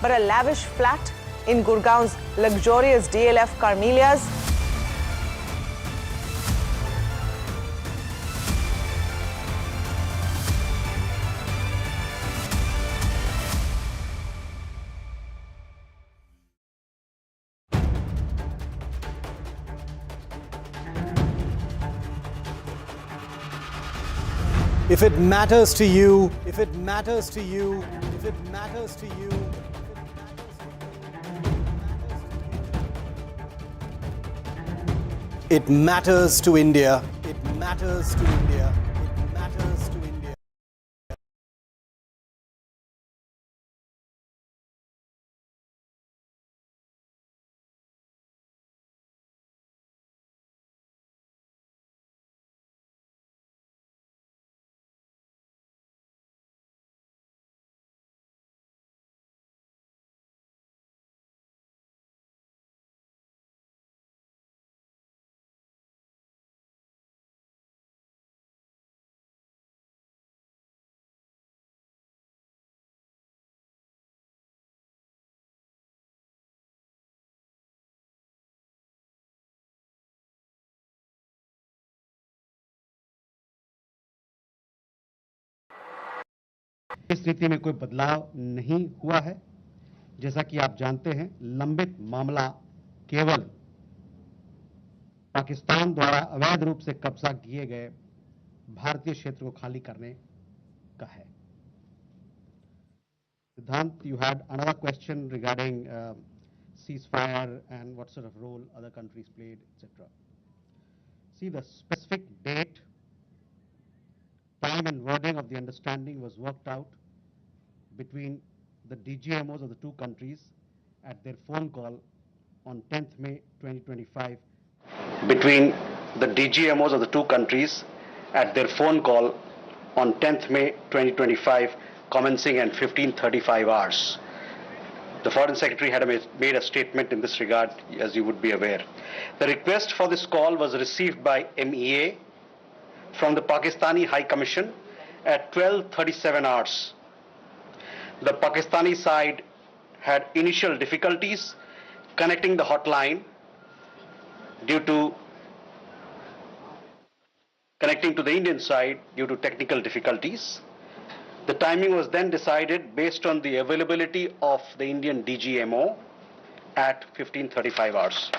but a lavish flat in Gurgaon's luxurious DLF Carmelias. If it matters to you, if it matters to you, if it matters to you, it matters to India, it matters to India, it matters to India. इस स्थिति में कोई बदलाव नहीं हुआ है। जैसा कि आप जानते हैं, लंबित मामला केवल पाकिस्तान द्वारा अवैध रूप से कब्जा किए गए भारतीय क्षेत्र को खाली करने का है। Siddhant, you had another question regarding ceasefire and what sort of role other countries played, etc. See, the specific date, time and wording of the understanding was worked out between the DGMOs of the two countries at their phone call on 10th May 2025. Between the DGMOs of the two countries at their phone call on 10th May 2025, commencing at 15:35 hours. The Foreign Secretary had made a statement in this regard, as you would be aware. The request for this call was received by MEA from the Pakistani High Commission at 12:37 hours. The Pakistani side had initial difficulties connecting the hotline due to connecting to the Indian side due to technical difficulties. The timing was then decided based on the availability of the Indian DGMO at 15:35 hours.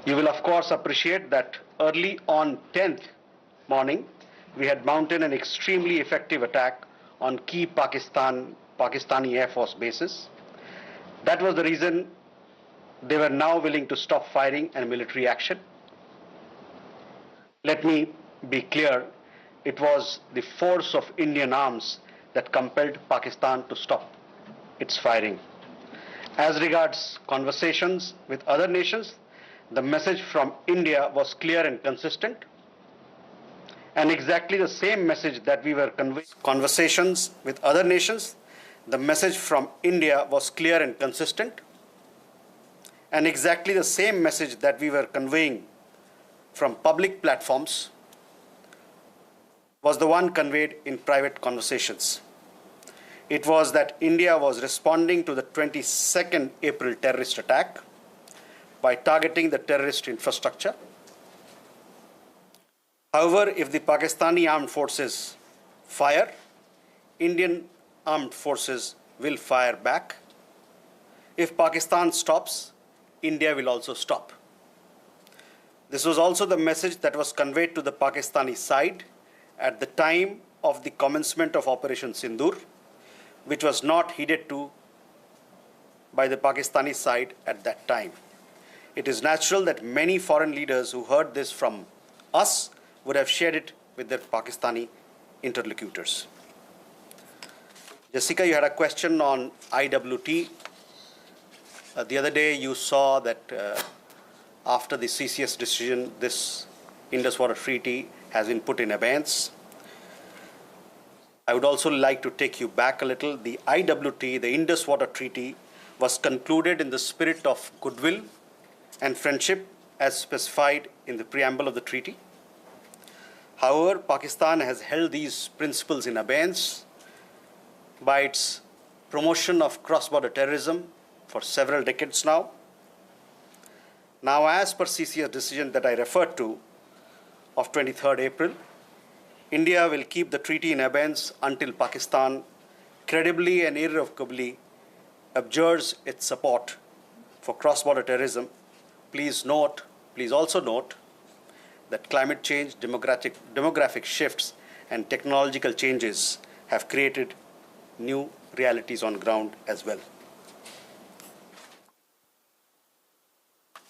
You will of course appreciate that early on 10th morning, we had mounted an extremely effective attack on key Pakistani Air Force bases. That was the reason they were now willing to stop firing and military action. Let me be clear, it was the force of Indian arms that compelled Pakistan to stop its firing. As regards conversations with other nations, the message from India was clear and consistent, and exactly the same message that we were conveying. Conversations with other nations, the message from India was clear and consistent, and exactly the same message that we were conveying from public platforms was the one conveyed in private conversations. It was that India was responding to the 22nd April terrorist attack by targeting the terrorist infrastructure. However, if the Pakistani armed forces fire, Indian armed forces will fire back. If Pakistan stops, India will also stop. This was also the message that was conveyed to the Pakistani side at the time of the commencement of Operation Sindhur, which was not heeded to by the Pakistani side at that time. It is natural that many foreign leaders who heard this from us would have shared it with their Pakistani interlocutors. Jessica, you had a question on IWT. The other day you saw that after the CCS decision, this Indus Water Treaty has been put in abeyance. I would also like to take you back a little. The IWT, the Indus Water Treaty, was concluded in the spirit of goodwill and friendship as specified in the preamble of the treaty. However, Pakistan has held these principles in abeyance by its promotion of cross-border terrorism for several decades now. Now, as per CCS decision that I referred to of 23rd April, India will keep the treaty in abeyance until Pakistan credibly and irrevocably abjures its support for cross-border terrorism. Please also note that climate change, demographic shifts, and technological changes have created new realities on ground as well.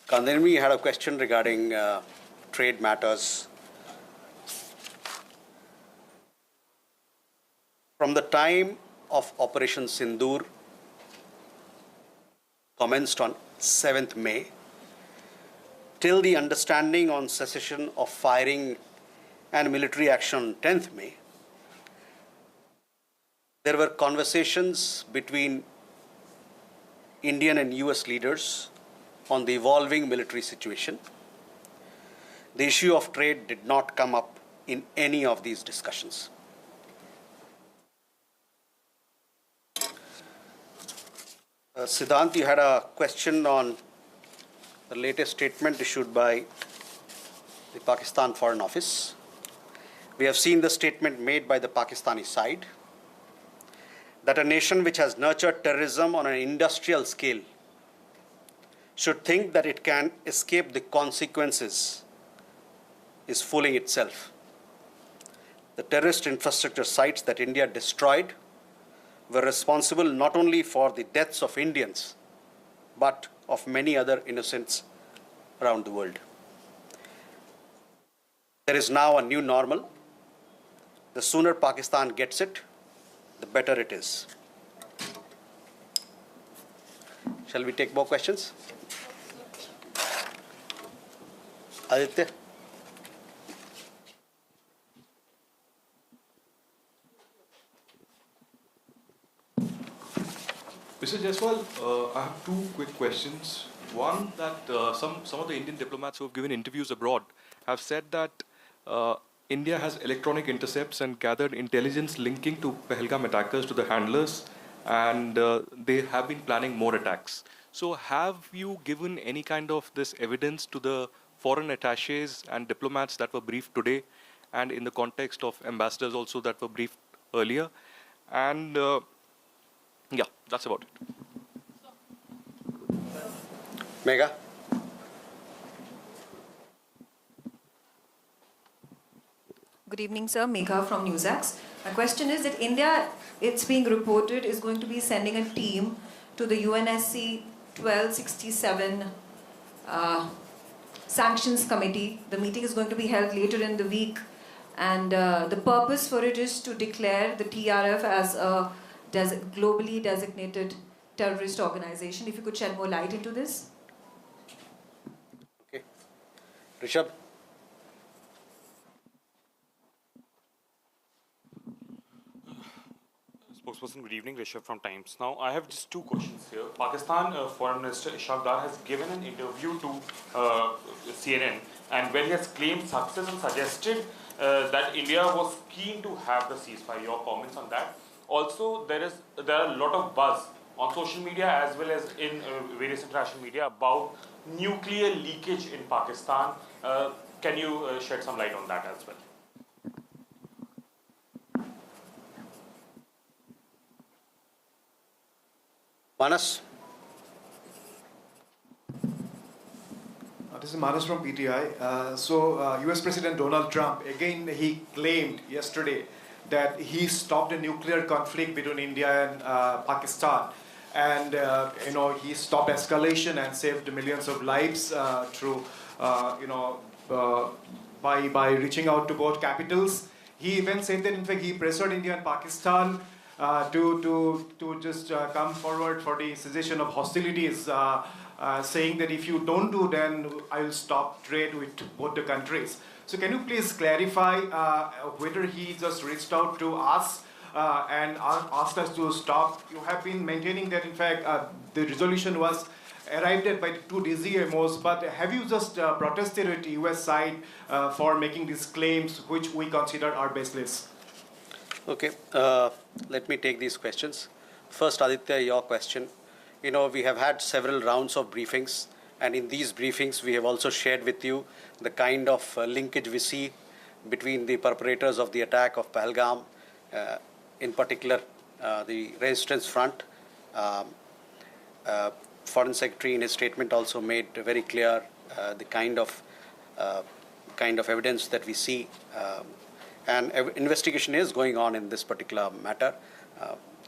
Kandarmi had a question regarding trade matters. From the time of Operation Sindhur, commenced on 7th May, till the understanding on cessation of firing and military action on 10th May, there were conversations between Indian and US leaders on the evolving military situation. The issue of trade did not come up in any of these discussions. Siddhant, you had a question on the latest statement issued by the Pakistan Foreign Office. We have seen the statement made by the Pakistani side that a nation which has nurtured terrorism on an industrial scale should think that it can escape the consequences is fooling itself. The terrorist infrastructure sites that India destroyed were responsible not only for the deaths of Indians, but of many other innocents around the world. There is now a new normal. The sooner Pakistan gets it, the better it is. Shall we take more questions? Aditya? Mr. Jaiswal, I have two quick questions. One, that some of the Indian diplomats who have given interviews abroad have said that India has electronic intercepts and gathered intelligence linking to Pahalgam attackers to the handlers, and they have been planning more attacks. So have you given any kind of this evidence to the foreign attaches and diplomats that were briefed today, and in the context of ambassadors also that were briefed earlier? And yeah, that's about it. Megha? Good evening, sir. Megha from NewsAx. My question is that India, it's being reported, is going to be sending a team to the UNSC 1267 Sanctions Committee. The meeting is going to be held later in the week, and the purpose for it is to declare the TRF as a globally designated terrorist organization. If you could shed more light into this. Okay. Rishabh? Spokesperson, good evening. Rishabh from Times. Now, I have just two questions here. Pakistan Foreign Minister Ishaq Dar has given an interview to CNN, and where he has claimed success and suggested that India was keen to have the ceasefire. Your comments on that? Also, there are a lot of buzz on social media as well as in various international media about nuclear leakage in Pakistan. Can you shed some light on that as well? Manas? This is Manas from PTI. US President Donald Trump, again, he claimed yesterday that he stopped a nuclear conflict between India and Pakistan. And, he stopped escalation and saved millions of lives through, by reaching out to both capitals. He even said that, in fact, he pressured India and Pakistan to just come forward for the cessation of hostilities, saying that if you don't do, then I will stop trade with both the countries. So can you please clarify whether he just reached out to us and asked us to stop? You have been maintaining that, in fact, the resolution was arrived at by two DGMOs, but have you just protested with the US side for making these claims, which we consider are baseless? Okay, let me take these questions. First, Aditya, your question. We have had several rounds of briefings, and in these briefings, we have also shared with you the kind of linkage we see between the perpetrators of the attack of Pahalgam, in particular the Resistance Front. Foreign Secretary in his statement also made very clear the kind of evidence that we see, and investigation is going on in this particular matter.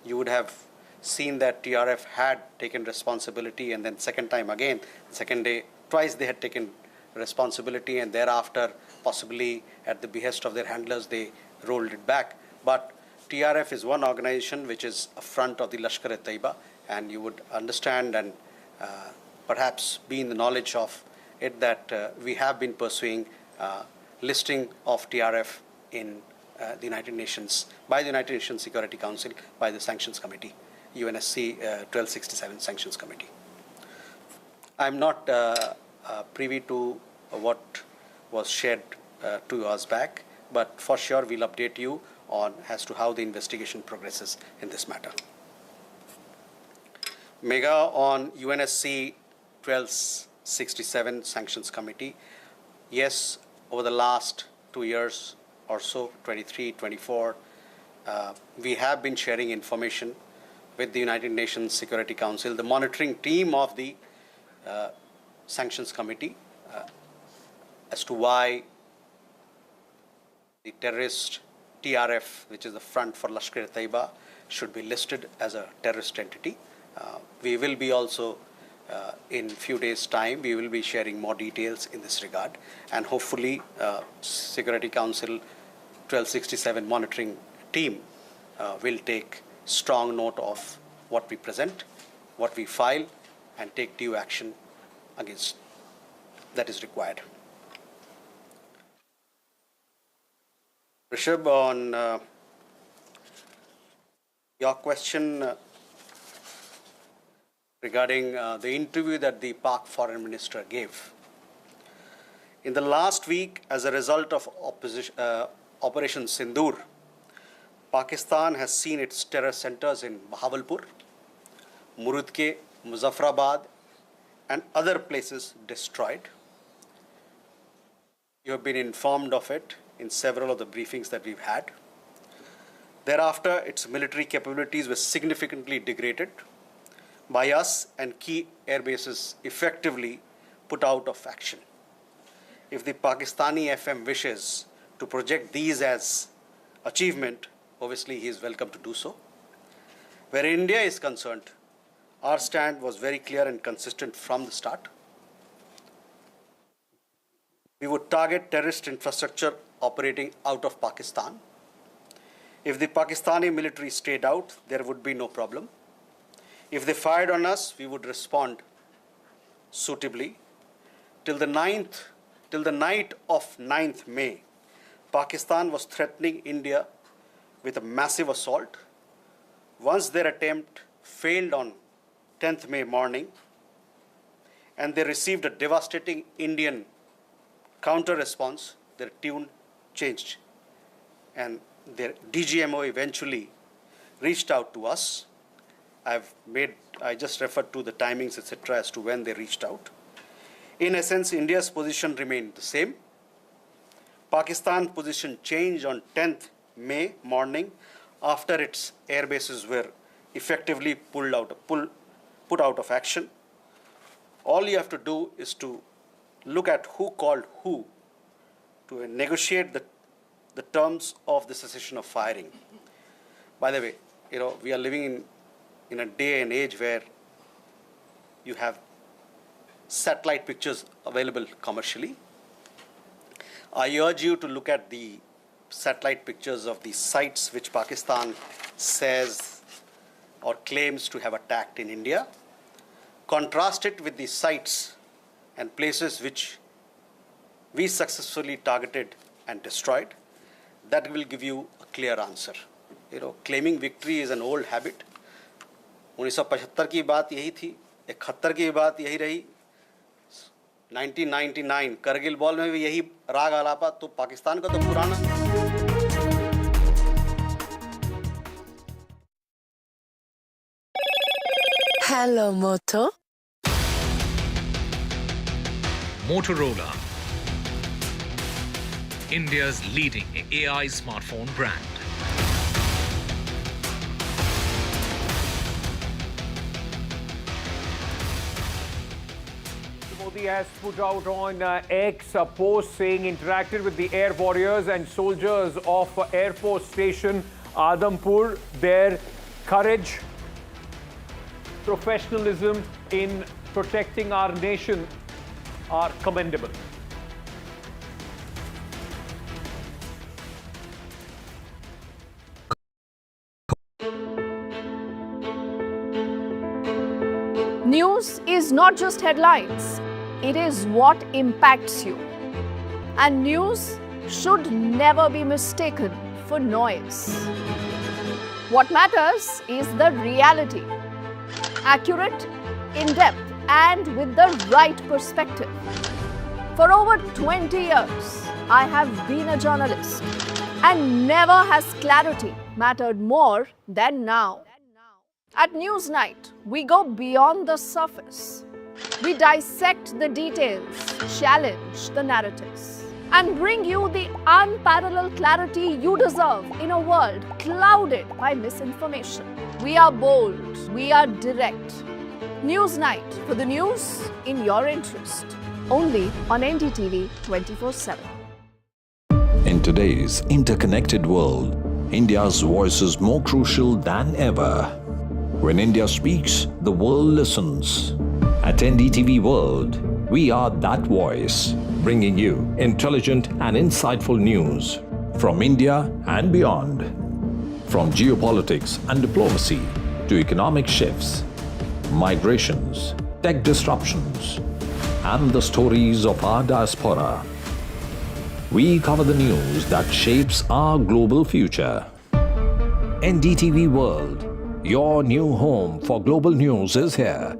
You would have seen that TRF had taken responsibility, and then second day, twice they had taken responsibility, and thereafter, possibly at the behest of their handlers, they rolled it back. But TRF is one organization which is a front of the Lashkar-e-Taiba, and you would understand and perhaps be in the knowledge of it that we have been pursuing listing of TRF in the United Nations, by the United Nations Security Council, by the Sanctions Committee, UNSC 1267 Sanctions Committee. I'm not privy to what was shared 2 hours back, but for sure we'll update you on as to how the investigation progresses in this matter. MEA on UNSC 1267 Sanctions Committee. Yes, over the last 2 years or so, 23, 24, we have been sharing information with the United Nations Security Council, the monitoring team of the Sanctions Committee, as to why the terrorist TRF, which is the front for Lashkar-e-Taiba, should be listed as a terrorist entity. We will be also, in few days' time, we will be sharing more details in this regard, and hopefully Security Council 1267 monitoring team will take strong note of what we present, what we file, and take due action against that is required. Rishabh, on your question regarding the interview that the Pak Foreign Minister gave. In the last week, as a result of Operation Sindhur, Pakistan has seen its terror centers in Bahawalpur, Murudke, Muzaffarabad, and other places destroyed. You have been informed of it in several of the briefings that we've had. Thereafter, its military capabilities were significantly degraded by us, and key air bases effectively put out of action. If the Pakistani FM wishes to project these as achievement, obviously he is welcome to do so. Where India is concerned, our stand was very clear and consistent from the start. We would target terrorist infrastructure operating out of Pakistan. If the Pakistani military stayed out, there would be no problem. If they fired on us, we would respond suitably. Till the night of 9th May, Pakistan was threatening India with a massive assault. Once their attempt failed on 10th May morning, and they received a devastating Indian counter-response, their tune changed, and their DGMO eventually reached out to us. I just referred to the timings, etc., as to when they reached out. In essence, India's position remained the same. Pakistan's position changed on 10th May morning after its air bases were effectively put out of action. All you have to do is to look at who called who to negotiate the terms of the cessation of firing. By the way, we are living in a day and age where you have satellite pictures available commercially. I urge you to look at the satellite pictures of the sites which Pakistan says or claims to have attacked in India. Contrast it with the sites and places which we successfully targeted and destroyed. That will give you a clear answer. Claiming victory is an old habit. 1975 की बात यही थी, 71 की बात यही रही, 1999 Kargil ball में भी यही राग आलापा, तो पाकिस्तान का तो पुराना Hello, Moto. Motorola, India's leading AI smartphone brand. Modi has put out on X a post saying interacted with the air warriors and soldiers of Air Force Station Adampur. Their courage, professionalism in protecting our nation are commendable. News is not just headlines, it is what impacts you. And news should never be mistaken for noise. What matters is the reality. Accurate, in-depth, and with the right perspective. For over 20 years, I have been a journalist, and never has clarity mattered more than now. At Newsnight, we go beyond the surface. We dissect the details, challenge the narratives, and bring you the unparalleled clarity you deserve in a world clouded by misinformation. We are bold, we are direct. Newsnight, for the news in your interest. Only on NDTV 24/7. In today's interconnected world, India's voice is more crucial than ever. When India speaks, the world listens. At NDTV World, we are that voice, bringing you intelligent and insightful news from India and beyond. From geopolitics and diplomacy to economic shifts, migrations, tech disruptions, and the stories of our diaspora. We cover the news that shapes our global future. NDTV World, your new home for global news, is here.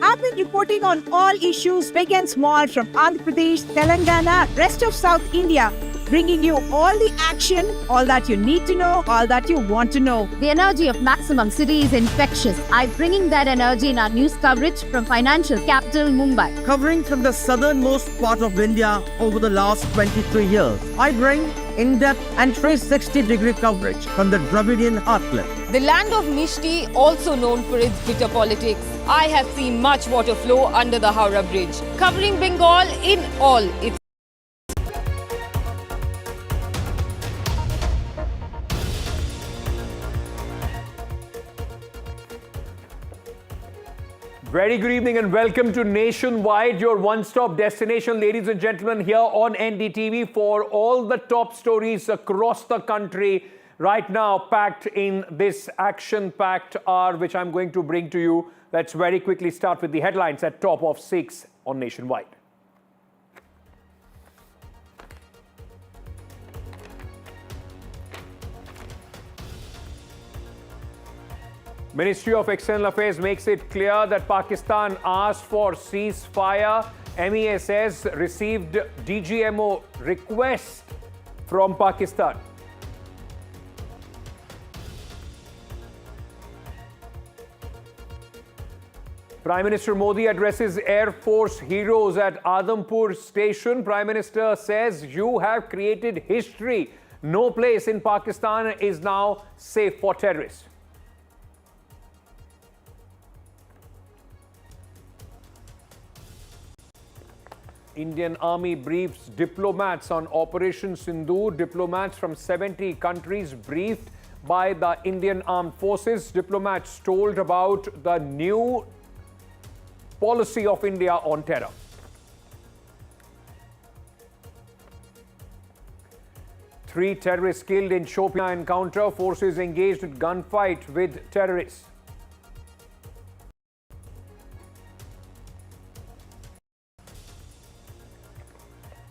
I've been reporting on all issues big and small from Andhra Pradesh, Telangana, rest of South India, bringing you all the action, all that you need to know, all that you want to know. The energy of maximum city is infectious. I'm bringing that energy in our news coverage from financial capital Mumbai. Covering from the southernmost part of India over the last 23 years, I bring in-depth and 360-degree coverage from the Dravidian heartland. The land of Mishti, also known for its bitter politics. I have seen much water flow under the Howrah Bridge, covering Bengal in all its. Very good evening and welcome to Nationwide, your one-stop destination, ladies and gentlemen, here on NDTV for all the top stories across the country right now, packed in this action-packed hour, which I'm going to bring to you. Let's very quickly start with the headlines at top of 6 on Nationwide. Ministry of External Affairs makes it clear that Pakistan asked for ceasefire. MEA says received DGMO request from Pakistan. Prime Minister Modi addresses Air Force heroes at Adampur station. Prime Minister says, you have created history. No place in Pakistan is now safe for terrorists. Indian Army briefs diplomats on Operation Sindhur. Diplomats from 70 countries briefed by the Indian Armed Forces. Diplomats told about the new policy of India on terror. Three terrorists killed in Shopian encounter. Forces engaged in gunfight with terrorists.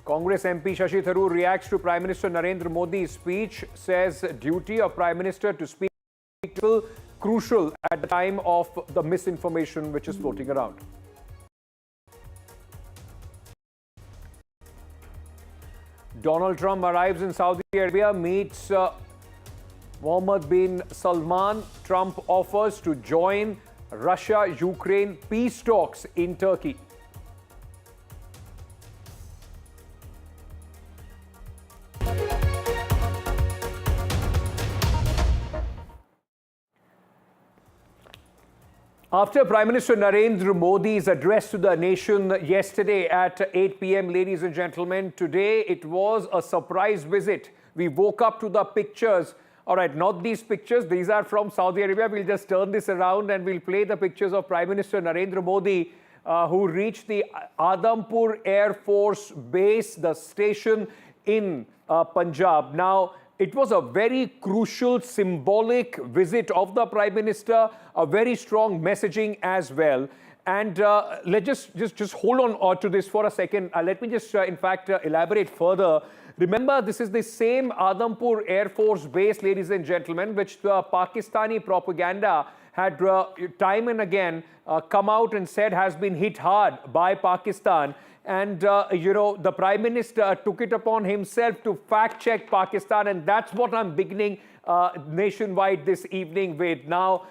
Congress MP Shashi Tharoor reacts to Prime Minister Narendra Modi's speech, says duty of Prime Minister to speak to crucial at the time of the misinformation which is floating around. Donald Trump arrives in Saudi Arabia, meets Mohammed bin Salman, Trump offers to join Russia-Ukraine peace talks in Turkey. After Prime Minister Narendra Modi's address to the nation yesterday at 8 p.m., ladies and gentlemen, today it was a surprise visit. We woke up to the pictures. All right, not these pictures. These are from Saudi Arabia. We'll just turn this around and we'll play the pictures of Prime Minister Narendra Modi, who reached the Adampur Air Force Base, the station in Punjab. Now, it was a very crucial, symbolic visit of the Prime Minister, a very strong messaging as well. And let's just hold on to this for a second. Let me just, in fact, elaborate further. Remember, this is the same Adampur Air Force Base, ladies and gentlemen, which the Pakistani propaganda had time and again come out and said has been hit hard by Pakistan. And, you know, the Prime Minister took it upon himself to fact-check Pakistan, and that's what I'm beginning nationwide this evening with. Now,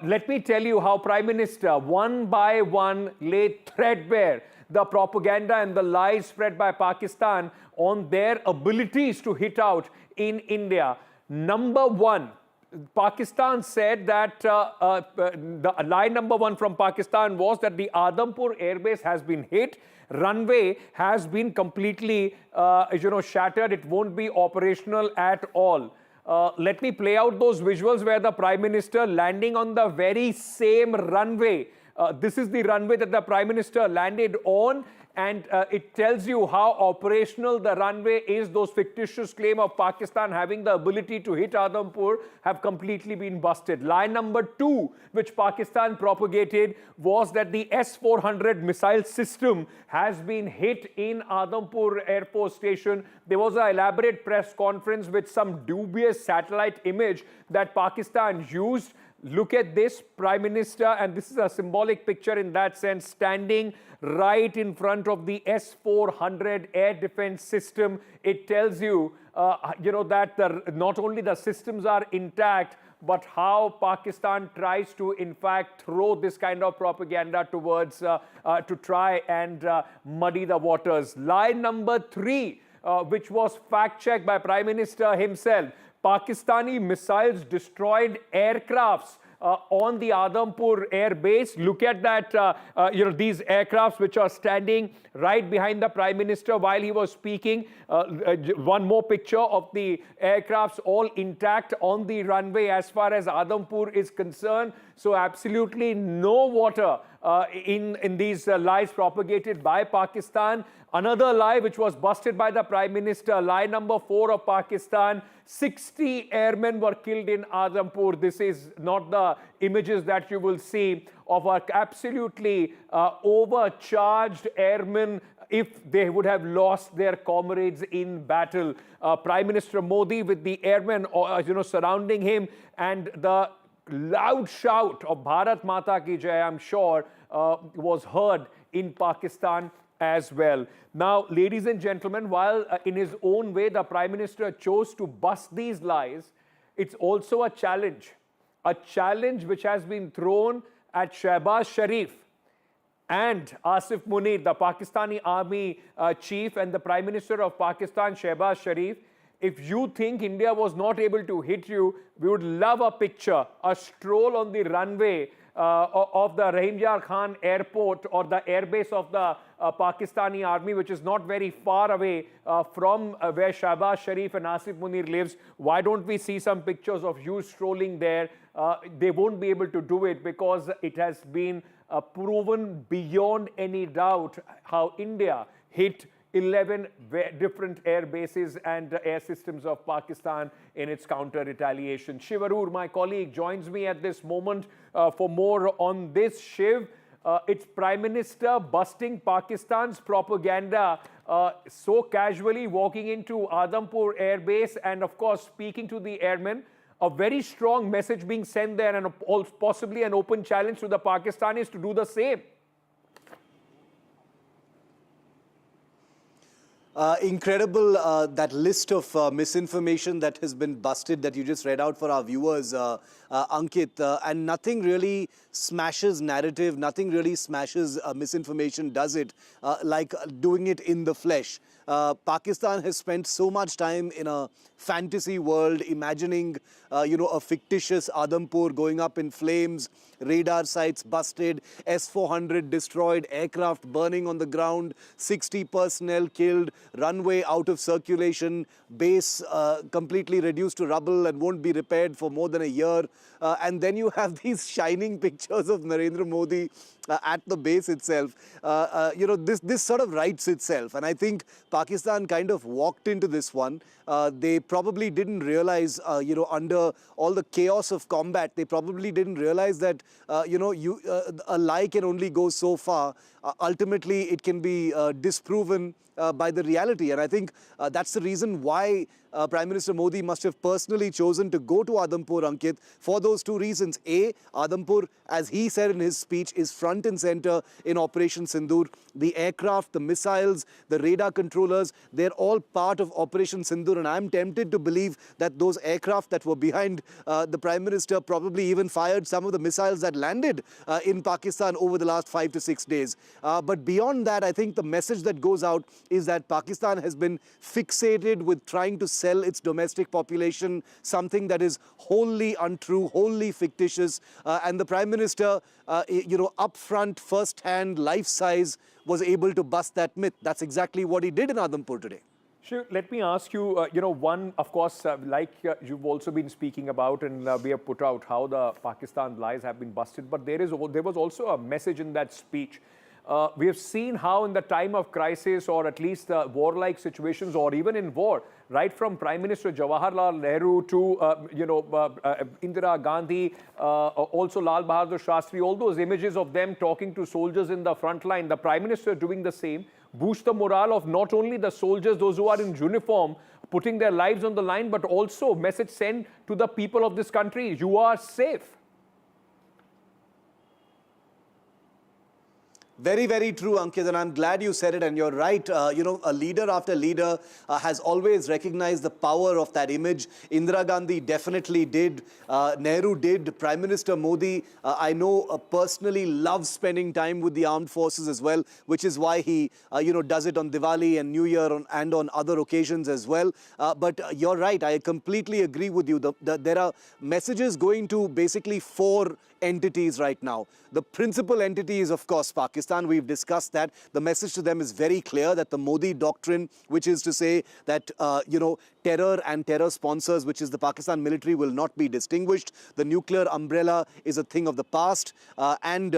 let me tell you how Prime Minister, one by one, laid threadbare the propaganda and the lies spread by Pakistan on their abilities to hit out in India. Number one, Pakistan said that the lie number one from Pakistan was that the Adampur airbase has been hit. Runway has been completely, shattered. It won't be operational at all. Let me play out those visuals where the Prime Minister landing on the very same runway. This is the runway that the Prime Minister landed on, and it tells you how operational the runway is. Those fictitious claims of Pakistan having the ability to hit Adampur have completely been busted. Lie number two, which Pakistan propagated, was that the S-400 missile system has been hit in Adampur Air Force Station. There was an elaborate press conference with some dubious satellite image that Pakistan used. Look at this, Prime Minister, and this is a symbolic picture in that sense, standing right in front of the S-400 air defense system. It tells you, that not only the systems are intact, but how Pakistan tries to, in fact, throw this kind of propaganda towards, to try and muddy the waters. Lie number three, which was fact-checked by Prime Minister himself. Pakistani missiles destroyed aircrafts on the Adampur air base. Look at that, these aircrafts which are standing right behind the Prime Minister while he was speaking. One more picture of the aircrafts all intact on the runway as far as Adampur is concerned. So absolutely no water in these lies propagated by Pakistan. Another lie which was busted by the Prime Minister, lie number 4 of Pakistan, 60 airmen were killed in Adampur. This is not the images that you will see of our absolutely overcharged airmen if they would have lost their comrades in battle. Prime Minister Modi with the airmen surrounding him, and the loud shout of Bharat Mata Ki Jai, I'm sure, was heard in Pakistan as well. Now, ladies and gentlemen, while in his own way the Prime Minister chose to bust these lies, it's also a challenge which has been thrown at Shehbaz Sharif and Asif Munir, the Pakistani army chief, and the Prime Minister of Pakistan, Shehbaz Sharif. If you think India was not able to hit you, we would love a picture, a stroll on the runway of the Rahim Yar Khan airport or the airbase of the Pakistani army, which is not very far away from where Shehbaz Sharif and Asif Munir lives. Why don't we see some pictures of you strolling there? They won't be able to do it because it has been proven beyond any doubt how India hit 11 different air bases and air systems of Pakistan in its counter-retaliation. Shiv Arur, my colleague, joins me at this moment for more on this. Shiv, it's Prime Minister busting Pakistan's propaganda so casually, walking into Adampur Air Base and, of course, speaking to the airmen. A very strong message being sent there and possibly an open challenge to the Pakistanis to do the same. Incredible, that list of misinformation that has been busted that you just read out for our viewers, Ankit. And nothing really smashes narrative, nothing really smashes misinformation, does it, like doing it in the flesh. Pakistan has spent so much time in a fantasy world, imagining, a fictitious Adampur going up in flames, radar sites busted, S-400 destroyed, aircraft burning on the ground, 60 personnel killed, runway out of circulation, base completely reduced to rubble and won't be repaired for more than a year. And then you have these shining pictures of Narendra Modi at the base itself. This sort of writes itself. And I think Pakistan kind of walked into this one. They probably didn't realize, under all the chaos of combat, they probably didn't realize that, a lie can only go so far. Ultimately, it can be disproven by the reality. And I think that's the reason why Prime Minister Modi must have personally chosen to go to Adampur, Ankit, for those two reasons. A, Adampur, as he said in his speech, is front and center in Operation Sindhur. The aircraft, the missiles, the radar controllers, they're all part of Operation Sindhur. And I'm tempted to believe that those aircraft that were behind the Prime Minister probably even fired some of the missiles that landed in Pakistan over the last 5 to 6 days. But beyond that, I think the message that goes out is that Pakistan has been fixated with trying to sell its domestic population something that is wholly untrue, wholly fictitious. And the Prime Minister, up front, first-hand, life-size, was able to bust that myth. That's exactly what he did in Adampur today. Sure. Let me ask you, one, of course, like you've also been speaking about, and we have put out how the Pakistan lies have been busted, but there was also a message in that speech. We have seen how in the time of crisis, or at least warlike situations, or even in war, right from Prime Minister Jawaharlal Nehru to, Indira Gandhi, also Lal Bahadur Shastri, all those images of them talking to soldiers in the front line, the Prime Minister doing the same, boost the morale of not only the soldiers, those who are in uniform, putting their lives on the line, but also message sent to the people of this country, you are safe. Very, very true, Ankit, and I'm glad you said it, and you're right. A leader after leader has always recognized the power of that image. Indira Gandhi definitely did. Nehru did. Prime Minister Modi, I know, personally loves spending time with the armed forces as well, which is why he, does it on Diwali and New Year and on other occasions as well. But you're right. I completely agree with you. There are messages going to basically 4 entities right now. The principal entity is, of course, Pakistan. We've discussed that. The message to them is very clear, that the Modi doctrine, which is to say that, terror and terror sponsors, which is the Pakistan military, will not be distinguished. The nuclear umbrella is a thing of the past. And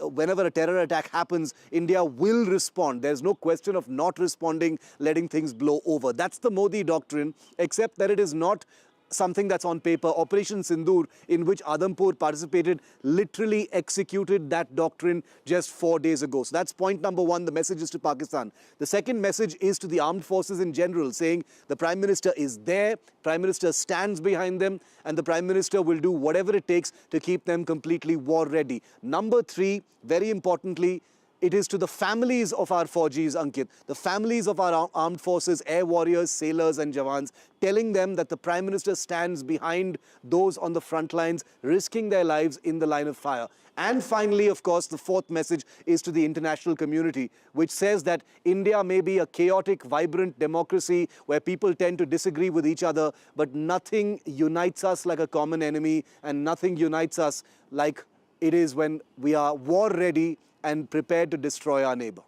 whenever a terror attack happens, India will respond. There's no question of not responding, letting things blow over. That's the Modi doctrine, except that it is not something that's on paper. Operation Sindhur, in which Adampur participated, literally executed that doctrine just 4 days ago. So that's point number 1, the message is to Pakistan. The second message is to the armed forces in general, saying the Prime Minister is there, Prime Minister stands behind them, and the Prime Minister will do whatever it takes to keep them completely war ready. Number 3, very importantly, it is to the families of our Fauji's, Ankit, the families of our armed forces, air warriors, sailors and Jawans, telling them that the Prime Minister stands behind those on the front lines, risking their lives in the line of fire. And finally, of course, the 4th message is to the international community, which says that India may be a chaotic, vibrant democracy where people tend to disagree with each other, but nothing unites us like a common enemy, and nothing unites us like it is when we are war ready and prepared to destroy our neighbor.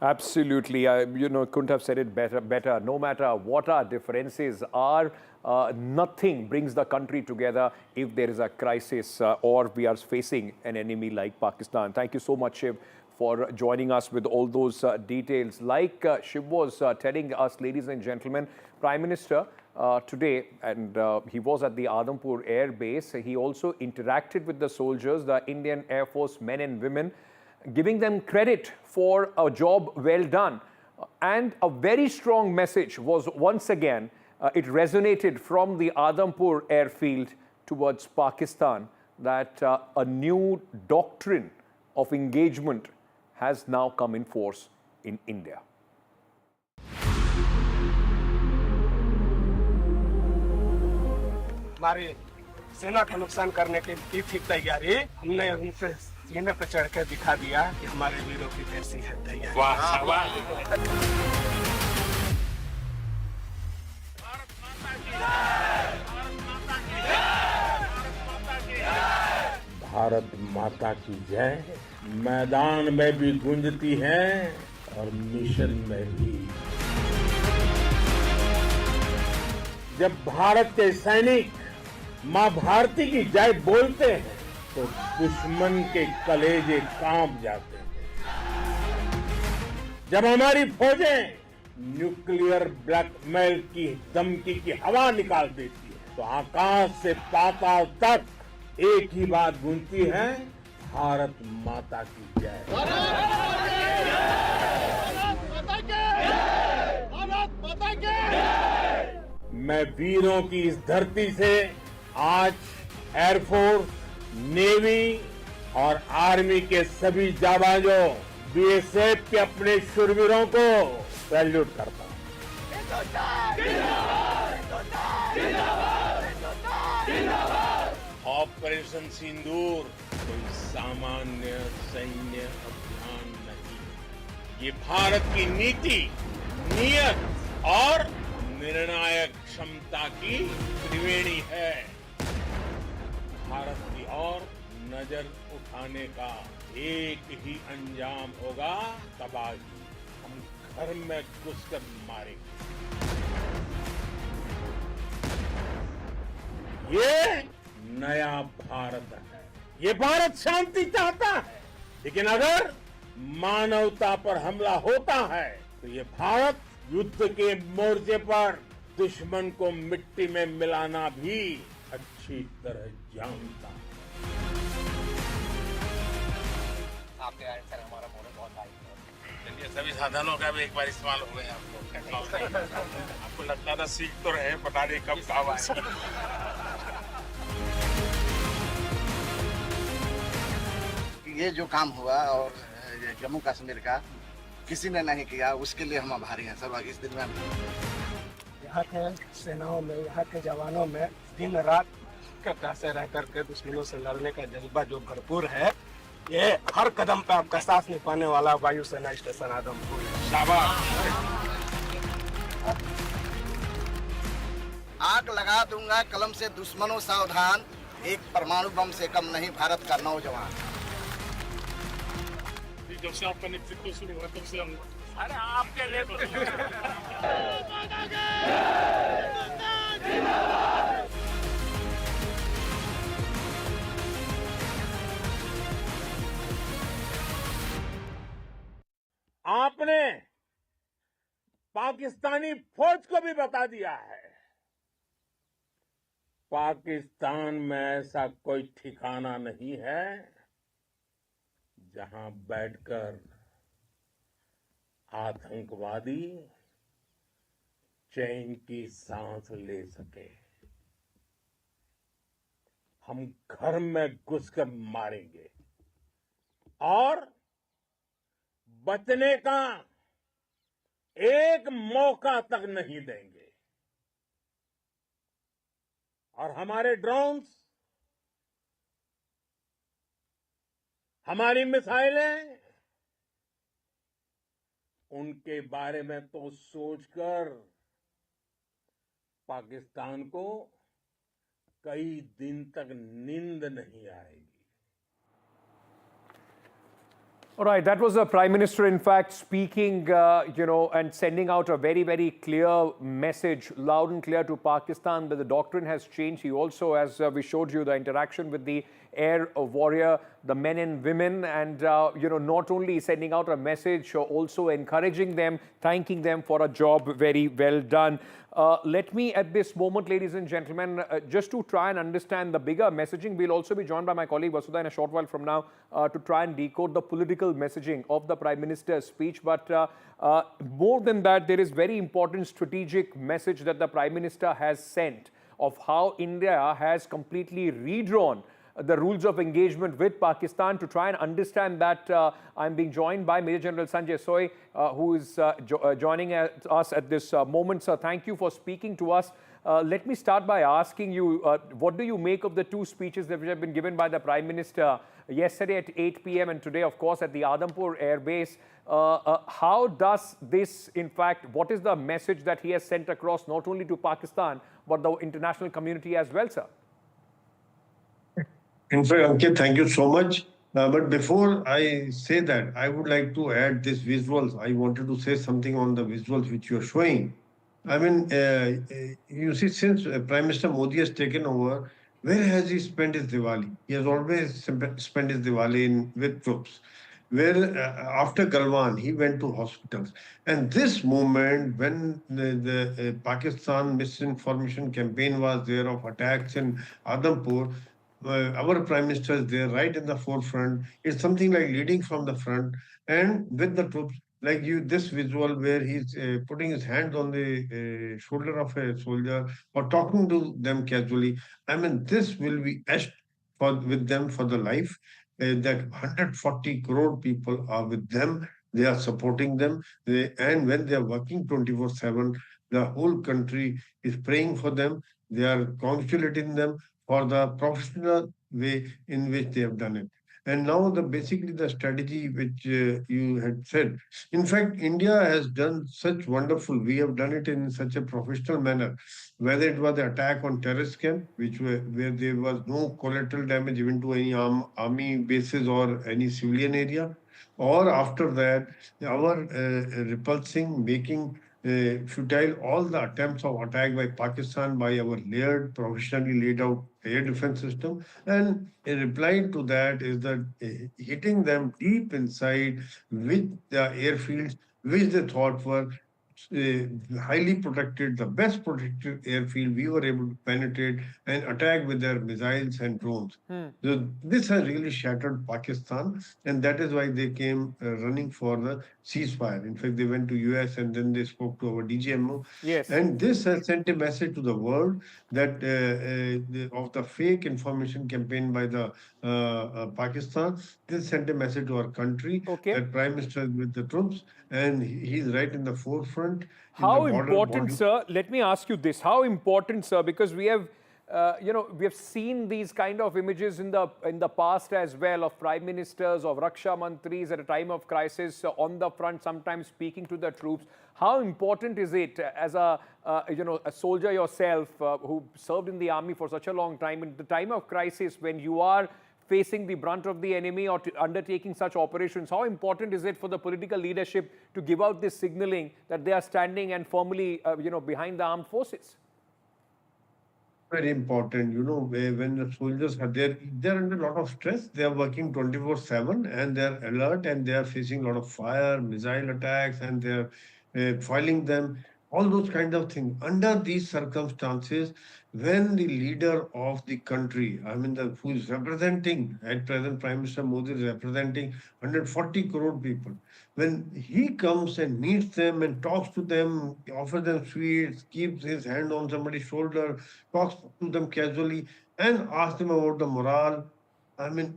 Absolutely. I couldn't have said it better. No matter what our differences are, nothing brings the country together if there is a crisis or we are facing an enemy like Pakistan. Thank you so much, Shiv, for joining us with all those details. Like Shiv was telling us, ladies and gentlemen, Prime Minister today, and he was at the Adampur Air Base, he also interacted with the soldiers, the Indian Air Force men and women, giving them credit for a job well done. And a very strong message was once again, it resonated from the Adampur airfield towards Pakistan, that a new doctrine of engagement has now come in force in India. हमारी सेना का नुकसान करने की थी तैयारी, हमने उनसे सीने पर चढ़ कर दिखा दिया कि हमारे वीरों की कैसी है तैयारी। भारत माता की जय मैदान में भी गूंजती है और मिशन में भी। जब भारत के सैनिक मां भारती की जय बोलते हैं तो दुश्मन के कलेजे कांप जाते हैं। जब हमारी फौजें न्यूक्लियर ब्लैकमेल की धमकी की हवा निकाल देती है तो आकाश से पाताल तक एक ही बात गूंजती है, भारत माता की जय। मैं वीरों की इस धरती से आज एयरफोर्स, नेवी और आर्मी के सभी जाबाजों, बीएसएफ के अपने शूरवीरों को सैल्यूट करता हूं। ऑपरेशन सिंदूर कोई सामान्य सैन्य अभियान नहीं, ये भारत की नीति, नियत और निर्णायक क्षमता की त्रिवेणी है। भारत की ओर नजर उठाने का एक ही अंजाम होगा, तबाही। हम घर में घुसकर मारेंगे। ये नया भारत है। ये भारत शांति चाहता है, लेकिन अगर मानवता पर हमला होता है तो ये भारत युद्ध के मोर्चे पर दुश्मन को मिट्टी में मिलाना भी अच्छी तरह जानता है। आपके आंसर हमारा मोरल बहुत हाई है। चलिए सभी साधनों का भी एक बार इस्तेमाल हो गया आपको लगता था सीख तो रहे, पता नहीं कब काम आए। ये जो काम हुआ और जम्मू कश्मीर का किसी ने नहीं किया, उसके लिए हम आभारी हैं सब। इस दिन में यहाँ के सेनाओं में, यहाँ के जवानों में दिन रात कटा से रह करके दुश्मनों से लड़ने का जज्बा जो भरपूर है, ये हर कदम पे आपका साथ निभाने वाला वायुसेना स्टेशन आदमपुर। शाबाश। आग लगा दूंगा कलम से दुश्मनों सावधान, एक परमाणु बम से कम नहीं भारत का नौजवान। जब से आपका नेतृत्व शुरू हुआ तब से हम अरे आपके आपने पाकिस्तानी फौज को भी बता दिया है, पाकिस्तान में ऐसा कोई ठिकाना नहीं है जहां बैठकर आतंकवादी चैन की सांस ले सके। हम घर में घुसकर मारेंगे और बचने का एक मौका तक नहीं देंगे। और हमारे ड्रोन्स, हमारी मिसाइलें, उनके बारे में तो सोचकर पाकिस्तान को कई दिन तक नींद नहीं आएगी। All right, that was the Prime Minister, in fact, speaking, and sending out a very, very clear message, loud and clear to Pakistan that the doctrine has changed. He also, as we showed you, the interaction with the air warrior, the men and women, and, not only sending out a message, also encouraging them, thanking them for a job very well done. Let me, at this moment, ladies and gentlemen, just to try and understand the bigger messaging, we'll also be joined by my colleague Vasudha in a short while from now to try and decode the political messaging of the Prime Minister's speech. But more than that, there is very important strategic message that the Prime Minister has sent of how India has completely redrawn the rules of engagement with Pakistan. To try and understand that, I'm being joined by Major General Sanjay Soy, who is joining us at this moment. Sir, thank you for speaking to us. Let me start by asking you, what do you make of the two speeches that have been given by the Prime Minister yesterday at 8 p.m. and today, of course, at the Adampur Air Base? How does this, in fact, what is the message that he has sent across not only to Pakistan, but the international community as well, sir? In fact, Ankit, thank you so much. But before I say that, I would like to add these visuals. I wanted to say something on the visuals which you are showing. I mean, you see, since Prime Minister Modi has taken over, where has he spent his Diwali? He has always spent his Diwali with troops. Where after Galwan, he went to hospitals. And this movement, when the Pakistan misinformation campaign was there of attacks in Adampur, our Prime Minister is there right in the forefront. It's something like leading from the front and with the troops. Like this visual where he's putting his hand on the shoulder of a soldier or talking to them casually. I mean, this will be etched with them for the life. That 140 crore people are with them. They are supporting them. And when they are working 24/7, the whole country is praying for them. They are congratulating them for the professional way in which they have done it. And now basically the strategy which you had said. In fact, India has done such wonderful. We have done it in such a professional manner. Whether it was the attack on terrorist camp, where there was no collateral damage even to any army bases or any civilian area, or after that, our repulsing, making futile all the attempts of attack by Pakistan by our layered, professionally laid out air defense system. And a reply to that is that hitting them deep inside with the airfields, which they thought were highly protected, the best protected airfield, we were able to penetrate and attack with their missiles and drones. So this has really shattered Pakistan, and that is why they came running for the ceasefire. In fact, they went to US and then they spoke to our DGMO. Yes. And this has sent a message to the world that of the fake information campaign by the Pakistan. This sent a message to our country that Prime Minister is with the troops and he's right in the forefront. How important, sir? Let me ask you this: how important, sir? Because we have, we have seen these kind of images in the past as well of prime ministers, of Raksha Mantris at a time of crisis on the front, sometimes speaking to the troops. How important is it as a soldier yourself who served in the army for such a long time, in the time of crisis when you are facing the brunt of the enemy or undertaking such operations? How important is it for the political leadership to give out this signaling that they are standing and firmly, behind the armed forces? Very important. When the soldiers are there, they're under a lot of stress. They are working 24/7 and they're alert and they are facing a lot of fire, missile attacks, and they're foiling them. All those kind of things. Under these circumstances, when the leader of the country, who is representing, at present Prime Minister Modi is representing 140 crore people, when he comes and meets them and talks to them, offers them sweets, keeps his hand on somebody's shoulder, talks to them casually, and asks them about the morale,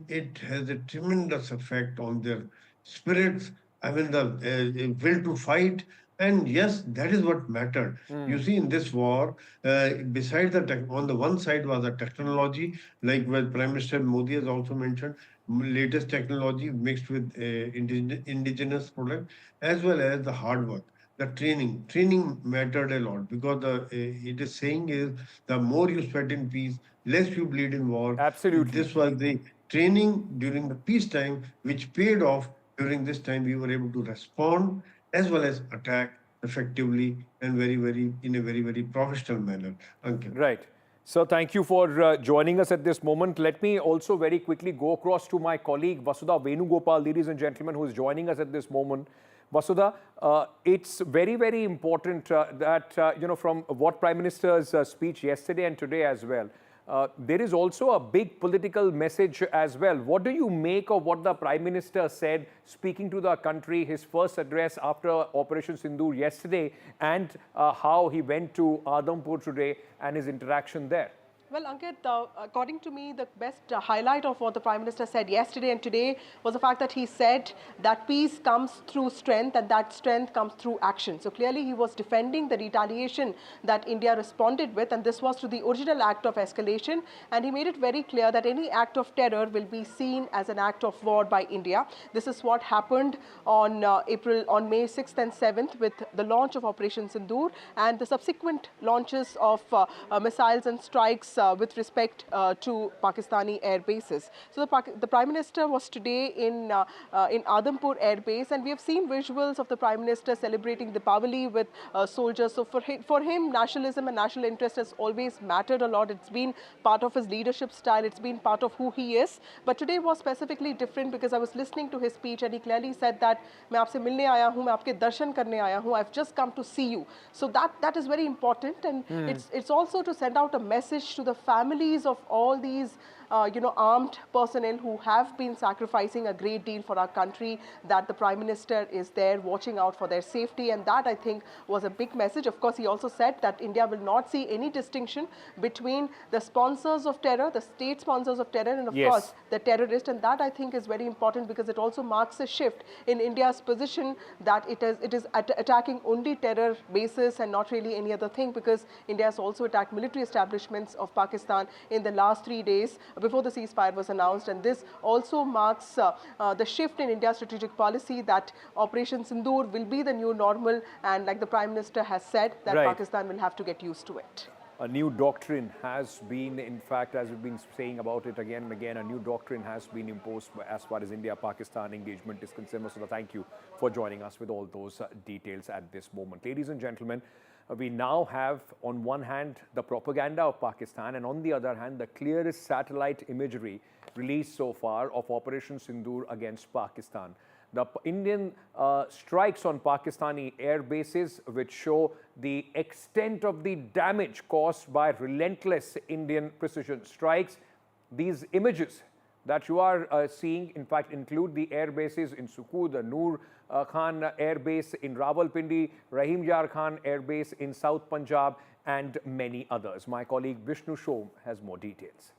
it has a tremendous effect on their spirits, the will to fight. And yes, that is what mattered. You see, in this war, besides on the one side was the technology, like what Prime Minister Modi has also mentioned, latest technology mixed with indigenous product, as well as the hard work, the training. Training mattered a lot because it is saying is the more you sweat in peace, less you bleed in war. Absolutely. This was the training during the peacetime, which paid off. During this time, we were able to respond as well as attack effectively and in a very, very professional manner. Ankit. Right. Sir, thank you for joining us at this moment. Let me also very quickly go across to my colleague Vasudha Venugopal, ladies and gentlemen, who is joining us at this moment. Vasudha, it's very, very important that, from what Prime Minister's speech yesterday and today as well, there is also a big political message as well. What do you make of what the Prime Minister said, speaking to the country, his first address after Operation Sindhur yesterday, and how he went to Adampur today and his interaction there? Well, Ankit, according to me, the best highlight of what the Prime Minister said yesterday and today was the fact that he said that peace comes through strength and that strength comes through action. So clearly he was defending the retaliation that India responded with, and this was to the original act of escalation, and he made it very clear that any act of terror will be seen as an act of war by India. This is what happened on May 6th and 7th with the launch of Operation Sindhur and the subsequent launches of missiles and strikes with respect to Pakistani air bases. So the Prime Minister was today in Adampur air base, and we have seen visuals of the Prime Minister celebrating Deepavali with soldiers. So for him, nationalism and national interest has always mattered a lot. It's been part of his leadership style. It's been part of who he is. But today was specifically different because I was listening to his speech and he clearly said that मैं आपसे मिलने आया हूँ, मैं आपके दर्शन करने आया हूँ. I've just come to see you. So that is very important, and it's also to send out a message to the families of all these armed personnel who have been sacrificing a great deal for our country, that the Prime Minister is there watching out for their safety, and that I think was a big message. Of course, he also said that India will not see any distinction between the sponsors of terror, the state sponsors of terror, and of course the terrorists, and that I think is very important because it also marks a shift in India's position that it is attacking only terror bases and not really any other thing, because India has also attacked military establishments of Pakistan in the last 3 days before the ceasefire was announced, and this also marks the shift in India's strategic policy that Operation Sindoor will be the new normal, and like the Prime Minister has said, that Pakistan will have to get used to it. A new doctrine has been, in fact, as we've been saying about it again and again, a new doctrine has been imposed as far as India-Pakistan engagement is concerned. So thank you for joining us with all those details at this moment. Ladies and gentlemen, we now have on one hand the propaganda of Pakistan and on the other hand the clearest satellite imagery released so far of Operation Sindoor against Pakistan. The Indian strikes on Pakistani air bases, which show the extent of the damage caused by relentless Indian precision strikes. These images that you are seeing, in fact, include the air bases in Suku, the Noor Khan Air Base in Rawalpindi, Rahim Yar Khan Air Base in South Punjab, and many others. My colleague Vishnu Shom has more details.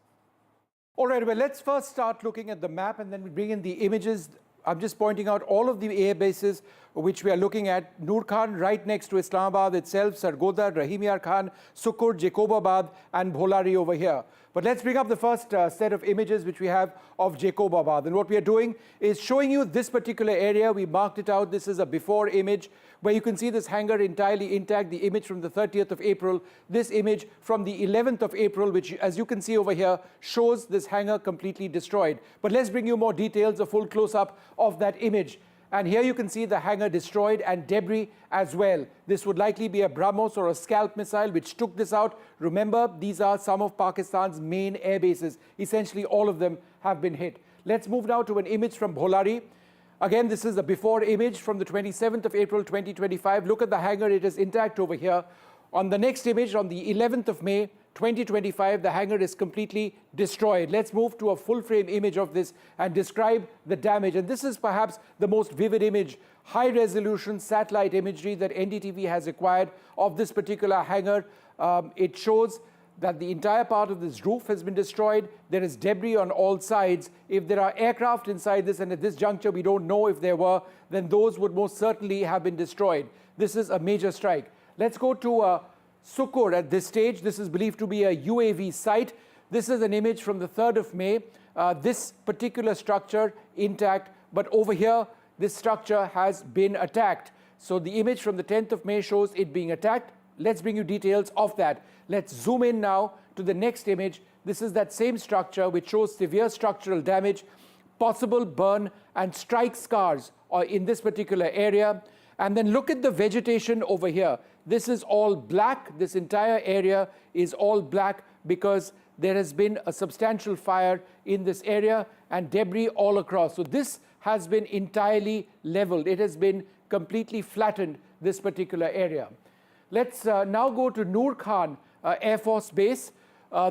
All right, well, let's first start looking at the map and then we bring in the images. I'm just pointing out all of the air bases which we are looking at. Noor Khan right next to Islamabad itself, Sargodha, Rahim Yar Khan, Sukur, Jacobabad and Bholari over here. But let's bring up the first set of images which we have of Jacobabad. And what we are doing is showing you this particular area. We marked it out. This is a before image where you can see this hangar entirely intact, the image from the 30th of April, this image from the 11th of April, which as you can see over here, shows this hangar completely destroyed. But let's bring you more details, a full close-up of that image. And here you can see the hangar destroyed and debris as well. This would likely be a BrahMos or a Scalp missile which took this out. Remember, these are some of Pakistan's main air bases. Essentially, all of them have been hit. Let's move now to an image from Bholari. Again, this is the before image from the 27th of April 2025. Look at the hangar, it is intact over here. On the next image, on the 11th of May 2025, the hangar is completely destroyed. Let's move to a full-frame image of this and describe the damage. And this is perhaps the most vivid image, high-resolution satellite imagery that NDTV has acquired of this particular hangar. It shows that the entire part of this roof has been destroyed. There is debris on all sides. If there are aircraft inside this, and at this juncture we don't know if there were, then those would most certainly have been destroyed. This is a major strike. Let's go to Sukur at this stage. This is believed to be a UAV site. This is an image from the 3rd of May. This particular structure intact, but over here, this structure has been attacked. So the image from the 10th of May shows it being attacked. Let's bring you details of that. Let's zoom in now to the next image. This is that same structure which shows severe structural damage, possible burn and strike scars in this particular area. And then look at the vegetation over here. This is all black. This entire area is all black because there has been a substantial fire in this area and debris all across. So this has been entirely leveled. It has been completely flattened, this particular area. Let's now go to Noor Khan Air Force Base.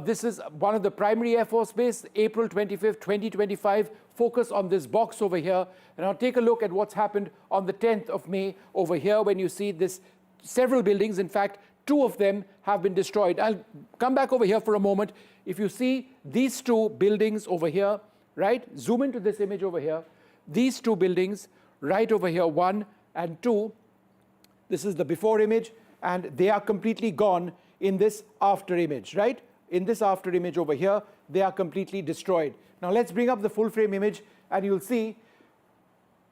This is one of the primary Air Force Base, April 25th, 2025. Focus on this box over here. And I'll take a look at what's happened on the 10th of May over here when you see this. Several buildings, in fact, 2 of them have been destroyed. I'll come back over here for a moment. if you see these two buildings over here, right? Zoom into this image over here. These two buildings right over here, 1 and 2. This is the before image, and they are completely gone in this after image, right? In this after image over here, they are completely destroyed. Now let's bring up the full frame image, and you'll see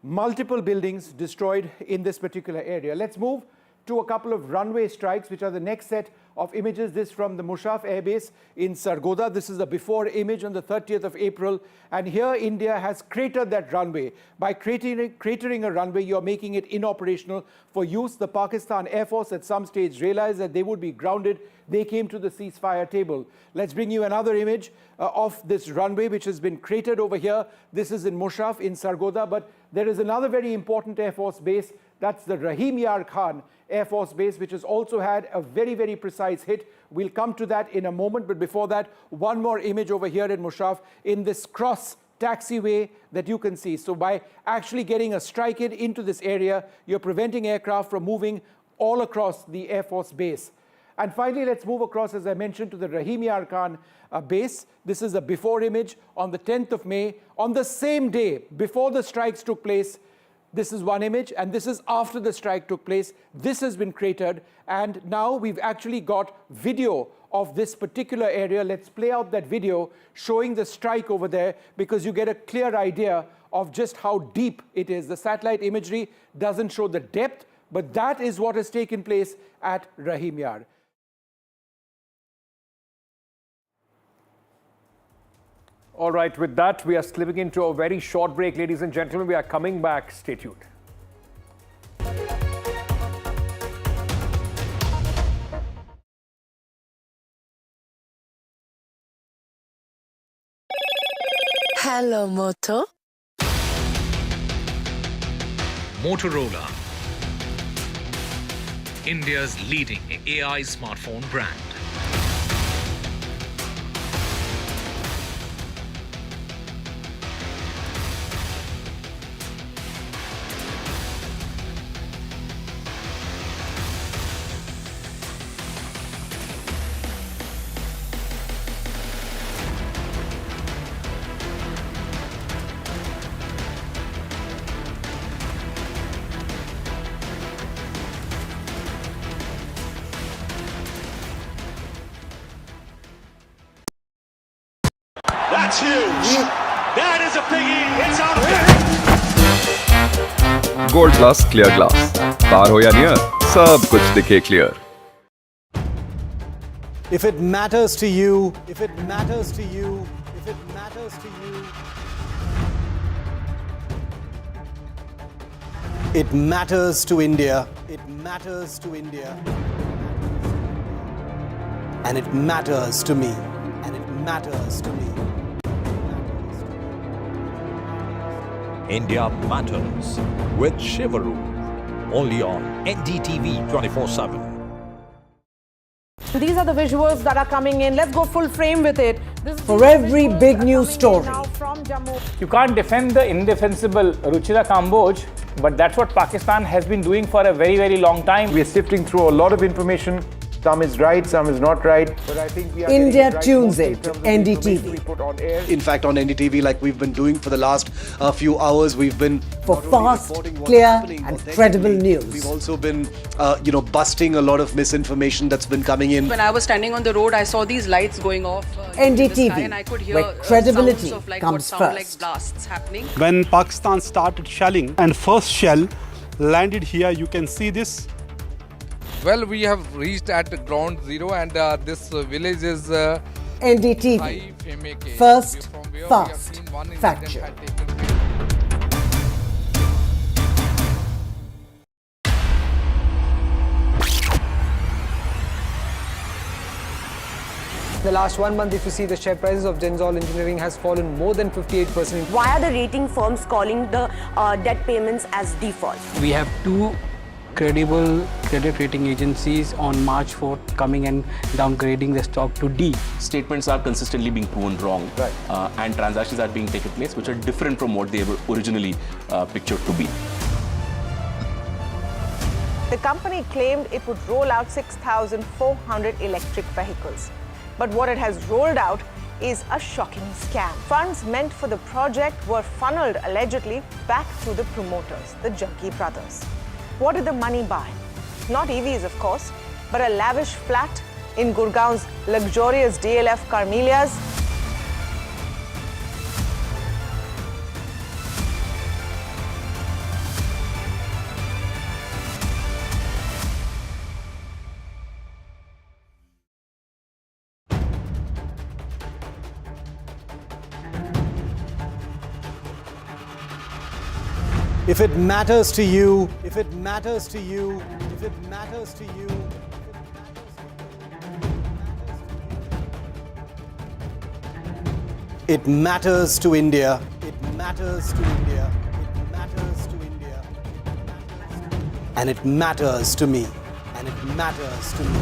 multiple buildings destroyed in this particular area. Let's move to a couple of runway strikes, which are the next set of images. This from the Musharraf Air Base in Sargodha. This is the before image on the 30th of April. And here India has cratered that runway. By cratering a runway, you're making it inoperational for use. The Pakistan Air Force at some stage realized that they would be grounded. They came to the ceasefire table. Let's bring you another image of this runway, which has been cratered over here. This is in Musharraf in Sargodha. But there is another very important Air Force base. That's the Rahim Yar Khan Air Force Base, which has also had a very, very precise hit. We'll come to that in a moment. But before that, one more image over here in Musharraf in this cross taxiway that you can see. So by actually getting a strike into this area, you're preventing aircraft from moving all across the Air Force Base. And finally, let's move across, as I mentioned, to the Rahim Yar Khan base. This is a before image on the 10th of May. On the same day, before the strikes took place, this is one image, and this is after the strike took place. This has been cratered, and now we've actually got video of this particular area. Let's play out that video showing the strike over there, because you get a clear idea of just how deep it is. The satellite imagery doesn't show the depth, but that is what has taken place at Rahim Yar. All right, with that, we are slipping into a very short break, ladies and gentlemen. We are coming back. Stay tuned. Hello, Moto. Motorola, India's leading AI smartphone brand. That's huge. That is a biggie. It's out of it. Gold Plus Clear Glass. Par ho ya near, sab kuch dikhe clear. If it matters to you, if it matters to you, if it matters to you, it matters to India. It matters to India. And it matters to me. And it matters to me. India Matters with Shivaru. Only on NDTV 24/7. These are the visuals that are coming in. Let's go full frame with it. For every big news story. You can't defend the indefensible Ruchira Kamboj, but that's what Pakistan has been doing for a very, very long time. We are sifting through a lot of information. Some is right, some is not right. But I think we are India tunes in to NDTV. In fact, on NDTV, like we've been doing for the last few hours, we've been for fast, clear, and credible news. We've also been, busting a lot of misinformation that's been coming in. When I was standing on the road, I saw these lights going off NDTV, in the sky, and I could hear where credibility sounds of like comes what sound first. like blasts happening. When Pakistan started shelling and first shell landed here, you can see this. Well, we have reached at ground zero, and this village is NDTV. First, fast, factual. The last 1 month, if you see, the share prices of Gensol Engineering has fallen more than 58%. Why are the rating firms calling the debt payments as default? We have two credible credit rating agencies on March 4th coming and downgrading the stock to D. Statements are consistently being proven wrong, and transactions are being taken place which are different from what they were originally pictured to be. The company claimed it would roll out 6,400 electric vehicles. But what it has rolled out is a shocking scam. Funds meant for the project were funneled allegedly back to the promoters, the Junkie brothers. What did the money buy? Not EVs, of course, but a lavish flat in Gurgaon's luxurious DLF Carmelias. If it matters to you, if it matters to you, if it matters to you, it matters to India. It matters to India. It matters to India. And it matters to me. And it matters to me.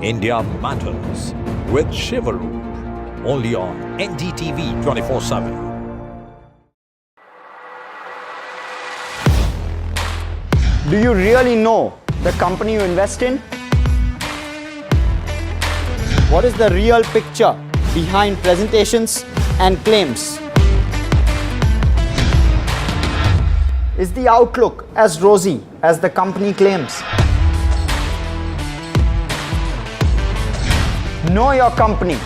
India Matters with Shivaru, only on NDTV 24/7. Do you really know the company you invest in? What is the real picture behind presentations and claims? Is the outlook as rosy as the company claims? Know Your Company,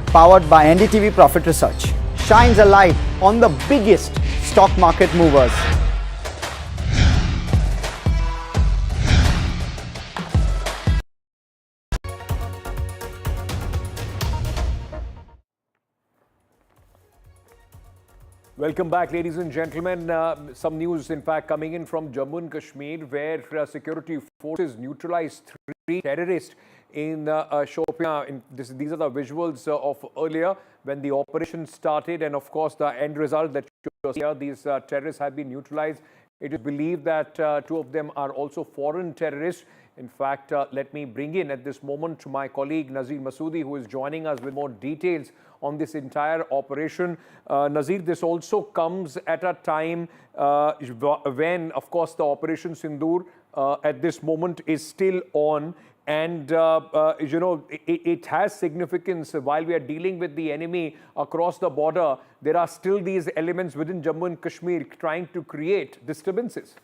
powered by NDTV Profit Research, shines a light on the biggest stock market movers. Welcome back, ladies and gentlemen. Some news, in fact, coming in from Jammu and Kashmir, where security forces neutralized 3 terrorists in Shopian. These are the visuals of earlier when the operation started, and of course the end result that you see here, these terrorists have been neutralized. It is believed that 2 of them are also foreign terrorists. In fact, let me bring in at this moment my colleague Nazir Masoodi, who is joining us with more details on this entire operation. Nazir, this also comes at a time when, of course, the Operation Sindhur at this moment is still on. And, you know, it has significance. While we are dealing with the enemy across the border, there are still these elements within Jammu and Kashmir trying to create disturbances.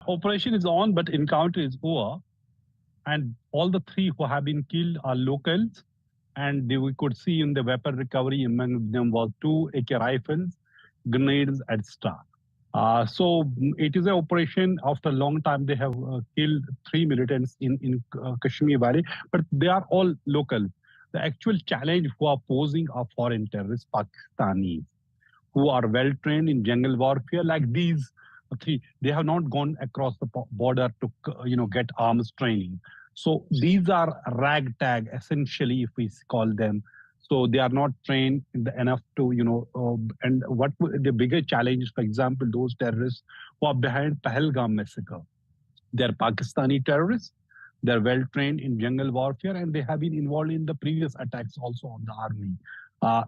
Operation is on, but encounter is over. And all the 3 who have been killed are locals. And we could see in the weapon recovery, among them was 2 AK rifles, grenades, etc. So it is an operation. After a long time, they have killed 3 militants in Kashmir Valley, but they are all local. The actual challenge who are posing are foreign terrorists, Pakistanis, who are well trained in jungle warfare. Like these 3, they have not gone across the border to get arms training. So these are ragtag, essentially, if we call them. So they are not trained enough to, and what the bigger challenge is, for example, those terrorists who are behind Pahalgam massacre. They're Pakistani terrorists. They're well trained in jungle warfare, and they have been involved in the previous attacks also on the army,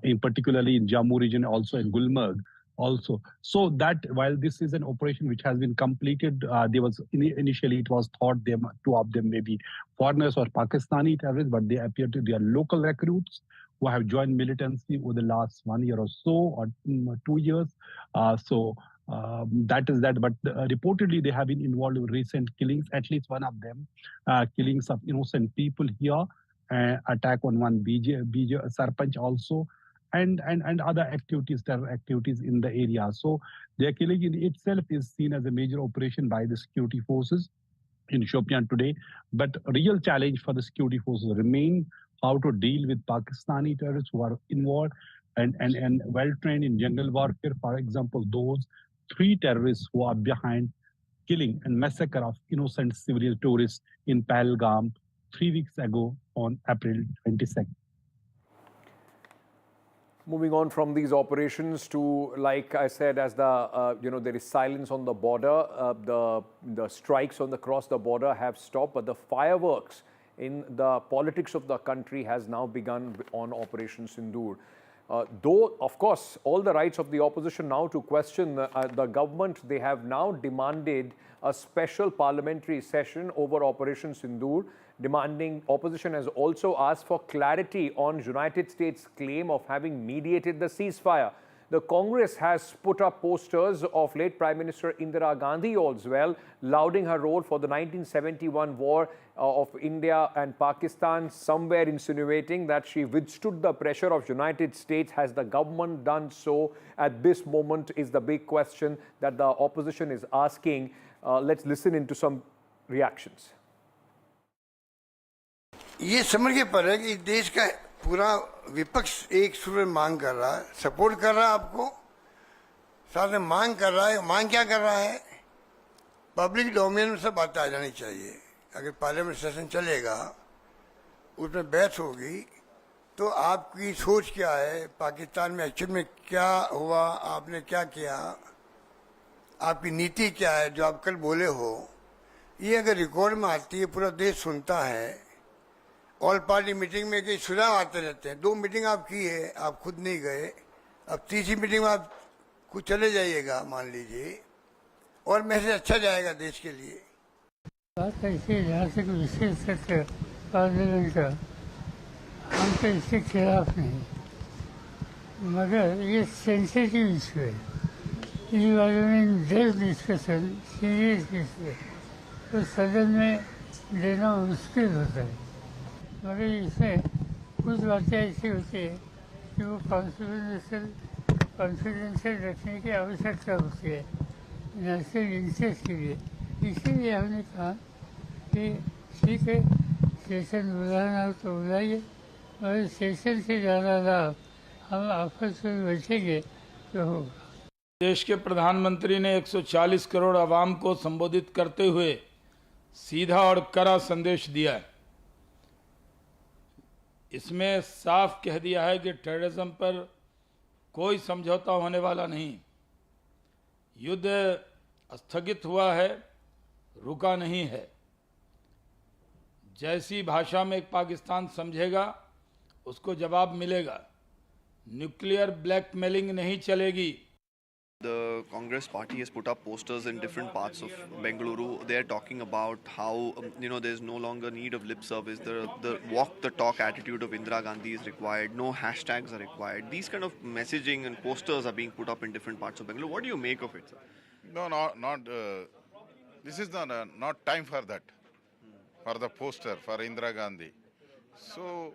in particularly in Jammu region, also in Gulmarg. Also, so that while this is an operation which has been completed, there was initially it was thought 2 of them may be foreigners or Pakistani terrorists, but they appear to be local recruits who have joined militancy over the last 1 year or so, or 2 years. That is that. But reportedly, they have been involved in recent killings. At least one of them, killings of innocent people here, attack on one BJ Sarpanch also. And other activities, terror activities in the area. So their killing in itself is seen as a major operation by the security forces in Shopian today. But a real challenge for the security forces remain how to deal with Pakistani terrorists who are involved and well trained in jungle warfare. For example, those 3 terrorists who are behind killing and massacre of innocent civilian tourists in Pahalgam 3 weeks ago on April 22nd. Moving on from these operations to, like I said, as the there is silence on the border, the strikes across the border have stopped, but the fireworks in the politics of the country has now begun on Operation Sindhur. Though, of course, all the rights of the opposition now to question the government, they have now demanded a special parliamentary session over Operation Sindoor, demanding opposition has also asked for clarity on United States' claim of having mediated the ceasefire. The Congress has put up posters of late Prime Minister Indira Gandhi as well, lauding her role for the 1971 war of India and Pakistan, somewhere insinuating that she withstood the pressure of United States. Has the government done so at this moment is the big question that the opposition is asking. Let's listen into some reactions. ये समझ पर है कि देश का पूरा विपक्ष एक सुर में मांग कर रहा है, सपोर्ट कर रहा है आपको, साथ में मांग कर रहा है। मांग क्या कर रहा है? पब्लिक डोमेन में सब बातें आ जानी चाहिए। अगर पार्लियामेंट सेशन चलेगा, उसमें बहस होगी, तो आपकी सोच क्या है, पाकिस्तान में एक्चुअल में क्या हुआ, आपने क्या किया, आपकी नीति क्या है, जो आप कल बोले हो, ये अगर रिकॉर्ड में आती है, पूरा देश सुनता है। ऑल पार्टी मीटिंग में कई सुझाव आते रहते हैं। 2 मीटिंग आप की है, आप खुद नहीं गए, अब तीसरी मीटिंग में आप कुछ चले जाइएगा मान लीजिए, और मैसेज अच्छा जाएगा देश के लिए। बात ऐसी है जहाँ से कोई विशेष सत्र पार्लियामेंट का हम तो इसके खिलाफ नहीं, मगर ये सेंसिटिव इशू है, इस बारे में डेप्थ डिस्कशन सीरियस इशू है, तो सदन में देना मुश्किल होता है। मगर इसमें कुछ बातें ऐसी होती है कि वो कॉन्फिडेंशियल रखने की आवश्यकता होती है नेशनल इंटरेस्ट के लिए। इसीलिए हमने कहा कि ठीक है, सेशन बुलाना हो तो बुलाइए, मगर सेशन से ज़्यादा लाभ हम आपस में बैठेंगे तो होगा। देश के प्रधानमंत्री ने 140 करोड़ आवाम को संबोधित करते हुए सीधा और कड़ा संदेश दिया है। इसमें साफ कह दिया है कि टेररिज्म पर कोई समझौता होने वाला नहीं। युद्ध स्थगित हुआ है, रुका नहीं है। जैसी भाषा में पाकिस्तान समझेगा उसको जवाब मिलेगा। न्यूक्लियर ब्लैकमेलिंग नहीं चलेगी। The Congress party has put up posters in different parts of Bengaluru. They are talking about how there's no longer need of lip service. The walk the talk attitude of Indira Gandhi is required. No hashtags are required. These kind of messaging and posters are being put up in different parts of Bengaluru. What do you make of it, sir? No, not. This is not time for that. For the poster for Indira Gandhi. So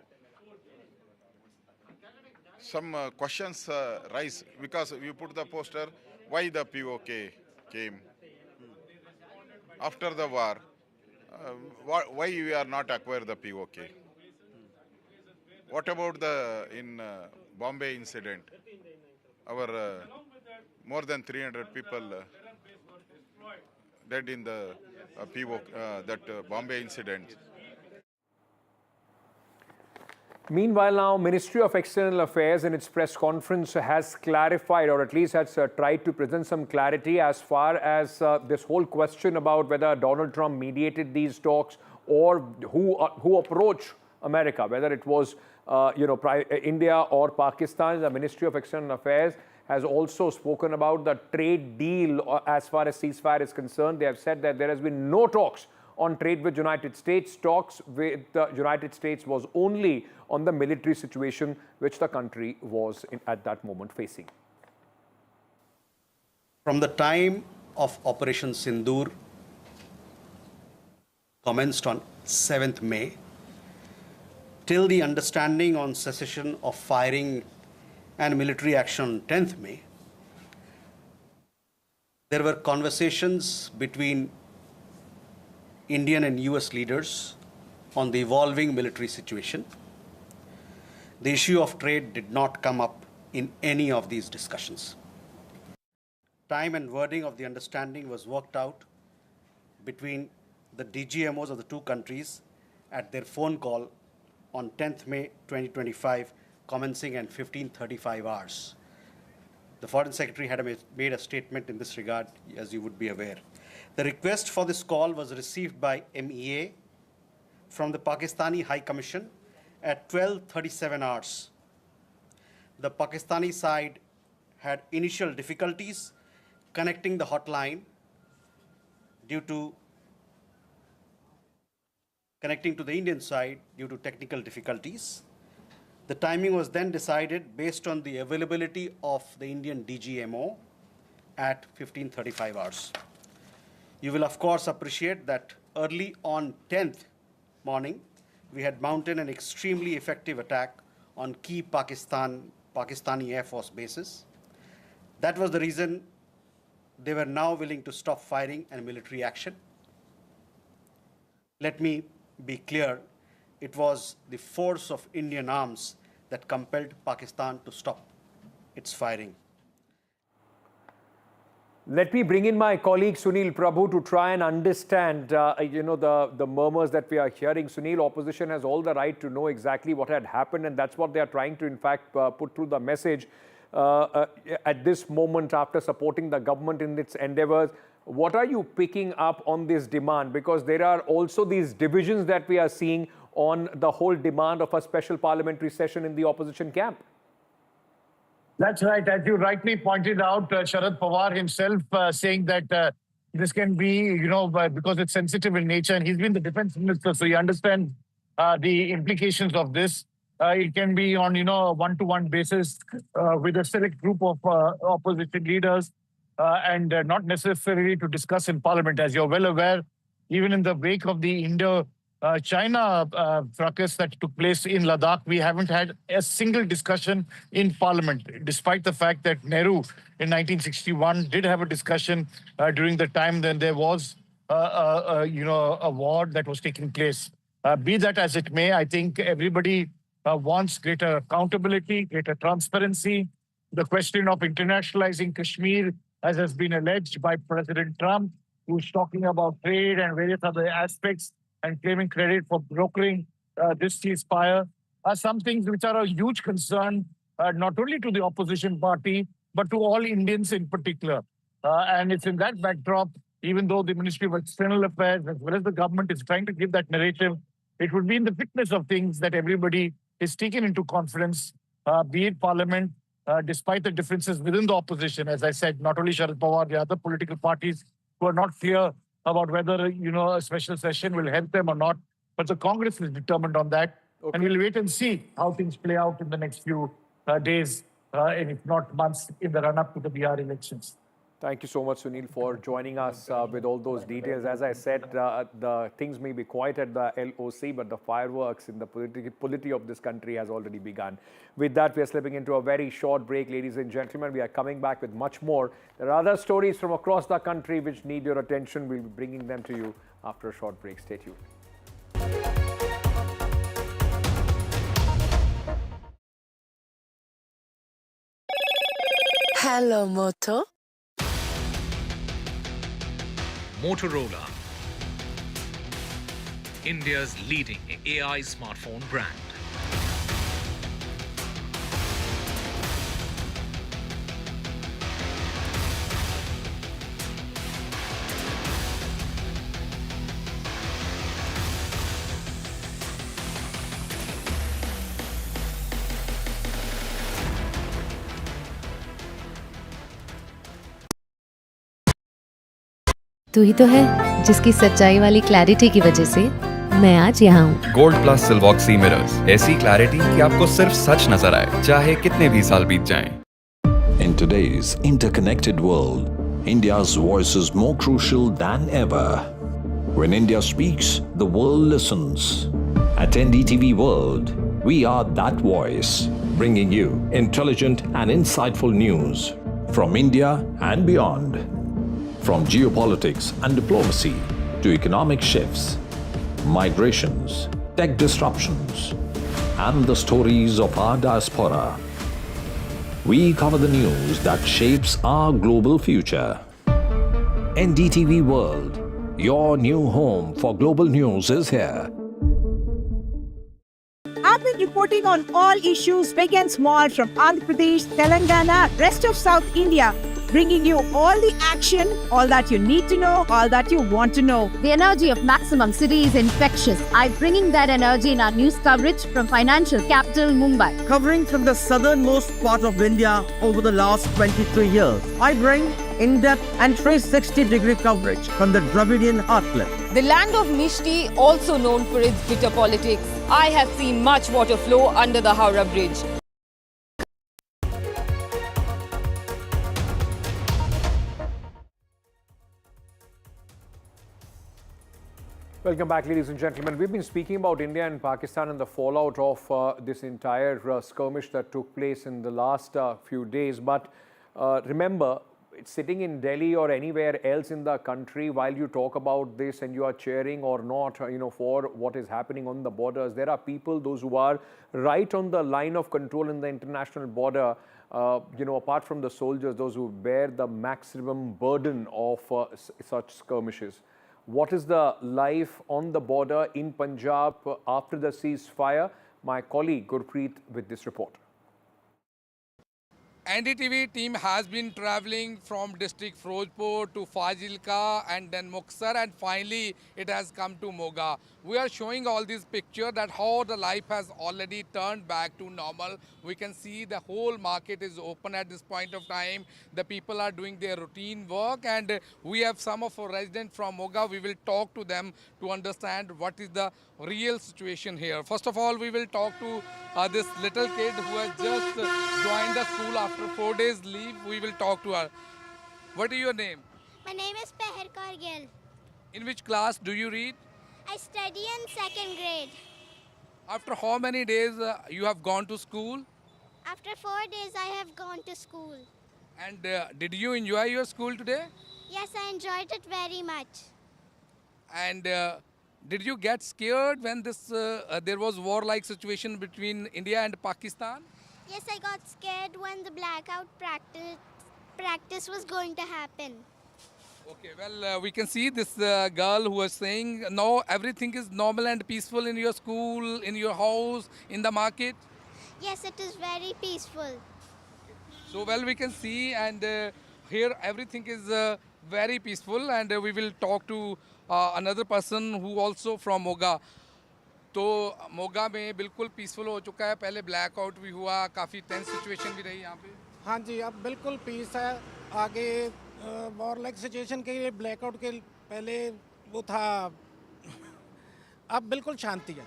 some questions rise because you put the poster, why the POK came after the war, why we are not acquire the POK. What about the Bombay incident, our more than 300 people dead in the POK, Bombay incident. Meanwhile, now, Ministry of External Affairs in its press conference has clarified, or at least has tried to present some clarity as far as this whole question about whether Donald Trump mediated these talks or who approached America, whether it was India or Pakistan. The Ministry of External Affairs has also spoken about the trade deal as far as ceasefire is concerned. They have said that there has been no talks on trade with United States. Talks with the United States was only on the military situation which the country was at that moment facing. From the time of Operation Sindoor commenced on 7th May till the understanding on cessation of firing and military action on 10th May, there were conversations between Indian and US leaders on the evolving military situation. The issue of trade did not come up in any of these discussions. Time and wording of the understanding was worked out between the DGMOs of the two countries at their phone call on 10th May 2025, commencing at 15:35 hours. The Foreign Secretary had made a statement in this regard, as you would be aware. The request for this call was received by MEA from the Pakistani High Commission at 12:37 hours. the Pakistani side had initial difficulties connecting the hotline connecting to the Indian side due to technical difficulties. The timing was then decided based on the availability of the Indian DGMO at 15:35 hours. You will of course appreciate that early on 10th morning, we had mounted an extremely effective attack on key Pakistani Air Force bases. That was the reason they were now willing to stop firing and military action. Let me be clear, it was the force of Indian arms that compelled Pakistan to stop its firing. Let me bring in my colleague Sunil Prabhu to try and understand, the murmurs that we are hearing. Sunil, opposition has all the right to know exactly what had happened, and that's what they are trying to, in fact, put through the message at this moment after supporting the government in its endeavors. What are you picking up on this demand? Because there are also these divisions that we are seeing on the whole demand of a special parliamentary session in the opposition camp. That's right. As you rightly pointed out, Sharad Pawar himself saying that this can be, because it's sensitive in nature, and he's been the defense minister, so you understand the implications of this. It can be on, a one-to-one basis with a select group of opposition leaders and not necessarily to discuss in parliament. As you're well aware, even in the wake of the Indo-China fracas that took place in Ladakh, we haven't had a single discussion in parliament, despite the fact that Nehru in 1961 did have a discussion during the time when there was, a war that was taking place. Be that as it may, I think everybody wants greater accountability, greater transparency. The question of internationalizing Kashmir, as has been alleged by President Trump, who's talking about trade and various other aspects and claiming credit for brokering this ceasefire, are some things which are a huge concern, not only to the opposition party, but to all Indians in particular. And it's in that backdrop, even though the Ministry of External Affairs, as well as the government, is trying to give that narrative, it would be in the fitness of things that everybody is taken into confidence, be it Parliament, despite the differences within the opposition. As I said, not only Sharad Pawar, the other political parties who are not clear about whether, a special session will help them or not. But the Congress is determined on that. Okay. And we'll wait and see how things play out in the next few days, and if not months, in the run-up to the BR elections. Thank you so much, Sunil, for joining us with all those details. As I said, the things may be quiet at the LOC, but the fireworks in the polity of this country has already begun. With that, we are slipping into a very short break, ladies and gentlemen. We are coming back with much more. There are other stories from across the country which need your attention. We'll be bringing them to you after a short break. Stay tuned. Hello, Moto. Motorola, India's leading AI smartphone brand. तू ही तो है जिसकी सच्चाई वाली clarity की वजह से मैं आज यहाँ हूँ। गोल्ड प्लस सिल्वॉक्सी मिरर्स, ऐसी क्लैरिटी कि आपको सिर्फ सच नजर आए, चाहे कितने भी साल बीत जाएं। In today's interconnected world, India's voice is more crucial than ever. When India speaks, the world listens. At NDTV World, we are that voice, bringing you intelligent and insightful news from India and beyond. From geopolitics and diplomacy to economic shifts, migrations, tech disruptions, and the stories of our diaspora, we cover the news that shapes our global future. NDTV World, your new home for global news, is here. I've been reporting on all issues big and small from Andhra Pradesh, Telangana, rest of South India. bringing you all the action, all that you need to know, all that you want to know. The energy of maximum city is infectious. I'm bringing that energy in our news coverage from financial capital Mumbai. Covering from the southernmost part of India over the last 23 years, I bring in-depth and 360-degree coverage from the Dravidian heartland. The land of Mishti, also known for its bitter politics. I have seen much water flow under the Howrah Bridge. Welcome back, ladies and gentlemen. We've been speaking about India and Pakistan and the fallout of this entire skirmish that took place in the last few days. But remember, sitting in Delhi or anywhere else in the country, while you talk about this and you are cheering or not, for what is happening on the borders, there are people, those who are right on the line of control in the international border, apart from the soldiers, those who bear the maximum burden of such skirmishes. What is the life on the border in Punjab after the ceasefire? My colleague Gurpreet with this report. NDTV team has been traveling from district Firozpur to Fazilka and then Muxar, and finally it has come to Moga. We are showing all these pictures that how the life has already turned back to normal. We can see the whole market is open at this point of time. The people are doing their routine work, and we have some of our residents from Moga. We will talk to them to understand what is the real situation here. First of all, we will talk to this little kid who has just joined the school after 4 days leave. We will talk to her. What is your name? My name is Peher Kargil. In which class do you read? I study in 2nd grade. After how many days you have gone to school? After 4 days I have gone to school. And did you enjoy your school today? Yes, I enjoyed it very much. And did you get scared when there was war-like situation between India and Pakistan? Yes, I got scared when the blackout practice was going to happen. Okay, well, we can see this girl who was saying, no, everything is normal and peaceful in your school, in your house, in the market. Yes, it is very peaceful. So, well, we can see, and here everything is very peaceful, and we will talk to another person who also from Moga. तो मोगा में बिल्कुल peaceful हो चुका है. पहले blackout भी हुआ, काफ़ी टेंस सिचुएशन भी रही यहाँ पे. हाँ जी, अब बिल्कुल पीस है. आगे वॉर लाइक सिचुएशन के लिए ब्लैकआउट के पहले वो था, अब बिल्कुल शांति है.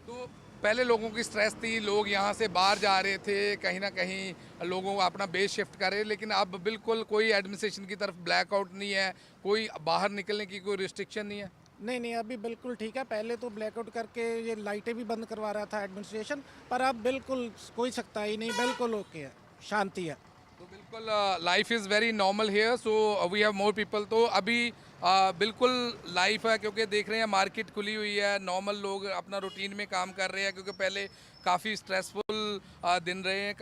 तो पहले लोगों की स्ट्रेस थी, लोग यहाँ से बाहर जा रहे थे, कहीं ना कहीं लोगों को अपना बेस शिफ्ट करे, लेकिन अब बिल्कुल कोई एडमिनिस्ट्रेशन की तरफ ब्लैकआउट नहीं है, कोई बाहर निकलने की कोई रिस्ट्रिक्शन नहीं है. नहीं, अभी बिल्कुल ठीक है. पहले तो ब्लैकआउट करके ये लाइटें भी बंद करवा रहा था एडमिनिस्ट्रेशन, पर अब बिल्कुल कोई सकता ही नहीं, बिल्कुल ओके है, शांति है. तो बिल्कुल life is very normal here. So we have more people. तो अभी बिल्कुल लाइफ है, क्योंकि देख रहे हैं मार्केट खुली हुई है, नॉर्मल लोग अपना रूटीन में काम कर रहे हैं, क्योंकि पहले काफ़ी स्ट्रेसफुल दिन रहे हैं.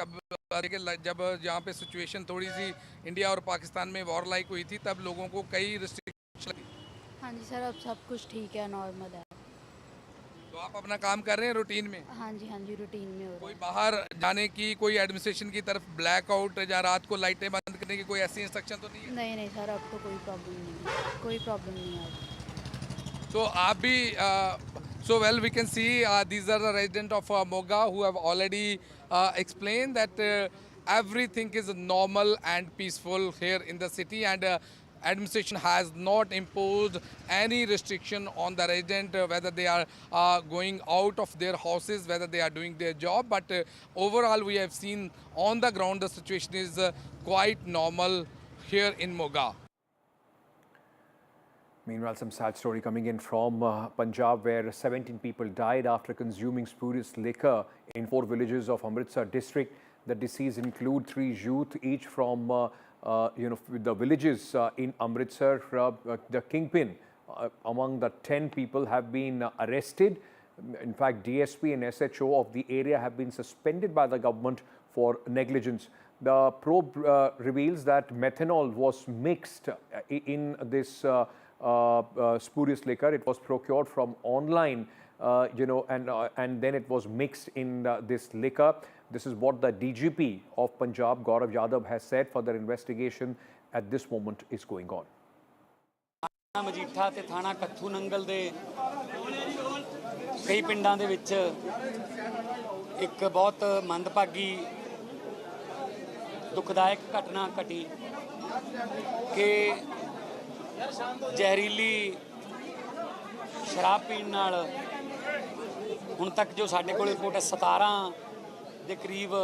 जब यहाँ पे सिचुएशन थोड़ी सी इंडिया और पाकिस्तान में वॉर लाइक हुई थी, तब लोगों को कई रिस्ट्रिक्शन लगी. हाँ जी सर, अब सब कुछ ठीक है, नॉर्मल है. तो आप अपना काम कर रहे हैं रूटीन में? हाँ जी, रूटीन में हो रहा है. कोई बाहर जाने की, कोई एडमिनिस्ट्रेशन की तरफ ब्लैकआउट या रात को लाइटें बंद करने की कोई ऐसी इंस्ट्रक्शन तो नहीं है? नहीं सर, अब तो कोई प्रॉब्लम नहीं है, कोई प्रॉब्लम नहीं है. तो आप भी so well, we can see these are the residents of Moga who have already explained that everything is normal and peaceful here in the city, and administration has not imposed any restriction on the resident, whether they are going out of their houses, whether they are doing their job. But overall, we have seen on the ground the situation is quite normal here in Moga. Meanwhile, some sad story coming in from Punjab, where 17 people died after consuming spurious liquor in 4 villages of Amritsar district. The deceased include 3 youth, each from the villages in Amritsar. The kingpin among the 10 people have been arrested. In fact, DSP and SHO of the area have been suspended by the government for negligence. The probe reveals that methanol was mixed in this spurious liquor. It was procured from online, and then it was mixed in this liquor. This is what the DGP of Punjab, Gaurav Yadav, has said. Further investigation at this moment is going on. Majitha ਤੇ ਥਾਣਾ ਕੱਥੂ ਨੰਗਲ ਦੇ ਕਈ ਪਿੰਡਾਂ ਦੇ ਵਿੱਚ ਇੱਕ ਬਹੁਤ ਮੰਦਭਾਗੀ ਦੁਖਦਾਇਕ ਘਟਨਾ ਘਟੀ ਕਿ ਜ਼ਹਿਰੀਲੀ ਸ਼ਰਾਬ ਪੀਣ ਨਾਲ ਹੁਣ ਤੱਕ ਜੋ ਸਾਡੇ ਕੋਲ ਰਿਪੋਰਟ ਹੈ 17 ਦੇ ਕਰੀਬ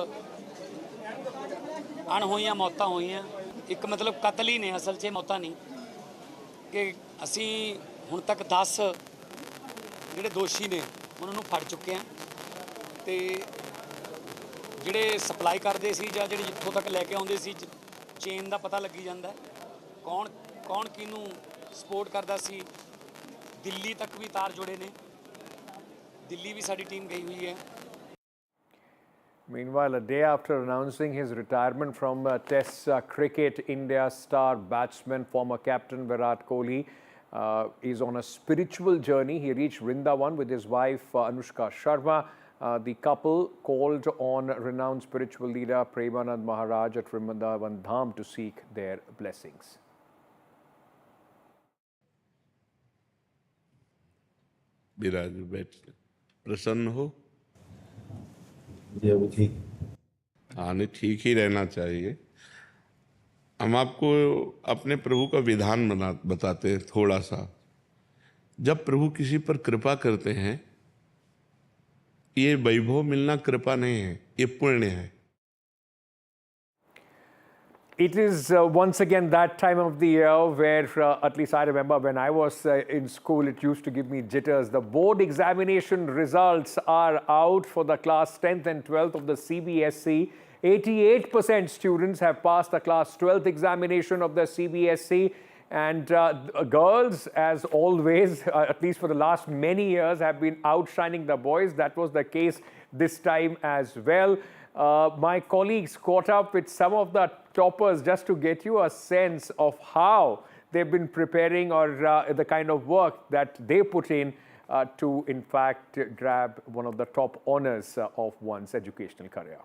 ਅਣਹੋਈਆਂ ਮੌਤਾਂ ਹੋਈਆਂ। ਇੱਕ ਮਤਲਬ ਕਤਲ ਹੀ ਨੇ, ਅਸਲ 'ਚ ਮੌਤਾਂ ਨਹੀਂ ਕਿ ਅਸੀਂ ਹੁਣ ਤੱਕ 10 ਜਿਹੜੇ ਦੋਸ਼ੀ ਨੇ ਉਹਨਾਂ ਨੂੰ ਫੜ ਚੁੱਕੇ ਹਾਂ ਤੇ ਜਿਹੜੇ ਸਪਲਾਈ ਕਰਦੇ ਸੀ ਜਾਂ ਜਿਹੜੇ ਜਿੱਥੋਂ ਤੱਕ ਲੈ ਕੇ ਆਉਂਦੇ ਸੀ ਚੇਨ ਦਾ ਪਤਾ ਲੱਗੀ ਜਾਂਦਾ ਕੌਣ ਕਿਹਨੂੰ ਸਪੋਰਟ ਕਰਦਾ ਸੀ। ਦਿੱਲੀ ਤੱਕ ਵੀ ਤਾਰ ਜੁੜੇ ਨੇ, ਦਿੱਲੀ ਵੀ ਸਾਡੀ ਟੀਮ ਗਈ ਹੋਈ ਹੈ। Meanwhile, a day after announcing his retirement from Test cricket, India's star batsman, former captain Virat Kohli, is on a spiritual journey. He reached Vrindavan with his wife Anushka Sharma. The couple called on renowned spiritual leader Premanand Maharaj at Vrindavan Dham to seek their blessings. विराज बैठ प्रसन्न हो? हाँ, नहीं, ठीक ही रहना चाहिए। हम आपको अपने प्रभु का विधान बताते हैं थोड़ा सा। जब प्रभु किसी पर कृपा करते हैं, ये वैभव मिलना कृपा नहीं है, ये पुण्य है। It is once again that time of the year where, at least I remember when I was in school, it used to give me jitters. The board examination results are out for the class 10th and 12th of the CBSE. 88% students have passed the class 12th examination of the CBSE. And girls, as always, at least for the last many years, have been outshining the boys. That was the case this time as well. My colleagues caught up with some of the toppers just to get you a sense of how they've been preparing or the kind of work that they put in to, in fact, grab one of the top honors of one's educational career.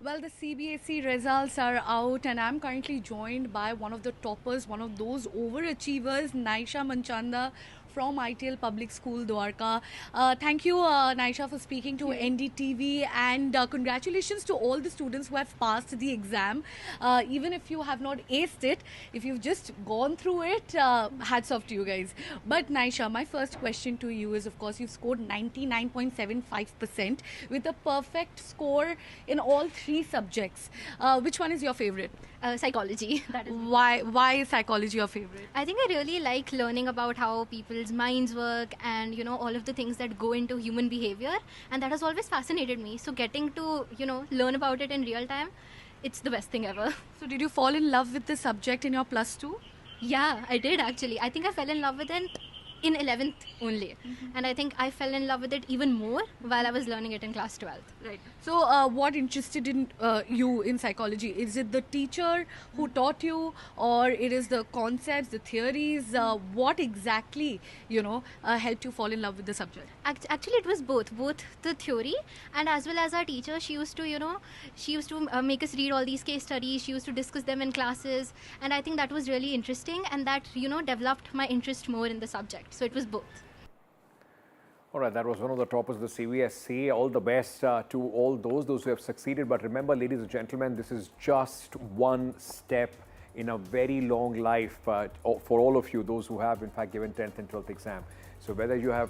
Well, the CBSE results are out and I'm currently joined by one of the toppers, one of those overachievers, Naisha Manchanda from ITL Public School, Dwarka. Thank you, Naisha, for speaking to NDTV, and congratulations to all the students who have passed the exam. Even if you have not aced it, if you've just gone through it, hats off to you guys. But Naisha, my first question to you is, of course, you've scored 99.75% with a perfect score in all 3 subjects. Which one is your favorite? Psychology. That is why is psychology your favorite? I think I really like learning about how people's minds work and, you know, all of the things that go into human behavior, and that has always fascinated me. So getting to, you know, learn about it in real time, it's the best thing ever. So did you fall in love with this subject in your +2? Yeah, I did actually. I think I fell in love with it in 11th only. And I think I fell in love with it even more while I was learning it in class 12th. Right. So what interested in you in psychology? Is it the teacher who taught you, or it is the concepts, the theories? What exactly, you know, helped you fall in love with the subject? Actually, it was both the theory and as well as our teacher. She used to, you know, make us read all these case studies. She used to discuss them in classes, and I think that was really interesting, and that, you know, developed my interest more in the subject. So it was both. All right, that was one of the toppers of the CBSE. All the best to all those who have succeeded. But remember, ladies and gentlemen, this is just one step in a very long life for all of you, those who have, in fact, given 10th and 12th exam. So whether you have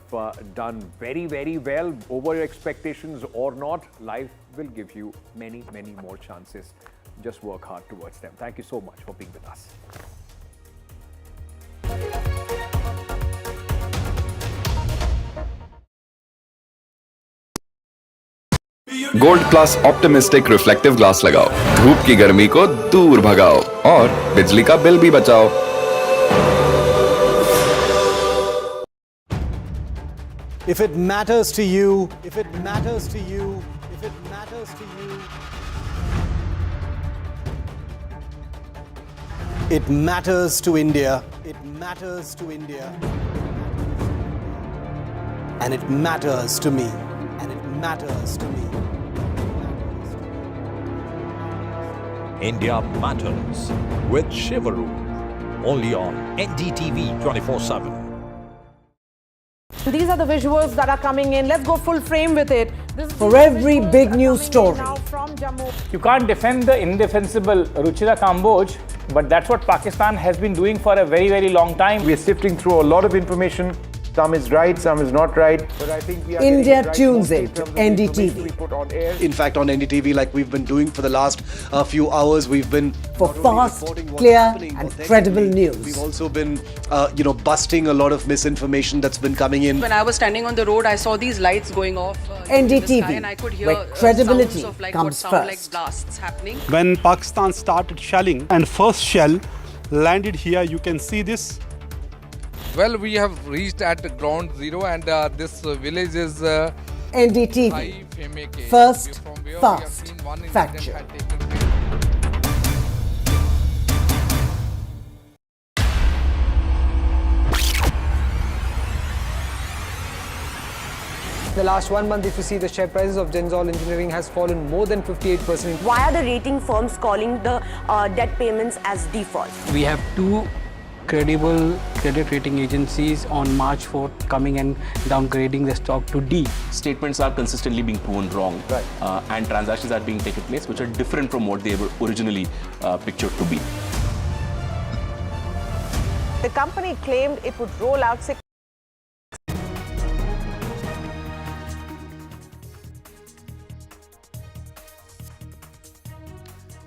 done very, very well over your expectations or not, life will give you many, many more chances. Just work hard towards them. Thank you so much for being with us. Gold plus optimistic reflective glass लगाओ, धूप की गर्मी को दूर भगाओ और बिजली का बिल भी बचाओ। If it matters to you, if it matters to you, if it matters to you, it matters to India, it matters to India, and it matters to me, and it matters to me. India Matters with Shivaru. Only on NDTV 24/7. So these are the visuals that are coming in. Let's go full frame with it. For every big news story. You can't defend the indefensible, Ruchira Kamboj, but that's what Pakistan has been doing for a very, very long time. We are sifting through a lot of information. Some is right, some is not right. But I think we are India right tunes in to NDTV. In fact, on NDTV, like we've been doing for the last few hours, we've been For fast, clear and credible news. We've also been, busting a lot of misinformation that's been coming in. When I was standing on the road, I saw these lights going off NDTV, and I could hear where credibility sounds of like comes what sound first. like blasts happening. When Pakistan started shelling and first shell landed here, you can see this. Well, we have reached at ground zero, and this village is NDTV, first, fast, factual. The last 1 month, if you see, the share prices of Gensol Engineering has fallen more than 58%. Why are the rating firms calling the debt payments as default? We have two credible credit rating agencies on March 4th coming and downgrading the stock to D. Statements are consistently being proven wrong, and transactions are being taken place which are different from what they were originally pictured to be. The company claimed it would roll out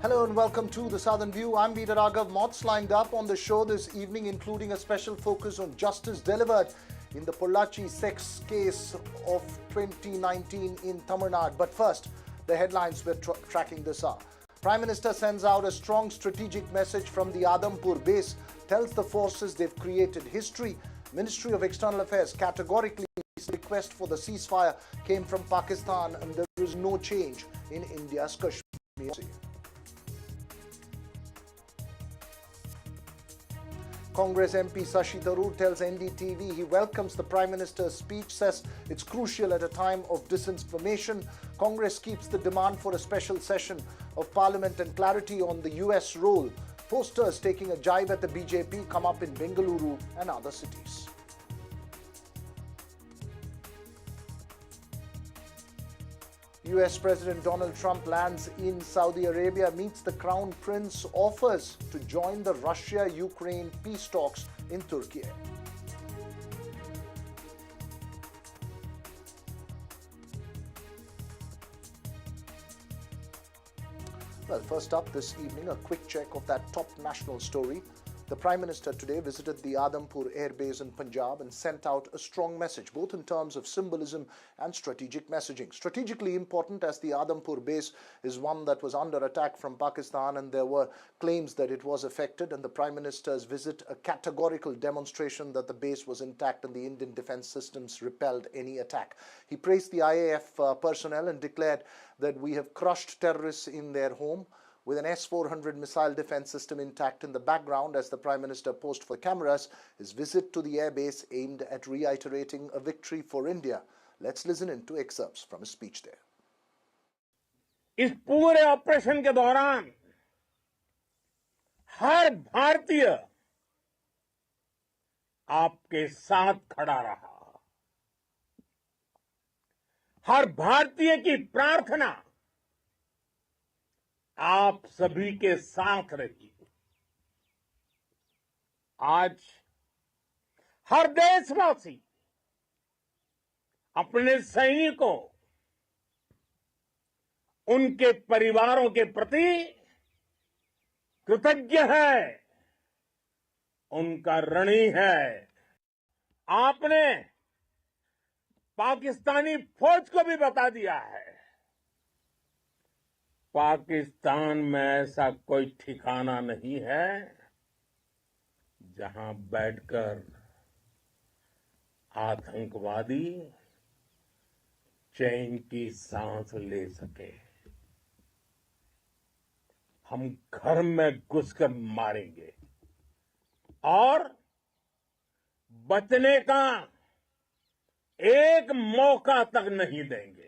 Hello and welcome to The Southern View. I'm Virat. Mots lined up on the show this evening, including a special focus on justice delivered in the Pollachi sex case of 2019 in Tamil Nadu. But first, the headlines we're tracking this hour. Prime Minister sends out a strong strategic message from the Adampur base, tells the forces they've created history. Ministry of External Affairs categorically request for the ceasefire came from Pakistan and there is no change in India's Kashmir. Congress MP Shashi Tharoor tells NDTV he welcomes the Prime Minister's speech, says it's crucial at a time of disinformation. Congress keeps the demand for a special session of Parliament and clarity on the US role. Posters taking a jibe at the BJP come up in Bengaluru and other cities. US President Donald Trump lands in Saudi Arabia, meets the Crown Prince, offers to join the Russia-Ukraine peace talks in Turkey. Well, first up this evening, a quick check of that top national story. The Prime Minister today visited the Adampur Air Base in Punjab and sent out a strong message, both in terms of symbolism and strategic messaging. Strategically important, as the Adampur base is one that was under attack from Pakistan and there were claims that it was affected, and the Prime Minister's visit a categorical demonstration that the base was intact and the Indian defence systems repelled any attack. He praised the IAF personnel and declared that we have crushed terrorists in their home, with an S-400 missile defense system intact in the background as the Prime Minister posed for cameras. His visit to the airbase aimed at reiterating a victory for India. Let's listen in to excerpts from his speech there. इस पूरे operation के दौरान हर भारतीय आपके साथ खड़ा रहा। हर भारतीय की प्रार्थना आप सभी के साथ रही। आज हर देशवासी अपने सैनिकों, उनके परिवारों के प्रति कृतज्ञ है, उनका ऋणी है। आपने पाकिस्तानी फौज को भी बता दिया है, पाकिस्तान में ऐसा कोई ठिकाना नहीं है जहां बैठकर आतंकवादी चैन की सांस ले सके। हम घर में घुसकर मारेंगे और बचने का एक मौका तक नहीं देंगे।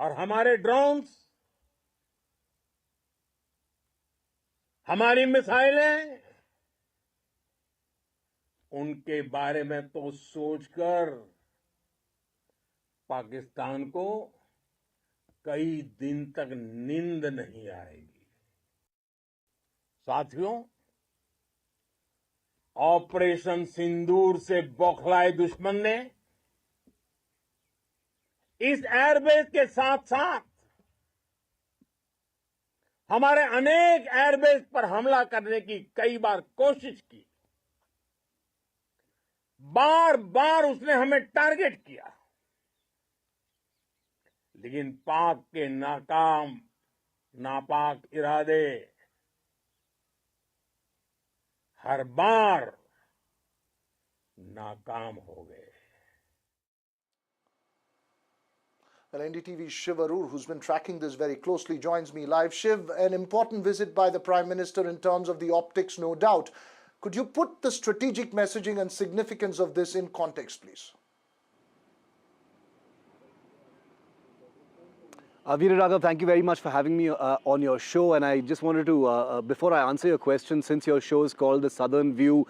और हमारे ड्रोन्स हमारी मिसाइलें उनके बारे में तो सोचकर पाकिस्तान को कई दिन तक नींद नहीं आएगी। साथियों, ऑपरेशन सिंदूर से बौखलाए दुश्मन ने इस एयरबेस के साथ साथ हमारे अनेक एयरबेस पर हमला करने की कई बार कोशिश की। बार बार उसने हमें टारगेट किया, लेकिन पाक के नापाक इरादे हर बार नाकाम हो गए। Well, NDTV's Shiv Arur, who's been tracking this very closely, joins me live. Shiv, an important visit by the Prime Minister in terms of the optics, no doubt. Could you put the strategic messaging and significance of this in context, please? Virat, thank you very much for having me on your show. And I just wanted to, before I answer your question, since your show is called The Southern View,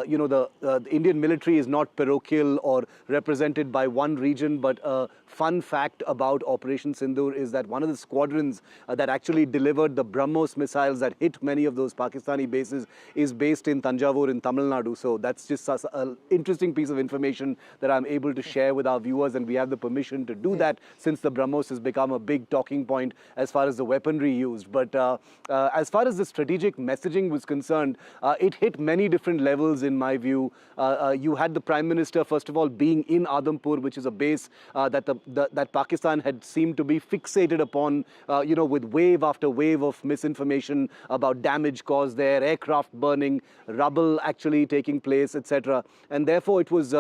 you know, the Indian military is not parochial or represented by one region, but a fun fact about Operation Sindhur is that one of the squadrons that actually delivered the BrahMos missiles that hit many of those Pakistani bases is based in Tanjavur in Tamil Nadu. So that's just an interesting piece of information that I'm able to share with our viewers, and we have the permission to do that since the BrahMos has become a big talking point as far as the weaponry used. But as far as the strategic messaging was concerned, it hit many different levels in my view. You had the Prime Minister, first of all, being in Adampur, which is a base that Pakistan had seemed to be fixated upon, you know, with wave after wave of misinformation about damage caused there, aircraft burning, rubble actually taking place, etc. And therefore it was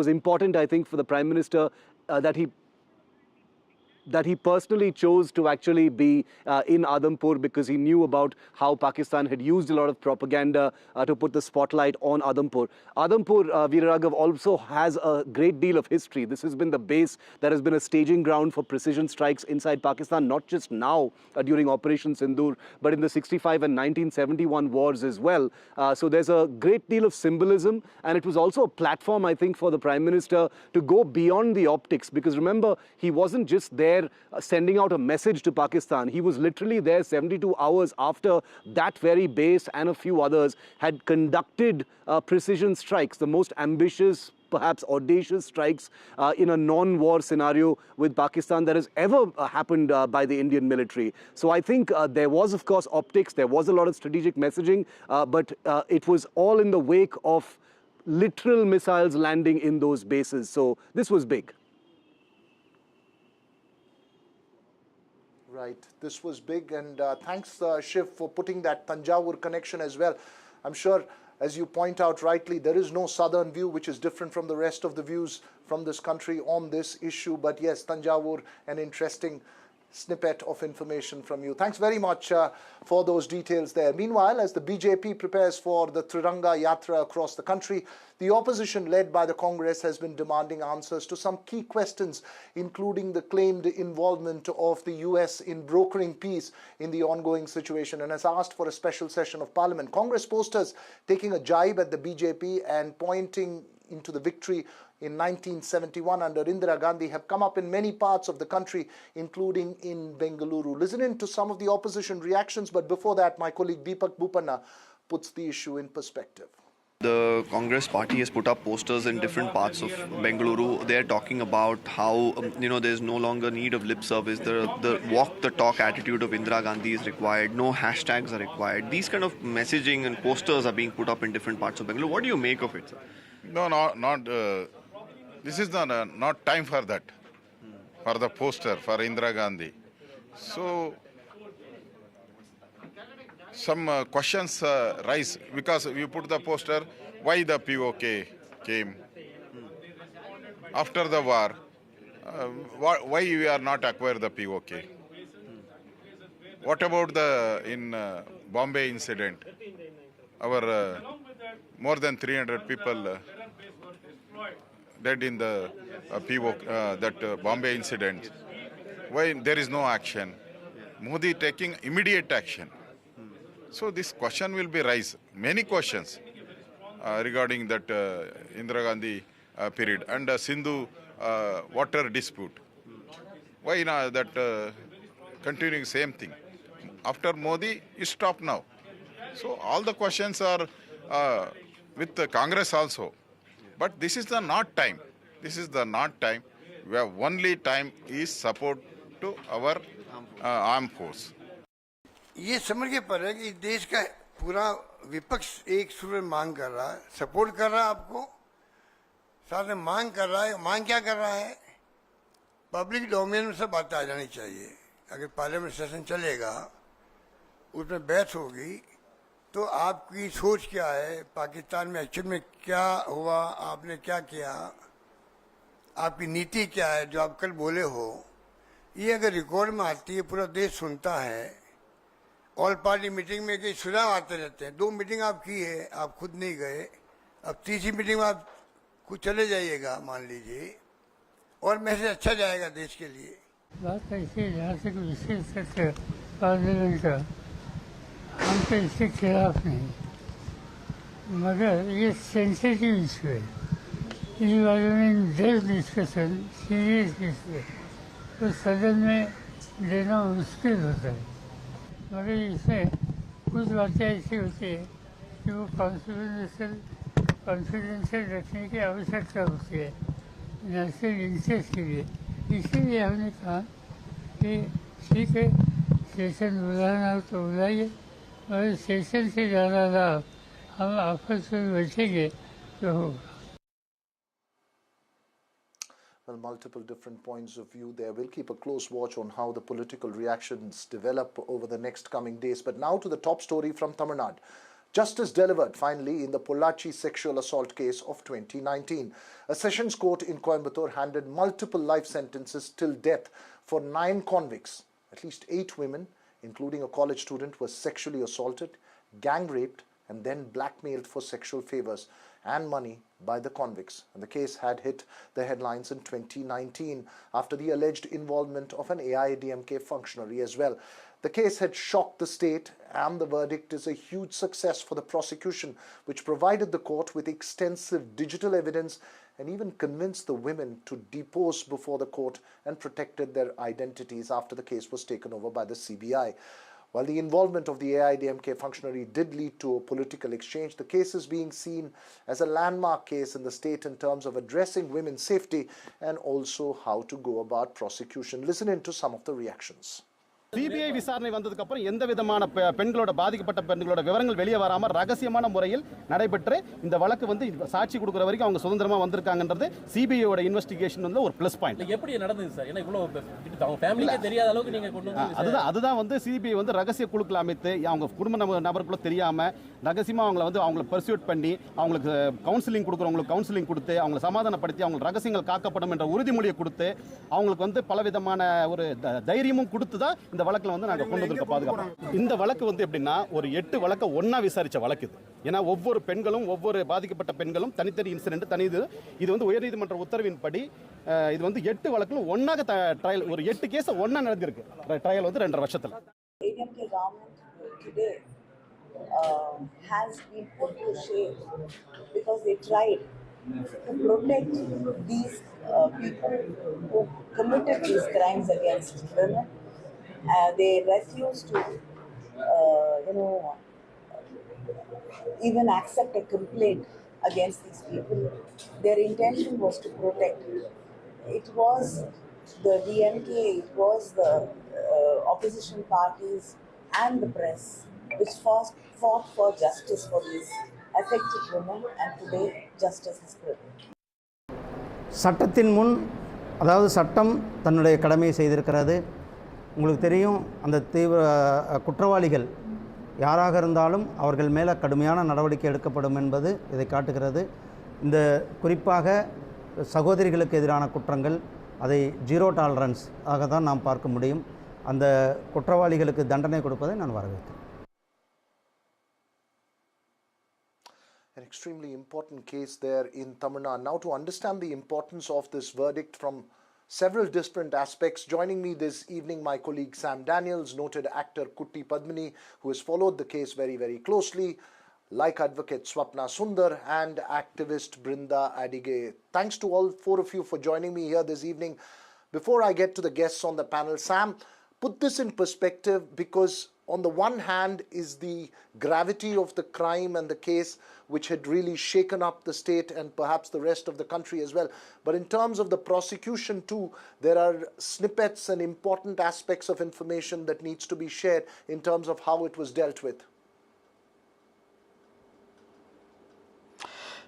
important, I think, for the Prime Minister that he personally chose to actually be in Adampur because he knew about how Pakistan had used a lot of propaganda to put the spotlight on Adampur. Adampur, Veeraraghav, also has a great deal of history. This has been the base that has been a staging ground for precision strikes inside Pakistan, not just now during Operation Sindhur, but in the 65 and 1971 wars as well. So there's a great deal of symbolism, and it was also a platform, I think, for the Prime Minister to go beyond the optics, because remember, he wasn't just there sending out a message to Pakistan. He was literally there 72 hours after that very base and a few others had conducted precision strikes, the most ambitious, perhaps audacious strikes in a non-war scenario with Pakistan that has ever happened by the Indian military. So I think there was, of course, optics, there was a lot of strategic messaging, but it was all in the wake of literal missiles landing in those bases. So this was big. Right, this was big, and thanks Shiv for putting that Tanjavur connection as well. I'm sure, as you point out rightly, there is no southern view which is different from the rest of the views from this country on this issue. But yes, Tanjavur, an interesting snippet of information from you. Thanks very much for those details there. Meanwhile, as the BJP prepares for the Triranga Yatra across the country, the opposition led by the Congress has been demanding answers to some key questions, including the claimed involvement of the US in brokering peace in the ongoing situation, and has asked for a special session of Parliament. Congress posters taking a jibe at the BJP and pointing into the victory in 1971 under Indira Gandhi have come up in many parts of the country, including in Bengaluru. Listen in to some of the opposition reactions, but before that, my colleague Deepak Bhupanna puts the issue in perspective. The Congress party has put up posters in different parts of Bengaluru. They're talking about how, you know, there's no longer need of lip service. The walk the talk attitude of Indira Gandhi is required. No hashtags are required. These kind of messaging and posters are being put up in different parts of Bengaluru. What do you make of it, sir? No, not. This is not time for that. For the poster for Indira Gandhi. So some questions rise because you put the poster. Why the POK came after the war? Why we are not acquire the POK? What about the in Bombay incident? Our more than 300 people dead in the Bombay incident. Why there is no action? Modi taking immediate action. So this question will be raised, many questions regarding that Indira Gandhi period and Sindhu water dispute. Why not that continuing same thing? After Modi, you stop now. So all the questions are with the Congress also. But this is the not time. This is the not time. We have only time is support to our armed force. ये समझ के पर है कि देश का पूरा विपक्ष एक सुर में मांग कर रहा है, सपोर्ट कर रहा है आपको, साथ में मांग कर रहा है। मांग क्या कर रहा है? पब्लिक डोमेन में सब बातें आ जानी चाहिए। अगर पार्लियामेंट सेशन चलेगा, उसमें बहस होगी, तो आपकी सोच क्या है, पाकिस्तान में एक्चुअल में क्या हुआ, आपने क्या किया, आपकी नीति क्या है, जो आप कल बोले हो, ये अगर रिकॉर्ड में आती है, पूरा देश सुनता है। ऑल पार्टी मीटिंग में कई सुझाव आते रहते हैं। 2 मीटिंग आप की है, आप खुद नहीं गए, अब तीसरी मीटिंग में आप कुछ चले जाइएगा मान लीजिए, और मैसेज अच्छा जाएगा देश के लिए। बात ऐसी है जहाँ से कोई विशेष पार्लियामेंट का हम तो इसके खिलाफ नहीं, मगर ये सेंसिटिव इशू है, इस बारे में डेप्थ डिस्कशन सीरियस इशू है, तो सदन में देना मुश्किल होता है। मगर इसमें कुछ बातें ऐसी होती है कि वो कॉन्फिडेंशियल रखने की आवश्यकता होती है नेशनल इंटरेस्ट के लिए। इसीलिए हमने कहा कि ठीक है, सेशन बुलाना हो तो बुलाइए, मगर सेशन से ज़्यादा लाभ हम आपस में बैठेंगे तो होगा। Well, multiple different points of view there. We'll keep a close watch on how the political reactions develop over the next coming days. But now to the top story from Tamil Nadu. Justice delivered finally in the Pollachi sexual assault case of 2019. A sessions court in Coimbatore handed multiple life sentences till death for 9 convicts. At least 8 women, including a college student, were sexually assaulted, gang raped, and then blackmailed for sexual favors and money by the convicts. And the case had hit the headlines in 2019 after the alleged involvement of an AIADMK functionary as well. The case had shocked the state, and the verdict is a huge success for the prosecution, which provided the court with extensive digital evidence and even convinced the women to depose before the court and protected their identities after the case was taken over by the CBI. While the involvement of the AIADMK functionary did lead to a political exchange, the case is being seen as a landmark case in the state in terms of addressing women's safety and also how to go about prosecution. Listen in to some of the reactions. CBI விசாரணை வந்ததுக்கு அப்புறம் எந்த விதமான பெண்களோட பாதிக்கப்பட்ட பெண்களோட விவரங்கள் வெளியே வராம ரகசியமான முறையில் நடைபெற்று இந்த வழக்கு வந்து சாட்சி கொடுக்கிற வரைக்கும் அவங்க சுதந்திரமா வந்திருக்காங்கன்றது CBIயோட இன்வெஸ்டிகேஷன் வந்து ஒரு ப்ளஸ் பாயிண்ட். எப்படி நடந்துது சார்? ஏன்னா இவ்வளவு அவங்க ஃபேமிலிக்கே தெரியாத அளவுக்கு நீங்க கொண்டு வந்து அதுதான் வந்து CBI வந்து ரகசிய குழுக்கள் அமைத்து அவங்க குடும்ப நபர்களுக்கு தெரியாம ரகசியமா அவங்களை பர்சூட் பண்ணி அவங்களுக்கு கவுன்சிலிங் கொடுக்குறவங்களுக்கு கவுன்சிலிங் கொடுத்து அவங்களை சமாதானப்படுத்தி அவங்க ரகசியங்கள் காக்கப்படும் என்ற உறுதிமொழியை கொடுத்து அவங்களுக்கு வந்து பலவிதமான ஒரு தைரியமும் கொடுத்து தான் இந்த வழக்குல வந்து நாங்க கொண்டு வந்திருக்க பாதுகாப்பு. இந்த வழக்கு வந்து எப்படின்னா ஒரு 8 வழக்க ஒண்ணா விசாரிச்ச வழக்கு இது. ஏன்னா ஒவ்வொரு பெண்களும் ஒவ்வொரு பாதிக்கப்பட்ட பெண்களும் தனித்தனி இன்சிடென்ட் தனி இது வந்து உயர்நீதிமன்ற உத்தரவின்படி இது வந்து 8 வழக்குல ஒண்ணாக ட்ரையல் ஒரு 8 கேஸ் ஒண்ணா நடந்திருக்கு. ட்ரையல் வந்து 2.5 வருஷத்துல. ADMK government today has been put to shame because they tried to protect these people who committed these crimes against women. They refused to, even accept a complaint against these people. Their intention was to protect. It was the DMK, it was the opposition parties and the press which fought for justice for these affected women, and today justice is prevailed. சட்டத்தின் முன் அதாவது சட்டம் தன்னுடைய கடமையை செய்திருக்கிறது. உங்களுக்கு தெரியும், அந்த குற்றவாளிகள் யாராக இருந்தாலும் அவர்கள் மேலே கடுமையான நடவடிக்கை எடுக்கப்படும் என்பது இதை காட்டுகிறது. இந்த குறிப்பாக சகோதரிகளுக்கு எதிரான குற்றங்கள் அதை 0 டாலரன்ஸ் ஆக தான் நாம் பார்க்க முடியும். அந்த குற்றவாளிகளுக்கு தண்டனை கொடுப்பதை நான் வரவேற்கிறேன். An extremely important case there in Tamil Nadu. Now, to understand the importance of this verdict from several different aspects. Joining me this evening, my colleague Sam Daniels, noted actor Kutti Padmini, who has followed the case very, very closely, like advocate Swapna Sundar and activist Brinda Adige. Thanks to all four of you for joining me here this evening. Before I get to the guests on the panel, Sam, put this in perspective, because on the one hand is the gravity of the crime and the case, which had really shaken up the state and perhaps the rest of the country as well. But in terms of the prosecution too, there are snippets and important aspects of information that needs to be shared in terms of how it was dealt with.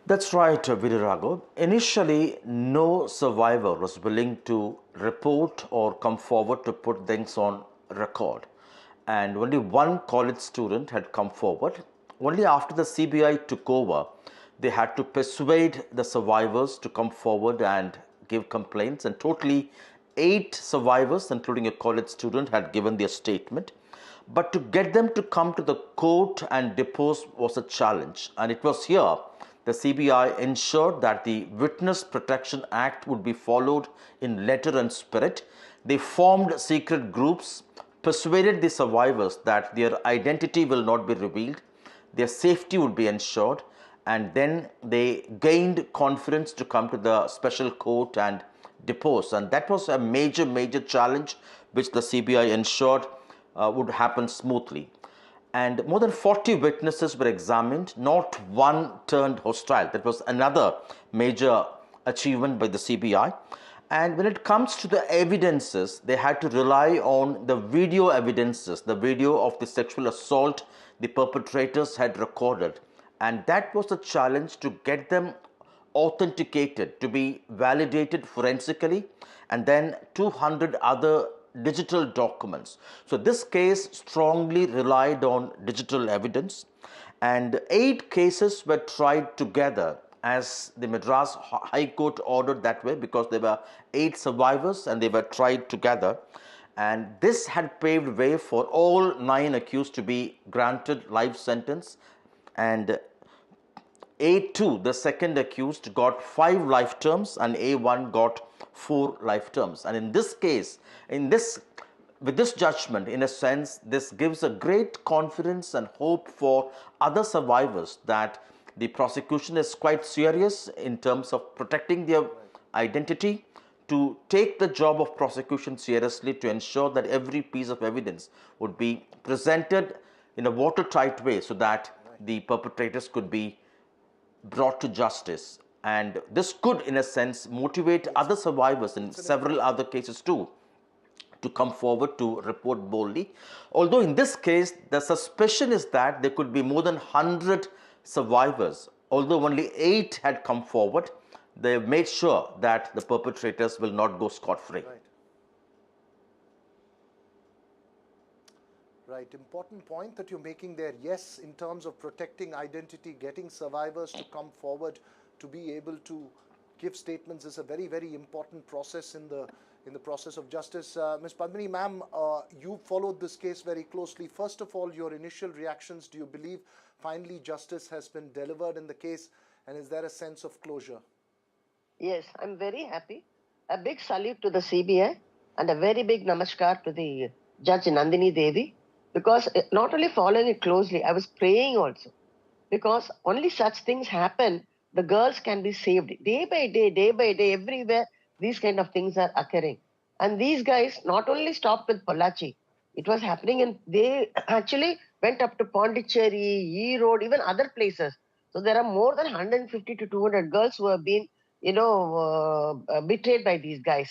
That's right, Virirago. Initially, no survivor was willing to report or come forward to put things on record. And only one college student had come forward. Only after the CBI took over, they had to persuade the survivors to come forward and give complaints. And totally 8 survivors, including a college student, had given their statement. But to get them to come to the court and depose was a challenge. And it was here the CBI ensured that the Witness Protection Act would be followed in letter and spirit. They formed secret groups, persuaded the survivors that their identity will not be revealed, their safety would be ensured, and then they gained confidence to come to the special court and depose. And that was a major, major challenge which the CBI ensured would happen smoothly. And more than 40 witnesses were examined, not one turned hostile. That was another major achievement by the CBI. And when it comes to the evidences, they had to rely on the video evidences, the video of the sexual assault the perpetrators had recorded. And that was the challenge, to get them authenticated, to be validated forensically, and then 200 other digital documents. So this case strongly relied on digital evidence, and 8 cases were tried together, as the Madras High Court ordered that way, because there were 8 survivors and they were tried together. And this had paved way for all 9 accused to be granted life sentence, and A2, the second accused, got 5 life terms and A1 got 4 life terms. And in this case, with this judgment, in a sense, this gives a great confidence and hope for other survivors that the prosecution is quite serious in terms of protecting their identity, to take the job of prosecution seriously, to ensure that every piece of evidence would be presented in a watertight way so that the perpetrators could be brought to justice. And this could, in a sense, motivate other survivors in several other cases too to come forward to report boldly. Although in this case, the suspicion is that there could be more than 100 survivors. Although only 8 had come forward, they have made sure that the perpetrators will not go scot-free. Right, important point that you're making there. Yes, in terms of protecting identity, getting survivors to come forward to be able to give statements is a very, very important process in the process of justice. Ms. Padmini, ma'am, you followed this case very closely. First of all, your initial reactions. Do you believe finally justice has been delivered in the case, and is there a sense of closure? Yes, I'm very happy. A big salute to the CBI and a very big namaskar to the Judge Nandini Devi, because not only following it closely, I was praying also, because only such things happen, the girls can be saved. Day by day, everywhere, these kind of things are occurring. And these guys not only stopped with Pollachi, it was happening, and they actually went up to Pondicherry, E Road, even other places. So there are more than 150 to 200 girls who have been, betrayed by these guys.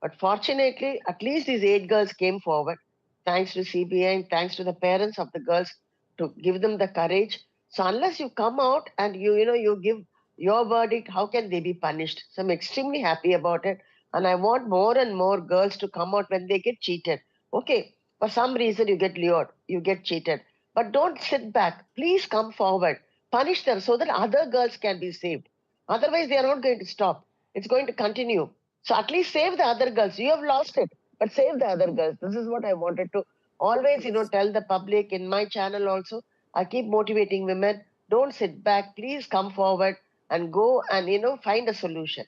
But fortunately, at least these 8 girls came forward, thanks to CBI and thanks to the parents of the girls to give them the courage. So unless you come out and you give your verdict, how can they be punished? So I'm extremely happy about it. And I want more and more girls to come out when they get cheated. Okay, for some reason you get lured, you get cheated. But don't sit back. Please come forward. Punish them so that other girls can be saved. Otherwise, they are not going to stop. It's going to continue. So at least save the other girls. You have lost it, but save the other girls. This is what I wanted to always, tell the public. In my channel also, I keep motivating women. Don't sit back. Please come forward and go and, find a solution.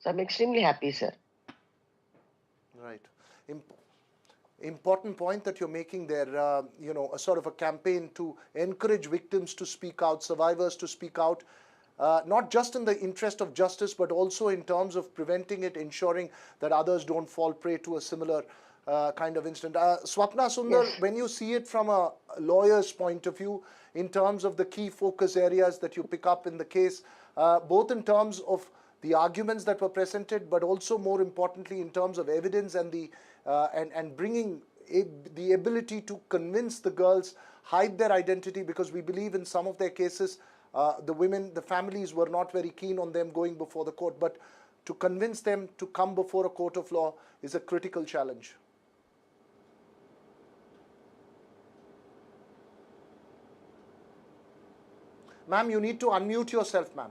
So I'm extremely happy, sir. Right. Important point that you're making there, you know, a sort of a campaign to encourage victims to speak out, survivors to speak out, not just in the interest of justice, but also in terms of preventing it, ensuring that others don't fall prey to a similar kind of incident. Swapna Sundar, Yes. when you see it from a lawyer's point of view, in terms of the key focus areas that you pick up in the case, both in terms of the arguments that were presented, but also more importantly in terms of evidence and the and bringing the ability to convince the girls hide their identity, because we believe in some of their cases the women, the families were not very keen on them going before the court, but to convince them to come before a court of law is a critical challenge. Ma'am, you need to unmute yourself, ma'am.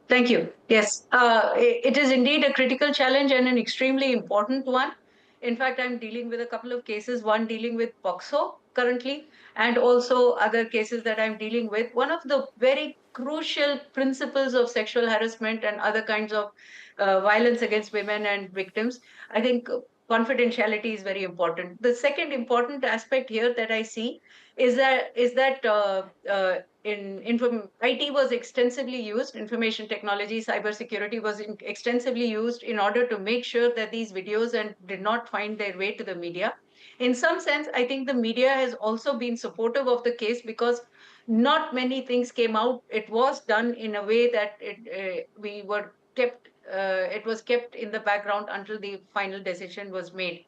Thank you. Yes, it is indeed a critical challenge and an extremely important one. In fact, I'm dealing with a couple of cases, one dealing with POXO currently, and also other cases that I'm dealing with. One of the very crucial principles of sexual harassment and other kinds of violence against women and victims, I think confidentiality is very important. The second important aspect here that I see is that IT was extensively used, information technology, cybersecurity was extensively used in order to make sure that these videos and did not find their way to the media. In some sense, I think the media has also been supportive of the case because not many things came out. It was done in a way that it was kept in the background until the final decision was made.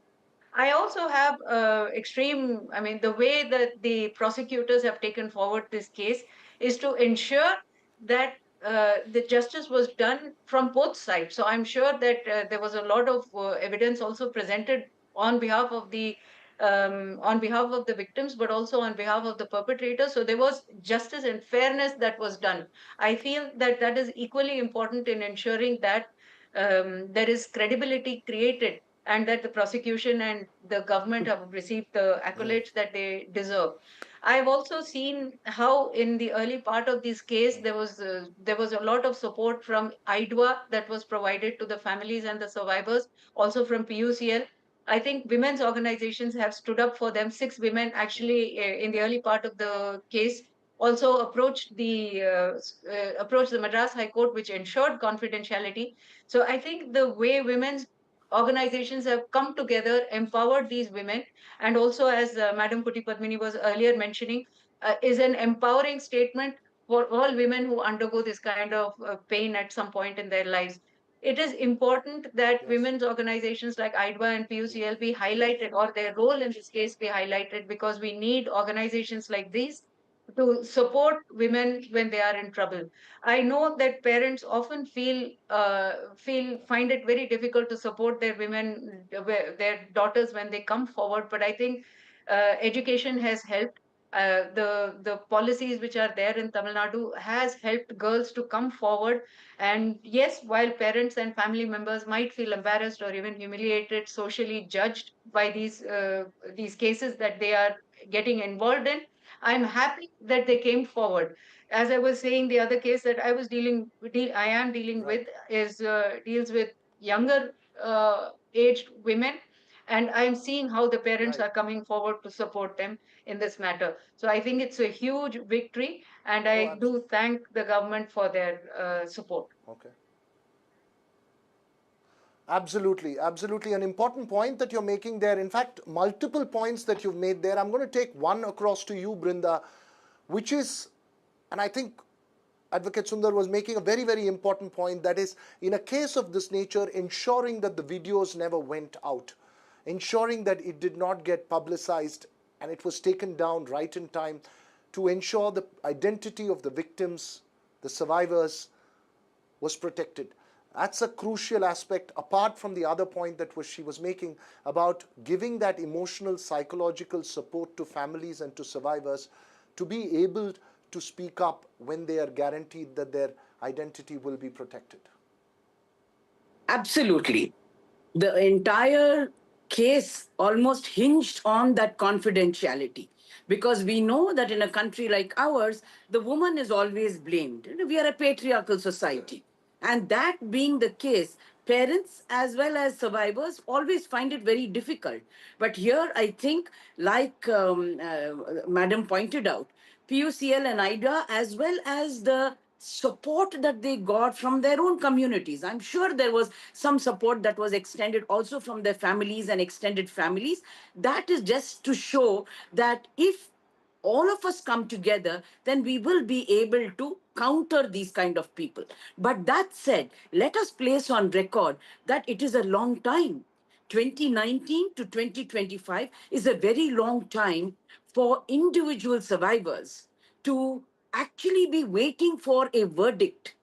I also have the way that the prosecutors have taken forward this case is to ensure that the justice was done from both sides. So I'm sure that there was a lot of evidence also presented on behalf of the victims, but also on behalf of the perpetrators. So there was justice and fairness that was done. I feel that that is equally important in ensuring that there is credibility created and that the prosecution and the government have received the accolades that they deserve. I've also seen how in the early part of this case there was a lot of support from IDWA that was provided to the families and the survivors, also from PUCL. I think women's organizations have stood up for them. 6 women actually in the early part of the case also approached the Madras High Court, which ensured confidentiality. So I think the way women's organizations have come together, empowered these women, and also, as Madam Putti Padmini was earlier mentioning, is an empowering statement for all women who undergo this kind of pain at some point in their lives. It is important that women's organizations like IDWA and PUCL be highlighted, or their role in this case be highlighted, because we need organizations like these to support women when they are in trouble. I know that parents often find it very difficult to support their their daughters when they come forward. But I think education has helped. The policies which are there in Tamil Nadu has helped girls to come forward. And yes, while parents and family members might feel embarrassed or even humiliated, socially judged by these cases that they are getting involved in, I'm happy that they came forward. As I was saying, the other case that I am dealing with deals with younger aged women, and I'm seeing how the parents are coming forward to support them in this matter. So I think it's a huge victory, and I do thank the government for their support. Okay. Absolutely, absolutely. An important point that you're making there. In fact, multiple points that you've made there. I'm going to take one across to you, Brinda, which is, and I think Advocate Sundar was making a very, very important point, that is, in a case of this nature, ensuring that the videos never went out, ensuring that it did not get publicized and it was taken down right in time to ensure the identity of the victims, the survivors, was protected. That's a crucial aspect, apart from the other point that she was making about giving that emotional, psychological support to families and to survivors to be able to speak up when they are guaranteed that their identity will be protected. Absolutely. The entire case almost hinged on that confidentiality, because we know that in a country like ours, the woman is always blamed. We are a patriarchal society. And that being the case, parents as well as survivors always find it very difficult. But here, I think, like Madam pointed out, PUCL and IDA, as well as the support that they got from their own communities. I'm sure there was some support that was extended also from their families and extended families. That is just to show that if all of us come together, then we will be able to counter these kind of people. But that said, let us place on record that it is a long time. 2019 to 2025 is a very long time for individual survivors to actually be waiting for a verdict.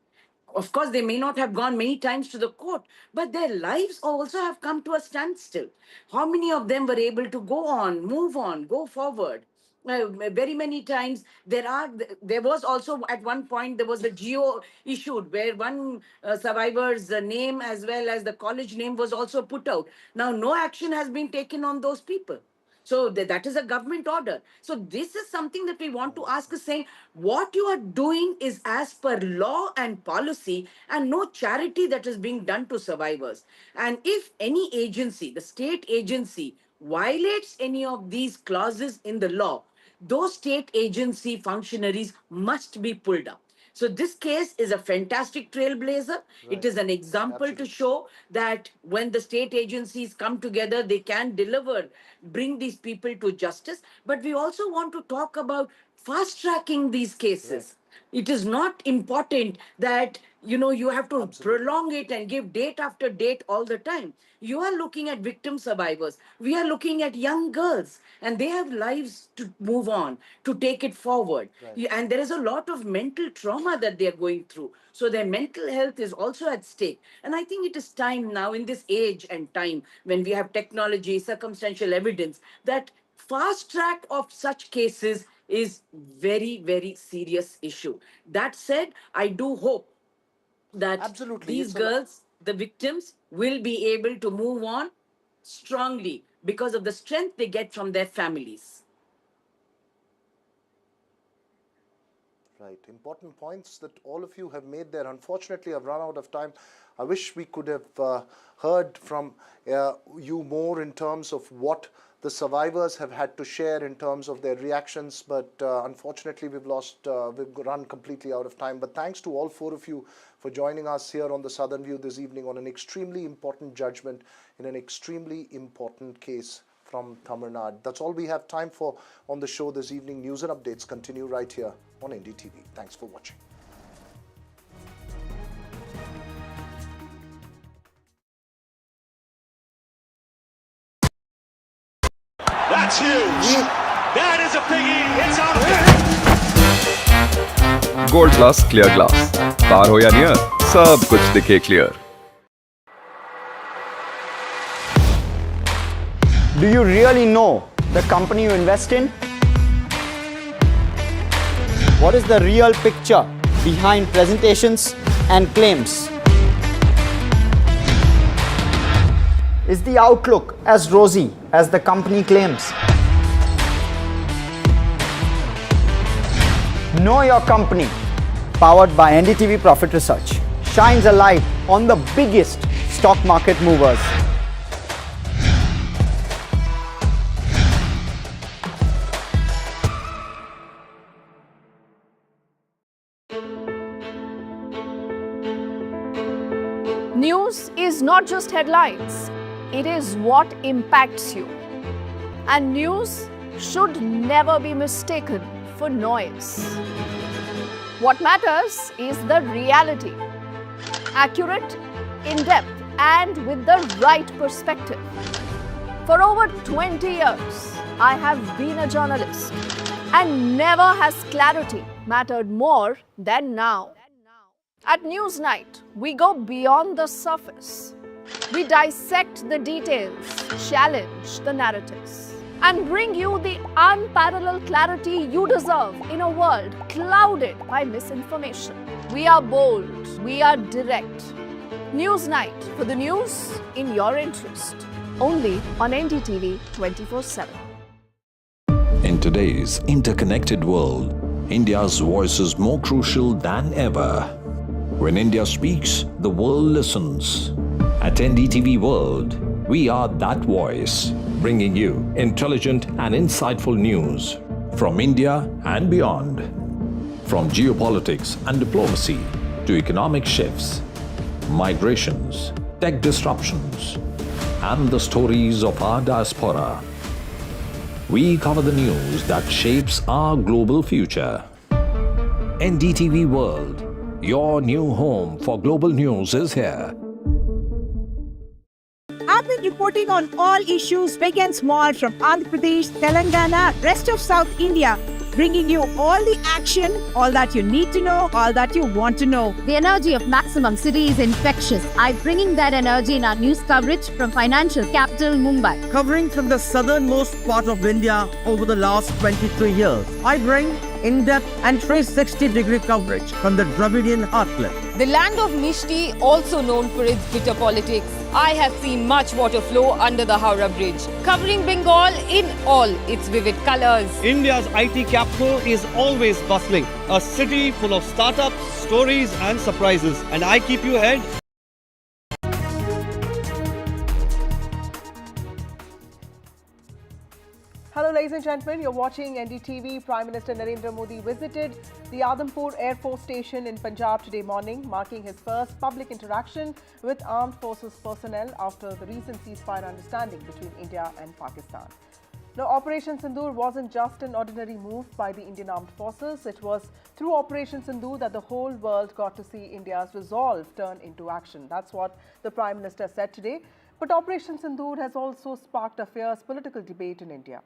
Of course, they may not have gone many times to the court, but their lives also have come to a standstill. How many of them were able to go on, move on, go forward? Very many times there was also at one point there was a geo issued where one survivor's name as well as the college name was also put out. Now no action has been taken on those people. So that is a government order. So this is something that we want to ask, is saying what you are doing is as per law and policy, and no charity that is being done to survivors. And if any agency, the state agency, violates any of these clauses in the law, those state agency functionaries must be pulled up. So this case is a fantastic trailblazer. It is an example to show that when the state agencies come together, they can deliver, bring these people to justice. But we also want to talk about fast-tracking these cases. It is not important that you have to prolong it and give date after date all the time. You are looking at victim survivors. We are looking at young girls, and they have lives to move on, to take it forward. And there is a lot of mental trauma that they are going through. So their mental health is also at stake. And I think it is time now, in this age and time when we have technology, circumstantial evidence, that fast track of such cases is very, very serious issue. That said, I do hope that these girls, the victims, will be able to move on strongly because of the strength they get from their families. Right. Important points that all of you have made there. Unfortunately, I've run out of time. I wish we could have heard from you more in terms of what the survivors have had to share in terms of their reactions, but unfortunately we've run completely out of time. But thanks to all four of you for joining us here on the Southern View this evening on an extremely important judgment in an extremely important case from Tamil Nadu. That's all we have time for on the show this evening. News and updates continue right here on NDTV. Thanks for watching. That's huge. That is a biggie. It's out of Gold Plus Clear Glass. Far ho ya near, sab kuch dikhe clear. Do you really know the company you invest in? What is the real picture behind presentations and claims? Is the outlook as rosy as the company claims? Know Your Company, powered by NDTV Profit Research, shines a light on the biggest stock market movers. News is not just headlines, it is what impacts you. And news should never be mistaken for noise. What matters is the reality. Accurate, in-depth, and with the right perspective. For over 20 years, I have been a journalist, and never has clarity mattered more than now. At Newsnight, we go beyond the surface. We dissect the details, challenge the narratives, and bring you the unparalleled clarity you deserve in a world clouded by misinformation. We are bold, we are direct. Newsnight, for the news in your interest. Only on NDTV 24/7. In today's interconnected world, India's voice is more crucial than ever. When India speaks, the world listens. At NDTV World, we are that voice, bringing you intelligent and insightful news from India and beyond. From geopolitics and diplomacy to economic shifts, migrations, tech disruptions, and the stories of our diaspora. We cover the news that shapes our global future. NDTV World, your new home for global news, is here. I've been reporting on all issues big and small from Andhra Pradesh, Telangana, rest of South India, bringing you all the action, all that you need to know, all that you want to know. The energy of maximum city is infectious. I'm bringing that energy in our news coverage from financial capital Mumbai. Covering from the southernmost part of India over the last 23 years, I bring in-depth and 360-degree coverage from the Dravidian heartland. The land of Mishti, also known for its bitter politics. I have seen much water flow under the Howrah Bridge, covering Bengal in all its vivid colors. India's IT capital is always bustling, a city full of startups, stories and surprises. And I keep you ahead. Hello ladies and gentlemen, you're watching NDTV. Prime Minister Narendra Modi visited the Adampur Air Force Station in Punjab today morning, marking his first public interaction with armed forces personnel after the recent ceasefire understanding between India and Pakistan. Now, Operation Sindhur wasn't just an ordinary move by the Indian Armed Forces. It was through Operation Sindhur that the whole world got to see India's resolve turn into action. That's what the Prime Minister said today. But Operation Sindhur has also sparked a fierce political debate in India.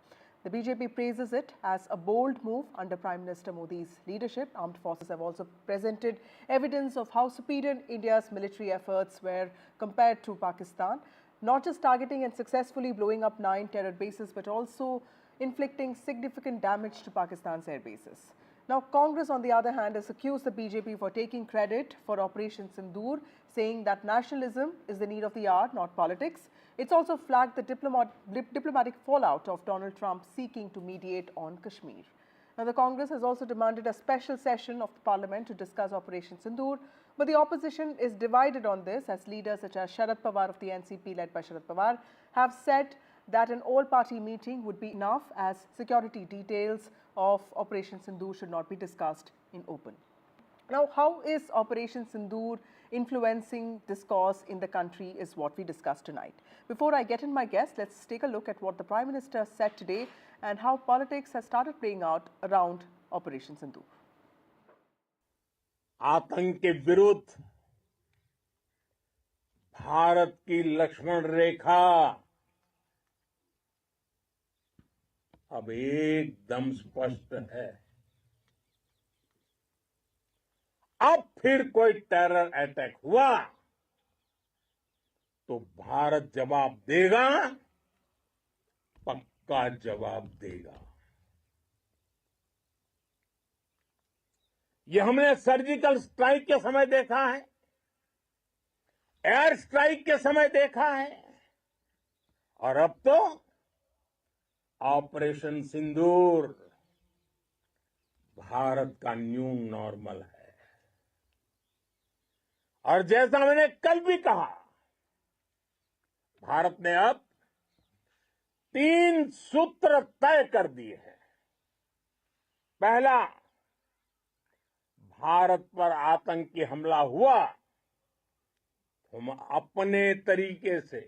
The BJP praises it as a bold move under Prime Minister Modi's leadership. Armed forces have also presented evidence of how superior India's military efforts were compared to Pakistan, not just targeting and successfully blowing up 9 terror bases, but also inflicting significant damage to Pakistan's air bases. Now, Congress, on the other hand, has accused the BJP for taking credit for Operation Sindhur, saying that nationalism is the need of the hour, not politics. It's also flagged the diplomatic fallout of Donald Trump seeking to mediate on Kashmir. Now, the Congress has also demanded a special session of the Parliament to discuss Operation Sindhur, but the opposition is divided on this, as leaders such as Sharad Pawar of the NCP, led by Sharad Pawar, have said that an all-party meeting would be enough, as security details of Operation Sindhur should not be discussed in open. Now, how is Operation Sindhur influencing discourse in the country is what we discuss tonight. Before I get in my guest, let's take a look at what the Prime Minister said today and how politics has started playing out around Operation Sindhur. आतंक के विरुद्ध भारत की लक्ष्मण रेखा अब एकदम स्पष्ट है। अब फिर कोई टेरर अटैक हुआ तो भारत जवाब देगा, पक्का जवाब देगा। ये हमने सर्जिकल स्ट्राइक के समय देखा है, एयर स्ट्राइक के समय देखा है, और अब तो ऑपरेशन सिंदूर भारत का न्यू नॉर्मल है। और जैसा मैंने कल भी कहा, भारत ने अब 3 सूत्र तय कर दिए हैं। पहला, भारत पर आतंकी हमला हुआ तो हम अपने तरीके से,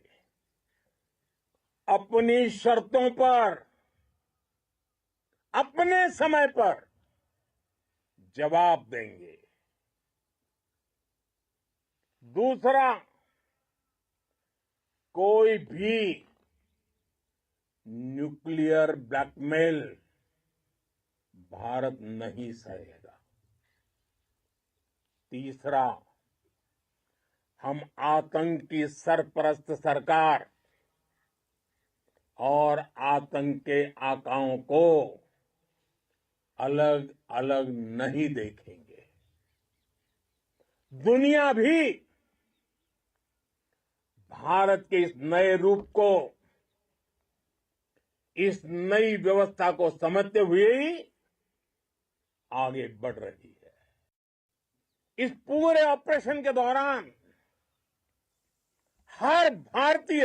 अपनी शर्तों पर, अपने समय पर जवाब देंगे। दूसरा, कोई भी न्यूक्लियर ब्लैकमेल भारत नहीं सहेगा। तीसरा, हम आतंक की सरपरस्त सरकार और आतंक के आकाओं को अलग अलग नहीं देखेंगे। दुनिया भी भारत के इस नए रूप को, इस नई व्यवस्था को समझते हुए ही आगे बढ़ रही है। इस पूरे ऑपरेशन के दौरान हर भारतीय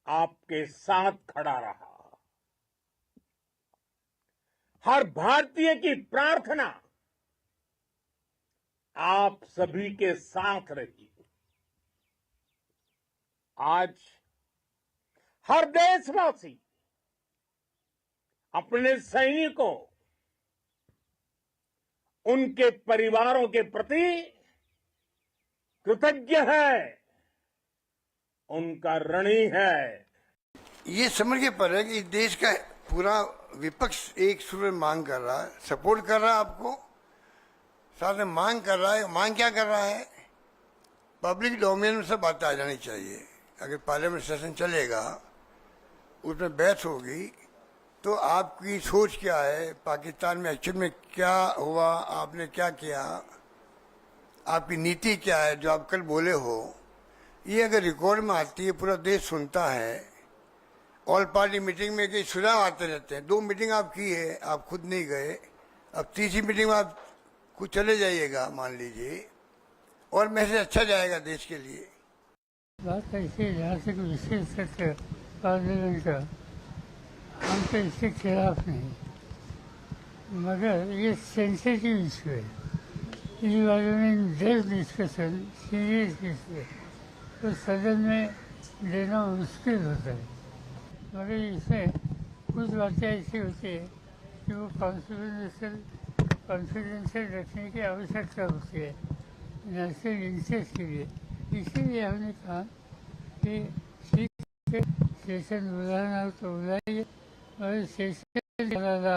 आपके साथ खड़ा रहा। हर भारतीय की प्रार्थना आप सभी के साथ रही। आज हर देशवासी अपने सैनिकों, उनके परिवारों के प्रति कृतज्ञ है, उनका ऋणी है। ये समझ के पर है कि देश का पूरा विपक्ष एक सुर में मांग कर रहा है, सपोर्ट कर रहा है आपको, साथ में मांग कर रहा है। मांग क्या कर रहा है? पब्लिक डोमेन में सब बातें आ जानी चाहिए। अगर पार्लियामेंट सेशन चलेगा, उसमें बहस होगी, तो आपकी सोच क्या है, पाकिस्तान में एक्चुअल में क्या हुआ, आपने क्या किया, आपकी नीति क्या है, जो आप कल बोले हो, ये अगर रिकॉर्ड में आती है, पूरा देश सुनता है। ऑल पार्टी मीटिंग में कई सुझाव आते रहते हैं। 2 मीटिंग आप की है, आप खुद नहीं गए, अब तीसरी मीटिंग में आप कुछ चले जाइएगा मान लीजिए, और मैसेज अच्छा जाएगा देश के लिए। बात ऐसी है, जहाँ से कोई विशेष करके पार्लियामेंट का हम तो इसके खिलाफ नहीं, मगर ये सेंसिटिव इशू है। इस बारे में डेप्थ डिस्कशन, सीरियस इशू है, तो सदन में लेना मुश्किल होता है। मगर इसमें कुछ बातें ऐसी होती है कि वो कॉन्फिडेंशियल रखने की आवश्यकता होती है नेशनल इंटरेस्ट के लिए। इसीलिए हमने कहा कि ठीक है, सेशन बुलाना हो तो बुलाइए, मगर सेशन बुलाना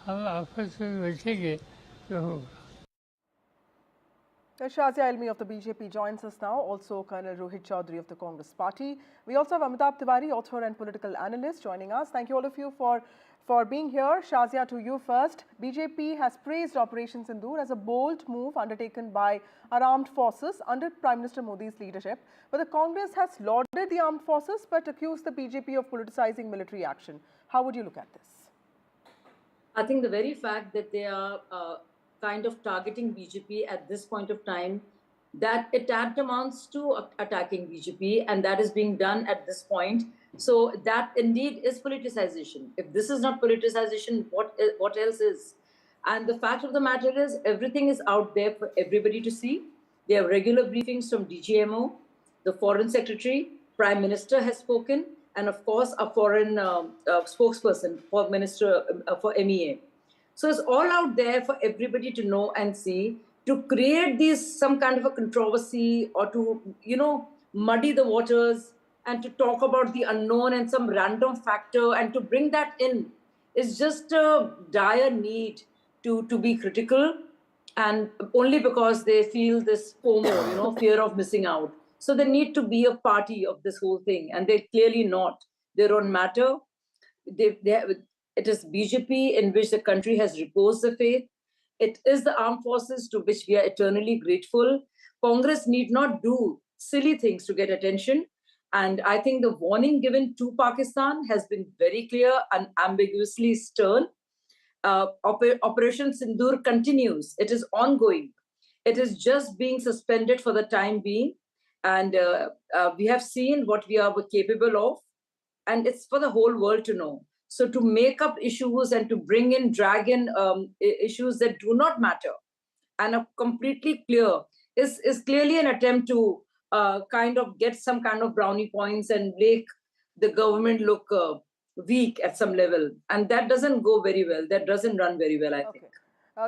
हम आपस में बैठेंगे तो होगा। Shazia Ilmi of the BJP joins us now, also Colonel Rohit Chaudhary of the Congress Party. We also have Amitabh Tiwari, author and political analyst, joining us. Thank you all of you for being here. Shazia, to you first. BJP has praised Operation Sindhur as a bold move undertaken by our armed forces under Prime Minister Modi's leadership. But the Congress has lauded the armed forces but accused the BJP of politicizing military action. How would you look at this? I think the very fact that they are kind of targeting BJP at this point of time, that it amounts to attacking BJP, and that is being done at this point. So that indeed is politicization. If this is not politicization, what else is? And the fact of the matter is, everything is out there for everybody to see. There are regular briefings from DGMO, the Foreign Secretary, Prime Minister has spoken, and of course a foreign spokesperson for for MEA. So it's all out there for everybody to know and see, to create some kind of a controversy or to, muddy the waters and to talk about the unknown and some random factor and to bring that in is just a dire need to be critical, and only because they feel this FOMO, fear of missing out. So they need to be a party of this whole thing, and they're clearly not. Their own matter. It is BJP in which the country has reposed the faith. It is the armed forces to which we are eternally grateful. Congress need not do silly things to get attention. And I think the warning given to Pakistan has been very clear and ambiguously stern. Operation Sindhur continues. It is ongoing. It is just being suspended for the time being. And we have seen what we are capable of. And it's for the whole world to know. So to make up issues and to drag in issues that do not matter and are completely clear is clearly an attempt to kind of get some kind of brownie points and make the government look weak at some level. And that doesn't go very well. That doesn't run very well, I think.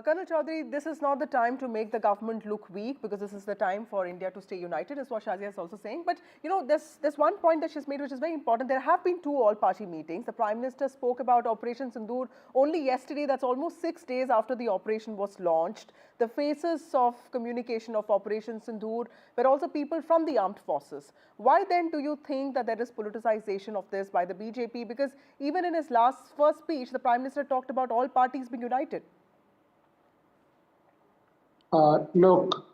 Colonel Chaudhary, this is not the time to make the government look weak, because this is the time for India to stay united, is what Shazia is also saying. But, there's one point that she's made which is very important. There have been 2 all-party meetings. The Prime Minister spoke about Operation Sindhur only yesterday. That's almost 6 days after the operation was launched. The faces of communication of Operation Sindhur were also people from the armed forces. Why then do you think that there is politicization of this by the BJP? Because even in his first speech, the Prime Minister talked about all parties being united. Look,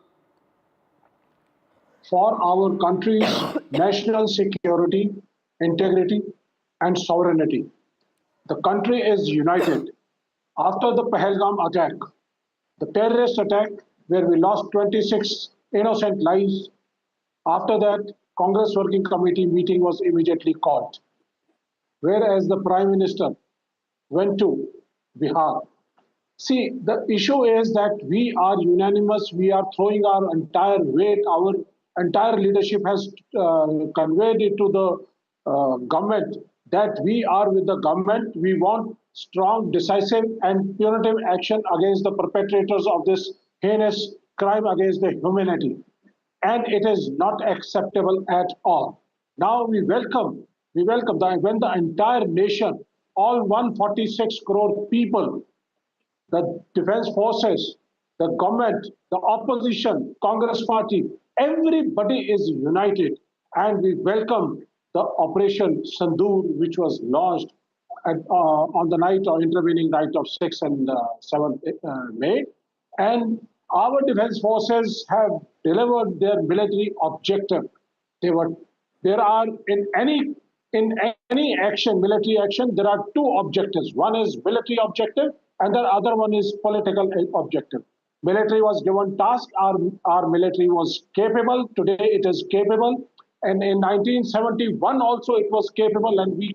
for our country's national security, integrity, and sovereignty, the country is united. After the Pahalgam attack, the terrorist attack where we lost 26 innocent lives, After that, Congress Working Committee meeting was immediately called, whereas the Prime Minister went to Bihar. See, the issue is that we are unanimous. We are throwing our entire weight. Our entire leadership has conveyed it to the government that we are with the government. We want strong, decisive, and punitive action against the perpetrators of this heinous crime against the humanity. And it is not acceptable at all. Now we welcome that when the entire nation, all 146 crore people, the defense forces, the government, the opposition, Congress party, everybody is united. And we welcome the Operation Sindhur, which was launched on the night or intervening night of 6th and 7th May. And our defense forces have delivered their military objective. There are in any action, military action, there are two objectives. One is military objective, and the other one is political objective. Military was given task. Our military was capable. Today it is capable, and in 1971 also it was capable, and we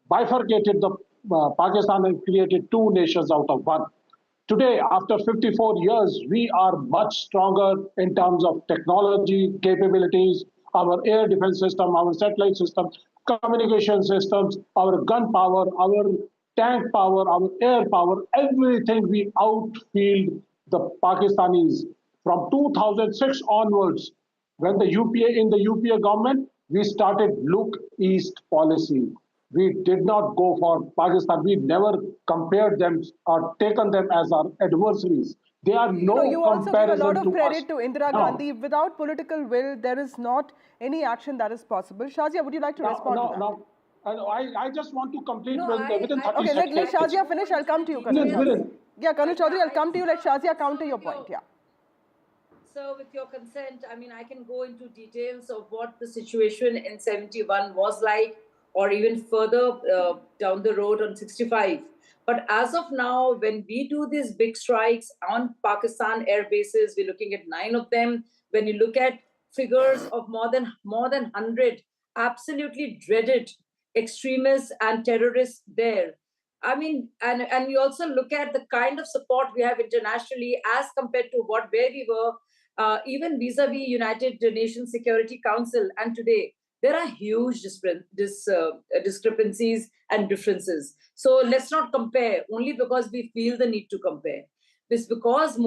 bifurcated the Pakistan and created two nations out of one. Today, after 54 years, we are much stronger in terms of technology, capabilities, our air defense system, our satellite system, communication systems, our gun power, our tank power, our air power, everything we outfield the Pakistanis. From 2006 onwards, when the UPA government, we started look east policy. We did not go for Pakistan. We never compared them or taken them as our adversaries. They are no you also give a lot of credit to Indira Gandhi. Without political will, there is not any action that is possible. Shazia, would you like to respond to that? No. I just want to complete within 30 okay, seconds. Let Shazia finish. I'll come to you, Colonel Chaudhary. Yeah, Colonel Chaudhary, I'll come to you. Let Shazia counter your point. Yeah. So with your consent, I mean, I can go into details of what the situation in 71 was like, or even further down the road on 65. But as of now, when we do these big strikes on Pakistan air bases, we're looking at 9 of them. When you look at figures of more than 100 absolutely dreaded extremists and terrorists there. I mean, and you also look at the kind of support we have internationally as compared to where we were, even vis-a-vis United Nations Security Council and today. There are huge discrepancies and differences. So let's not compare only because we feel the need to compare. This because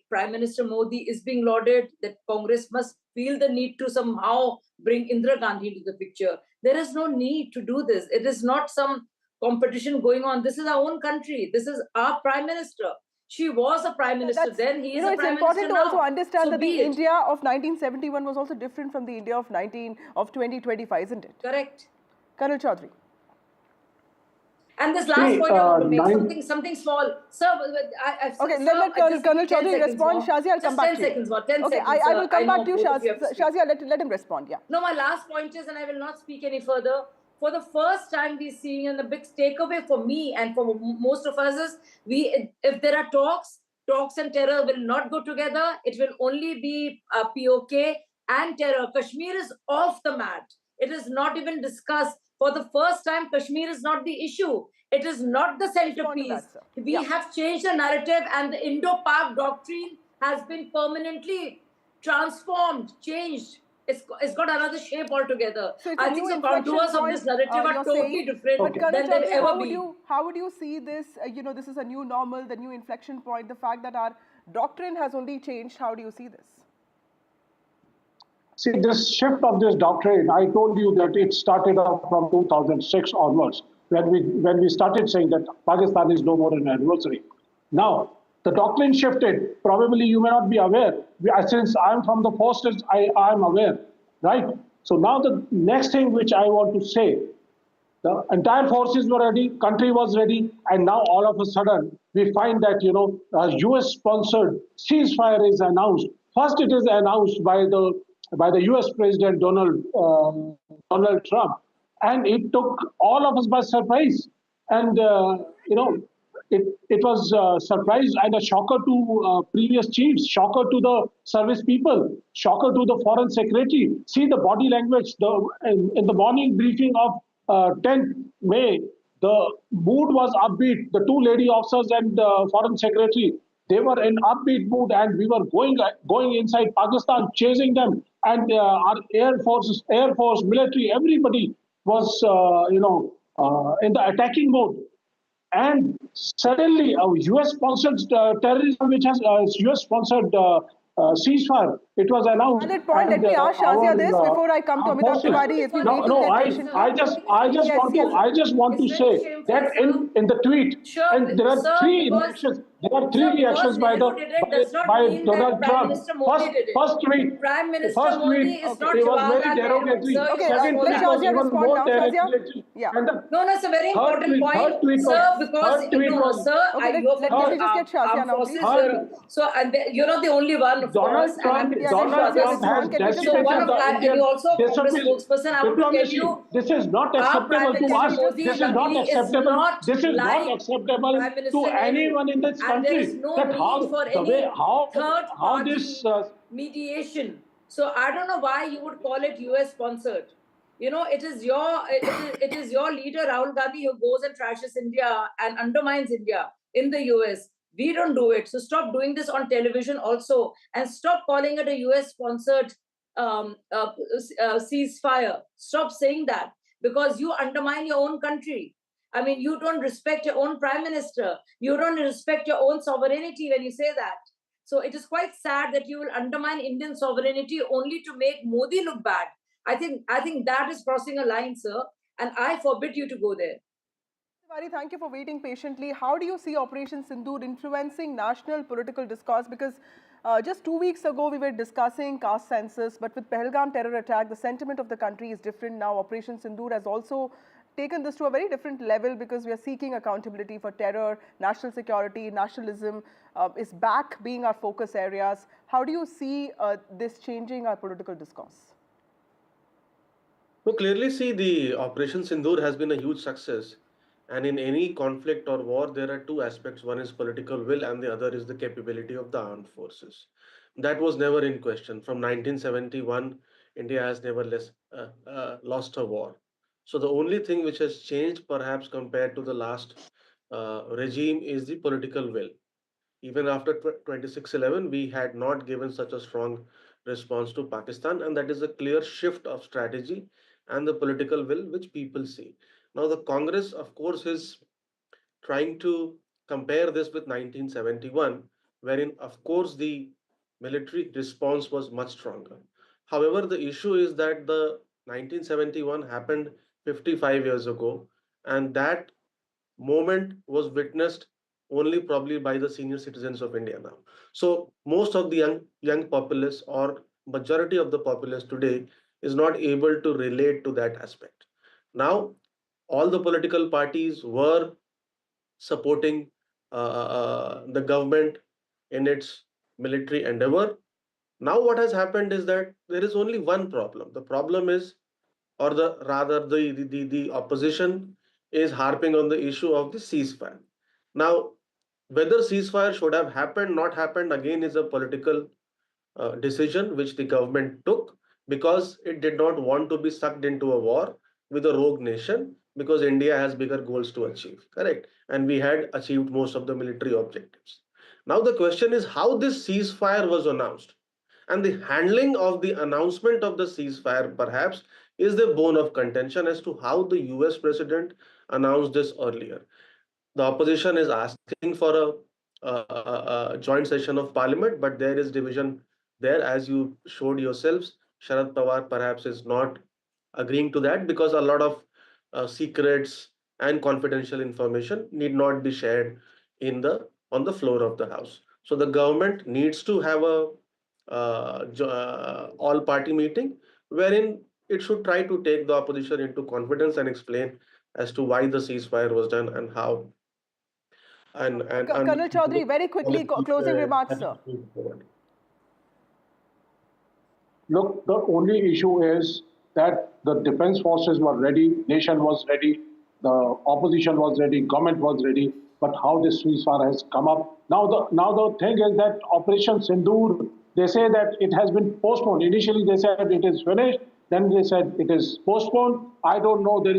Prime Minister Modi is being lauded, that Congress must feel the need to somehow bring Indira Gandhi into the picture. There is no need to do this. It is not some competition going on. This is our own country. This is our Prime Minister. She was a Prime Minister then. He is a Prime Minister now. It's important to also understand that the India of 1971 was also different from the India of 2025, isn't it? Correct. Colonel Chaudhary. And this last point I want to make, something small. Sir, okay, let Colonel Chaudhary respond. Shazia, I'll come back to you. 10 seconds, 10 okay, seconds. I will come back to you, Shazia. Let him respond, yeah. No, my last point is, and I will not speak any further, for the first time we're seeing, and the big takeaway for me and for most of us is, if there are talks and terror will not go together. It will only be POK and terror. Kashmir is off the mat. It is not even discussed. For the first time, Kashmir is not the issue. It is not the centerpiece. We have changed the narrative, and the Indo-Pak doctrine has been permanently transformed, changed. It's got another shape altogether. So I think the contours of this narrative are totally different than they've ever been. How would you see this? This is a new normal, the new inflection point, the fact that our doctrine has only changed. How do you see this? See, this shift of this doctrine, I told you that it started off from 2006 onwards, when we started saying that Pakistan is no more an adversary. Now, the doctrine shifted. Probably you may not be aware. Since I'm from the forces, I am aware, right? So now the next thing which I want to say, the entire forces were ready, country was ready, and now all of a sudden we find that a US-sponsored ceasefire is announced. First, it is announced by the US President Donald Trump, and it took all of us by surprise. And it was a surprise and a shocker to previous chiefs, shocker to the service people, shocker to the foreign secretary. See the body language. In the morning briefing of 10th May, the mood was upbeat. The two lady officers and foreign secretary, they were in upbeat mood, and we were going inside Pakistan, chasing them, and our air force, military, everybody was in the attacking mode. And suddenly, a US-sponsored terrorism, which has US-sponsored ceasefire, it was announced. Valid point. Let me ask Shazia this before I come to Amitabh Tiwari. If you need to get patient. I just want to say that in the tweet, and there are three reactions. There are three reactions by Donald Trump. First tweet, it was very derogatory. Okay, let Shazia respond now. Shazia? Yeah. No, it's a very important point, sir, because, sir, let me just get Shazia now, please. So, and you're not the only one, of course. Donald Trump has decimated the Indian spokesperson, I want to tell you, this is not acceptable to us. This is not acceptable. This is not acceptable to anyone in this country. There is no need for any third-party mediation. So I don't know why you would call it US sponsored. You know, it is your leader Rahul Gandhi who goes and trashes India and undermines India in the US. We don't do it. So stop doing this on television also, and stop calling it a US sponsored ceasefire. Stop saying that, because you undermine your own country. I mean, you don't respect your own prime minister. You don't respect your own sovereignty when you say that. So it is quite sad that you will undermine Indian sovereignty only to make Modi look bad. I think that is crossing a line, sir, and I forbid you to go there. Tiwari, thank you for waiting patiently. How do you see Operation Sindoor influencing national political discourse? Because just 2 weeks ago, we were discussing caste census, but with Pahalgam terror attack, the sentiment of the country is different now. Operation Sindoor has also taken this to a very different level, because we are seeking accountability for terror, national security, nationalism is back being our focus areas. How do you see this changing our political discourse? We clearly see the Operation Sindoor has been a huge success. And in any conflict or war, there are two aspects. One is political will, and the other is the capability of the armed forces. That was never in question. From 1971, India has never lost a war. So the only thing which has changed, perhaps compared to the last regime, is the political will. Even after 26/11, we had not given such a strong response to Pakistan, and that is a clear shift of strategy and the political will which people see. Now, the Congress, of course, is trying to compare this with 1971, wherein, of course, the military response was much stronger. However, the issue is that the 1971 happened 55 years ago, and that moment was witnessed only probably by the senior citizens of India now. So most of the young populace, or majority of the populace today, is not able to relate to that aspect. Now, all the political parties were supporting the government in its military endeavor. Now what has happened is that there is only one problem. The problem is, or the opposition is harping on the issue of the ceasefire. Now, whether ceasefire should have happened, not happened, again is a political decision which the government took, because it did not want to be sucked into a war with a rogue nation, because India has bigger goals to achieve, correct? And we had achieved most of the military objectives. Now the question is how this ceasefire was announced, and the handling of the announcement of the ceasefire perhaps is the bone of contention as to how the US president announced this earlier. The opposition is asking for a joint session of parliament, but there is division there, as you showed yourselves. Sharad Pawar perhaps is not agreeing to that, because a lot of secrets and confidential information need not be shared on the floor of the House. So the government needs to have a all-party meeting wherein it should try to take the opposition into confidence and explain as to why the ceasefire was done and how. Colonel Chaudhary, very quickly, closing remarks, sir. Look, the only issue is that the defense forces were ready, nation was ready, the opposition was ready, government was ready. but how this ceasefire has come up. Now the thing is that Operation Sindhur, they say that it has been postponed. Initially they said it is finished, then they said it is postponed. I don't know. There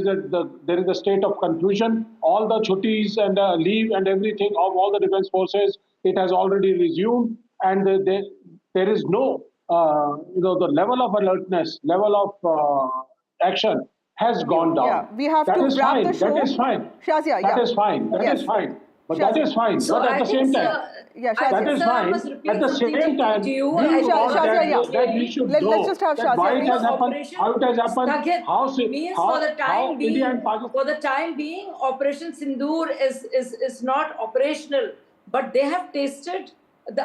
is a state of confusion. All the chuttis and leave and everything of all the defense forces, it has already resumed, and there is no the level of alertness, level of action has gone down. Yeah, we have to wrap the show. That is fine. Shazia, that yeah. is fine. That Yes. is fine. But Shazia. that is fine. So but I at the think, same sir, time, yeah, that is fine. At the same time, to you, we and want Shazia, yeah. that we should Let's know just have that Shazia, why it please. has happened, Operation how it has happened, Stagit means for the time being, India and Pakistan. for the time being, Operation Sindoor is not operational, but they have tasted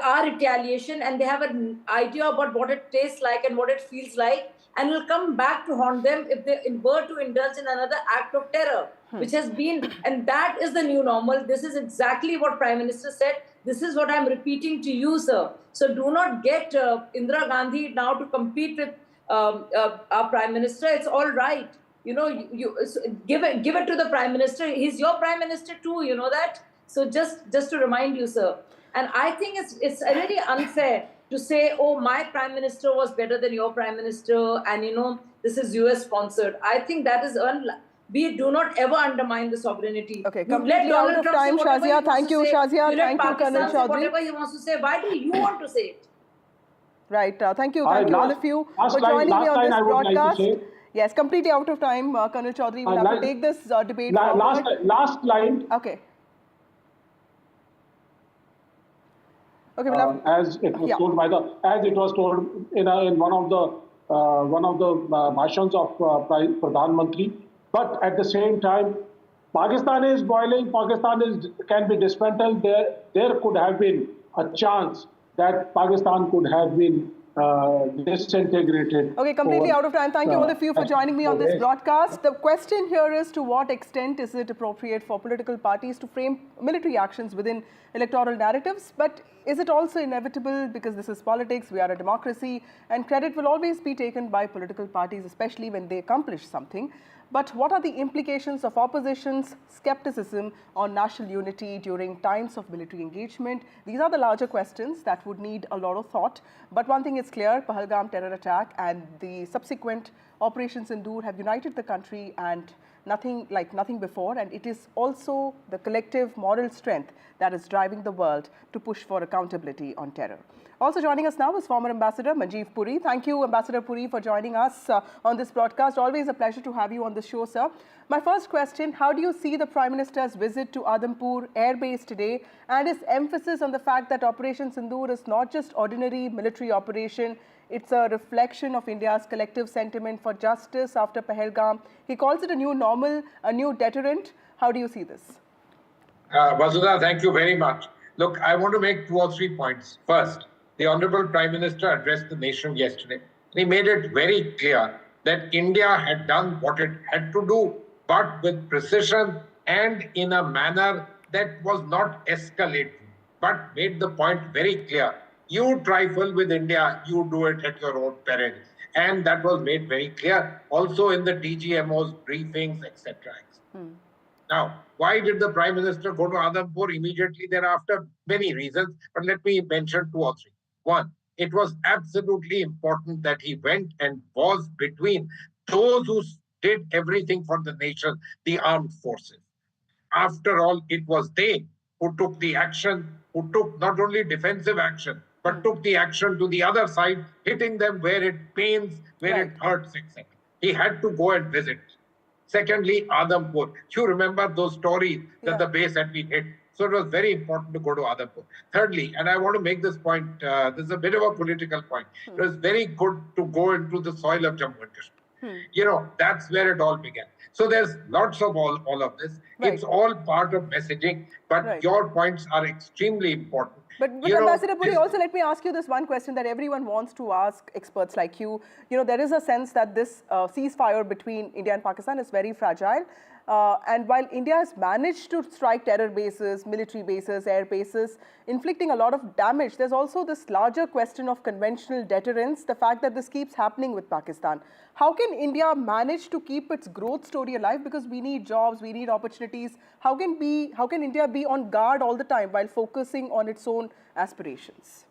our retaliation, and they have an idea about what it tastes like and what it feels like, and will come back to haunt them if they were to indulge in another act of terror, which has been, and that is the new normal. This is exactly what Prime Minister said. This is what I'm repeating to you, sir. So do not get Indira Gandhi now to compete with our Prime Minister. It's all right. You know, you give it to the Prime Minister. He's your Prime Minister too, you know that? So just to remind you, sir. And I think it's really unfair to say, oh, my Prime Minister was better than your Prime Minister, and you know, this is US sponsored. I think that is we do not ever undermine the sovereignty. Okay, completely out of time, Shazia. Thank you, Shazia. Thank you, Colonel Chaudhary. Whatever he wants to say, why do you want to say it? Right. Thank you all of you for joining me on this broadcast. Yes, completely out of time, Colonel Chaudhary. We'll have to take this debate forward. Last line. Okay. Okay, we'll have, as it was told as it was told in one of the bhashans of Pradhan Mantri. But at the same time, Pakistan is boiling. Pakistan can be dismantled. There could have been a chance that Pakistan could have been disintegrated. Okay, completely out of time. Thank you all of you for joining me on this broadcast. The question here is, to what extent is it appropriate for political parties to frame military actions within electoral narratives? But is it also inevitable, because this is politics, we are a democracy, and credit will always be taken by political parties, especially when they accomplish something. But what are the implications of opposition's skepticism on national unity during times of military engagement? These are the larger questions that would need a lot of thought. But one thing is clear, Pahalgam terror attack and the subsequent Operation Sindoor have united the country and nothing before. And it is also the collective moral strength that is driving the world to push for accountability on terror. Also joining us now is former Ambassador Manjeev Puri. Thank you, Ambassador Puri, for joining us on this broadcast. Always a pleasure to have you on the show, sir. My first question, how do you see the Prime Minister's visit to Adampur Air Base today and his emphasis on the fact that Operation Sindoor is not just ordinary military operation, it's a reflection of India's collective sentiment for justice after Pahalgam. He calls it a new normal, a new deterrent. How do you see this? Vasudha, thank you very much. Look, I want to make 2 or 3 points. First, the Honorable Prime Minister addressed the nation yesterday. He made it very clear that India had done what it had to do, but with precision and in a manner that was not escalating, but made the point very clear. You trifle with India, you do it at your own peril. And that was made very clear also in the DGMO's briefings, etc. Now, why did the Prime Minister go to Adampur immediately thereafter? Many reasons, but let me mention 2 or 3. One, it was absolutely important that he went and was between those who did everything for the nation, the armed forces. After all, it was they who took the action, who took not only defensive action, but took the action to the other side, hitting them where it pains, where it hurts, etc. He had to go and visit. Secondly, Adampur. You remember those stories that the base had been hit. So it was very important to go to Adampur. Thirdly, and I want to make this point, this is a bit of a political point. It was very good to go into the soil of Jammu and Kashmir. You know, that's where it all began. So there's lots of all of this. It's all part of messaging, but your points are extremely important. But Ambassador Puri, also let me ask you this one question that everyone wants to ask experts like you. You know, there is a sense that this ceasefire between India and Pakistan is very fragile. And while India has managed to strike terror bases, military bases, air bases, inflicting a lot of damage, there's also this larger question of conventional deterrence, the fact that this keeps happening with Pakistan. How can India manage to keep its growth story alive? Because we need jobs, we need opportunities. How can India be on guard all the time while focusing on its own aspirations?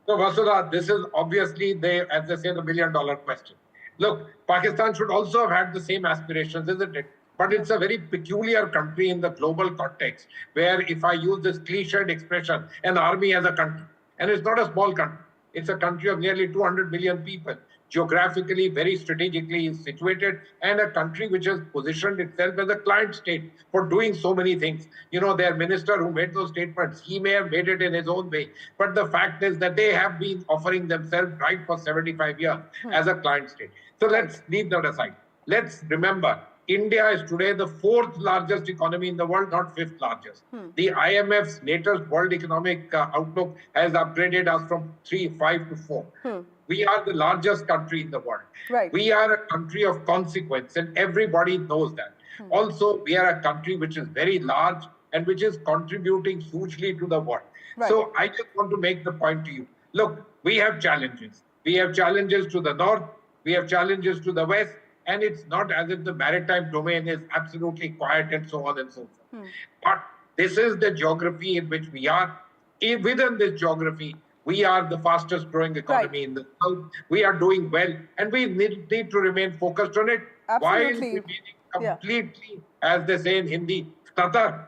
So, Vasudha, this is obviously, as they say, the million-dollar question. Look, Pakistan should also have had the same aspirations, isn't it? But it's a very peculiar country in the global context, where if I use this cliched expression, an army as a country, and it's not a small country. It's a country of nearly 200 million people, geographically, very strategically situated, and a country which has positioned itself as a client state for doing so many things. You know, their minister who made those statements, he may have made it in his own way. But the fact is that they have been offering themselves right for 75 years as a client state. So let's leave that aside. Let's remember, India is today the 4th largest economy in the world, not 5th largest. The IMF's latest World Economic Outlook has upgraded us from 5 to 4. We are the largest country in the world. Right. We are a country of consequence, and everybody knows that. Also, we are a country which is very large and which is contributing hugely to the world. Right. So I just want to make the point to you. Look, we have challenges. We have challenges to the north. We have challenges to the west. And it's not as if the maritime domain is absolutely quiet and so on and so forth. But this is the geography in which we are. Within this geography, we are the fastest growing economy in the south. We are doing well, and we need to remain focused on it while remaining completely, as they say in Hindi, statar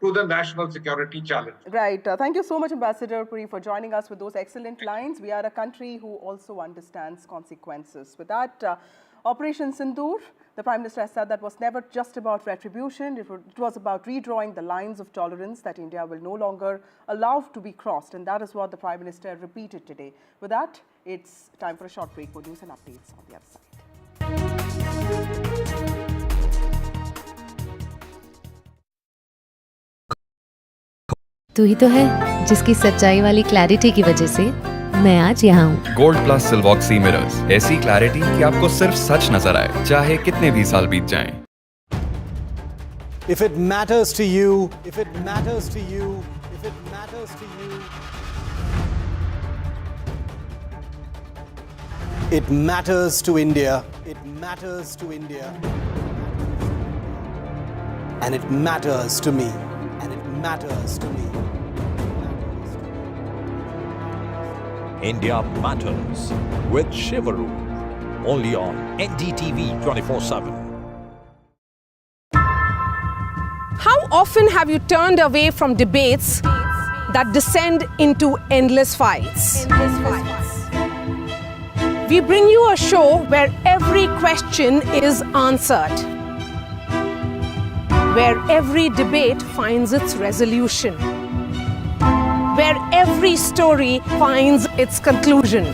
to the national security challenge. Right. Thank you so much, Ambassador Puri, for joining us with those excellent lines. We are a country who also understands consequences. With that, Operation Sindhur, the Prime Minister has said that was never just about retribution. It was about redrawing the lines of tolerance that India will no longer allow to be crossed. And that is what the Prime Minister repeated today. With that, it's time for a short break for news and updates on the other side. तू ही तो है जिसकी सच्चाई वाली clarity की वजह से मैं आज यहाँ हूँ। गोल्ड प्लस सिल्वॉक्सी मिरर्स, ऐसी क्लैरिटी कि आपको सिर्फ सच नजर आए, चाहे कितने भी साल बीत जाएं। If it matters to you, if it matters to you, if it matters to you, it matters to India. It matters to India, and it matters to me, and it matters to me. India Matters with Shivaru, only on NDTV 24/7. How often have you turned away from debates that descend into endless fights? We bring you a show where every question is answered, where every debate finds its resolution, where every story finds its conclusion,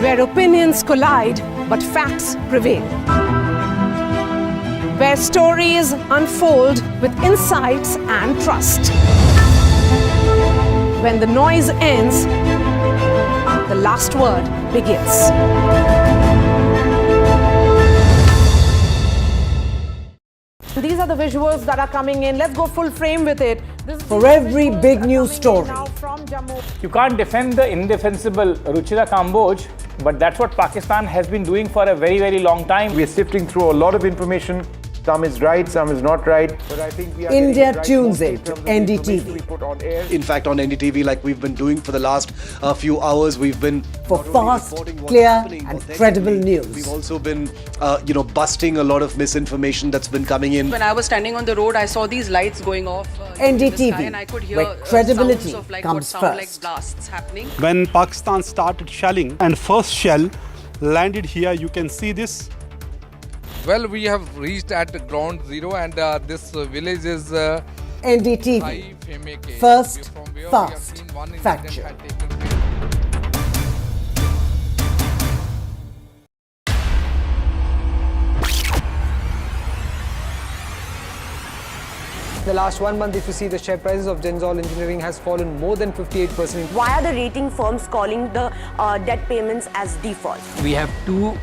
where opinions collide but facts prevail, where stories unfold with insights and trust. When the noise ends, the last word begins. These are the visuals that are coming in. Let's go full frame with it. For every big news story, you can't defend the indefensible, Ruchira Kamboj, but that's what Pakistan has been doing for a very, very long time. We are sifting through a lot of information. Some is right, some is not right. But I think we are India tunes in to NDTV. In fact, on NDTV, like we've been doing for the last few hours, we've been for fast, clear, and credible news. We've also been, busting a lot of misinformation that's been coming in. When I was standing on the road, I saw these lights going off NDTV, in the sky, and I could hear where credibility sounds of like comes what sound first. like blasts happening. When Pakistan started shelling and first shell landed here, you can see this. Well, we have reached at ground zero, and this village is NDTV. First, fast, factual. The last 1 month, if you see, the share prices of Gensol Engineering has fallen more than 58%. Why are the rating firms calling the debt payments as default? We have two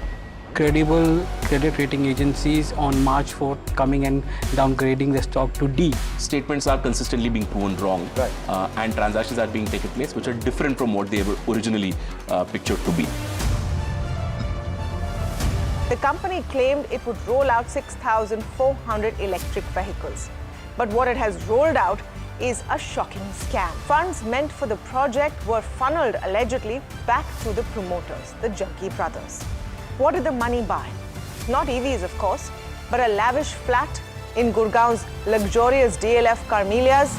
credible credit rating agencies on March 4th coming and downgrading the stock to D. Statements are consistently being proven wrong, and transactions are being taken place which are different from what they were originally pictured to be. The company claimed it would roll out 6,400 electric vehicles. But what it has rolled out is a shocking scam. Funds meant for the project were funneled allegedly back to the promoters, the Junkie brothers. What did the money buy? Not EVs, of course, but a lavish flat in Gurgaon's luxurious DLF Carmelias.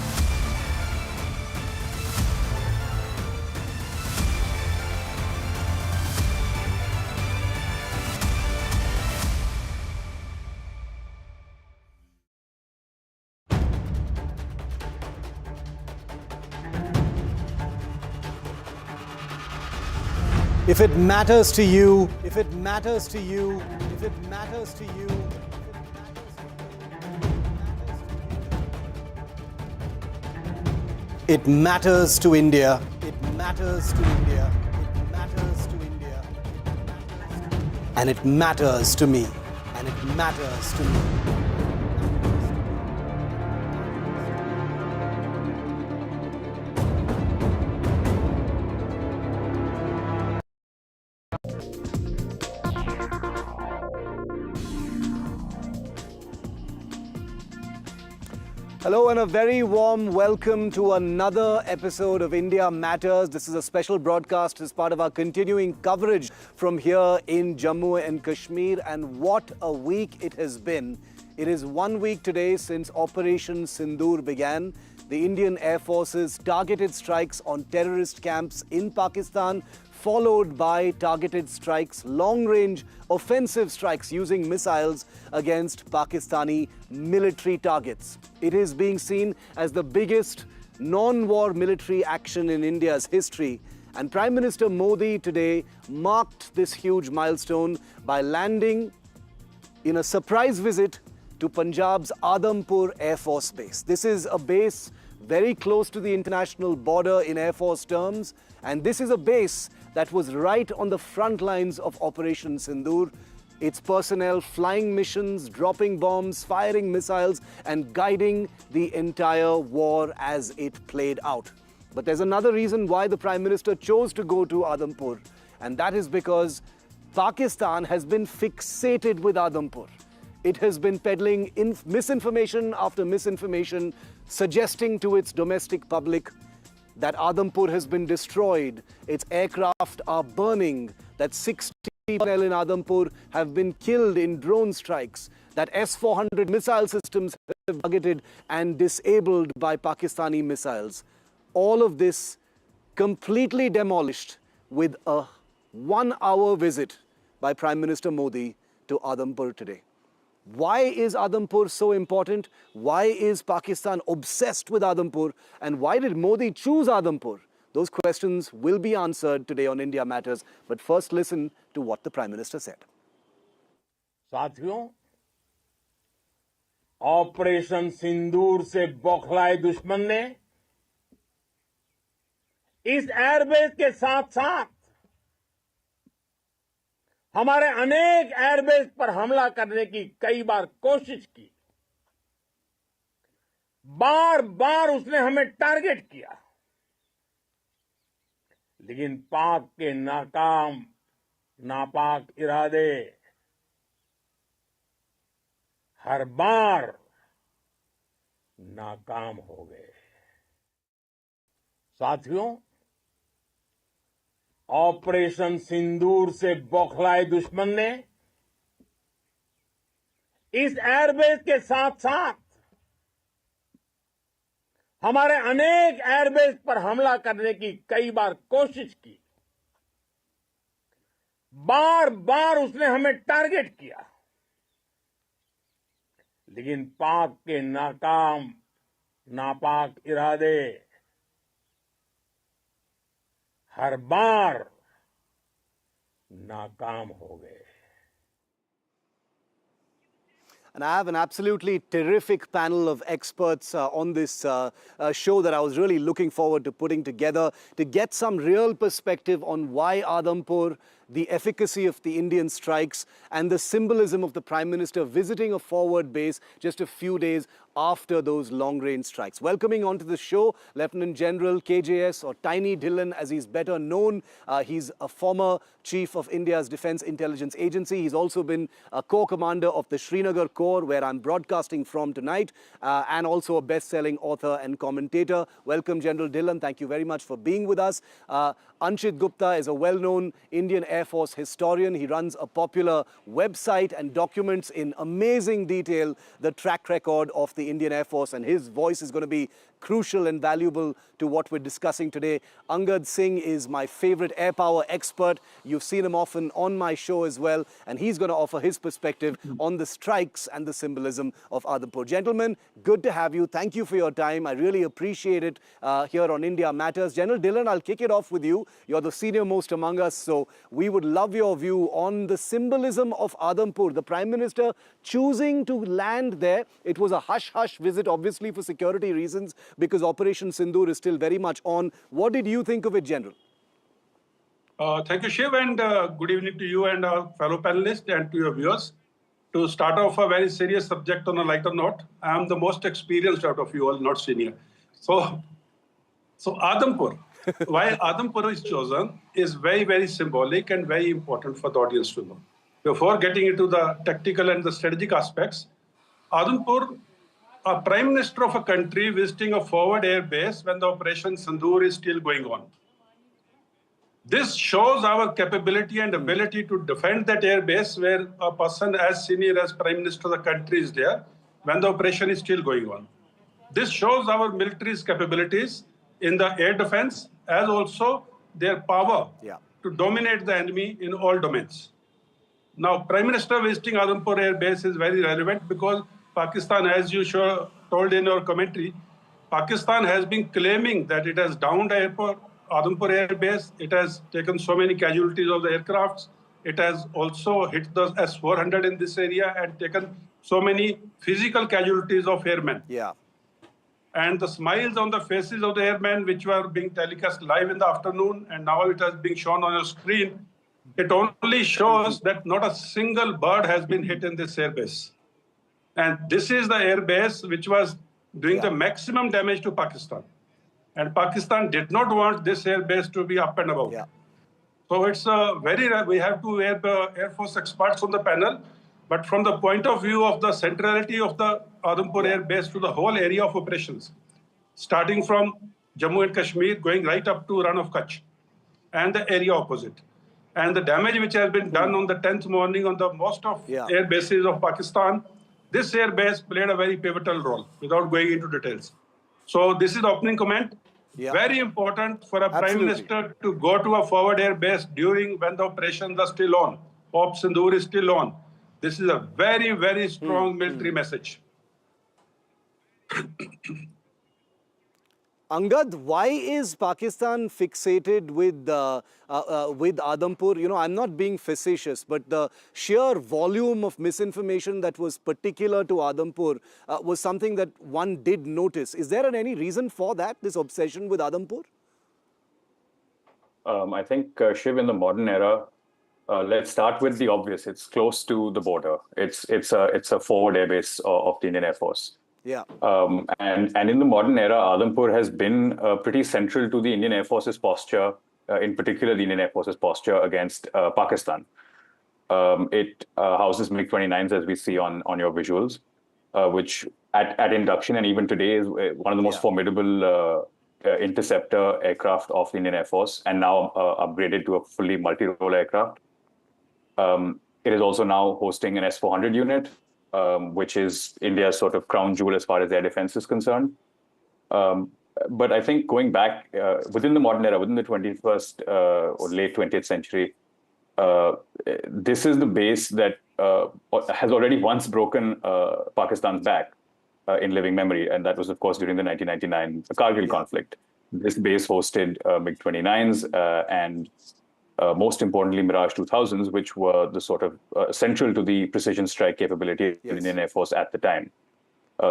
If it matters to you, if it matters to you, if it matters to you, it matters to India. It matters to India. It matters to India. And it matters to me. And it matters to me. Hello and a very warm welcome to another episode of India Matters. This is a special broadcast as part of our continuing coverage from here in Jammu and Kashmir. And what a week it has been. It is 1 week today since Operation Sindhur began. The Indian Air Force's targeted strikes on terrorist camps in Pakistan, followed by targeted strikes, long-range offensive strikes using missiles against Pakistani military targets. It is being seen as the biggest non-war military action in India's history. And Prime Minister Modi today marked this huge milestone by landing in a surprise visit to Punjab's Adampur Air Force Base. This is a base very close to the international border in Air Force terms, and this is a base that was right on the front lines of Operation Sindhur. Its personnel flying missions, dropping bombs, firing missiles, and guiding the entire war as it played out. But there's another reason why the Prime Minister chose to go to Adampur, and that is because Pakistan has been fixated with Adampur. It has been peddling misinformation after misinformation, suggesting to its domestic public that Adampur has been destroyed, its aircraft are burning, that 60 personnel in Adampur have been killed in drone strikes, that S-400 missile systems have been targeted and disabled by Pakistani missiles. All of this completely demolished with a 1-hour visit by Prime Minister Modi to Adampur today. Why is Adampur so important? Why is Pakistan obsessed with Adampur? And why did Modi choose Adampur? Those questions will be answered today on India Matters. But first, listen to what the Prime Minister said. साथियों, operation Sindoor से बौखलाए दुश्मन ने इस airbase के साथ साथ हमारे अनेक एयरबेस पर हमला करने की कई बार कोशिश की। बार बार उसने हमें टारगेट किया, लेकिन पाक के नापाक इरादे हर बार नाकाम हो गए। साथियों, ऑपरेशन सिंदूर से बौखलाए दुश्मन ने इस एयरबेस के साथ साथ हमारे अनेक एयरबेस पर हमला करने की कई बार कोशिश की। बार बार उसने हमें टारगेट किया, लेकिन पाक के नापाक इरादे हर बार नाकाम हो गए। And I have an absolutely terrific panel of experts on this show that I was really looking forward to putting together to get some real perspective on why Adampur the efficacy of the Indian strikes, and the symbolism of the Prime Minister visiting a forward base just a few days after those long-range strikes. Welcoming onto the show, Lieutenant General KJS, or Tiny Dhillon as he's better known. He's a former chief of India's Defence Intelligence Agency. He's also been a corps commander of the Srinagar Corps, where I'm broadcasting from tonight, and also a best-selling author and commentator. Welcome, General Dhillon. Thank you very much for being with us. Anshit Gupta is a well-known Indian Air Force historian. He runs a popular website and documents in amazing detail the track record of the Indian Air Force, and his voice is going to be crucial and valuable to what we're discussing today. Angad Singh is my favorite air power expert. You've seen him often on my show as well, and he's going to offer his perspective on the strikes and the symbolism of Adampur. Gentlemen, good to have you. Thank you for your time. I really appreciate it here on India Matters. General Dhillon, I'll kick it off with you. You're the senior most among us, so we would love your view on the symbolism of Adampur. The Prime Minister choosing to land there. It was a hush-hush visit, obviously for security reasons, because Operation Sindhur is still very much on. What did you think of it, General? Thank you, Shiv, and good evening to you and our fellow panelists and to your viewers. To start off a very serious subject on a lighter note, I am the most experienced out of you all, not senior. So Adampur, why Adampur is chosen is very, very symbolic and very important for the audience to know. Before getting into the tactical and the strategic aspects, Adampur, a Prime Minister of a country visiting a forward air base when the Operation Sindhur is still going on. This shows our capability and ability to defend that air base where a person as senior as Prime Minister of the country is there when the operation is still going on. This shows our military's capabilities in the air defense as also their power to dominate the enemy in all domains. Now, Prime Minister visiting Adampur air base is very relevant because Pakistan, as you told in your commentary, Pakistan has been claiming that it has downed Adampur air base. It has taken so many casualties of the aircrafts. It has also hit the S-400 in this area and taken so many physical casualties of airmen. Yeah. And the smiles on the faces of the airmen, which were being telecast live in the afternoon, and now it has been shown on your screen, it only shows that not a single bird has been hit in this airbase. And this is the airbase which was doing the maximum damage to Pakistan. And Pakistan did not want this airbase to be up and about. So it's we have two Air Force experts on the panel, but from the point of view of the centrality of the Adampur air base to the whole area of operations, starting from Jammu and Kashmir, going right up to Run of Kutch and the area opposite. And the damage which has been done on the 10th morning on the most of air bases of Pakistan, this air base played a very pivotal role without going into details. So this is the opening comment. Very important for a Prime Minister to go to a forward air base when the operations are still on. Op Sindhur is still on. This is a very, very strong military message. Angad, why is Pakistan fixated with Adampur? You know, I'm not being facetious, but the sheer volume of misinformation that was particular to Adampur was something that one did notice. Is there any reason for that, this obsession with Adampur? I think, Shiv, in the modern era, let's start with the obvious. It's close to the border. It's a forward airbase of the Indian Air Force. Yeah. And in the modern era, Adampur has been pretty central to the Indian Air Force's posture, in particular the Indian Air Force's posture against Pakistan. It houses MiG-29s, as we see on your visuals, which at induction and even today is one of the most formidable interceptor aircraft of the Indian Air Force, and now upgraded to a fully multi-role aircraft. It is also now hosting an S-400 unit, which is India's sort of crown jewel as far as air defense is concerned. But I think going back within the modern era, within the 21st or late 20th century, this is the base that has already once broken Pakistan's back in living memory. And that was, of course, during the 1999 Kargil conflict. This base hosted MiG-29s and most importantly, Mirage 2000s, which were the sort of central to the precision strike capability of the Indian Air Force at the time.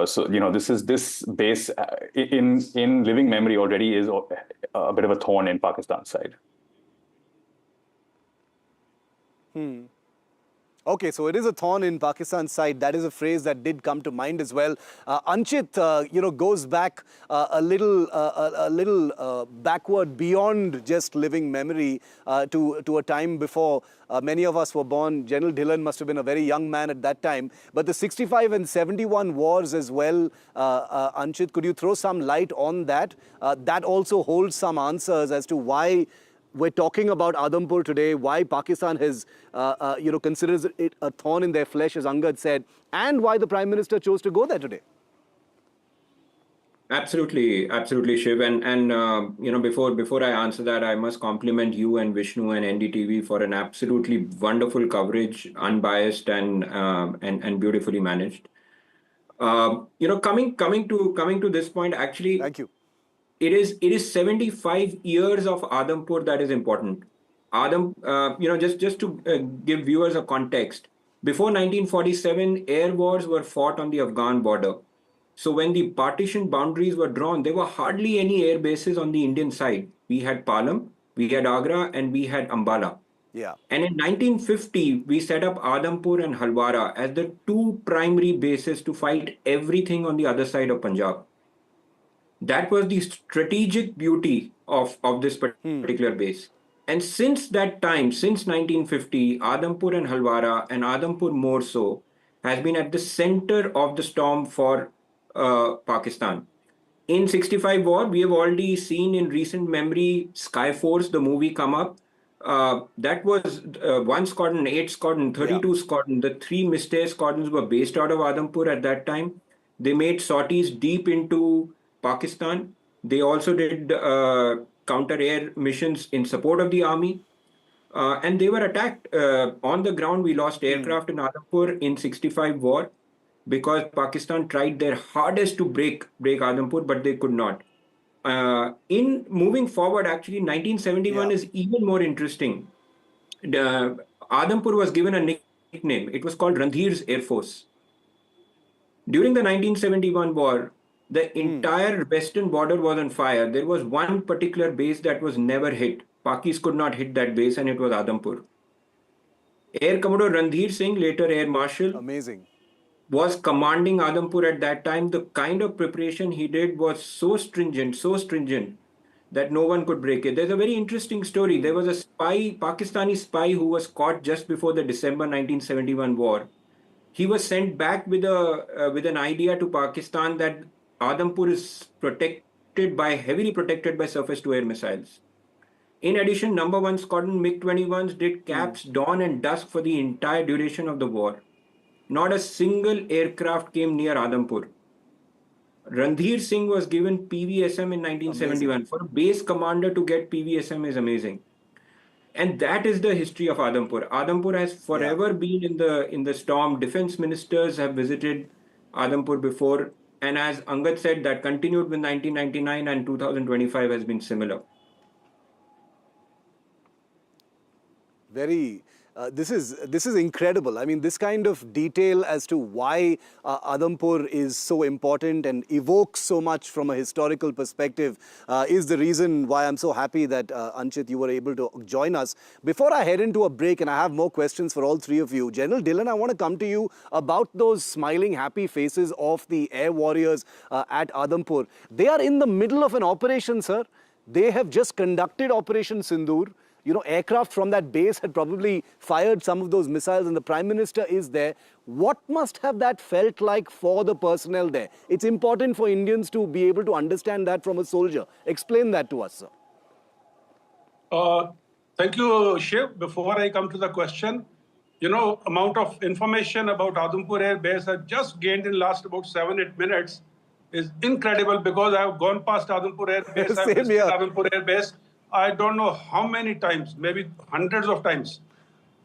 So, you know, this base in living memory already is a bit of a thorn in Pakistan's side. Okay, so it is a thorn in Pakistan's side. That is a phrase that did come to mind as well. Anchit, goes back a little backward beyond just living memory to a time before many of us were born. General Dhillon must have been a very young man at that time. But the 65 and 71 wars as well, Anchit, could you throw some light on that? That also holds some answers as to why we're talking about Adampur today, why Pakistan has, considers it a thorn in their flesh, as Angad said, and why the Prime Minister chose to go there today. Absolutely, Shiv. And before I answer that, I must compliment you and Vishnu and NDTV for an absolutely wonderful coverage, unbiased and beautifully managed. Coming to this point, actually, thank you. It is 75 years of Adampur that is important. Just to give viewers a context, before 1947, air wars were fought on the Afghan border. So when the partition boundaries were drawn, there were hardly any air bases on the Indian side. We had Palam, we had Agra, and we had Ambala. Yeah. And in 1950, we set up Adampur and Halwara as the two primary bases to fight everything on the other side of Punjab. That was the strategic beauty of this particular base. And since that time, since 1950, Adampur and Halwara, and Adampur more so, has been at the center of the storm for Pakistan. In 65 war, we have already seen in recent memory Sky Force, the movie, come up. That was 1 squadron, 8 squadron, 32 squadron. The 3 Mistake squadrons were based out of Adampur at that time. They made sorties deep into Pakistan. They also did counter-air missions in support of the army. And they were attacked on the ground. We lost aircraft in Adampur in 65 war because Pakistan tried their hardest to break Adampur, but they could not. In moving forward, actually, 1971 is even more interesting. Adampur was given a nickname. It was called Randheer's Air Force. During the 1971 war, the entire western border was on fire. There was one particular base that was never hit. Pakis could not hit that base, and it was Adampur. Air Commodore Randheer Singh, later Air Marshal, was commanding Adampur at that time. The kind of preparation he did was so stringent, that no one could break it. There's a very interesting story. There was a Pakistani spy who was caught just before the December 1971 war. He was sent back with an idea to Pakistan that Adampur is heavily protected by surface-to-air missiles. In addition, No. 1 Squadron MiG-21s did caps dawn and dusk for the entire duration of the war. Not a single aircraft came near Adampur. Randheer Singh was given PVSM in 1971. Amazing. For a base commander to get PVSM is amazing. And that is the history of Adampur. Adampur has forever been in the storm. Defense ministers have visited Adampur before. And as Angad said, that continued with 1999, and 2025 has been similar. This is incredible. I mean, this kind of detail as to why Adampur is so important and evokes so much from a historical perspective is the reason why I'm so happy that, Anchit, you were able to join us. Before I head into a break, and I have more questions for all three of you, General Dhillon, I want to come to you about those smiling, happy faces of the air warriors at Adampur. They are in the middle of an operation, sir. They have just conducted Operation Sindhur. Aircraft from that base had probably fired some of those missiles, and the Prime Minister is there. What must have that felt like for the personnel there? It's important for Indians to be able to understand that from a soldier. Explain that to us, sir. Thank you, Shiv. Before I come to the question, amount of information about Adampur Air Base I've just gained in last about 7-8 minutes is incredible, because I have gone past Adampur Air Base. I've visited Adampur Air Base. I don't know how many times, maybe hundreds of times.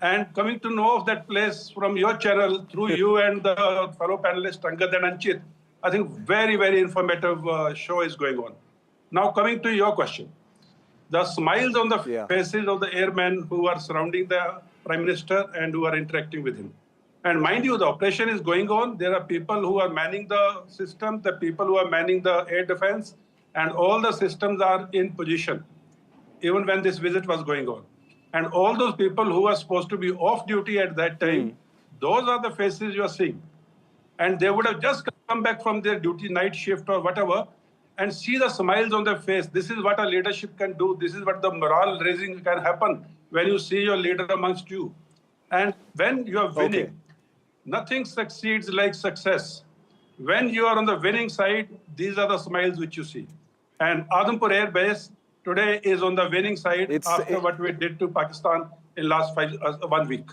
And coming to know of that place from your channel, through you and the fellow panelists, Angad and Anchit, I think very, very informative show is going on. Now, coming to your question. The smiles on the faces of the airmen who are surrounding the Prime Minister and who are interacting with him. And mind you, the operation is going on. There are people who are manning the system, the people who are manning the air defense, and all the systems are in position, even when this visit was going on. And all those people who are supposed to be off duty at that time, those are the faces you are seeing. And they would have just come back from their duty, night shift or whatever, and see the smiles on their face. This is what a leadership can do. This is what the morale raising can happen when you see your leader amongst you. And when you are winning, nothing succeeds like success. When you are on the winning side, these are the smiles which you see. And Adampur Air Base today is on the winning side after what we did to Pakistan in last 1 week.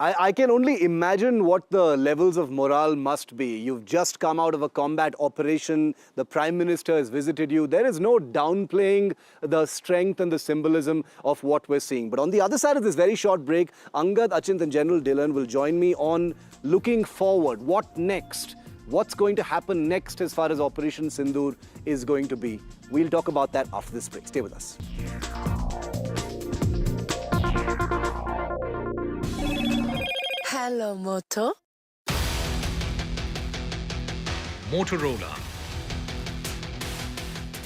I can only imagine what the levels of morale must be. You've just come out of a combat operation. The Prime Minister has visited you. There is no downplaying the strength and the symbolism of what we're seeing. But on the other side of this very short break, Angad, Achint and General Dillon will join me on looking forward. What next? What's going to happen next as far as Operation Sindhur is going to be? We'll talk about that after this break. Stay with us. Hello, Moto. Motorola,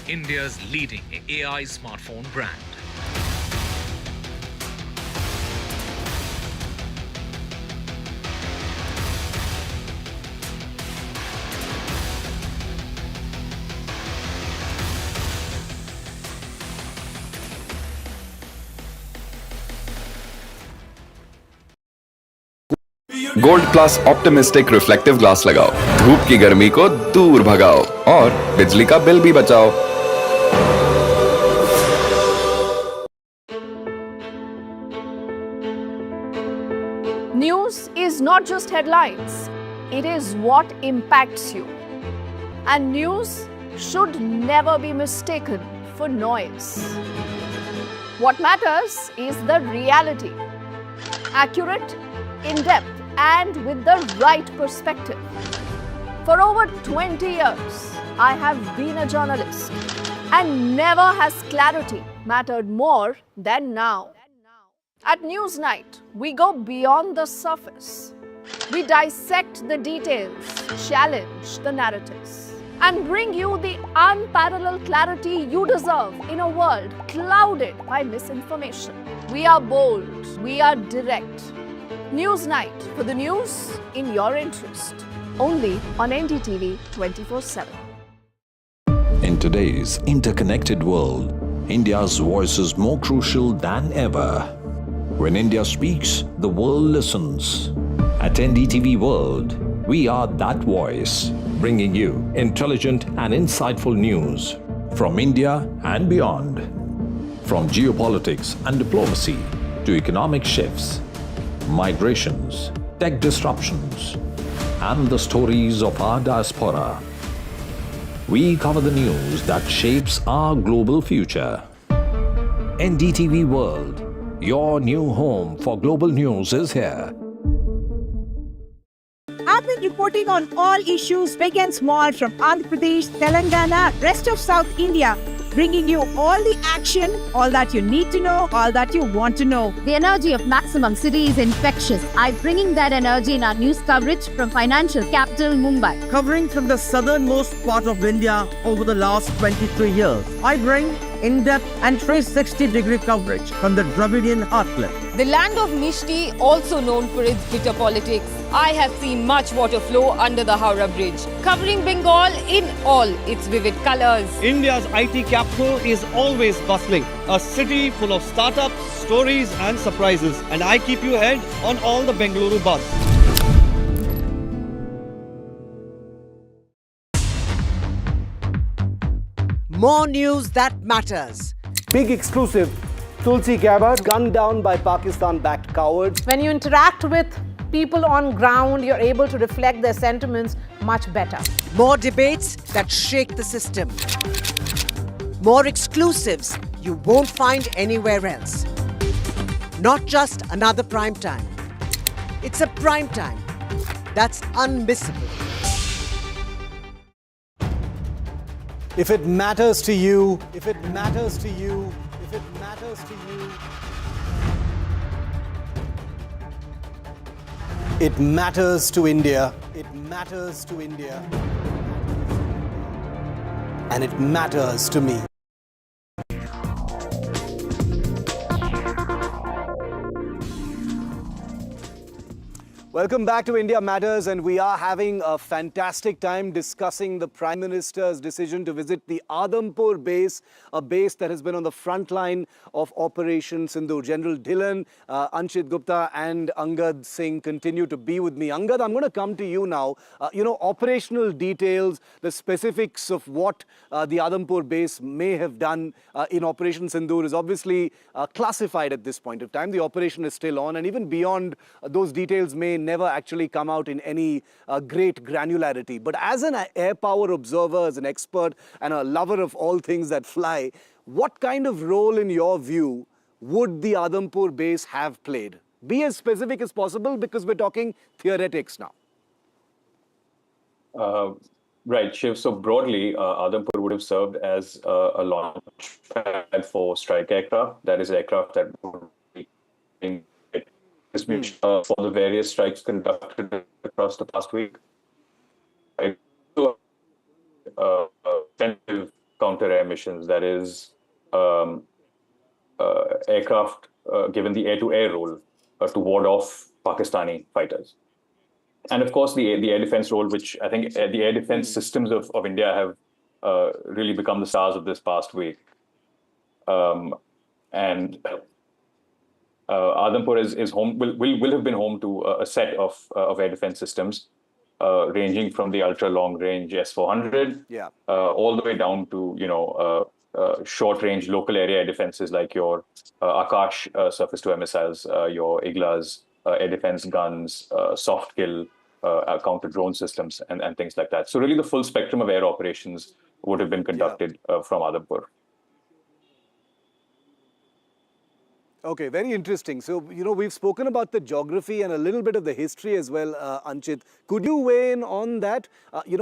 India's leading AI smartphone brand. Gold plus optimistic reflective glass लगाओ, धूप की गर्मी को दूर भगाओ और बिजली का बिल भी बचाओ। News is not just headlines, it is what impacts you. And news should never be mistaken for noise. What matters is the reality. Accurate, in-depth, and with the right perspective. For over 20 years, I have been a journalist, and never has clarity mattered more than now. At Newsnight, we go beyond the surface. We dissect the details, challenge the narratives, and bring you the unparalleled clarity you deserve in a world clouded by misinformation. We are bold, we are direct. Newsnight, for the news in your interest. Only on NDTV 24/7. In today's interconnected world, India's voice is more crucial than ever. When India speaks, the world listens. At NDTV World, we are that voice, bringing you intelligent and insightful news from India and beyond. From geopolitics and diplomacy to economic shifts, migrations, tech disruptions, and the stories of our diaspora. We cover the news that shapes our global future. NDTV World, your new home for global news is here. I've been reporting on all issues big and small from Andhra Pradesh, Telangana, rest of South India, bringing you all the action, all that you need to know, all that you want to know. The energy of maximum city is infectious. I'm bringing that energy in our news coverage from financial capital Mumbai. Covering from the southernmost part of India over the last 23 years, I bring in-depth and 360-degree coverage from the Dravidian heartland. The land of Mishti, also known for its bitter politics. I have seen much water flow under the Howrah Bridge, covering Bengal in all its vivid colors. India's IT capital is always bustling, a city full of startups, stories and surprises. And I keep you ahead on all the Bengaluru buzz. More news that matters. Big exclusive. Tulsi Gabbard gunned down by Pakistan-backed cowards. When you interact with people on ground, you're able to reflect their sentiments much better. More debates that shake the system. More exclusives you won't find anywhere else. Not just another prime time. It's a prime time that's unmissable. If it matters to you, if it matters to you, if it matters to you, it matters to India. It matters to India. And it matters to me. Welcome back to India Matters, and we are having a fantastic time discussing the Prime Minister's decision to visit the Adampur base, a base that has been on the front line of Operation Sindoor. General Dhillon, Anchit Gupta and Angad Singh continue to be with me. Angad, I'm going to come to you now. Operational details, the specifics of what the Adampur base may have done in Operation Sindoor is obviously classified at this point of time. The operation is still on, and even beyond those details may never actually come out in any great granularity. But as an air power observer, as an expert and a lover of all things that fly, what kind of role in your view would the Adampur base have played? Be as specific as possible, because we're talking theoretics now. Right, Shiv. So broadly, Adampur would have served as a launch pad for strike aircraft. That is, aircraft that would be in for the various strikes conducted across the past week. Offensive counter-air missions, that is, aircraft given the air-to-air role to ward off Pakistani fighters. And of course, the air defense role, which I think the air defense systems of India have really become the stars of this past week. Adampur is home, will have been home to a set of air defense systems, ranging from the ultra long range S-400, all the way down to short range local area air defenses like your Akash surface to air missiles, your Iglas air defense guns, soft kill counter drone systems, and things like that. So really, the full spectrum of air operations would have been conducted from Adampur. Okay, very interesting. So, we've spoken about the geography and a little bit of the history as well, Anchit. Could you weigh in on that?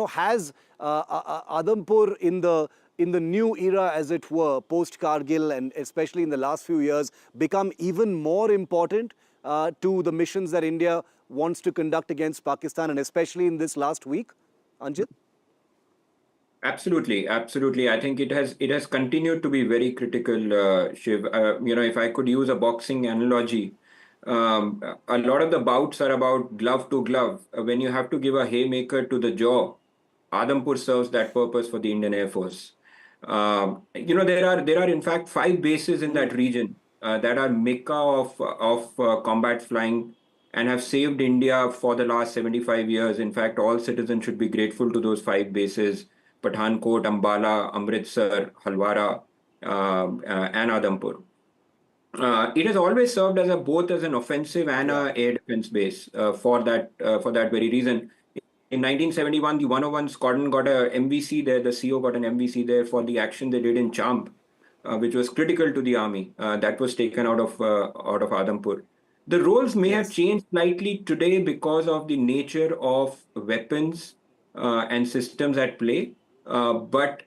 Has Adampur in the new era, as it were, post-Kargil and especially in the last few years, become even more important to the missions that India wants to conduct against Pakistan, and especially in this last week, Anchit? Absolutely. I think it has continued to be very critical, Shiv. If I could use a boxing analogy, a lot of the bouts are about glove to glove. When you have to give a haymaker to the jaw, Adampur serves that purpose for the Indian Air Force. There are in fact 5 bases in that region that are mecca of combat flying and have saved India for the last 75 years. In fact, all citizens should be grateful to those 5 bases: Pathankot, Ambala, Amritsar, Halwara, and Adampur. It has always served as both as an offensive and an air defense base for that very reason. In 1971, the 101 Squadron got a MVC there. The CO got an MVC there for the action they did in Champ, which was critical to the army. That was taken out of Adampur. The roles may have changed slightly today because of the nature of weapons and systems at play. But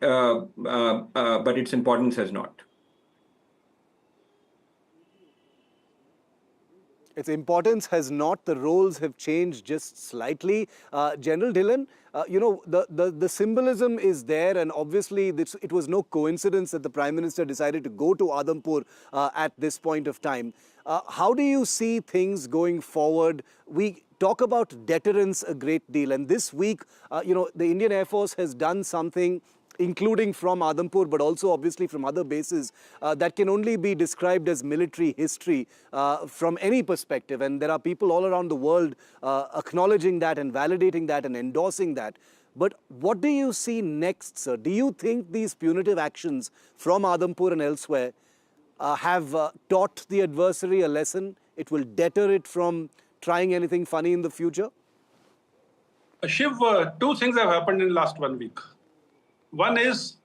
its importance has not. Its importance has not. The roles have changed just slightly. General Dhillon, the symbolism is there, and obviously it was no coincidence that the Prime Minister decided to go to Adampur at this point of time. How do you see things going forward? We talk about deterrence a great deal, and this week, the Indian Air Force has done something, including from Adampur, but also obviously from other bases, that can only be described as military history from any perspective. And there are people all around the world acknowledging that and validating that and endorsing that. But what do you see next, sir? Do you think these punitive actions from Adampur and elsewhere have taught the adversary a lesson? It will deter it from trying anything funny in the future? Shiv, 2 things have happened in the last 1 week. One is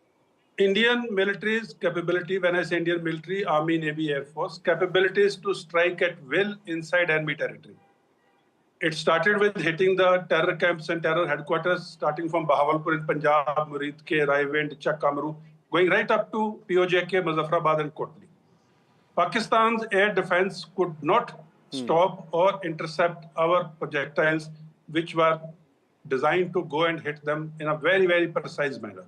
Indian military's capability. When I say Indian military, Army, Navy, Air Force, capabilities to strike at will inside enemy territory. It started with hitting the terror camps and terror headquarters, starting from Bahawalpur in Punjab, Murid Ke, Raiwind, Chakkamru, going right up to POJK, Muzaffarabad and Kotli. Pakistan's air defense could not stop or intercept our projectiles, which were designed to go and hit them in a very, very precise manner.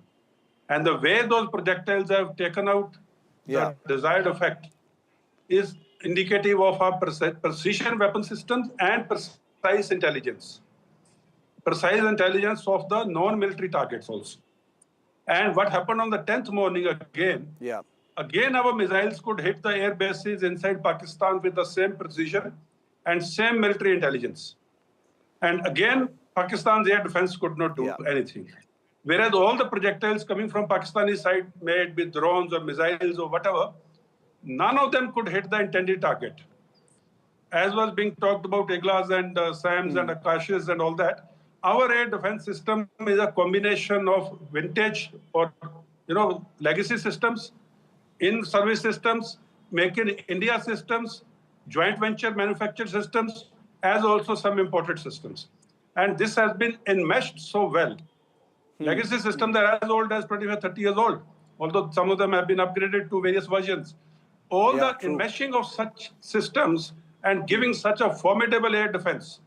And the way those projectiles have taken out the desired effect is indicative of our precision weapon systems and precise intelligence of the non-military targets also. And what happened on the 10th morning again our missiles could hit the air bases inside Pakistan with the same precision and same military intelligence. And again, Pakistan's air defense could not do anything. Whereas all the projectiles coming from Pakistani side, made with drones or missiles or whatever, none of them could hit the intended target. As was being talked about Iglas and SAMs and Akashes and all that, our air defense system is a combination of vintage or legacy systems, in-service systems, Make in India systems, joint venture manufactured systems, as also some imported systems. And this has been enmeshed so well. Legacy systems are as old as 25, 30 years old, although some of them have been upgraded to various versions. All the enmeshing of such systems and giving such a formidable air defense,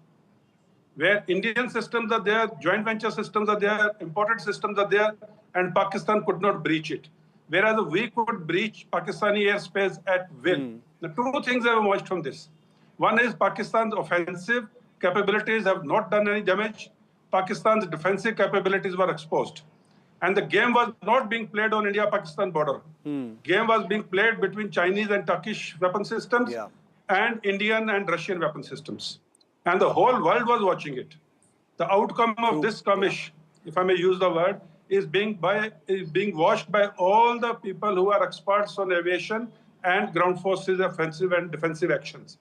where Indian systems are there, joint venture systems are there, imported systems are there, and Pakistan could not breach it. Whereas we could breach Pakistani airspace at will. The two things have emerged from this. One is Pakistan's offensive capabilities have not done any damage. Pakistan's defensive capabilities were exposed. And the game was not being played on India-Pakistan border. Game was being played between Chinese and Turkish weapon systems and Indian and Russian weapon systems. And the whole world was watching it. The outcome of this skirmish, if I may use the word, is being watched by all the people who are experts on aviation and ground forces offensive and defensive actions.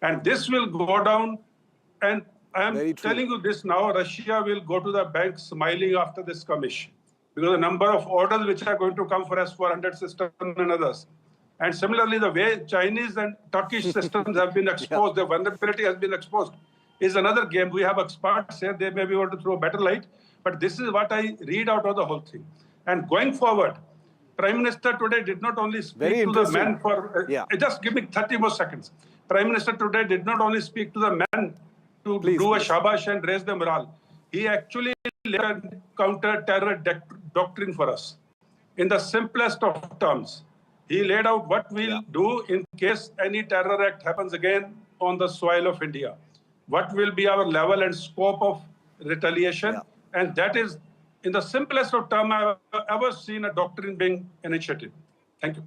And this will go down, and I am telling you this now, Russia will go to the bank smiling after this skirmish, because the number of orders which are going to come for S-400 system and others. And similarly, the way Chinese and Turkish systems have been exposed, their vulnerability has been exposed, is another game. We have experts here, they may be able to throw better light, but this is what I read out of the whole thing. And going forward, Prime Minister today did not only speak to the men for... just give me 30 more seconds. Prime Minister today did not only speak to the men to do a shabash and raise the morale. He actually laid a counter-terror doctrine for us. In the simplest of terms, he laid out what we'll do in case any terror act happens again on the soil of India. What will be our level and scope of retaliation? And that is, in the simplest of terms, I've ever seen a doctrine being initiated. Thank you.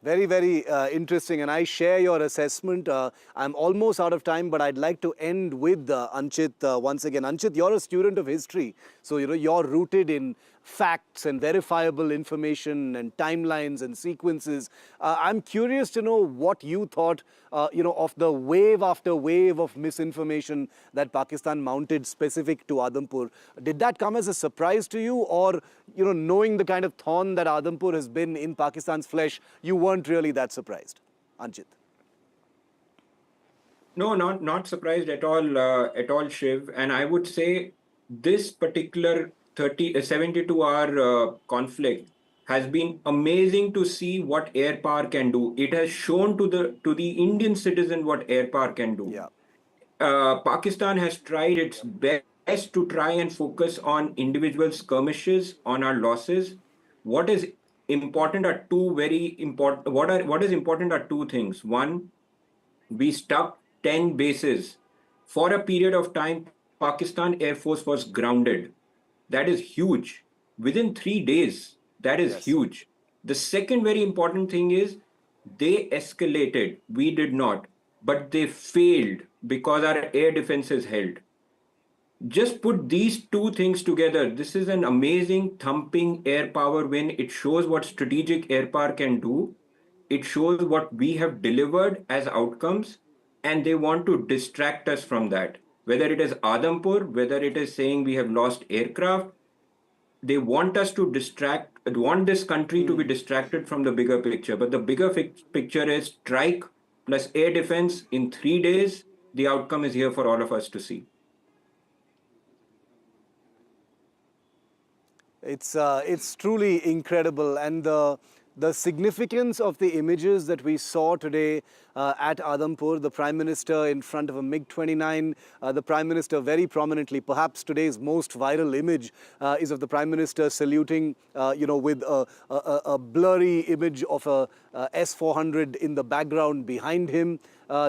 Very, very interesting, and I share your assessment. I'm almost out of time, but I'd like to end with Anchit once again. Anchit, you're a student of history, so you're rooted in facts and verifiable information and timelines and sequences. I'm curious to know what you thought, of the wave after wave of misinformation that Pakistan mounted specific to Adampur. Did that come as a surprise to you, or, knowing the kind of thorn that Adampur has been in Pakistan's flesh, you weren't really that surprised? Anchit. No, not surprised at all, Shiv. And I would say this particular 72-hour conflict has been amazing to see what air power can do. It has shown to the Indian citizen what air power can do. Pakistan has tried its best to try and focus on individual skirmishes, on our losses. What is important are what is important are two things. One, we stuck 10 bases. For a period of time, Pakistan Air Force was grounded. That is huge. Within 3 days, that is huge. The second very important thing is they escalated. We did not. But they failed because our air defenses held. Just put these two things together. This is an amazing thumping air power win. It shows what strategic air power can do. It shows what we have delivered as outcomes. And they want to distract us from that. Whether it is Adampur, whether it is saying we have lost aircraft, they want us to want this country to be distracted from the bigger picture. But the bigger picture is strike plus air defense in 3 days. The outcome is here for all of us to see. It's truly incredible, and the the significance of the images that we saw today at Adampur, the Prime Minister in front of a MiG-29, the Prime Minister very prominently, perhaps today's most viral image is of the Prime Minister saluting, with a blurry image of a S-400 in the background behind him.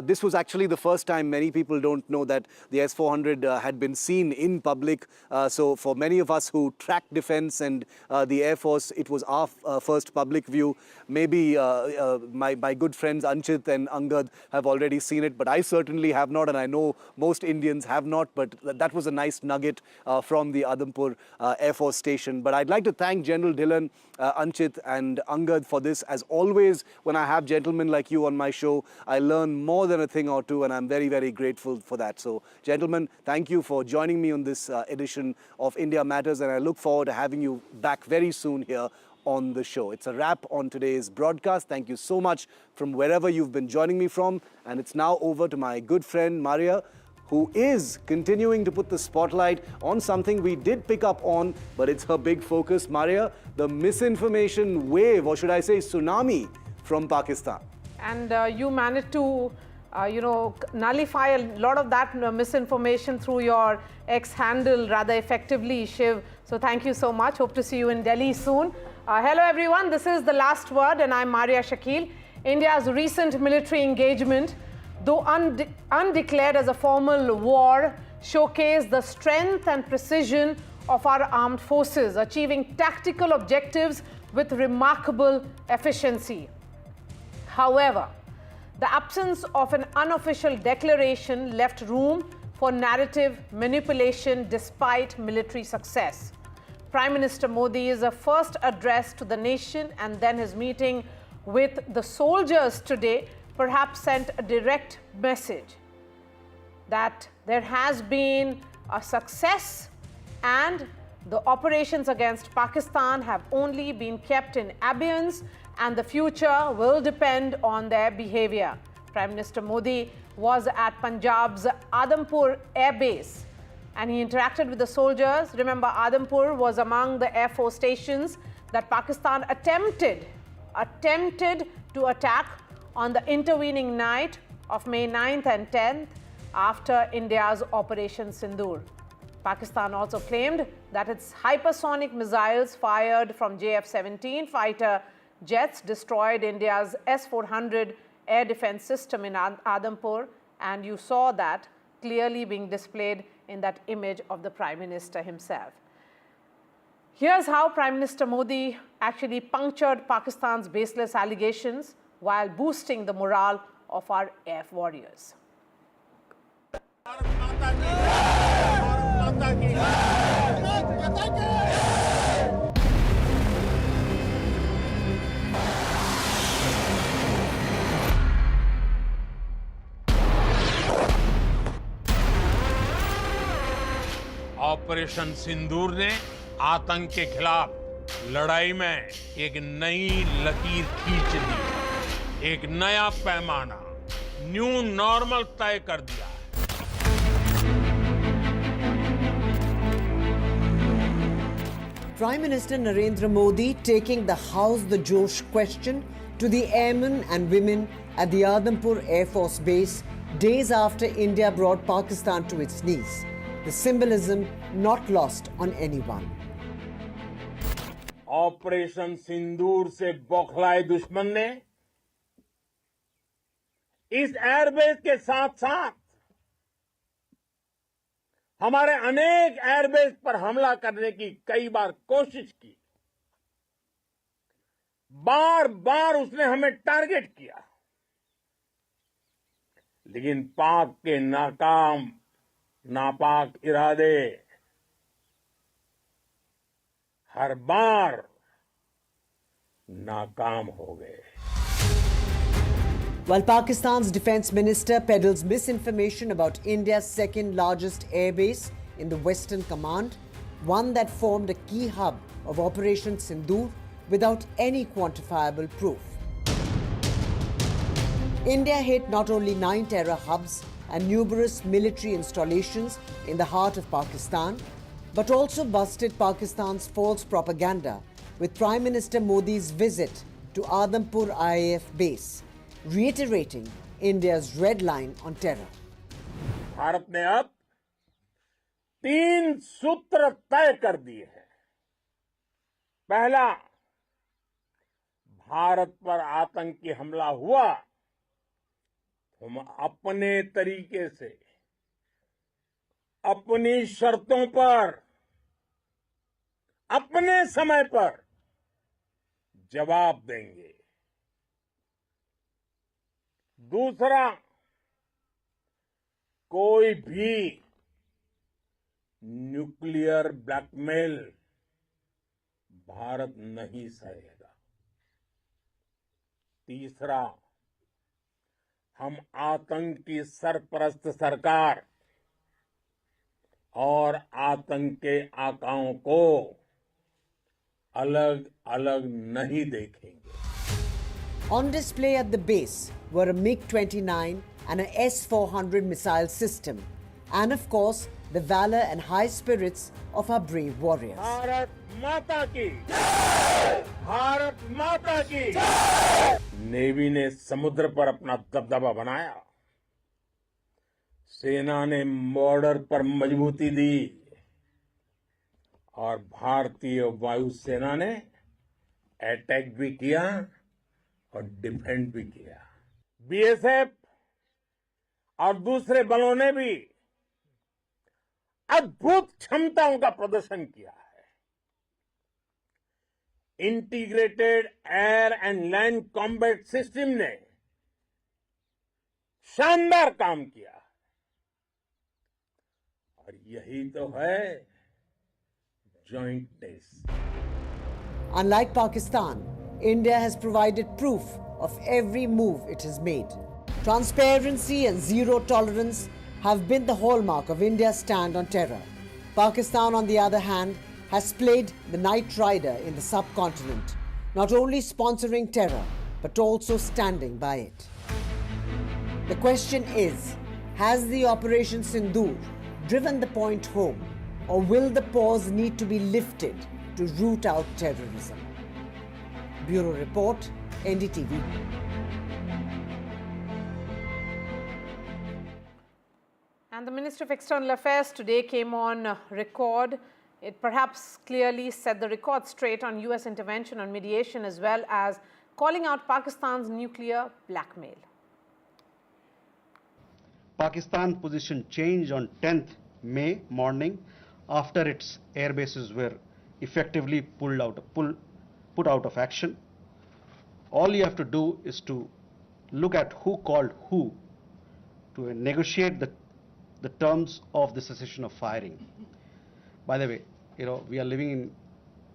This was actually the first time, many people don't know, that the S-400 had been seen in public. So for many of us who track defense and the Air Force, it was our first public view. Maybe my good friends Anchit and Angad have already seen it, but I certainly have not, and I know most Indians have not, but that was a nice nugget from the Adampur Air Force Station. But I'd like to thank General Dhillon, Anchit and Angad for this. As always, when I have gentlemen like you on my show, I learn more than a thing or two, and I'm very, very grateful for that. So, gentlemen, thank you for joining me on this edition of India Matters, and I look forward to having you back very soon here on the show. It's a wrap on today's broadcast. Thank you so much from wherever you've been joining me from, and it's now over to my good friend Maria, who is continuing to put the spotlight on something we did pick up on, but it's her big focus. Maria, the misinformation wave, or should I say tsunami, from Pakistan. And you managed to, nullify a lot of that misinformation through your X handle rather effectively, Shiv. So thank you so much. Hope to see you in Delhi soon. Hello everyone, this is The Last Word and I'm Maria Shakil. India's recent military engagement, though undeclared as a formal war, showcased the strength and precision of our armed forces, achieving tactical objectives with remarkable efficiency. However, the absence of an unofficial declaration left room for narrative manipulation despite military success. Prime Minister Modi's first address to the nation and then his meeting with the soldiers today perhaps sent a direct message that there has been a success and the operations against Pakistan have only been kept in abeyance and the future will depend on their behavior. Prime Minister Modi was at Punjab's Adampur Air Base and he interacted with the soldiers. Remember, Adampur was among the Air Force stations that Pakistan attempted to attack on the intervening night of May 9th and 10th after India's Operation Sindhur. Pakistan also claimed that its hypersonic missiles fired from JF-17 fighter jets destroyed India's S-400 air defense system in Adampur, and you saw that clearly being displayed in that image of the Prime Minister himself. Here's how Prime Minister Modi actually punctured Pakistan's baseless allegations while boosting the morale of our air warriors. Operation Sindoor ने आतंक के खिलाफ लड़ाई में एक नई लकीर खींच दी, एक नया पैमाना, न्यू नॉर्मल तय कर दिया है। Prime Minister Narendra Modi taking the How's the Josh question to the airmen and women at the Adampur Air Force Base days after India brought Pakistan to its knees. The symbolism not lost on anyone. Operation Sindoor से बौखलाए दुश्मन ने इस airbase के साथ साथ हमारे अनेक एयरबेस पर हमला करने की कई बार कोशिश की। बार बार उसने हमें टारगेट किया, लेकिन पाक के नापाक इरादे हर बार नाकाम हो गए। While Pakistan's defense minister peddles misinformation about India's second largest airbase in the Western Command, one that formed a key hub of Operation Sindhur without any quantifiable proof. India hit not only 9 terror hubs and numerous military installations in the heart of Pakistan, but also busted Pakistan's false propaganda with Prime Minister Modi's visit to Adampur IAF base, reiterating India's red line on terror. Bharat ने अब 3 सूत्र तय कर दिए हैं। पहला, भारत पर आतंकी हमला हुआ, हम अपने तरीके से, अपनी शर्तों पर, अपने समय पर जवाब देंगे। दूसरा, कोई भी न्यूक्लियर ब्लैकमेल भारत नहीं सहेगा। तीसरा, हम आतंकी सरपरस्त सरकार और आतंक के आकाओं को अलग अलग नहीं देखेंगे। On display at the base were a MiG-29 and a S-400 missile system, and of course the valor and high spirits of our brave warriors. Bharat माता की, भारत माता की। नेवी ने समुद्र पर अपना दबदबा बनाया, सेना ने बॉर्डर पर मजबूती दी और भारतीय वायुसेना ने अटैक भी किया और डिफेंड भी किया। बीएसएफ और दूसरे बलों ने भी अद्भुत क्षमताओं का प्रदर्शन किया है। Integrated air and land combat system ने शानदार काम किया और यही तो है jointness. Unlike Pakistan, India has provided proof of every move it has made. Transparency and zero tolerance have been the hallmark of India's stand on terror. Pakistan, on the other hand, has played the night rider in the subcontinent, not only sponsoring terror, but also standing by it. The question is, has the Operation Sindhur driven the point home, or will the pause need to be lifted to root out terrorism? Bureau Report, NDTV. And the Minister of External Affairs today came on record. It perhaps clearly set the record straight on US intervention on mediation, as well as calling out Pakistan's nuclear blackmail. Pakistan position changed on 10th May morning after its air bases were effectively put out of action. All you have to do is to look at who called who to negotiate the terms of the cessation of firing. By the way, we are living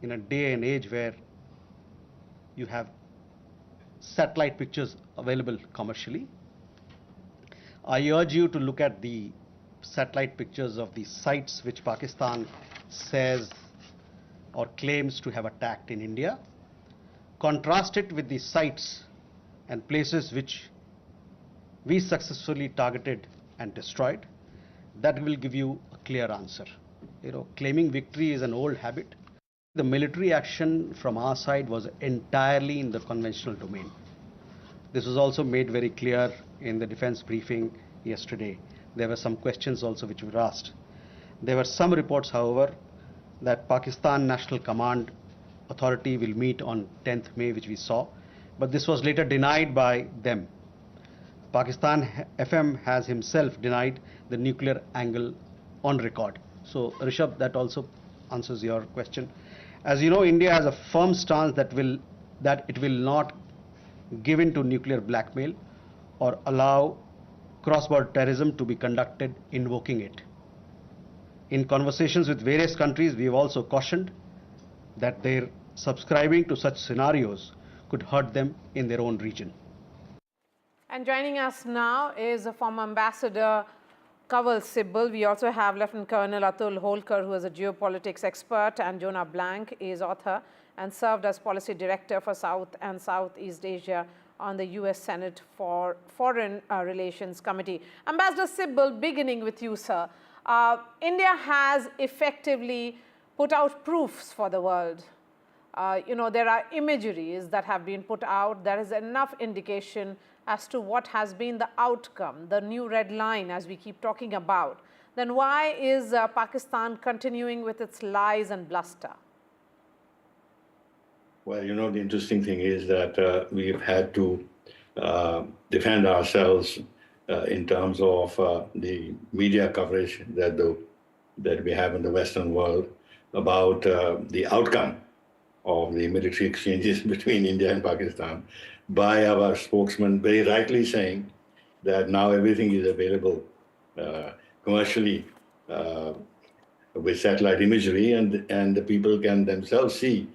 in a day and age where you have satellite pictures available commercially. I urge you to look at the satellite pictures of the sites which Pakistan says or claims to have attacked in India. Contrast it with the sites and places which we successfully targeted and destroyed. That will give you a clear answer. Claiming victory is an old habit. The military action from our side was entirely in the conventional domain. This was also made very clear in the defense briefing yesterday. There were some questions also which were asked. There were some reports, however, that Pakistan National Command Authority will meet on 10th May, which we saw, but this was later denied by them. Pakistan FM has himself denied the nuclear angle on record. So, Rishabh, that also answers your question. As you know, India has a firm stance that it will not give in to nuclear blackmail or allow cross-border terrorism to be conducted invoking it. In conversations with various countries, we have also cautioned that their subscribing to such scenarios could hurt them in their own region. And joining us now is a former ambassador, Kanwal Sibal. We also have Lieutenant Colonel Atul Holkar, who is a geopolitics expert, and Jonah Blank is author and served as policy director for South and Southeast Asia on the US Senate for Foreign Relations Committee. Ambassador Sibal, beginning with you, sir. India has effectively put out proofs for the world there are imageries that have been put out. There is enough indication as to what has been the outcome, the new red line as we keep talking about. Then why is Pakistan continuing with its lies and bluster? Well, the interesting thing is that we've had to defend ourselves in terms of the media coverage that we have in the Western world about the outcome of the military exchanges between India and Pakistan, by our spokesman very rightly saying that now everything is available commercially with satellite imagery, and the people can themselves see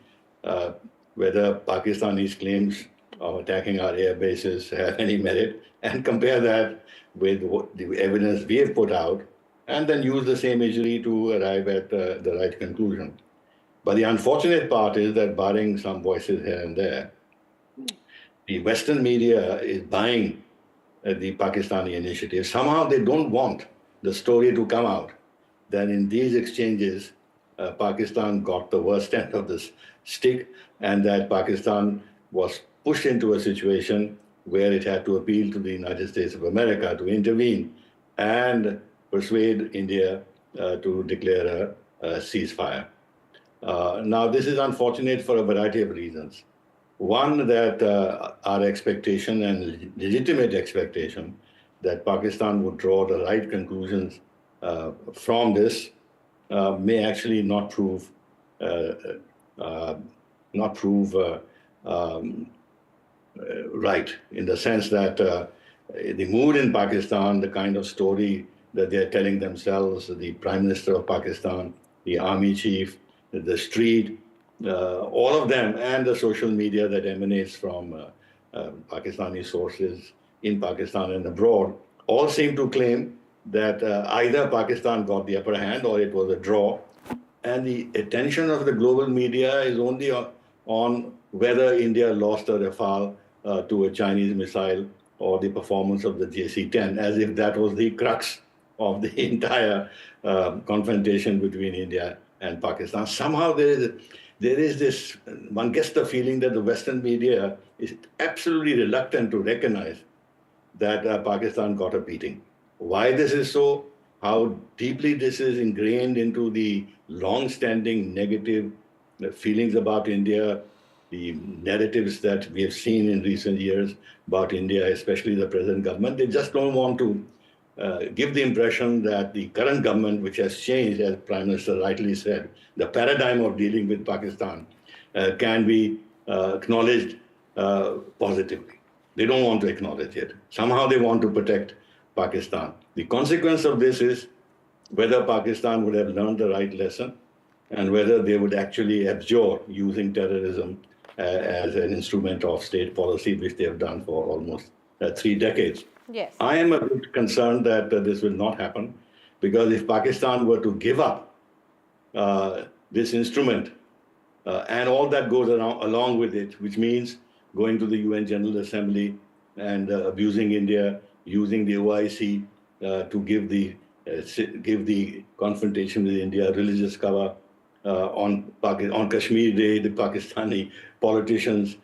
whether Pakistani's claims of attacking our air bases have any merit, and compare that with the evidence we have put out, and then use the same imagery to arrive at the right conclusion. But the unfortunate part is that, barring some voices here and there, the Western media is buying the Pakistani initiative. Somehow they don't want the story to come out that in these exchanges, Pakistan got the worst end of this stick, and that Pakistan was pushed into a situation where it had to appeal to the United States of America to intervene and persuade India to declare a ceasefire. Now, this is unfortunate for a variety of reasons. One, that our expectation, and legitimate expectation, that Pakistan would draw the right conclusions from this may actually not prove right, in the sense that the mood in Pakistan, the kind of story that they're telling themselves, the Prime Minister of Pakistan, the army chief, the street, all of them, and the social media that emanates from Pakistani sources in Pakistan and abroad, all seem to claim that either Pakistan got the upper hand or it was a draw. And the attention of the global media is only on whether India lost a Rafale to a Chinese missile, or the performance of the JC-10, as if that was the crux of the entire confrontation between India and Pakistan. Somehow there is this, one gets the feeling that the Western media is absolutely reluctant to recognize that Pakistan got a beating. Why this is so, how deeply this is ingrained into the long-standing negative feelings about India, the narratives that we have seen in recent years about India, especially the present government, they just don't want to give the impression that the current government, which has changed, as Prime Minister rightly said, the paradigm of dealing with Pakistan can be acknowledged positively. They don't want to acknowledge it. Somehow they want to protect Pakistan. The consequence of this is whether Pakistan would have learned the right lesson, and whether they would actually abjure using terrorism as an instrument of state policy, which they have done for almost 3 decades. Yes. I am a bit concerned that this will not happen, because if Pakistan were to give up this instrument and all that goes along with it, which means going to the UN General Assembly and abusing India, using the OIC to give the confrontation with India religious cover, on Kashmir Day, the Pakistani politicians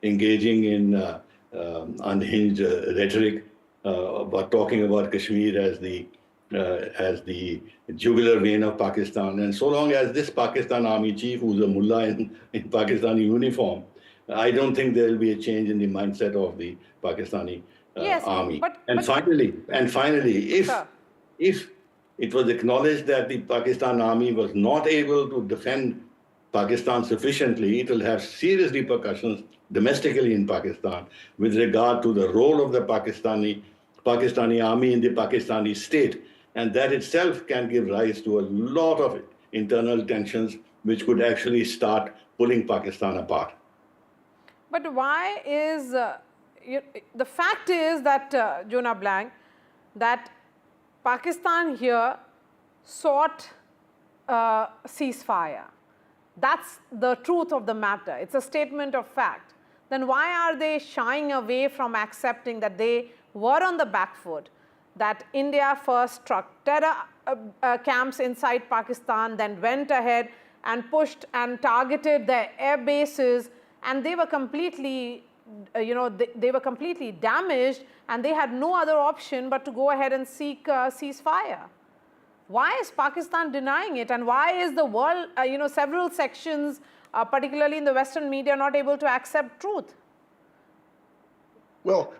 engaging in unhinged rhetoric, but talking about Kashmir as the jugular vein of Pakistan. And so long as this Pakistan army chief, who's a mullah in Pakistani uniform, I don't think there will be a change in the mindset of the Pakistani army. And finally, if it was acknowledged that the Pakistan army was not able to defend Pakistan sufficiently, it will have serious repercussions domestically in Pakistan with regard to the role of the Pakistani army in the Pakistani state. And that itself can give rise to a lot of internal tensions, which could actually start pulling Pakistan apart. But why is, the fact is that, Jonah Blank, that Pakistan here sought a ceasefire. That's the truth of the matter. It's a statement of fact. Then why are they shying away from accepting that they were on the back foot, that India first struck terror camps inside Pakistan, then went ahead and pushed and targeted their air bases, and they were completely, they were completely damaged, and they had no other option but to go ahead and seek ceasefire. Why is Pakistan denying it, and why is the world, several sections, particularly in the Western media, not able to accept truth? Well,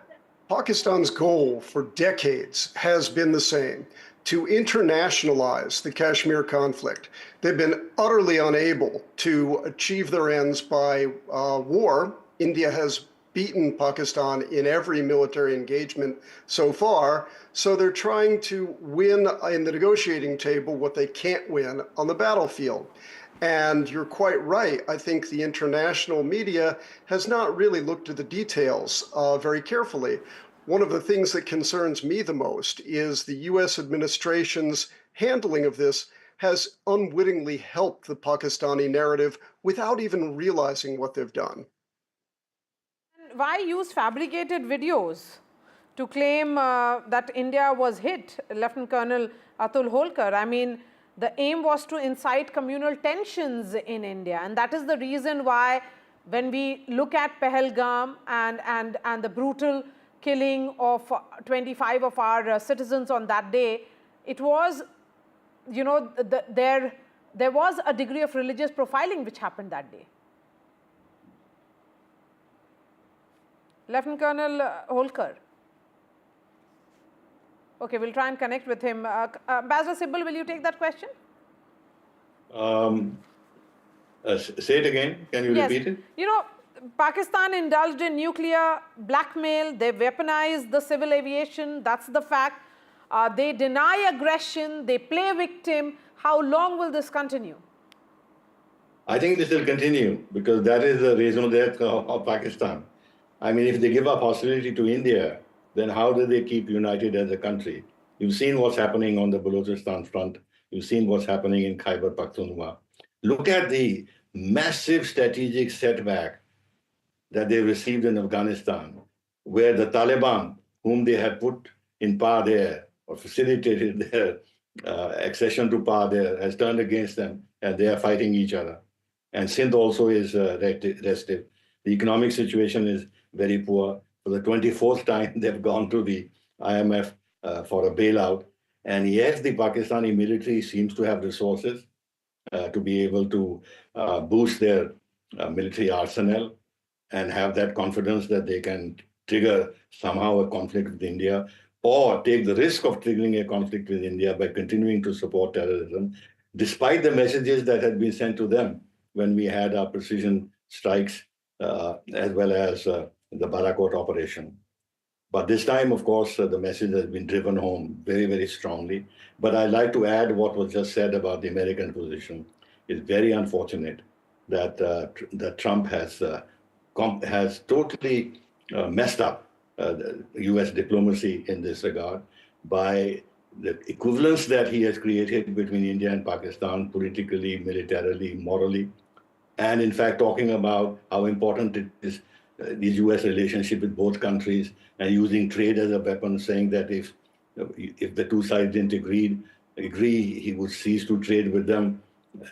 Pakistan's goal for decades has been the same, to internationalize the Kashmir conflict. They've been utterly unable to achieve their ends by war. India has beaten Pakistan in every military engagement so far, so they're trying to win in the negotiating table what they can't win on the battlefield. And you're quite right. I think the international media has not really looked at the details very carefully. One of the things that concerns me the most is the US administration's handling of this has unwittingly helped the Pakistani narrative without even realizing what they've done. Why use fabricated videos to claim that India was hit, Lieutenant Colonel Atul Holkar? I mean, the aim was to incite communal tensions in India, and that is the reason why when we look at Pahalgam and the brutal killing of 25 of our citizens on that day, it was, there was a degree of religious profiling which happened that day. Lieutenant Colonel Holkar. Okay, we'll try and connect with him. Ambassador Sybil, will you take that question? Say it again. Can you repeat it? Pakistan indulged in nuclear blackmail. They weaponized the civil aviation. That's the fact. They deny aggression. They play victim. How long will this continue? I think this will continue because that is the raison d'etre of Pakistan. I mean, if they give up hostility to India, then how do they keep united as a country? You've seen what's happening on the Balochistan front. You've seen what's happening in Khyber Pakhtunkhwa. Look at the massive strategic setback that they received in Afghanistan, where the Taliban, whom they had put in power there or facilitated their accession to power there, has turned against them, and they are fighting each other. And Sindh also is restive. The economic situation is very poor. For the 24th time, they've gone to the IMF for a bailout. And yes, the Pakistani military seems to have resources to be able to boost their military arsenal and have that confidence that they can trigger somehow a conflict with India or take the risk of triggering a conflict with India by continuing to support terrorism, despite the messages that had been sent to them when we had our precision strikes as well as the Balakot operation. But this time, of course, the message has been driven home very, very strongly. But I'd like to add what was just said about the American position. It's very unfortunate that that Trump has totally messed up the U.S. diplomacy in this regard by the equivalence that he has created between India and Pakistan politically, militarily, morally, and in fact talking about how important it is the U.S. relationship with both countries and using trade as a weapon, saying that if the two sides didn't agree, he would cease to trade with them.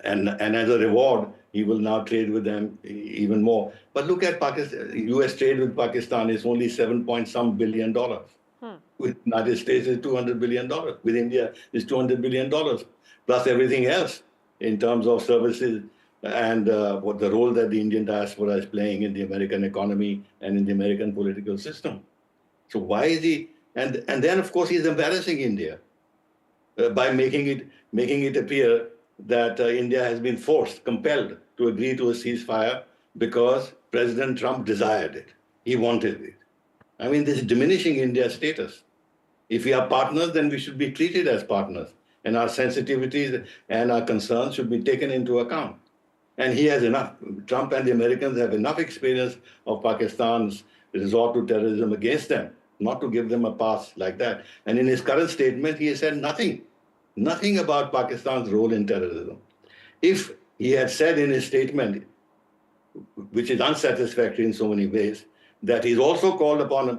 And as a reward, he will now trade with them even more. But look at Pakistan. U.S. trade with Pakistan is only $7 billion. With the United States is $200 billion. With India is $200 billion, plus everything else in terms of services and what the role that the Indian diaspora is playing in the American economy and in the American political system. So why is he? And then of course he's embarrassing India by making it appear that India has been compelled to agree to a ceasefire because President Trump desired it. He wanted it. I mean, this is diminishing India's status. If we are partners, then we should be treated as partners, and our sensitivities and our concerns should be taken into account. And he has enough. Trump and the Americans have enough experience of Pakistan's resort to terrorism against them, not to give them a pass like that. And in his current statement, he has said nothing about Pakistan's role in terrorism. If he had said in his statement, which is unsatisfactory in so many ways, that he's also called upon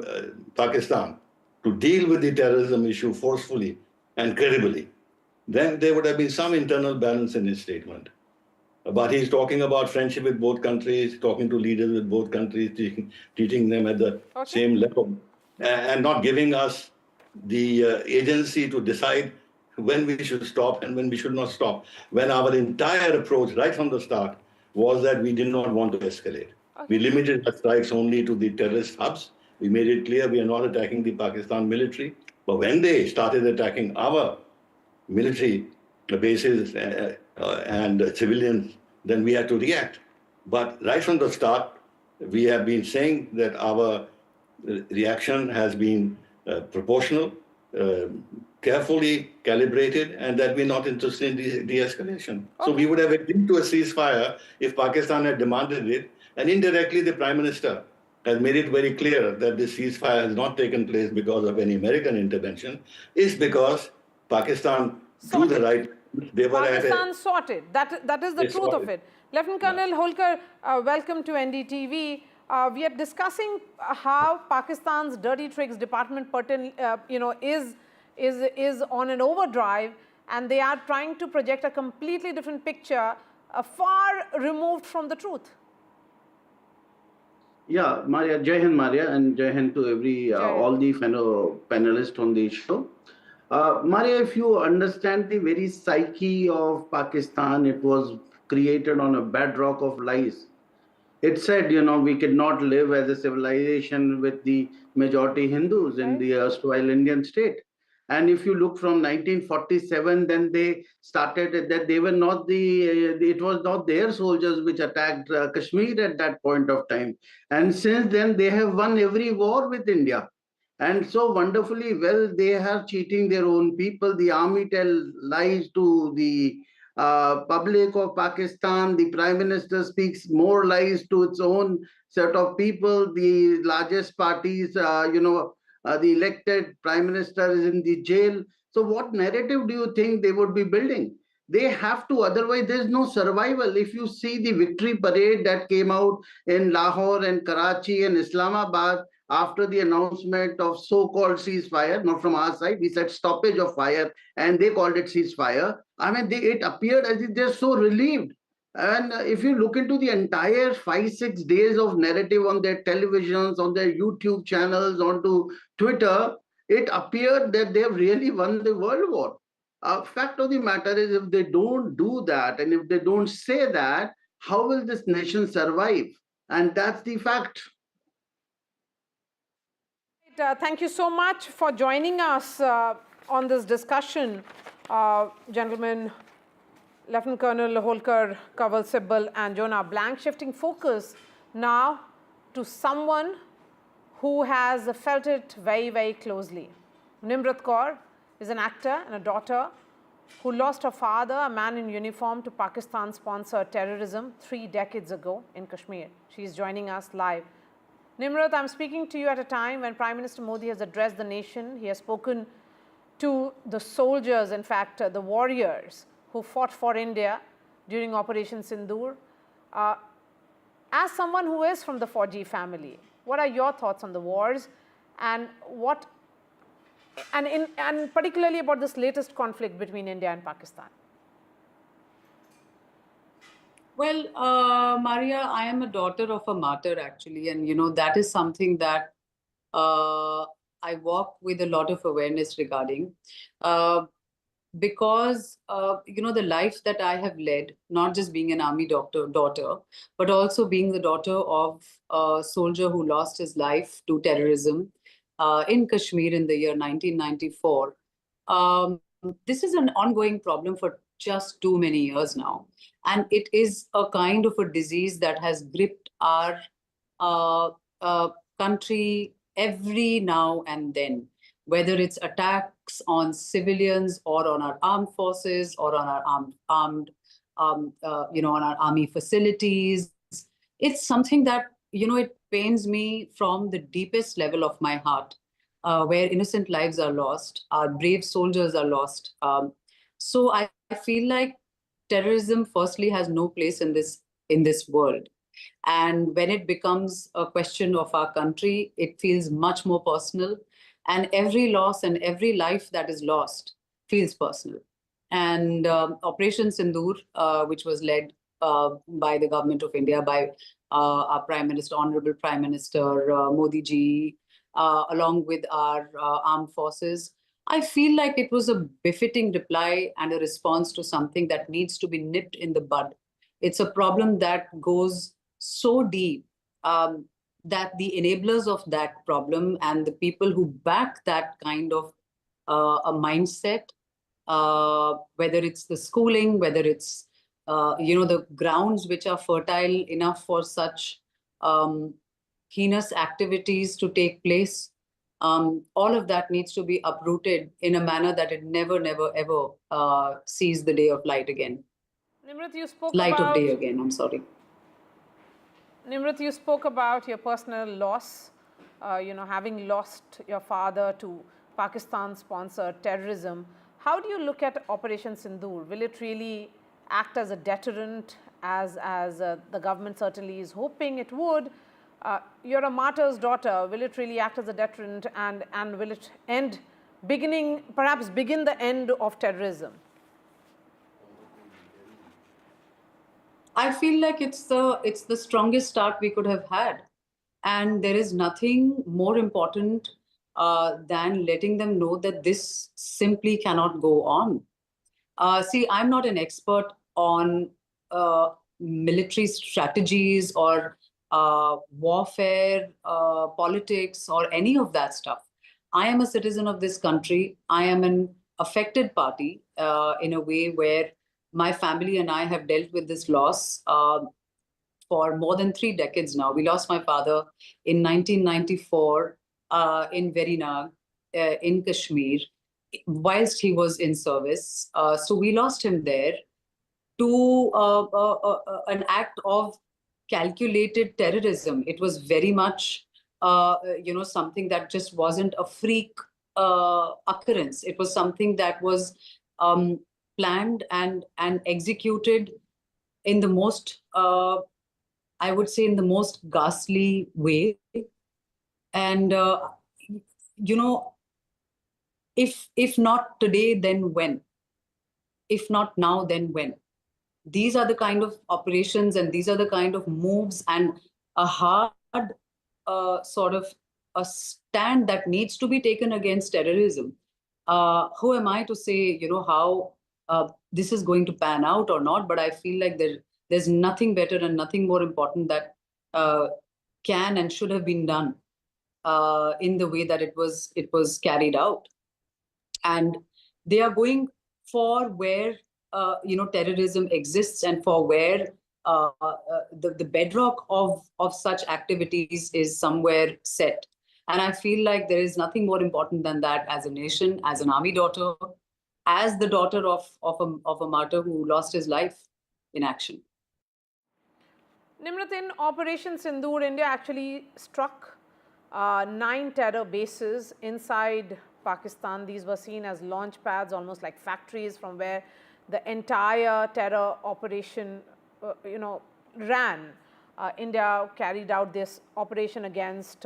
Pakistan to deal with the terrorism issue forcefully and credibly, then there would have been some internal balance in his statement. But he's talking about friendship with both countries, talking to leaders with both countries, teaching them at the same level, and not giving us the agency to decide when we should stop and when we should not stop. When our entire approach, right from the start, was that we did not want to escalate. We limited our strikes only to the terrorist hubs. We made it clear we are not attacking the Pakistan military. But when they started attacking our military bases and civilians, then we had to react. But right from the start, we have been saying that our reaction has been proportional, carefully calibrated, and that we're not interested in de-escalation. So we would have agreed to a ceasefire if Pakistan had demanded it, and indirectly the Prime Minister has made it very clear that this ceasefire has not taken place because of any American intervention. It's because Pakistan do the right. They were Pakistan sorted. That is the truth of it. Lieutenant Colonel Holkar, welcome to NDTV. We are discussing how Pakistan's dirty tricks department, is on an overdrive, and they are trying to project a completely different picture, far removed from the truth. Yeah, Maria, Jai Hind, Maria, and Jai Hind to all the fellow panelists on the show. Maria, if you understand the very psyche of Pakistan, it was created on a bedrock of lies. It said, we could not live as a civilization with the majority Hindus in the erstwhile Indian state. And if you look from 1947, then they started that they were not it was not their soldiers which attacked Kashmir at that point of time. And since then, they have won every war with India. And so wonderfully well, they are cheating their own people. The army tell lies to the public of Pakistan. The Prime Minister speaks more lies to its own set of people. The largest parties, the elected Prime Minister is in the jail. So what narrative do you think they would be building? They have to, otherwise there's no survival. If you see the victory parade that came out in Lahore and Karachi and Islamabad after the announcement of so-called ceasefire, not from our side, we said stoppage of fire, and they called it ceasefire. I mean, it appeared as if they're so relieved. And if you look into the entire 5-6 days of narrative on their televisions, on their YouTube channels, onto Twitter, it appeared that they've really won the world war. Fact of the matter is, if they don't do that, and if they don't say that, how will this nation survive? And that's the fact. Thank you so much for joining us on this discussion, gentlemen. Lieutenant Colonel Holkar, Kanwal Sibal, and Jonah Blank. Shifting focus now to someone who has felt it very, very closely. Nimrat Kaur is an actor and a daughter who lost her father, a man in uniform, to Pakistan-sponsored terrorism 3 decades ago in Kashmir. She is joining us live. Nimrat, I'm speaking to you at a time when Prime Minister Modi has addressed the nation. He has spoken to the soldiers, in fact, the warriors who fought for India during Operation Sindhur. As someone who is from the 4G family, what are your thoughts on the wars, and and particularly about this latest conflict between India and Pakistan? Well, Maria, I am a daughter of a martyr, actually, and that is something that I walk with a lot of awareness regarding. Because the life that I have led, not just being an army daughter, but also being the daughter of a soldier who lost his life to terrorism in Kashmir in the year 1994. This is an ongoing problem for just too many years now. And it is a kind of a disease that has gripped our country every now and then, whether it's attacks on civilians or on our armed forces or on our on our army facilities. It's something that, it pains me from the deepest level of my heart, where innocent lives are lost, our brave soldiers are lost. So I feel like terrorism firstly has no place in this world. And when it becomes a question of our country, it feels much more personal. And every loss and every life that is lost feels personal. And Operation Sindhur, which was led by the government of India, by our Prime Minister, Honorable Prime Minister Modi ji, along with our armed forces. I feel like it was a befitting reply and a response to something that needs to be nipped in the bud. It's a problem that goes so deep that the enablers of that problem and the people who back that kind of a mindset, whether it's the schooling, whether it's the grounds which are fertile enough for such heinous activities to take place, all of that needs to be uprooted in a manner that it never, ever sees the day of light again. Nimrat, you spoke Light about... of day again, I'm sorry. Nimrat, you spoke about your personal loss, having lost your father to Pakistan-sponsored terrorism. How do you look at Operation Sindhur? Will it really act as a deterrent, as the government certainly is hoping it would? You're a martyr's daughter. Will it really act as a deterrent, and will it perhaps begin the end of terrorism? I feel like it's the strongest start we could have had. And there is nothing more important than letting them know that this simply cannot go on. See, I'm not an expert on military strategies or warfare, politics, or any of that stuff. I am a citizen of this country. I am an affected party in a way where my family and I have dealt with this loss for more than 3 decades now. We lost my father in 1994 in Verinag in Kashmir, whilst he was in service. So we lost him there to an act of calculated terrorism. It was very much, something that just wasn't a freak occurrence. It was something that was planned and executed in the most, I would say, in the most ghastly way. And, if not today, then when? If not now, then when? These are the kind of operations and these are the kind of moves and a hard sort of a stand that needs to be taken against terrorism. Who am I to say, how this is going to pan out or not? But I feel like there's nothing better and nothing more important that can and should have been done in the way that it was carried out. And they are going for where terrorism exists and for where the bedrock of such activities is somewhere set. And I feel like there is nothing more important than that as a nation, as an army daughter, as the daughter of a martyr who lost his life in action. Nimrat, in Operation Sindhur, India actually struck 9 terror bases inside Pakistan. These were seen as launch pads, almost like factories from where the entire terror operation, ran. India carried out this operation against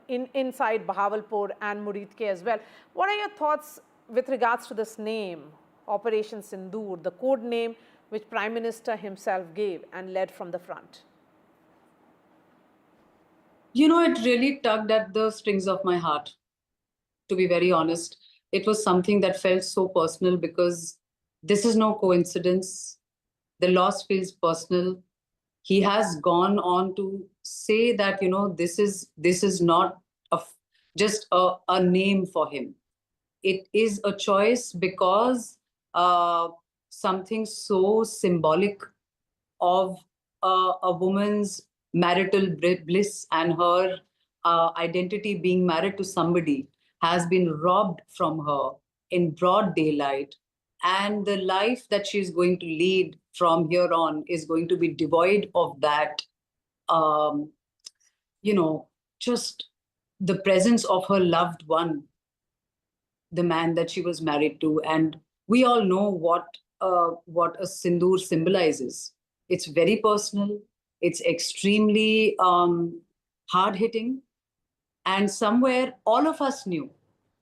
inside Bahawalpur and Muridke as well. What are your thoughts with regards to this name, Operation Sindhur, the code name which Prime Minister himself gave and led from the front? It really tugged at the strings of my heart, to be very honest. It was something that felt so personal because this is no coincidence. The loss feels personal. He has gone on to say that, this is not just a name for him. It is a choice because something so symbolic of a woman's marital bliss and her identity being married to somebody has been robbed from her in broad daylight. And the life that she's going to lead from here on is going to be devoid of that, just the presence of her loved one, the man that she was married to. And we all know what a Sindhur symbolizes. It's very personal. It's extremely hard-hitting. And somewhere all of us knew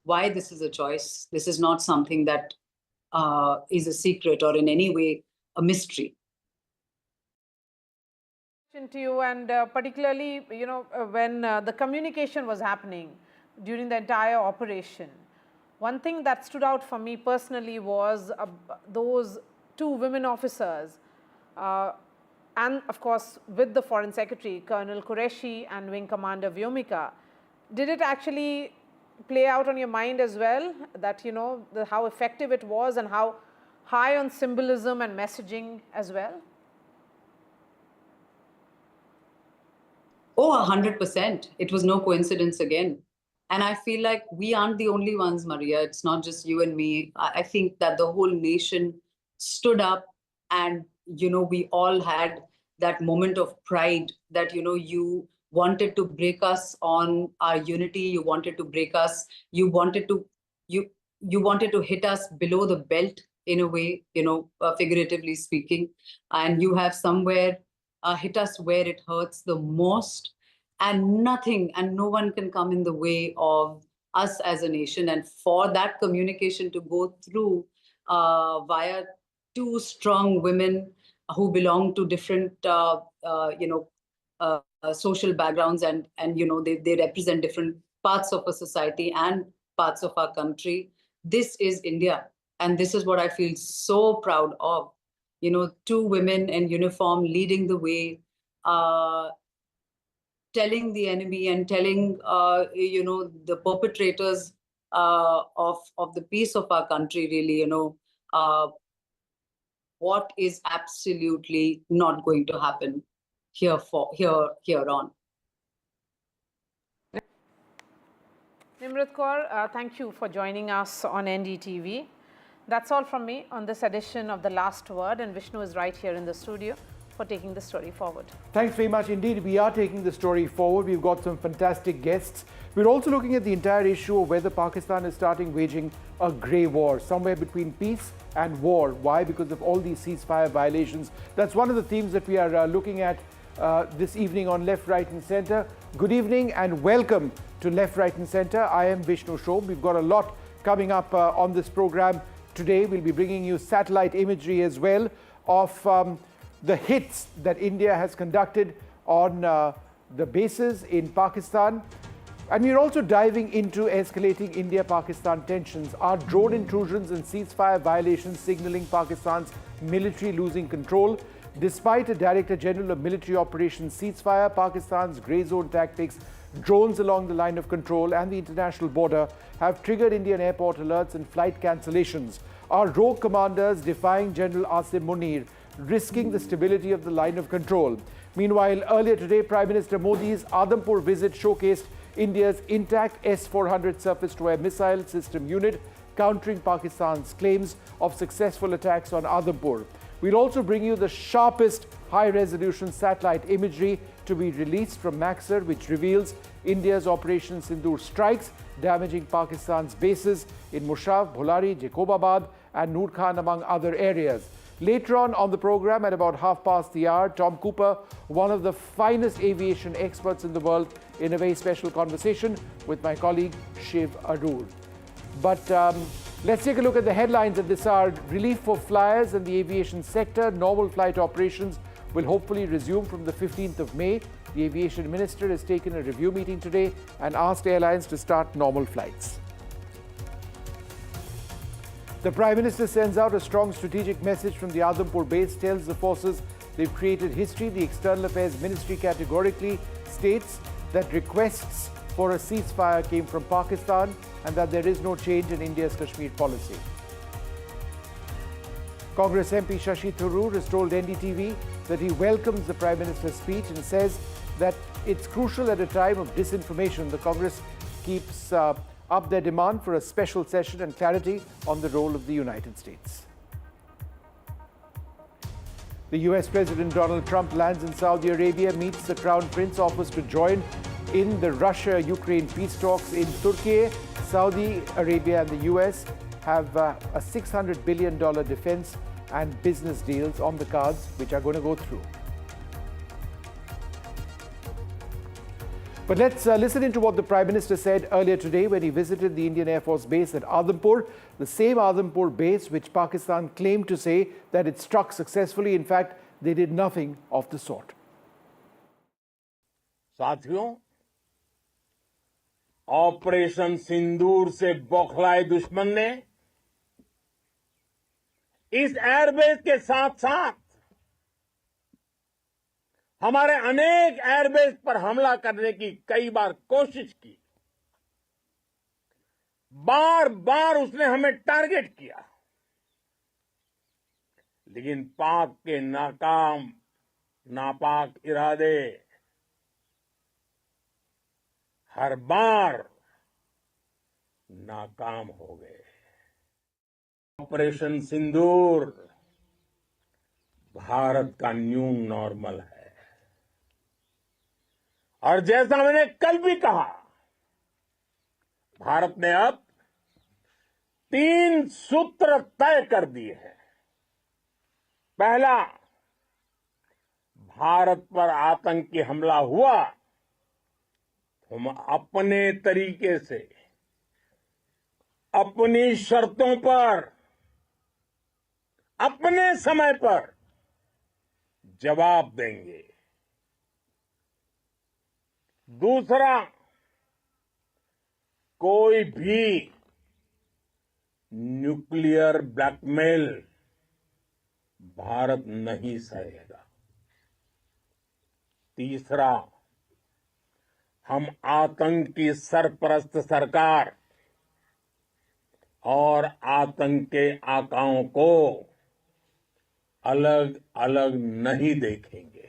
why this is a choice. This is not something that is a secret or in any way a mystery. To you, and particularly, when the communication was happening during the entire operation, one thing that stood out for me personally was those two women officers, and of course with the Foreign Secretary, Colonel Qureshi and Wing Commander Vyomika. Did it actually play out on your mind as well, that how effective it was and how high on symbolism and messaging as well? Oh, 100%. It was no coincidence again. And I feel like we aren't the only ones, Maria. It's not just you and me. I think that the whole nation stood up and, we all had that moment of pride that, you wanted to break us on our unity. You wanted to break us. You wanted to hit us below the belt in a way, figuratively speaking. And you have somewhere hit us where it hurts the most, and nothing and no one can come in the way of us as a nation. And for that communication to go through via two strong women who belong to different, social backgrounds, and they represent different parts of a society and parts of our country. This is India, and this is what I feel so proud of. Two women in uniform leading the way, telling the enemy and telling, the perpetrators of the peace of our country, really, what is absolutely not going to happen here on. Nimrat Kaur, thank you for joining us on NDTV. That's all from me on this edition of The Last Word, and Vishnu is right here in the studio for taking the story forward. Thanks very much indeed. We are taking the story forward. We've got some fantastic guests. We're also looking at the entire issue of whether Pakistan is waging a grey war, somewhere between peace and war. Why? Because of all these ceasefire violations. That's one of the themes that we are looking at this evening on Left, Right and Centre. Good evening and welcome to Left, Right and Centre. I am Vishnu Shom. We've got a lot coming up on this program. Today, we'll be bringing you satellite imagery as well of the hits that India has conducted on the bases in Pakistan. And we're also diving into escalating India-Pakistan tensions. Are drone intrusions and ceasefire violations signaling Pakistan's military losing control? Despite a Director General of Military Operations ceasefire, Pakistan's grey zone tactics, drones along the line of control and the international border have triggered Indian airport alerts and flight cancellations. Our rogue commanders defying General Asim Munir, risking the stability of the line of control. Meanwhile, earlier today, Prime Minister Modi's Adampur visit showcased India's intact S-400 surface-to-air missile system unit, countering Pakistan's claims of successful attacks on Adampur. We'll also bring you the sharpest high-resolution satellite imagery to be released from Maxar, which reveals India's Operation Sindhur strikes, damaging Pakistan's bases in Mushav, Bholari, Jacobabad and Noor Khan, among other areas. Later on the program, at about 1:30, Tom Cooper, one of the finest aviation experts in the world, in a very special conversation with my colleague Shiv Arur. But let's take a look at the headlines at this hour. Relief for flyers and the aviation sector. Normal flight operations will hopefully resume from the 15th of May. The aviation minister has taken a review meeting today and asked airlines to start normal flights. The Prime Minister sends out a strong strategic message from the Adampur base, tells the forces they've created history. The External Affairs Ministry categorically states that requests for a ceasefire came from Pakistan and that there is no change in India's Kashmir policy. Congress MP Shashi Tharoor has told NDTV that he welcomes the Prime Minister's speech and says that it's crucial at a time of disinformation. The Congress keeps up their demand for a special session and clarity on the role of the United States. The US President Donald Trump lands in Saudi Arabia, meets the Crown Prince, offers to join in the Russia-Ukraine peace talks in Turkey. Saudi Arabia and the US have a $600 billion defense and business deals on the cards, which are going to go through. But let's listen into what the Prime Minister said earlier today when he visited the Indian Air Force base at Adampur, the same Adampur base which Pakistan claimed to say that it struck successfully. In fact, they did nothing of the sort. साथियों, operation Sindoor से बौखलाए दुश्मन ने इस airbase के साथ साथ हमारे अनेक एयरबेस पर हमला करने की कई बार कोशिश की। बार बार उसने हमें टारगेट किया, लेकिन पाक के नापाक इरादे हर बार नाकाम हो गए। ऑपरेशन सिंदूर भारत का न्यू नॉर्मल है और जैसा मैंने कल भी कहा, भारत ने अब 3 सूत्र तय कर दिए हैं। पहला, भारत पर आतंकी हमला हुआ, हम अपने तरीके से, अपनी शर्तों पर, अपने समय पर जवाब देंगे। दूसरा, कोई भी न्यूक्लियर ब्लैकमेल भारत नहीं सहेगा। तीसरा, हम आतंक की सरपरस्त सरकार और आतंक के आकाओं को अलग अलग नहीं देखेंगे।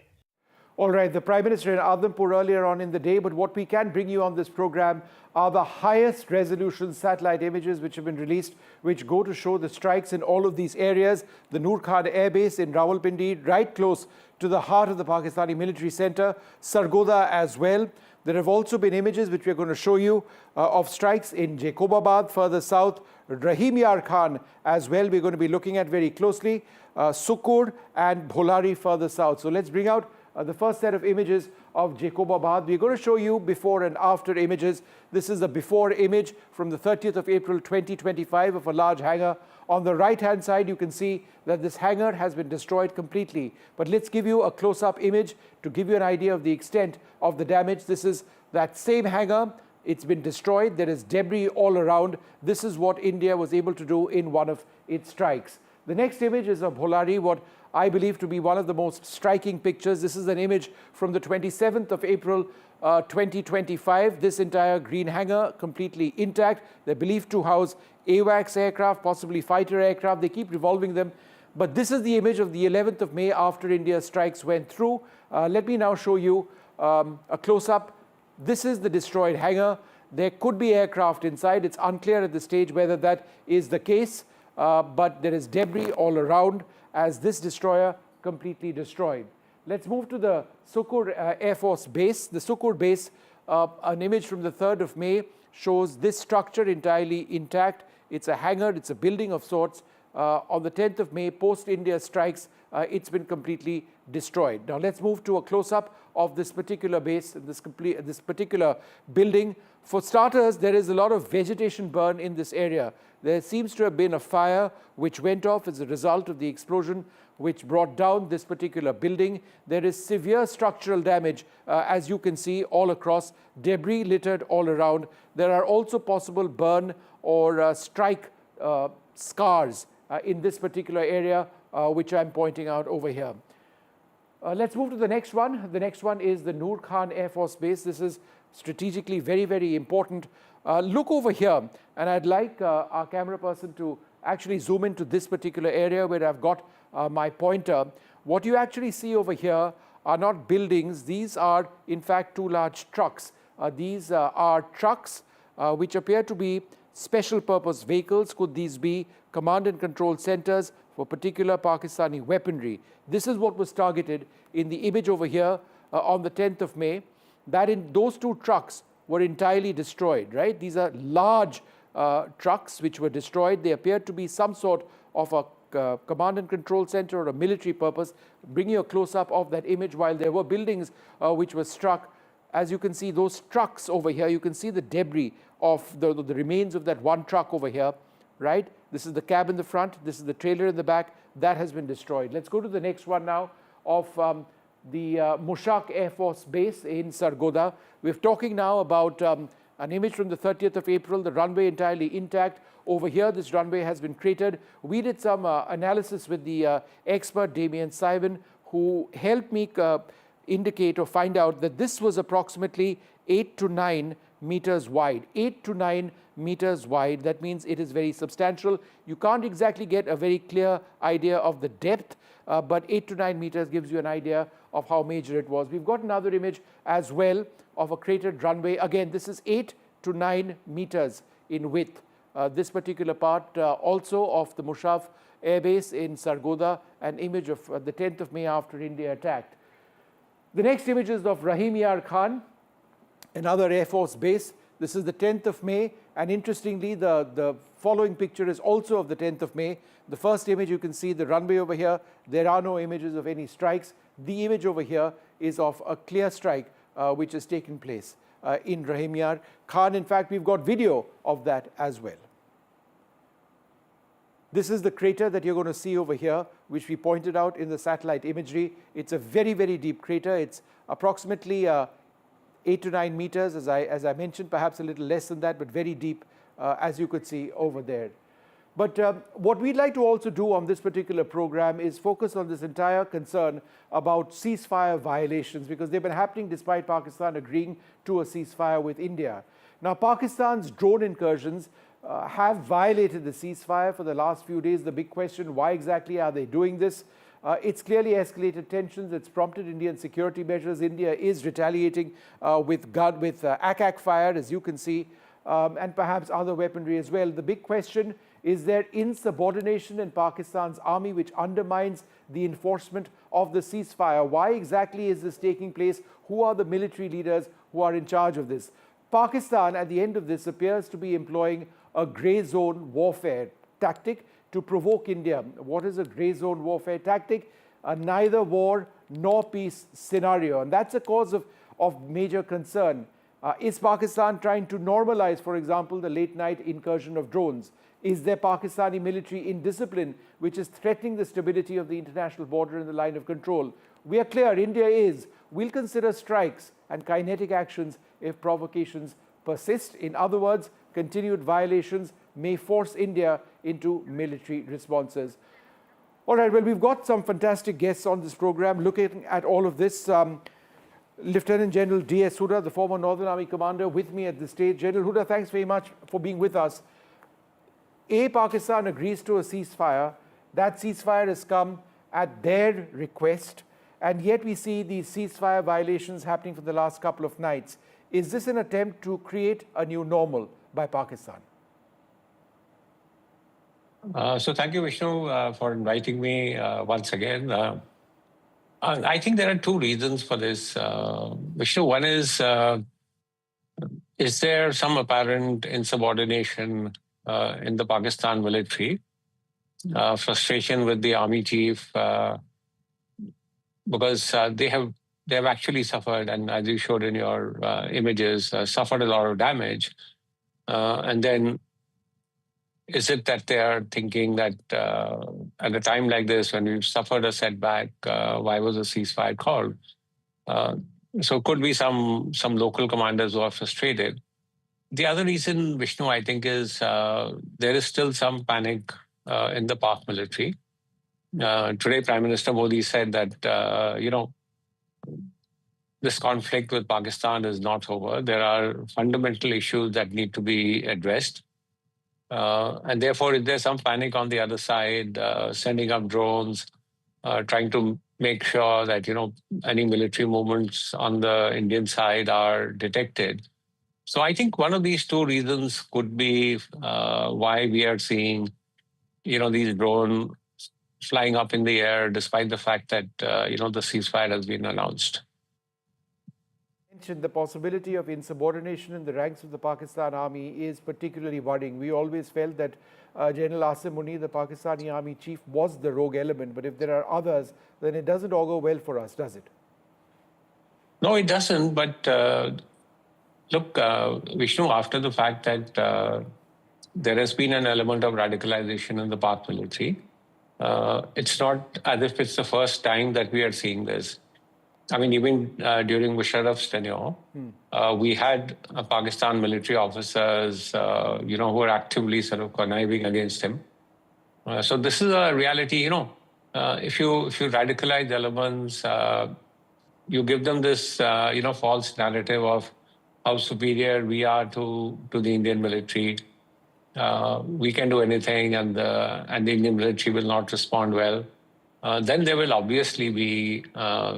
All right, the Prime Minister in Adampur earlier on in the day, but what we can bring you on this program are the highest resolution satellite images which have been released, which go to show the strikes in all of these areas. The Noor Khan Air Base in Rawalpindi, right close to the heart of the Pakistani military center, Sargodha as well. There have also been images which we are going to show you of strikes in Jacobabad further south, Rahim Yar Khan as well we're going to be looking at very closely, Sukur and Bholari further south. So let's bring out the first set of images of Jacobabad. We're going to show you before and after images. This is the before image from the 30th of April 2025 of a large hangar. On the right hand side you can see that this hangar has been destroyed completely. But let's give you a close-up image to give you an idea of the extent of the damage. This is that same hangar. It's been destroyed. There is debris all around. This is what India was able to do in one of its strikes. The next image is of Bholari, what I believe to be one of the most striking pictures. This is an image from the 27th of April 2025. This entire green hangar completely intact. They're believed to house AWACS aircraft, possibly fighter aircraft. They keep revolving them. But this is the image of the 11th of May after India's strikes went through. Let me now show you a close-up. This is the destroyed hangar. There could be aircraft inside. It's unclear at this stage whether that is the case. But there is debris all around as this destroyer completely destroyed. Let's move to the Sukur Air Force Base. The Sukur base, an image from the 3rd of May shows this structure entirely intact. It's a hangar, it's a building of sorts. On the 10th of May, post-India strikes, it's been completely destroyed. Now let's move to a close-up of this particular base, this particular building. For starters, there is a lot of vegetation burn in this area. There seems to have been a fire which went off as a result of the explosion which brought down this particular building. There is severe structural damage, as you can see, all across, debris littered all around. There are also possible burn or strike scars in this particular area, which I'm pointing out over here. Let's move to the next one. The next one is the Noor Khan Air Force Base. This is strategically very, very important. Look over here, and I'd like our camera person to actually zoom into this particular area where I've got my pointer. What you actually see over here are not buildings. These are, in fact, 2 large trucks. These are trucks which appear to be special purpose vehicles. Could these be command and control centers for particular Pakistani weaponry? This is what was targeted in the image over here on the 10th of May. That in those 2 trucks were entirely destroyed, right? These are large trucks which were destroyed. They appear to be some sort of a command and control center or a military purpose. Bring you a close-up of that image while there were buildings which were struck. as you can see, those trucks over here, you can see the debris of the remains of that one truck over here, right? This is the cab in the front, this is the trailer in the back, that has been destroyed. Let's go to the next one now of the Mushak Air Force Base in Sargodha. We're talking now about an image from the 30th of April, the runway entirely intact. Over here, this runway has been cratered. We did some analysis with the expert Damien Simon, who helped me indicate or find out that this was approximately 8 to 9 meters wide. 8 to 9 meters wide. That means it is very substantial. You can't exactly get a very clear idea of the depth, but 8 to 9 meters gives you an idea of how major it was. We've got another image as well of a cratered runway. Again, this is 8 to 9 meters in width. This particular part also of the Mushaf Air Base in Sargodha, an image of the 10th of May after India attacked. The next image is of Rahim Yar Khan, another Air Force base. This is the 10th of May, and interestingly, the following picture is also of the 10th of May. The first image, you can see the runway over here. There are no images of any strikes. The image over here is of a clear strike which has taken place in Rahim Yar Khan. In fact, we've got video of that as well. This is the crater that you're going to see over here, which we pointed out in the satellite imagery. It's a very, very deep crater. It's approximately 8 to 9 meters, as I mentioned, perhaps a little less than that, but very deep, as you could see over there. But what we'd like to also do on this particular program is focus on this entire concern about ceasefire violations, because they've been happening despite Pakistan agreeing to a ceasefire with India. Now, Pakistan's drone incursions have violated the ceasefire for the last few days. The big question, why exactly are they doing this? It's clearly escalated tensions. It's prompted Indian security measures. India is retaliating with ack fire, as you can see, and perhaps other weaponry as well. The big question, is there insubordination in Pakistan's army which undermines the enforcement of the ceasefire? Why exactly is this taking place? Who are the military leaders who are in charge of this? Pakistan, at the end of this, appears to be employing a grey zone warfare tactic to provoke India. What is a grey zone warfare tactic? A neither war nor peace scenario. And that's a cause of major concern. Is Pakistan trying to normalize, for example, the late night incursion of drones? Is there Pakistani military indiscipline which is threatening the stability of the international border and the line of control? We are clear, India will consider strikes and kinetic actions if provocations persist. In other words, continued violations may force India into military responses. All right, well, we've got some fantastic guests on this program looking at all of this. Lieutenant General D.S. Hooda, the former Northern Army commander, with me at this stage. General Hooda, thanks very much for being with us. Pakistan agrees to a ceasefire. That ceasefire has come at their request, and yet we see these ceasefire violations happening for the last couple of nights. Is this an attempt to create a new normal by Pakistan? So thank you, Vishnu, for inviting me once again. I think there are two reasons for this. Vishnu, one is there some apparent insubordination in the Pakistan military? Frustration with the army chief because they have actually suffered, and as you showed in your images, suffered a lot of damage. And then is it that they are thinking that at a time like this, when we've suffered a setback, why was a ceasefire called? So could be some local commanders who are frustrated. The other reason, Vishnu, I think is there is still some panic in the Pak military. Today, Prime Minister Modi said that, this conflict with Pakistan is not over. There are fundamental issues that need to be addressed. And therefore, there's some panic on the other side, sending up drones, trying to make sure that, any military movements on the Indian side are detected. So I think one of these two reasons could be why we are seeing, these drones flying up in the air, despite the fact that, the ceasefire has been announced. The possibility of insubordination in the ranks of the Pakistan army is particularly worrying. We always felt that General Asim Munir, the Pakistani army chief, was the rogue element. But if there are others, then it doesn't augur well for us, does it? No, it doesn't. But look, Vishnu, after the fact that there has been an element of radicalization in the Pak military, it's not as if it's the first time that we are seeing this. I mean, even during Musharraf's tenure, we had Pakistan military officers, who were actively sort of conniving against him. So this is a reality, if you radicalize elements, you give them this, false narrative of how superior we are to the Indian military. We can do anything, and the Indian military will not respond well. Then there will obviously be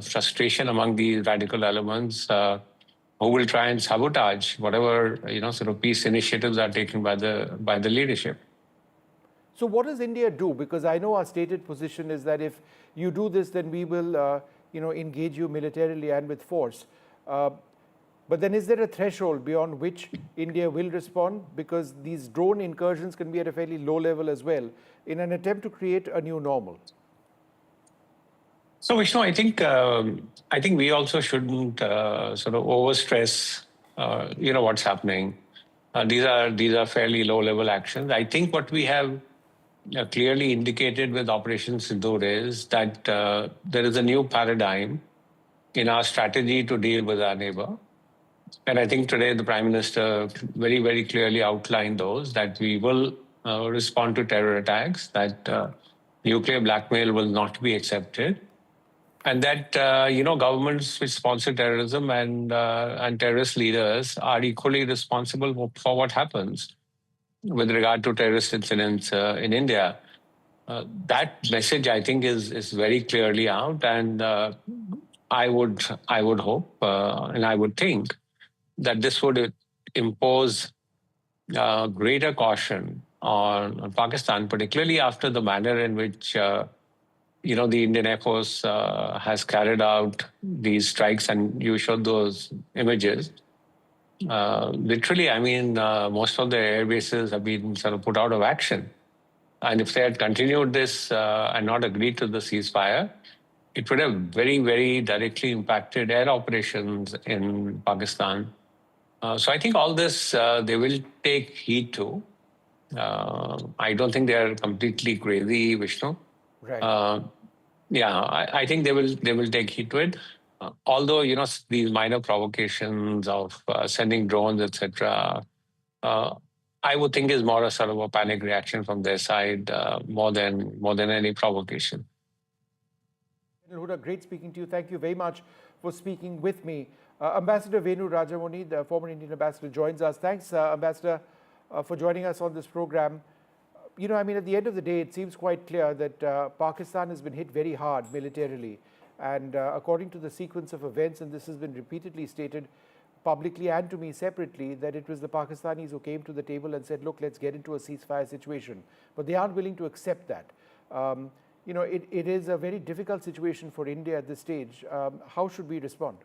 frustration among these radical elements who will try and sabotage whatever sort of peace initiatives are taken by the leadership. So what does India do? Because I know our stated position is that if you do this, then we will, engage you militarily and with force. But then is there a threshold beyond which India will respond? Because these drone incursions can be at a fairly low level as well in an attempt to create a new normal. So Vishnu, I think we also shouldn't sort of overstress, what's happening. These are fairly low-level actions. I think what we have clearly indicated with Operation Sindhur is that there is a new paradigm in our strategy to deal with our neighbor. And I think today the Prime Minister very, very clearly outlined those, that we will respond to terror attacks, that nuclear blackmail will not be accepted, and that, governments which sponsor terrorism and terrorist leaders are equally responsible for what happens with regard to terrorist incidents in India. That message, I think, is very clearly out, and I would hope and I would think that this would impose greater caution on Pakistan, particularly after the manner in which the Indian Air Force has carried out these strikes, and you showed those images. Literally, I mean, most of the air bases have been sort of put out of action. And if they had continued this and not agreed to the ceasefire, it would have very, very directly impacted air operations in Pakistan. So I think all this they will take heed to. I don't think they are completely crazy, Vishnu. Right. I think they will take heed to it. Although these minor provocations of sending drones, etc., I would think is more a sort of a panic reaction from their side, more than any provocation. General Huda, great speaking to you. Thank you very much for speaking with me. Ambassador Venu Rajamani, the former Indian ambassador, joins us. Thanks, Ambassador, for joining us on this program. At the end of the day, it seems quite clear that Pakistan has been hit very hard militarily. And according to the sequence of events, and this has been repeatedly stated publicly and to me separately, that it was the Pakistanis who came to the table and said, look, let's get into a ceasefire situation. But they aren't willing to accept that. It is a very difficult situation for India at this stage. How should we respond?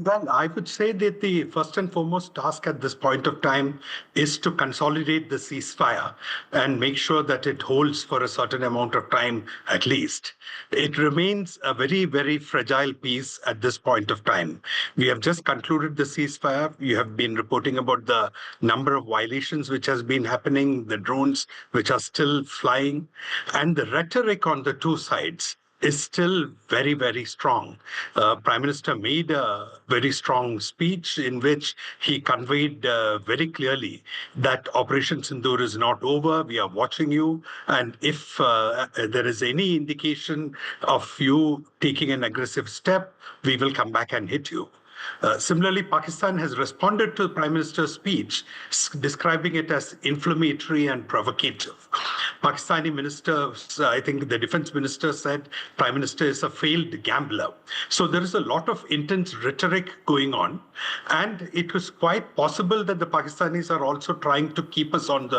Well, I would say that the first and foremost task at this point of time is to consolidate the ceasefire and make sure that it holds for a certain amount of time at least. It remains a very, very fragile peace at this point of time. We have just concluded the ceasefire. You have been reporting about the number of violations which has been happening, the drones which are still flying, and the rhetoric on the two sides is still very, very strong. Prime Minister made a very strong speech in which he conveyed very clearly that Operation Sindhur is not over. We are watching you. And if there is any indication of you taking an aggressive step, we will come back and hit you. Similarly, Pakistan has responded to the Prime Minister's speech, describing it as inflammatory and provocative. Pakistani ministers, I think the defense minister said, Prime Minister is a failed gambler. So there is a lot of intense rhetoric going on. And it was quite possible that the Pakistanis are also trying to keep us on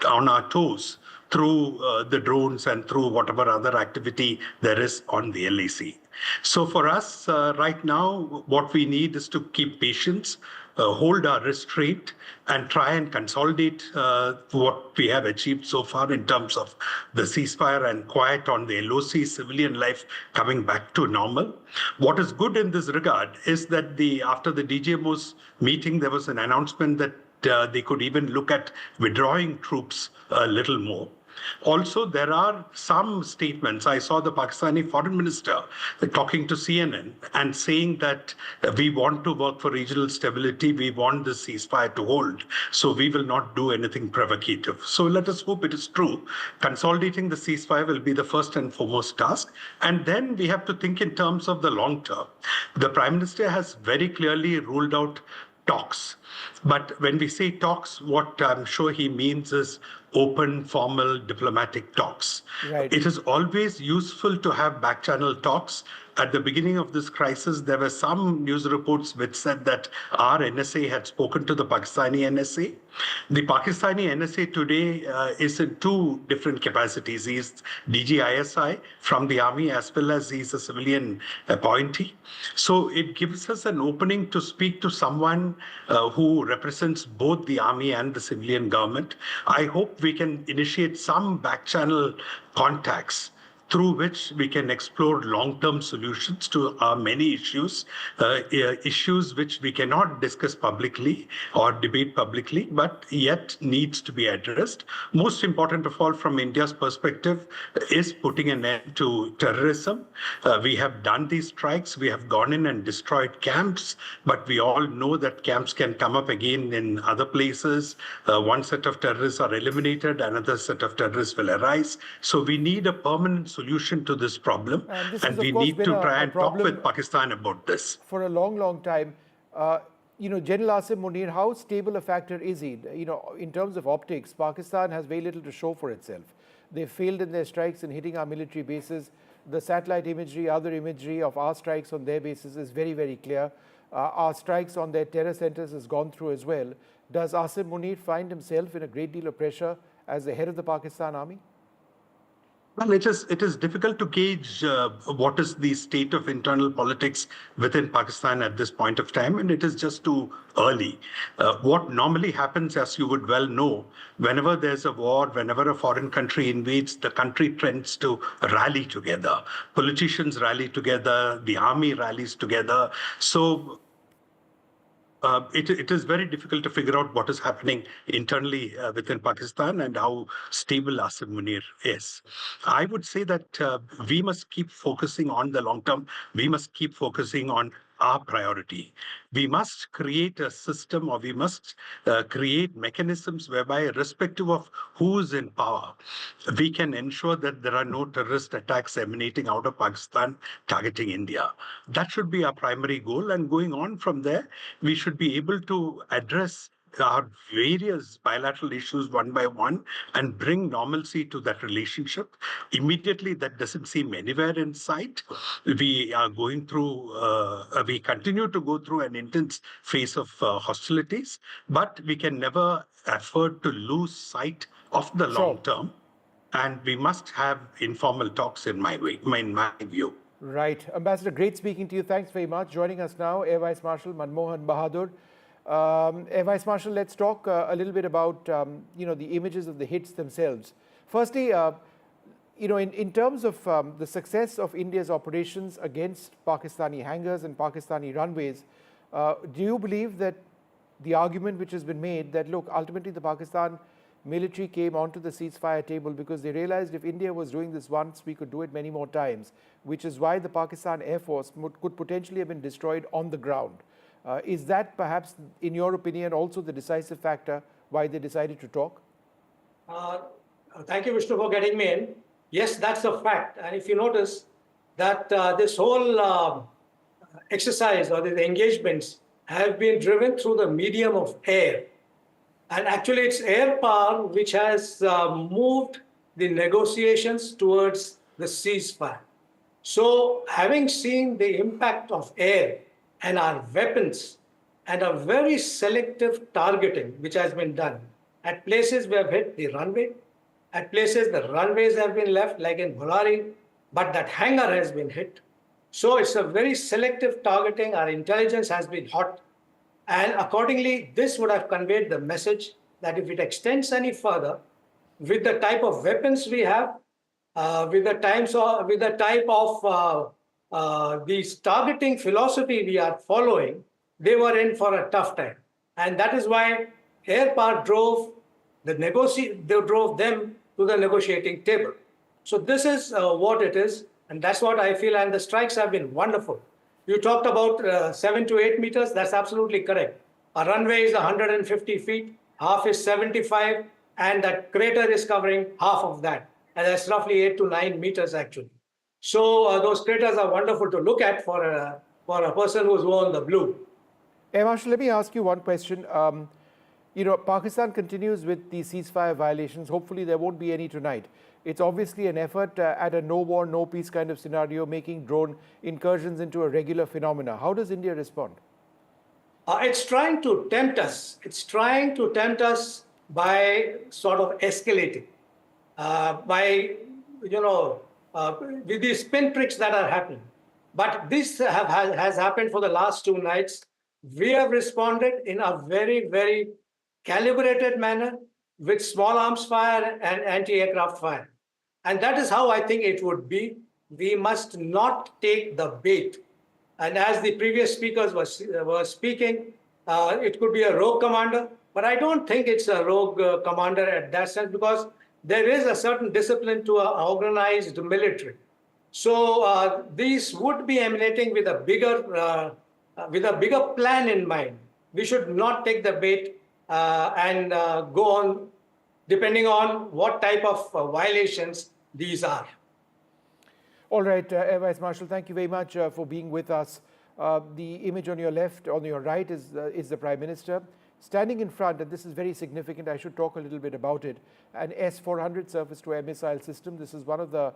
our toes through the drones and through whatever other activity there is on the LAC. So for us right now, what we need is to keep patience. hold our restraint and try and consolidate what we have achieved so far in terms of the ceasefire and quiet on the LOC, civilian life coming back to normal. What is good in this regard is that after the DGMO's meeting, there was an announcement that they could even look at withdrawing troops a little more. Also, there are some statements. I saw the Pakistani foreign minister talking to CNN and saying that we want to work for regional stability. We want the ceasefire to hold. So we will not do anything provocative. So let us hope it is true. Consolidating the ceasefire will be the first and foremost task. And then we have to think in terms of the long term. The Prime Minister has very clearly ruled out talks. But when we say talks, what I'm sure he means is open, formal, diplomatic talks. Right. It is always useful to have back-channel talks. At the beginning of this crisis, there were some news reports which said that our NSA had spoken to the Pakistani NSA. The Pakistani NSA today is in two different capacities. He is DGISI from the army as well as he's a civilian appointee. So it gives us an opening to speak to someone who represents both the army and the civilian government. I hope we can initiate some back-channel contacts through which we can explore long-term solutions to many issues, issues which we cannot discuss publicly or debate publicly, but yet needs to be addressed. Most important of all, from India's perspective, is putting an end to terrorism. We have done these strikes. We have gone in and destroyed camps, but we all know that camps can come up again in other places. One set of terrorists are eliminated, another set of terrorists will arise. So we need a permanent solution to this problem, and we need to try and talk with Pakistan about this. For a long, long time, General Asim Munir, how stable a factor is he? In terms of optics, Pakistan has very little to show for itself. They failed in their strikes in hitting our military bases. The satellite imagery, other imagery of our strikes on their bases is very, very clear. Our strikes on their terror centers has gone through as well. Does Asim Munir find himself in a great deal of pressure as the head of the Pakistan army? Well, it is difficult to gauge what is the state of internal politics within Pakistan at this point of time, and it is just too early. What normally happens, as you would well know, whenever there's a war, whenever a foreign country invades, the country tends to rally together. Politicians rally together, the army rallies together. So it is very difficult to figure out what is happening internally within Pakistan and how stable Asim Munir is. I would say that we must keep focusing on the long term. We must keep focusing on our priority. We must create a system, or we must create mechanisms whereby, irrespective of who's in power, we can ensure that there are no terrorist attacks emanating out of Pakistan targeting India. That should be our primary goal. And going on from there, we should be able to address our various bilateral issues one by one and bring normalcy to that relationship. Immediately, that doesn't seem anywhere in sight. We are going through, we continue to go through an intense phase of hostilities, but we can never afford to lose sight of the long term. And we must have informal talks in my view. Right. Ambassador, great speaking to you. Thanks very much. Joining us now, Air Vice Marshal Manmohan Bahadur. Air Vice Marshal, let's talk a little bit about the images of the hits themselves. Firstly, in terms of the success of India's operations against Pakistani hangars and Pakistani runways, do you believe that the argument which has been made that, look, ultimately the Pakistan military came onto the ceasefire table because they realized if India was doing this once, we could do it many more times, which is why the Pakistan Air Force could potentially have been destroyed on the ground. Is that perhaps, in your opinion, also the decisive factor why they decided to talk? Thank you, Vishnu, for getting me in. Yes, that's a fact. And if you notice that this whole exercise or the engagements have been driven through the medium of air. And actually, it's air power which has moved the negotiations towards the ceasefire. So having seen the impact of air and our weapons and a very selective targeting which has been done. At places we have hit the runway, at places the runways have been left, like in Pollachi, but that hangar has been hit. So it's a very selective targeting. Our intelligence has been hot. And accordingly, this would have conveyed the message that if it extends any further, with the type of weapons we have, with the type of these targeting philosophy we are following, they were in for a tough time. And that is why air power drove them to the negotiating table. So this is what it is, and that's what I feel, and the strikes have been wonderful. You talked about 7 to 8 meters, that's absolutely correct. A runway is 150 feet, half is 75, and that crater is covering half of that. And that's roughly 8 to 9 meters actually. So those craters are wonderful to look at for a person who's worn the blue. Air Marshal, let me ask you one question. Pakistan continues with the ceasefire violations. Hopefully there won't be any tonight. It's obviously an effort at a no war, no peace kind of scenario, making drone incursions into a regular phenomena. How does India respond? It's trying to tempt us. It's trying to tempt us by sort of escalating, with these pinpricks that are happening. But this has happened for the last 2 nights. We have responded in a very, very calibrated manner with small arms fire and anti-aircraft fire. And that is how I think it would be. We must not take the bait. And as the previous speakers were speaking, it could be a rogue commander, but I don't think it's a rogue commander at that sense, because there is a certain discipline to an organized military. So these would be emanating with a bigger plan in mind. We should not take the bait and go on depending on what type of violations these are. All right, Air Vice Marshal, thank you very much for being with us. The image on your left, on your right is the Prime Minister. Standing in front, and this is very significant, I should talk a little bit about it, an S-400 surface-to-air missile system. This is one of the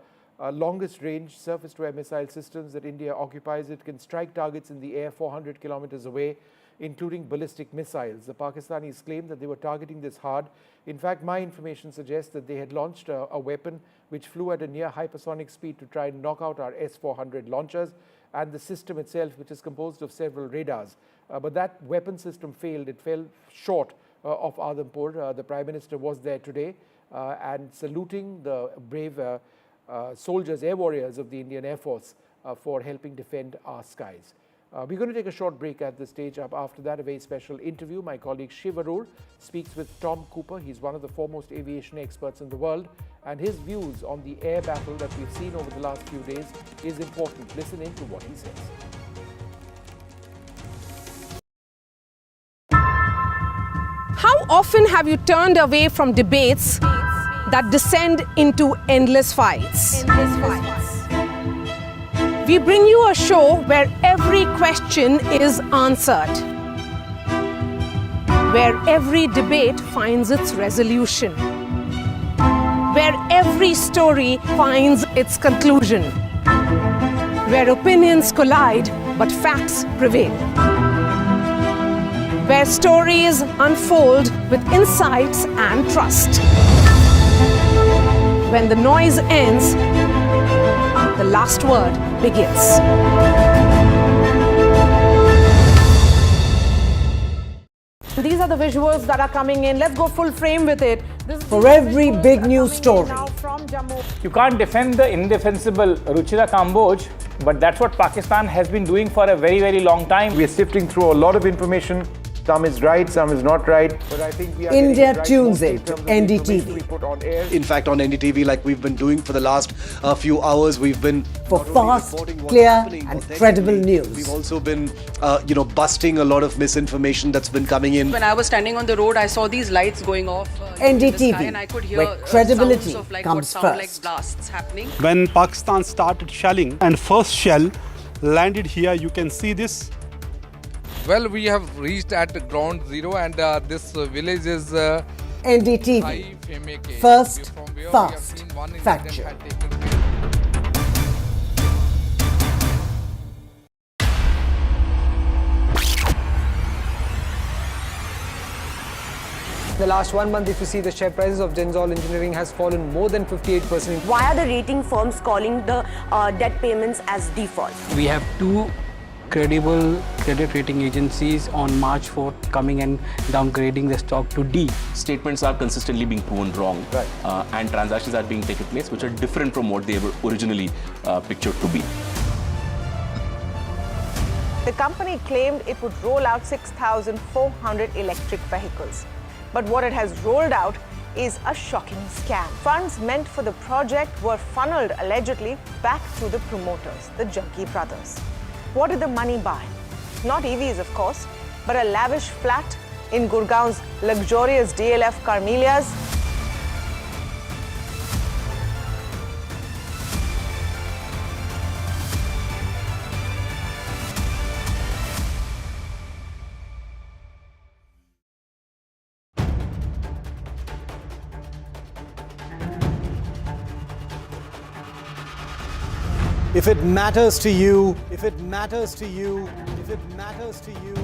longest range surface-to-air missile systems that India occupies. It can strike targets in the air 400 kilometers away, including ballistic missiles. The Pakistanis claimed that they were targeting this hard. In fact, my information suggests that they had launched a weapon which flew at a near hypersonic speed to try and knock out our S-400 launchers and the system itself, which is composed of several radars. But that weapon system failed. It fell short of Adampur. The Prime Minister was there today and saluting the brave soldiers, air warriors of the Indian Air Force for helping defend our skies. We're going to take a short break at this stage. After that, a very special interview. My colleague Shiv Arur speaks with Tom Cooper. He's one of the foremost aviation experts in the world, and his views on the air battle that we've seen over the last few days is important. Listen in to what he says. How often have you turned away from debates that descend into endless fights? We bring you a show where every question is answered, where every debate finds its resolution, where every story finds its conclusion, where opinions collide but facts prevail, where stories unfold with insights and trust. When the noise ends, the last word begins. These are the visuals that are coming in. Let's go full frame with it. For every big news story, you can't defend the indefensible Ruchira Kamboj, but that's what Pakistan has been doing for a very, very long time. We are sifting through a lot of information. Some is right, some is not right. But I think we are India right tunes it to NDTV. In fact, on NDTV, like we've been doing for the last few hours, we've been for fast, clear and credible news. We've also been, busting a lot of misinformation that's been coming in. When I was standing on the road, I saw these lights going off NDTV, in the sky, and I could hear where credibility sounds of like comes what sound first. like blasts happening. When Pakistan started shelling and first shell landed here, you can see this. Well, we have reached at ground zero, and this village is NDTV. First, fast, factual. The last 1 month, if you see, the share prices of Gensol Engineering has fallen more than 58%. Why are the rating firms calling the debt payments as default? We have two credible credit rating agencies on March 4th coming and downgrading the stock to D. Statements are consistently being proven wrong, and transactions are being taken place which are different from what they were originally pictured to be. The company claimed it would roll out 6,400 electric vehicles. But what it has rolled out is a shocking scam. Funds meant for the project were funneled allegedly back to the promoters, the Jaggi brothers. What did the money buy? Not EVs, of course, but a lavish flat in Gurgaon's luxurious DLF Carmelias. If it matters to you, if it matters to you, if it matters to you,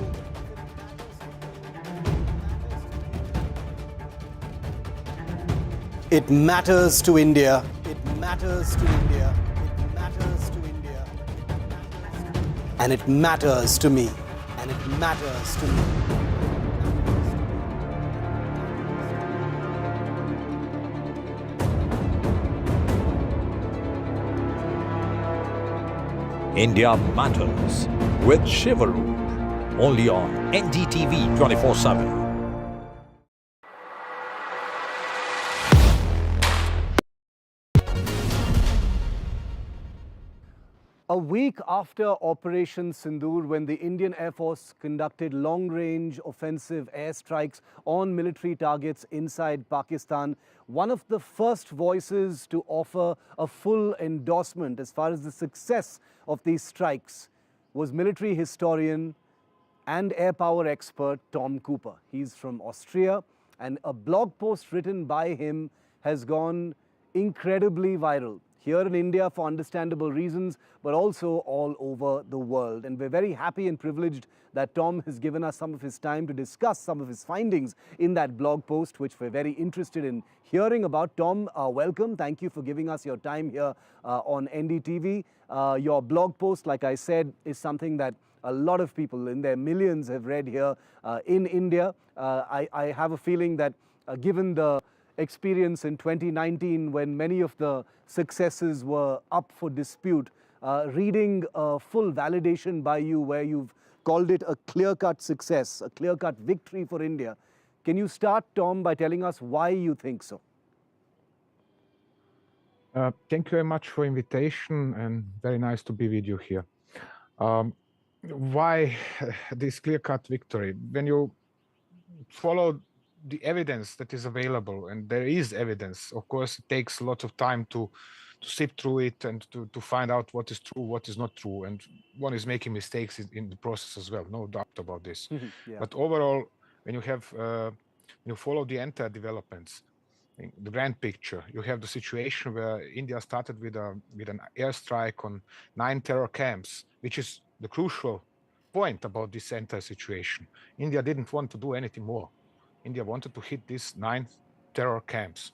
it matters to India. It matters to India. It matters to India. And it matters to me. And it matters to me. India Matters with Shivaru, only on NDTV 24/7. A week after Operation Sindhur, when the Indian Air Force conducted long-range offensive airstrikes on military targets inside Pakistan, one of the first voices to offer a full endorsement as far as the success of these strikes was military historian and air power expert Tom Cooper. He's from Austria, and a blog post written by him has gone incredibly viral here in India for understandable reasons, but also all over the world. And we're very happy and privileged that Tom has given us some of his time to discuss some of his findings in that blog post, which we're very interested in hearing about. Tom, welcome. Thank you for giving us your time here on NDTV. Your blog post, like I said, is something that a lot of people in their millions have read here in India. I have a feeling that given the experience in 2019 when many of the successes were up for dispute, reading a full validation by you where you've called it a clear-cut success, a clear-cut victory for India. Can you start, Tom, by telling us why you think so? Thank you very much for invitation, and very nice to be with you here. Why this clear-cut victory? When you follow the evidence that is available, and there is evidence, of course, it takes a lot of time to sift through it and to find out what is true, what is not true, and one is making mistakes in the process as well, no doubt about this. Yeah. But overall, when you have you follow the entire developments, the grand picture, you have the situation where India started with an airstrike on 9 terror camps, which is the crucial point about this entire situation. India didn't want to do anything more. India wanted to hit these 9 terror camps.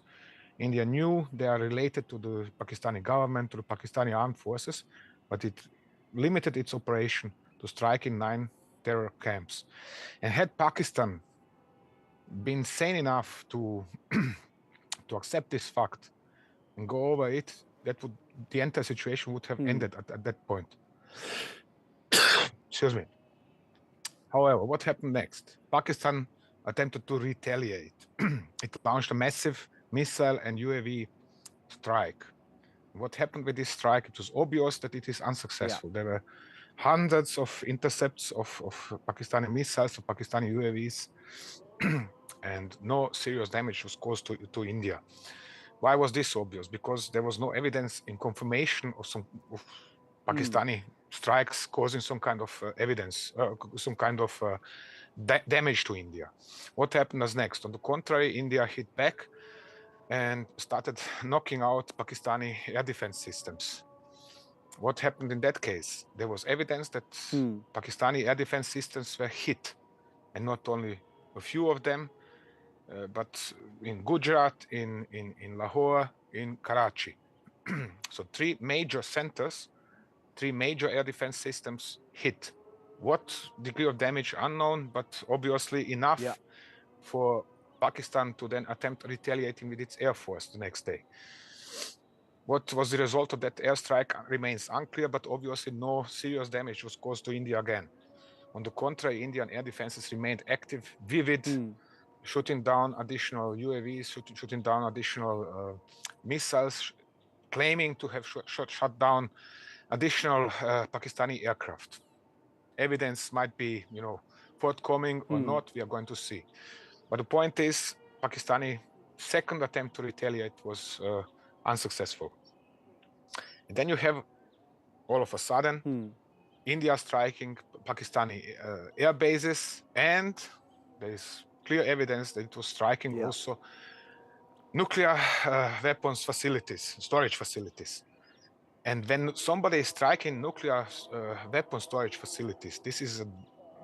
India knew they are related to the Pakistani government, to the Pakistani armed forces, but it limited its operation to striking 9 terror camps. And had Pakistan been sane enough to to accept this fact and go over it, the entire situation would have ended at that point. Excuse me. However, what happened next? Pakistan attempted to retaliate. It launched a massive missile and UAV strike. What happened with this strike? It was obvious that it is unsuccessful. Yeah. There were hundreds of intercepts of Pakistani missiles, of Pakistani UAVs, and no serious damage was caused to India. Why was this obvious? Because there was no evidence in confirmation of Pakistani strikes causing some kind of evidence, some kind of damage to India. What happened as next? On the contrary, India hit back and started knocking out Pakistani air defense systems. What happened in that case? There was evidence that Pakistani air defense systems were hit, and not only a few of them, but in Gujarat, in Lahore, in Karachi. So 3 major centers, 3 major air defense systems hit What degree of damage unknown, but obviously enough for Pakistan to then attempt retaliating with its air force the next day. What was the result of that airstrike remains unclear, but obviously no serious damage was caused to India again. On the contrary, Indian air defenses remained active, vivid, shooting down additional UAVs, shooting down additional missiles, claiming to have shot down additional Pakistani aircraft. Evidence might be, forthcoming or not, we are going to see. But the point is, Pakistani second attempt to retaliate was unsuccessful. And then you have, all of a sudden, India striking Pakistani air bases, and there is clear evidence that it was striking also nuclear weapons facilities, storage facilities. And when somebody is striking nuclear weapon storage facilities, this is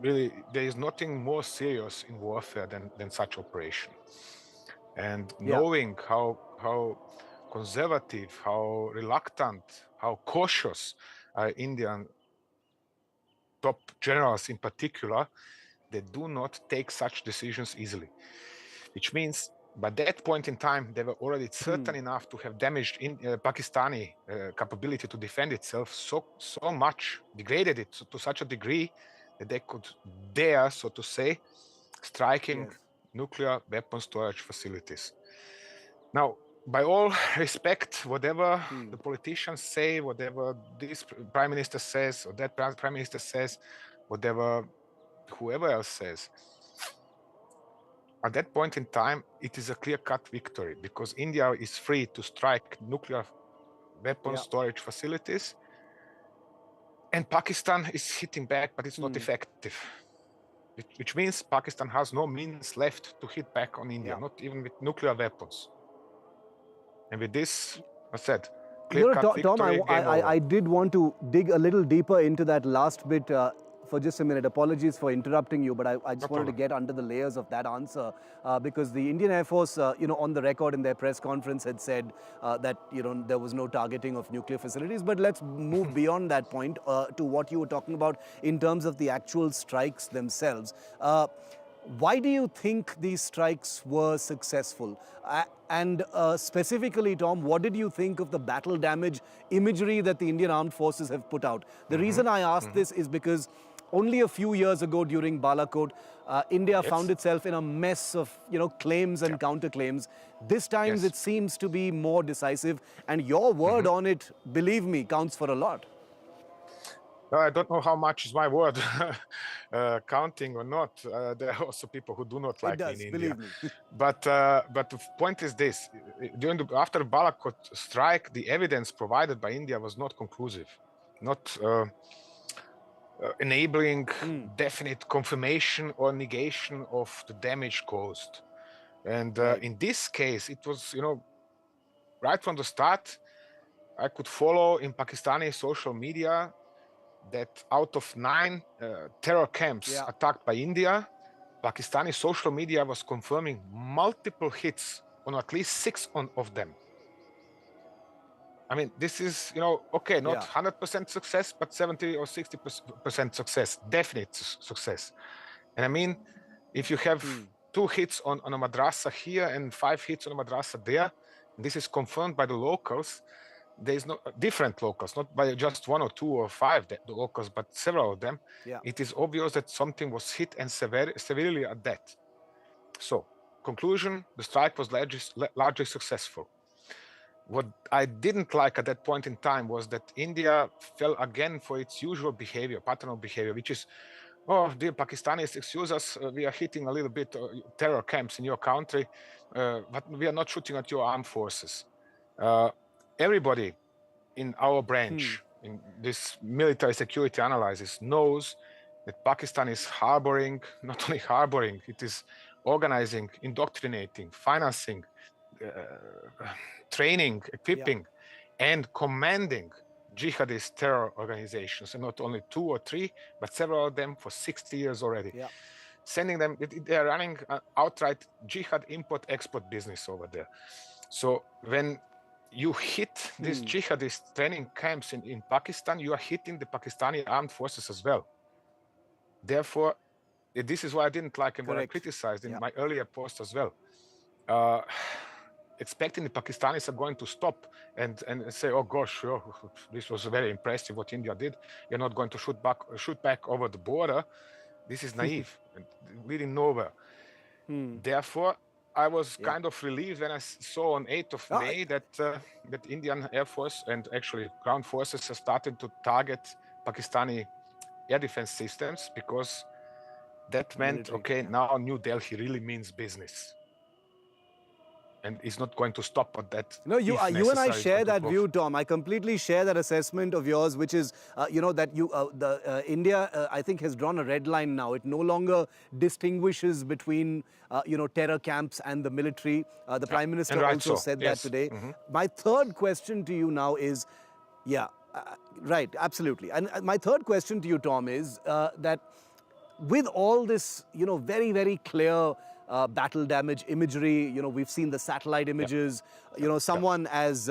really, there is nothing more serious in warfare than such operation. And knowing how conservative, how reluctant, how cautious Indian top generals in particular, they do not take such decisions easily. Which means by that point in time, they were already certain enough to have damaged Pakistani capability to defend itself so much, degraded it to such a degree that they could dare, so to say, striking nuclear weapon storage facilities. Now, by all respect, whatever the politicians say, whatever this prime minister says, or that prime minister says, whatever whoever else says, at that point in time, it is a clear-cut victory because India is free to strike nuclear weapon storage facilities, and Pakistan is hitting back, but it's not effective. Which means Pakistan has no means left to hit back on India, not even with nuclear weapons. And with this, I said, clear-cut victory. Tom, I did want to dig a little deeper into that last bit for just a minute. Apologies for interrupting you, but I just wanted to get under the layers of that answer because the Indian Air Force, on the record in their press conference had said that, there was no targeting of nuclear facilities. But let's move beyond that point to what you were talking about in terms of the actual strikes themselves. Why do you think these strikes were successful? And specifically, Tom, what did you think of the battle damage imagery that the Indian Armed Forces have put out? The reason I ask this is because only a few years ago during Balakot, India found itself in a mess of claims and counterclaims. This time it seems to be more decisive, and your word on it, believe me, counts for a lot. I don't know how much is my word counting or not. There are also people who do not like me in India. But the point is this: after Balakot strike, the evidence provided by India was not conclusive, not enabling definite confirmation or negation of the damage caused. And in this case, it was, right from the start, I could follow in Pakistani social media that out of 9 terror camps attacked by India, Pakistani social media was confirming multiple hits on at least 6 of them. I mean, this is, okay, not 100% success, but 70 or 60% success, definite success. And I mean, if you have 2 hits on a madrasa here and 5 hits on a madrasa there, this is confirmed by the locals. There is no different locals, not by just 1 or 2 or 5 the locals, but several of them. It is obvious that something was hit and severely at that. So, conclusion: the strike was largely successful. What I didn't like at that point in time was that India fell again for its usual behavior, pattern of behavior, which is, oh, dear Pakistanis, excuse us, we are hitting a little bit terror camps in your country, but we are not shooting at your armed forces. Everybody in our branch, in this military security analysis, knows that Pakistan is harboring, not only harboring, it is organizing, indoctrinating, financing, training, equipping, and commanding jihadist terror organizations, and not only 2 or 3, but several of them for 60 years already. Sending them, they are running an outright jihad import-export business over there. So when you hit these jihadist training camps in Pakistan, you are hitting the Pakistani armed forces as well. Therefore, this is what I didn't like and what I criticized in my earlier post as well. Expecting the Pakistanis are going to stop and say, oh gosh, this was very impressive what India did. You're not going to shoot back over the border. This is naive and leading nowhere. Therefore, I was kind of relieved when I saw on 8th of May that that Indian Air Force and actually ground forces are starting to target Pakistani air defense systems, because that meant, now New Delhi really means business. And it's not going to stop at that. No, you and I share that view, Tom. I completely share that assessment of yours, which is, that India, I think, has drawn a red line now. It no longer distinguishes between, terror camps and the military. The Prime Minister also said that today. My third question to you now is, right, absolutely. And my third question to you, Tom, is that with all this, very, very clear battle damage imagery, we've seen the satellite images, someone as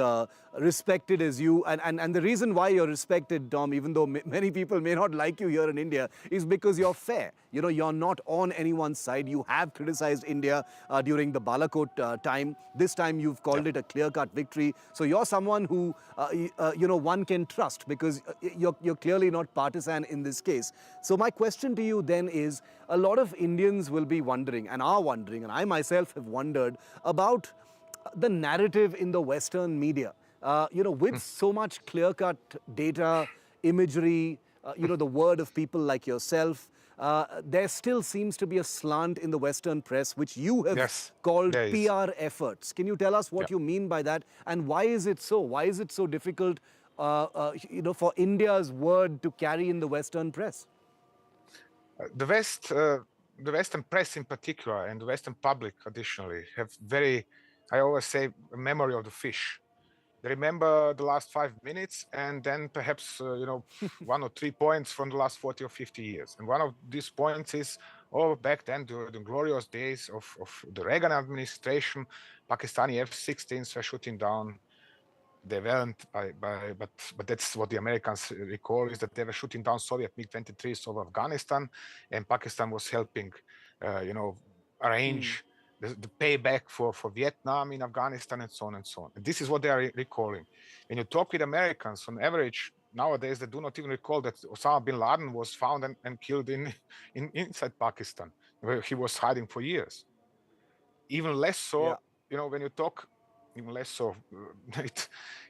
respected as you, and the reason why you're respected, Tom, even though many people may not like you here in India, is because you're fair. You're not on anyone's side. You have criticized India during the Balakot time. This time you've called it a clear-cut victory. So you're someone who, one can trust, because you're clearly not partisan in this case. So my question to you then is, a lot of Indians will be wondering, and are wondering, and I myself have wondered about the narrative in the Western media. With so much clear-cut data, imagery, the word of people like yourself, there still seems to be a slant in the Western press, which you have called PR efforts. Can you tell us what you mean by that, and why is it so? Why is it so difficult, for India's word to carry in the Western press? The Western press in particular, and the Western public additionally, have I always say, a memory of the fish. They remember the last 5 minutes and then perhaps, 1 or 3 points from the last 40 or 50 years. And one of these points is, back then, the glorious days of the Reagan administration, Pakistani F-16s were shooting down. They weren't, but that's what the Americans recall, is that they were shooting down Soviet MiG-23s over Afghanistan, and Pakistan was helping, arrange the payback for Vietnam in Afghanistan, and so on and so on. And this is what they are recalling. When you talk with Americans, on average, nowadays they do not even recall that Osama bin Laden was found and killed inside Pakistan, where he was hiding for years. Even less so, when you talk. Even less so,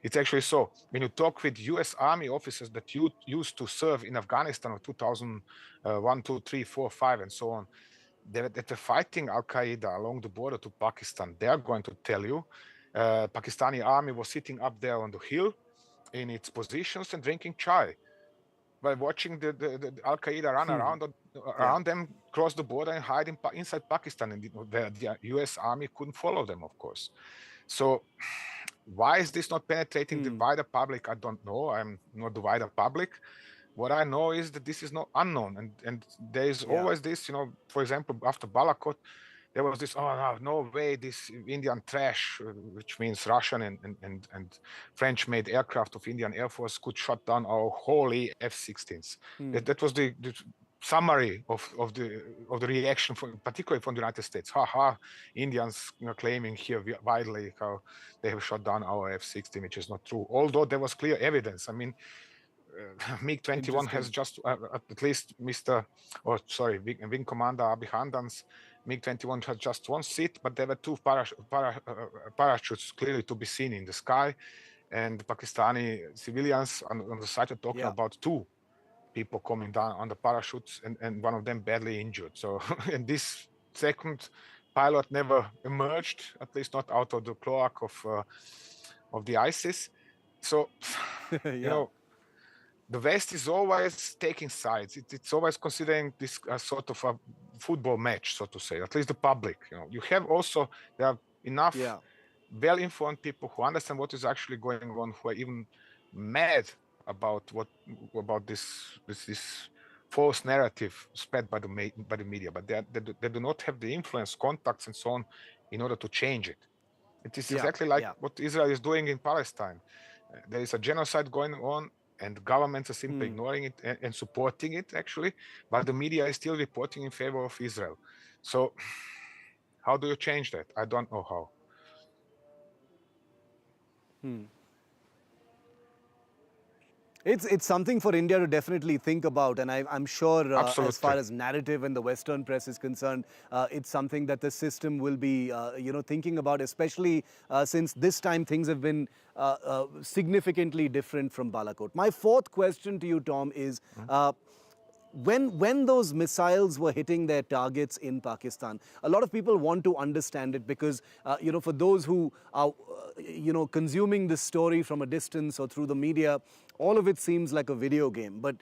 it's actually so. When you talk with US Army officers that used to serve in Afghanistan of 2001, 2, 3, 4, 5, and so on, that were fighting Al-Qaeda along the border to Pakistan, they're going to tell you, Pakistani army was sitting up there on the hill in its positions and drinking chai, by watching the Al-Qaeda run around them, cross the border and hide inside Pakistan, and the US Army couldn't follow them, of course. So why is this not penetrating the wider public? I don't know. I'm not the wider public. What I know is that this is not unknown, and there is always this, for example, after Balakot, there was this, no way, this Indian trash, which means Russian and French-made aircraft of Indian Air Force could shut down our holy F-16s. That was the summary of the reaction, particularly from the United States. Indians claiming here widely how they have shot down our F-16, which is not true. Although there was clear evidence. I mean, MiG-21 has just, at least Wing Commander Abhihandan's MiG-21 has just one seat, but there were 2 parachutes clearly to be seen in the sky, and Pakistani civilians on the site are talking about 2 people coming down on the parachutes, and one of them badly injured. So, and this second pilot never emerged, at least not out of the cloak of the ISIS. So, the West is always taking sides. It's always considering this as sort of a football match, so to say, at least the public. You have also, there are enough well-informed people who understand what is actually going on, who are even mad about this false narrative spread by the media, but they do not have the influence, contacts, and so on in order to change it. It is exactly like what Israel is doing in Palestine. There is a genocide going on. and governments are simply ignoring it and supporting it, actually, but the media is still reporting in favor of Israel. So how do you change that? I don't know how. It's something for India to definitely think about, and I'm sure as far as narrative and the Western press is concerned, it's something that the system will be thinking about, especially since this time things have been significantly different from Balakot. My fourth question to you, Tom, is when those missiles were hitting their targets in Pakistan, a lot of people want to understand it because, for those who are, consuming this story from a distance or through the media, all of it seems like a video game. But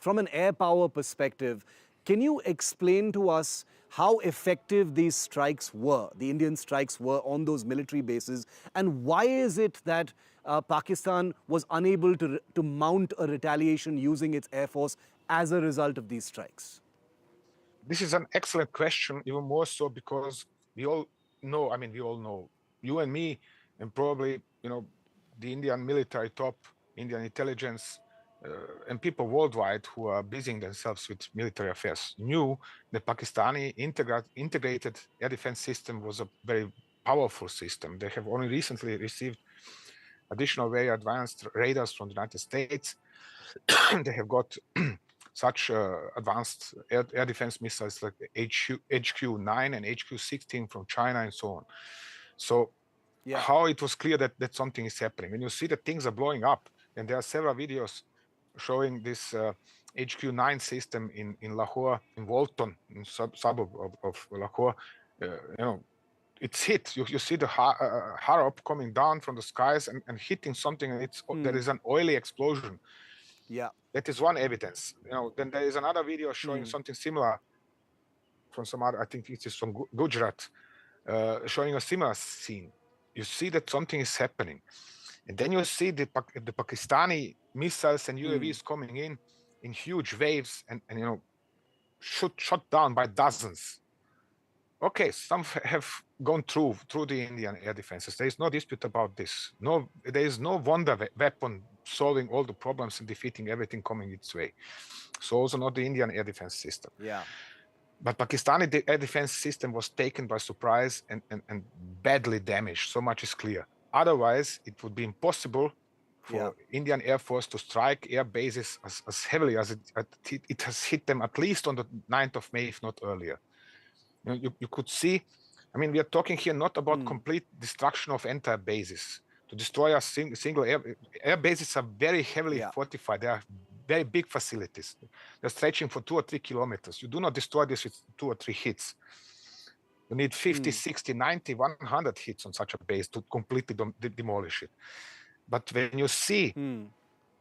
from an air power perspective, can you explain to us how effective these strikes were, the Indian strikes were on those military bases, and why is it that Pakistan was unable to mount a retaliation using its air force as a result of these strikes? This is an excellent question, even more so because we all know, you and me, and probably, the Indian military top, Indian intelligence, and people worldwide who are busying themselves with military affairs knew the Pakistani integrated air defense system was a very powerful system. They have only recently received additional very advanced radars from the United States. They have got such advanced air defense missiles like HQ-9 and HQ-16 from China and so on. So how it was clear that something is happening. When you see that things are blowing up, and there are several videos showing this HQ-9 system in Lahore, in Walton, in suburb of Lahore, it's hit. You see the Harop coming down from the skies and hitting something, and there is an oily explosion. Yeah, that is one evidence. Then there is another video showing something similar from some other, I think it is from Gujarat, showing a similar scene. You see that something is happening. And then you see the Pakistani missiles and UAVs coming in huge waves and shot down by dozens. Okay, some have gone through the Indian air defenses. There is no dispute about this. There is no wonder weapon solving all the problems and defeating everything coming its way. So also not the Indian air defense system. Yeah. But Pakistani air defense system was taken by surprise and badly damaged. So much is clear. Otherwise, it would be impossible for Indian Air Force to strike air bases as heavily as it has hit them, at least on the 9th of May, if not earlier. You could see, we are talking here not about complete destruction of entire bases. To destroy a single air bases are very heavily fortified. They are very big facilities. They're stretching for 2 or 3 kilometers. You do not destroy this with 2 or 3 hits. You need 50, 60, 90, 100 hits on such a base to completely demolish it. But when you see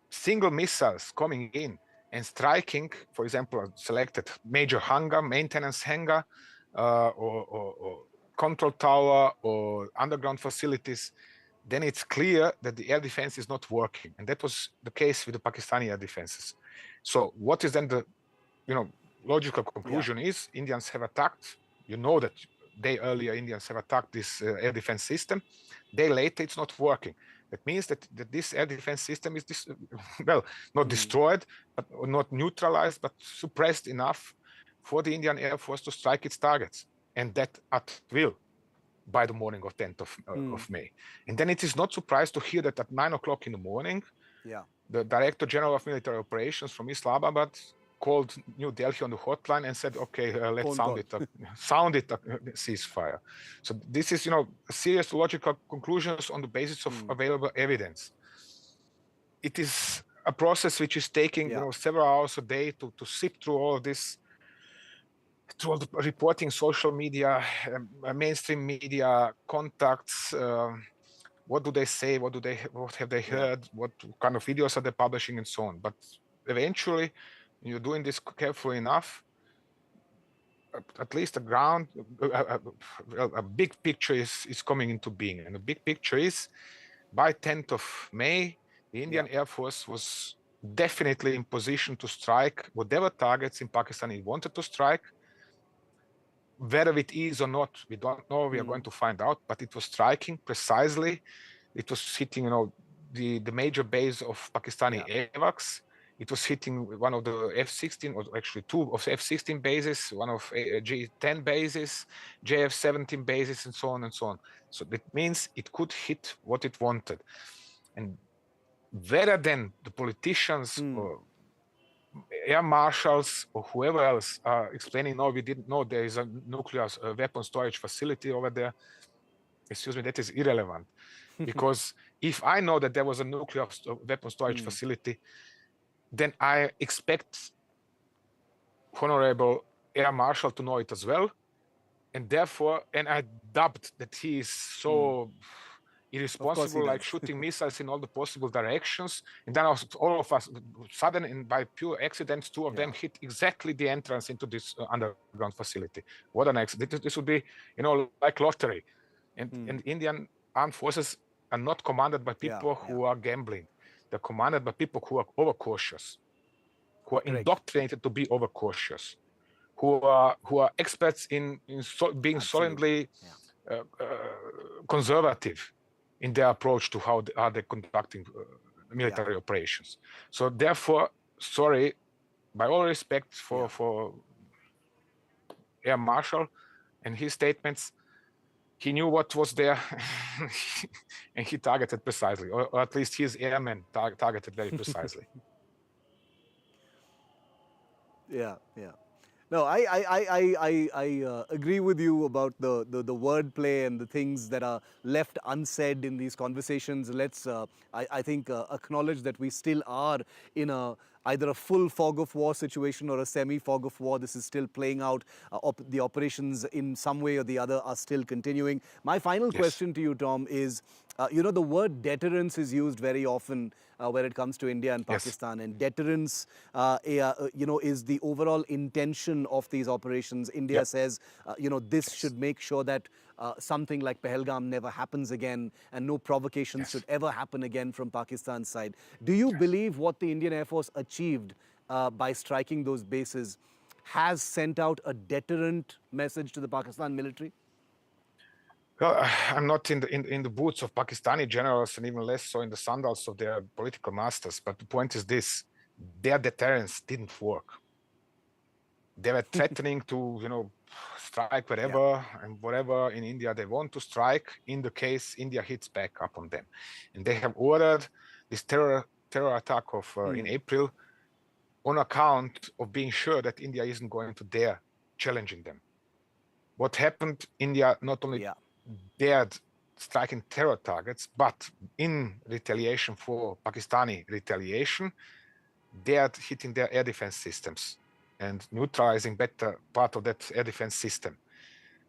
single missiles coming in and striking, for example, a selected major hangar, maintenance hangar, or control tower, or underground facilities, then it's clear that the air defense is not working. And that was the case with the Pakistani air defenses. So what is then the logical conclusion is Indians have attacked. You know that earlier Indians have attacked this air defense system. Day later, it's not working. That means that this air defense system is not destroyed, but not neutralized, but suppressed enough for the Indian Air Force to strike its targets, and that at will by the morning of 10th of May. And then it is not surprised to hear that at 9 o'clock in the morning, the Director General of Military Operations from Islamabad called New Delhi on the hotline and said, okay, let's sound it a ceasefire. So this is, serious logical conclusions on the basis of available evidence. It is a process which is taking several hours a day to sift through all of this, through all the reporting, social media, mainstream media, contacts. What do they say? What have they heard? What kind of videos are they publishing, and so on? But eventually, you're doing this carefully enough, at least a big picture is coming into being. And the big picture is, by 10th of May, the Indian Air Force was definitely in position to strike whatever targets in Pakistan it wanted to strike. Whether it is or not, we don't know. We are going to find out. But it was striking precisely. It was hitting, the major base of Pakistani AWACS. It was hitting one of the F-16, or actually two of F-16 bases, one of G-10 bases, JF-17 bases, and so on and so on. So that means it could hit what it wanted. And rather than the politicians or air marshals or whoever else are explaining, no, we didn't know there is a nuclear weapon storage facility over there, excuse me, that is irrelevant. Because if I know that there was a nuclear weapon storage facility, then I expect Honorable Air Marshal to know it as well. And therefore, and I dubbed that he is so irresponsible, like shooting missiles in all the possible directions. And then all of us, sudden and by pure accidents, two of them hit exactly the entrance into this underground facility. What an accident. This would be, you know, like lottery. And Indian armed forces are not commanded by people who are gambling. They're commanded by people who are overcautious, who are indoctrinated to be overcautious, who are experts in being solidly conservative in their approach to how they're conducting military operations. So therefore, sorry, by all respect for Air Marshal and his statements, he knew what was there and he targeted precisely, or at least his airmen targeted very precisely. Yeah. No, I agree with you about the wordplay and the things that are left unsaid in these conversations. Let's, I think, acknowledge that we still are in either a full fog of war situation or a semi-fog of war. This is still playing out. The operations in some way or the other are still continuing. My final question to you, Tom, is, you know, the word deterrence is used very often when it comes to India and Pakistan. And deterrence, you know, is the overall intention of these operations. India says, you know, this should make sure that something like Pahalgam never happens again and no provocations should ever happen again from Pakistan's side. Do you believe what the Indian Air Force achieved by striking those bases has sent out a deterrent message to the Pakistan military? Well, I'm not in the boots of Pakistani generals, and even less so in the sandals of their political masters. But the point is this: their deterrence didn't work. They were threatening to, you know, strike wherever and whatever in India they want to strike, in the case India hits back up on them. And they have ordered this terror attack of in April on account of being sure that India isn't going to dare challenging them. What happened? India not only dared striking terror targets, but in retaliation for Pakistani retaliation, dared hitting their air defense systems and neutralizing better part of that air defense system.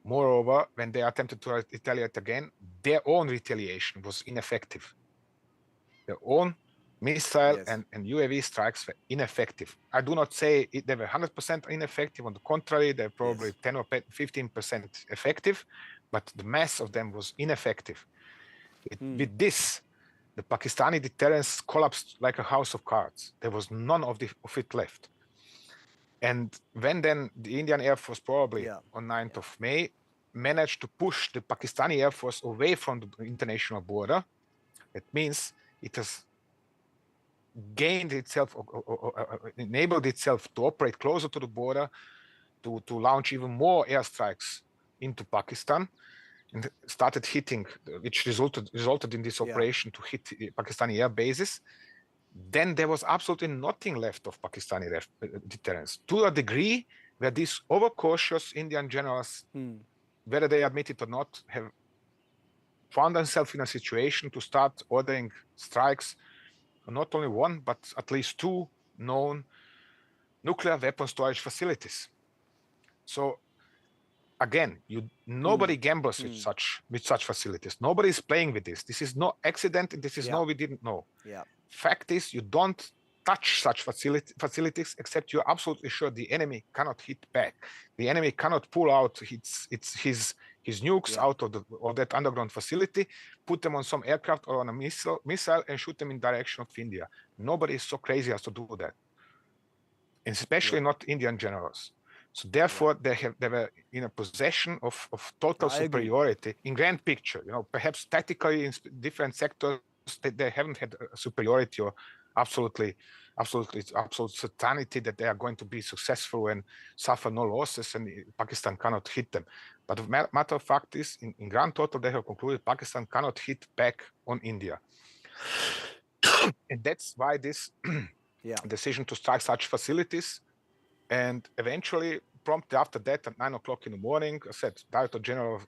Moreover, when they attempted to retaliate again, their own retaliation was ineffective. Their own missile and UAV strikes were ineffective. I do not say they were 100% ineffective. On the contrary, they're probably 10 or 15% effective, but the mass of them was ineffective. With this, the Pakistani deterrence collapsed like a house of cards. There was none of it left. And when then the Indian Air Force, probably on 9th of May, managed to push the Pakistani Air Force away from the international border, it means it has gained itself, or enabled itself to operate closer to the border, to launch even more airstrikes into Pakistan, and started hitting, which resulted in this operation to hit Pakistani air bases. Then there was absolutely nothing left of Pakistani deterrence, to a degree where these overcautious Indian generals, whether they admit it or not, have found themselves in a situation to start ordering strikes on not only one, but at least two known nuclear weapon storage facilities. So again, nobody gambles with such facilities. Nobody is playing with this. This is no accident. This is no, we didn't know. Fact is, you don't touch such facilities except you're absolutely sure the enemy cannot hit back. The enemy cannot pull out his nukes out of that underground facility, put them on some aircraft or on a missile and shoot them in direction of India. Nobody is so crazy as to do that, and especially not Indian generals. So therefore, they were in a possession of total superiority in grand picture. You know, perhaps tactically in different sectors they haven't had superiority or absolute certainty that they are going to be successful and suffer no losses, and Pakistan cannot hit them. But the matter of fact is, in grand total, they have concluded Pakistan cannot hit back on India. And that's why this decision to strike such facilities, and eventually, promptly after that, at 9 o'clock in the morning, I said, Director General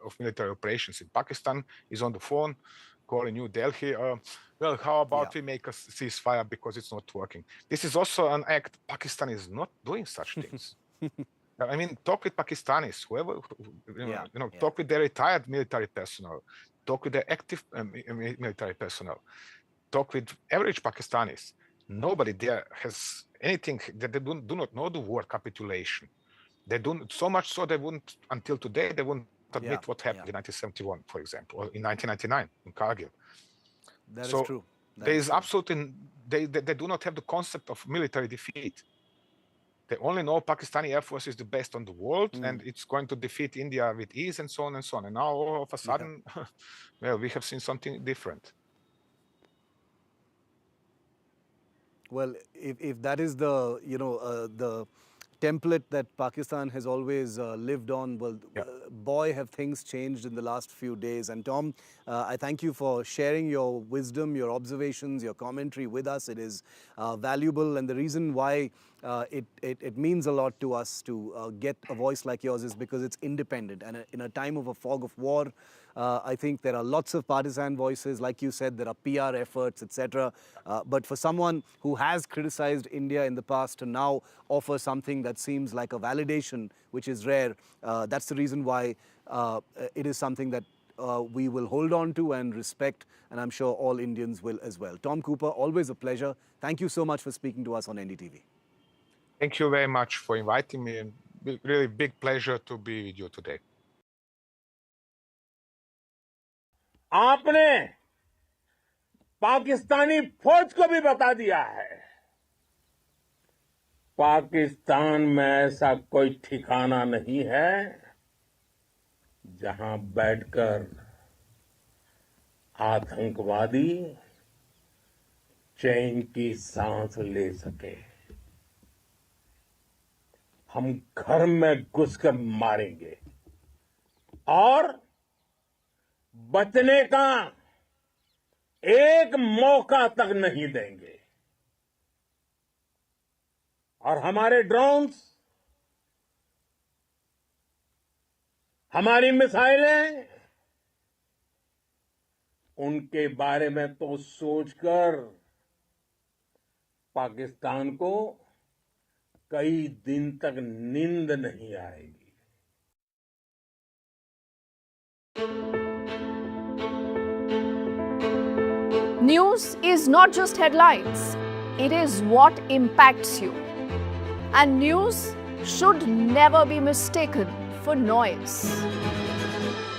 of Military Operations in Pakistan is on the phone, calling New Delhi. Well, how about we make a ceasefire because it's not working? This is also an act. Pakistan is not doing such things. I mean, talk with Pakistanis, whoever, talk with their retired military personnel, talk with their active military personnel, talk with average Pakistanis. Nobody there has anything that they do not know the word capitulation. They don't, so much so they wouldn't, until today, they wouldn't admit what happened in 1971, for example, or in 1999 in Kargil. That is true. There is absolutely, they do not have the concept of military defeat. They only know Pakistani Air Force is the best on the world and it's going to defeat India with ease and so on and so on. And now all of a sudden, well, we have seen something different. Well, if that is the, the template that Pakistan has always lived on, well, boy, have things changed in the last few days. And Tom, I thank you for sharing your wisdom, your observations, your commentary with us. It is valuable, and the reason why it means a lot to us to get a voice like yours is because it's independent. And in a time of a fog of war, I think there are lots of partisan voices. Like you said, there are PR efforts, etc. But for someone who has criticized India in the past to now offer something that seems like a validation, which is rare, that's the reason why it is something that we will hold on to and respect, and I'm sure all Indians will as well. Tom Cooper, always a pleasure. Thank you so much for speaking to us on NDTV. Thank you very much for inviting me, and really big pleasure to be with you today. आपने पाकिस्तानी फौज को भी बता दिया है, पाकिस्तान में ऐसा कोई ठिकाना नहीं है जहां बैठकर आतंकवादी चैन की सांस ले सके। हम घर में घुसकर मारेंगे और बचने का एक मौका तक नहीं देंगे। और हमारे ड्रोन्स, हमारी मिसाइलें, उनके बारे में तो सोचकर पाकिस्तान को कई दिन तक नींद नहीं आएगी। News is not just headlines, it is what impacts you. And news should never be mistaken for noise.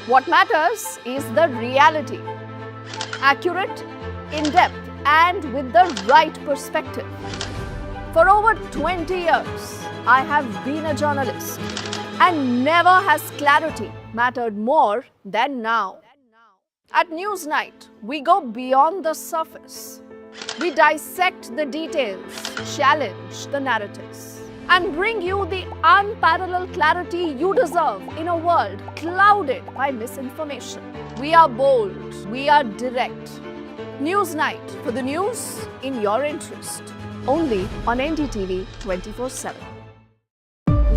What matters is the reality. Accurate, in-depth, and with the right perspective. For over 20 years, I have been a journalist, and never has clarity mattered more than now. At Newsnight, we go beyond the surface. We dissect the details, challenge the narratives, and bring you the unparalleled clarity you deserve in a world clouded by misinformation. We are bold, we are direct. Newsnight, for the news in your interest. Only on NDTV 24/7.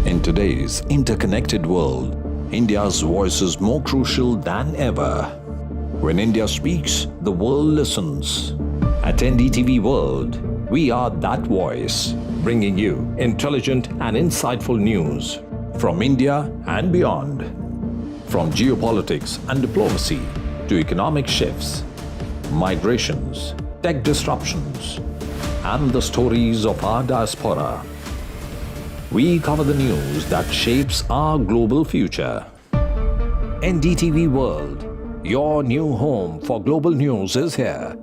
In today's interconnected world, India's voice is more crucial than ever. When India speaks, the world listens. At NDTV World, we are that voice, bringing you intelligent and insightful news from India and beyond. From geopolitics and diplomacy to economic shifts, migrations, tech disruptions, and the stories of our diaspora. We cover the news that shapes our global future. NDTV World, your new home for global news, is here.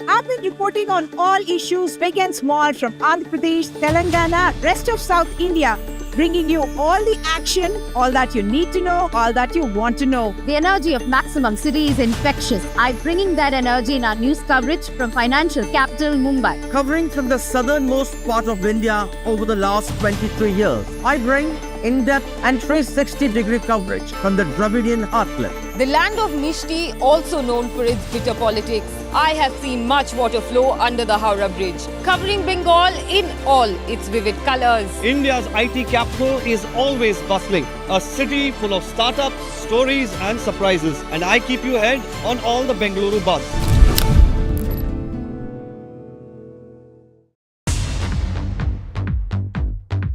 I've been reporting on all issues, big and small, from Andhra Pradesh, Telangana, rest of South India. bringing you all the action, all that you need to know, all that you want to know. The energy of maximum city is infectious. I'm bringing that energy in our news coverage from financial capital Mumbai. Covering from the southernmost part of India over the last 23 years, I bring in-depth and 360-degree coverage from the Dravidian heartland. The land of Mishti, also known for its bitter politics. I have seen much water flow under the Howrah Bridge, covering Bengal in all its vivid colors. India's IT capital is always bustling, a city full of startups, stories and surprises. And I keep you ahead on all the Bengaluru buzz.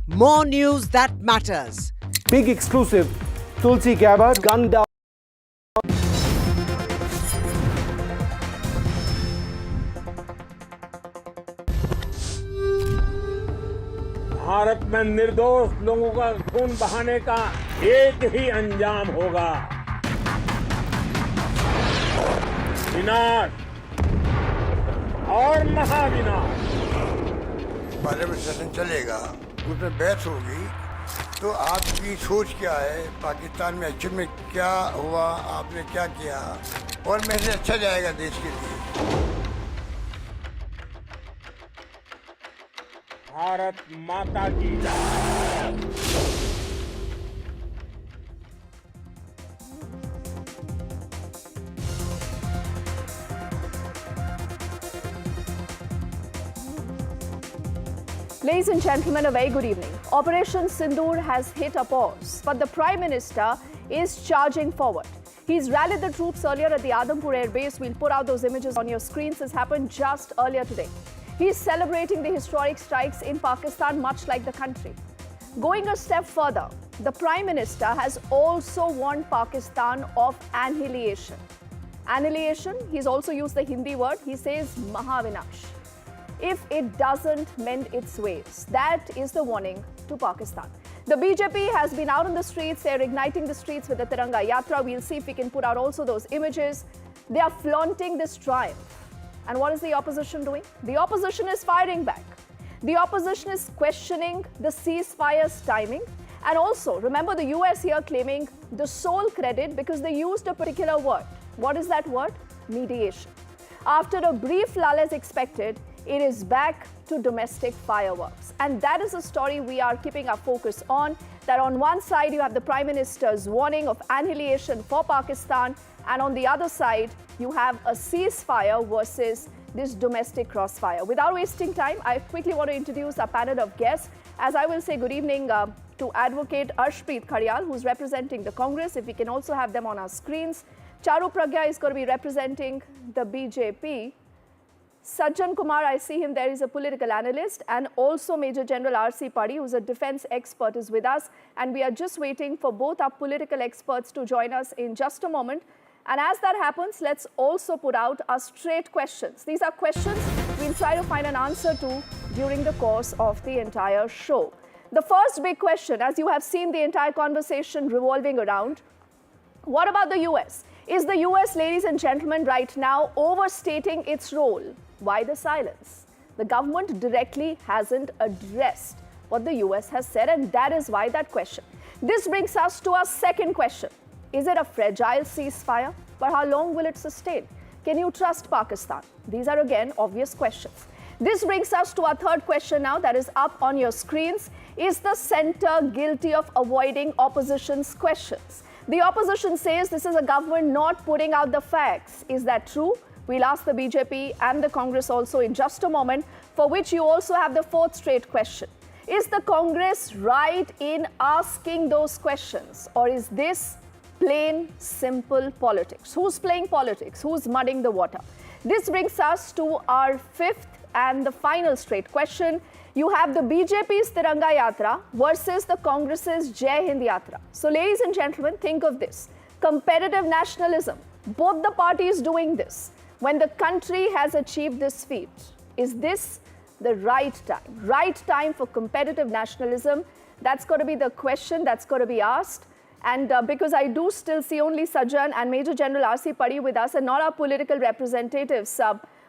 More news that matters. Big exclusive. Tulsi Gabbard gunned down. Bharat में निर्दोष लोगों का खून बहाने का एक ही अंजाम होगा, विनाश और महाविनाश। पार्लियामेंट सेशन चलेगा, उसमें बहस होगी, तो आपकी सोच क्या है, पाकिस्तान में एक्चुअल में क्या हुआ, आपने क्या किया, और मैसेज अच्छा जाएगा देश के लिए। भारत माता की जय। Ladies and gentlemen, a very good evening. Operation Sindhur has hit a pause, but the Prime Minister is charging forward. He's rallied the troops earlier at the Adampur Air Base. We'll put out those images on your screens. This happened just earlier today. He's celebrating the historic strikes in Pakistan, much like the country. Going a step further, the Prime Minister has also warned Pakistan of annihilation. Annihilation, he's also used the Hindi word, he says Mahavinash. If it doesn't mend its ways, that is the warning to Pakistan. The BJP has been out on the streets, they're igniting the streets with the Tiranga Yatra. We'll see if we can put out also those images. They are flaunting this triumph. And what is the opposition doing? The opposition is firing back. The opposition is questioning the ceasefire's timing. And also, remember the US here claiming the sole credit because they used a particular word. What is that word? Mediation. After a brief lull as expected, it is back to domestic fireworks. And that is a story we are keeping our focus on. That on one side, you have the Prime Minister's warning of annihilation for Pakistan. And on the other side, you have a ceasefire versus this domestic crossfire. Without wasting time, I quickly want to introduce our panel of guests. As I will say good evening to Advocate Arshpreet Khadial, who's representing the Congress. If we can also have them on our screens. Charu Pragya is going to be representing the BJP. Sajjan Kumar, I see him there, is a political analyst, and also Major General R.C. Padhi, who's a defense expert, is with us. And we are just waiting for both our political experts to join us in just a moment. And as that happens, let's also put out our straight questions. These are questions we'll try to find an answer to during the course of the entire show. The first big question, as you have seen the entire conversation revolving around, what about the US? Is the US, ladies and gentlemen, right now overstating its role? Why the silence? The government directly hasn't addressed what the US has said, and that is why that question. This brings us to our second question. Is it a fragile ceasefire? But how long will it sustain? Can you trust Pakistan? These are again obvious questions. This brings us to our third question now that is up on your screens. Is the centre guilty of avoiding opposition's questions? The opposition says this is a government not putting out the facts. Is that true? We'll ask the BJP and the Congress also in just a moment, for which you also have the fourth straight question. Is the Congress right in asking those questions? Or is this plain, simple politics? Who's playing politics? Who's muddying the water? This brings us to our fifth and the final straight question. You have the BJP's Tiranga Yatra versus the Congress's Jai Hind Yatra. So ladies and gentlemen, think of this. Competitive nationalism. Both the parties doing this when the country has achieved this feat. Is this the right time? Right time for competitive nationalism? That's got to be the question that's got to be asked. And because I do still see only Sajjan and Major General R.C. Padhi with us and not our political representatives,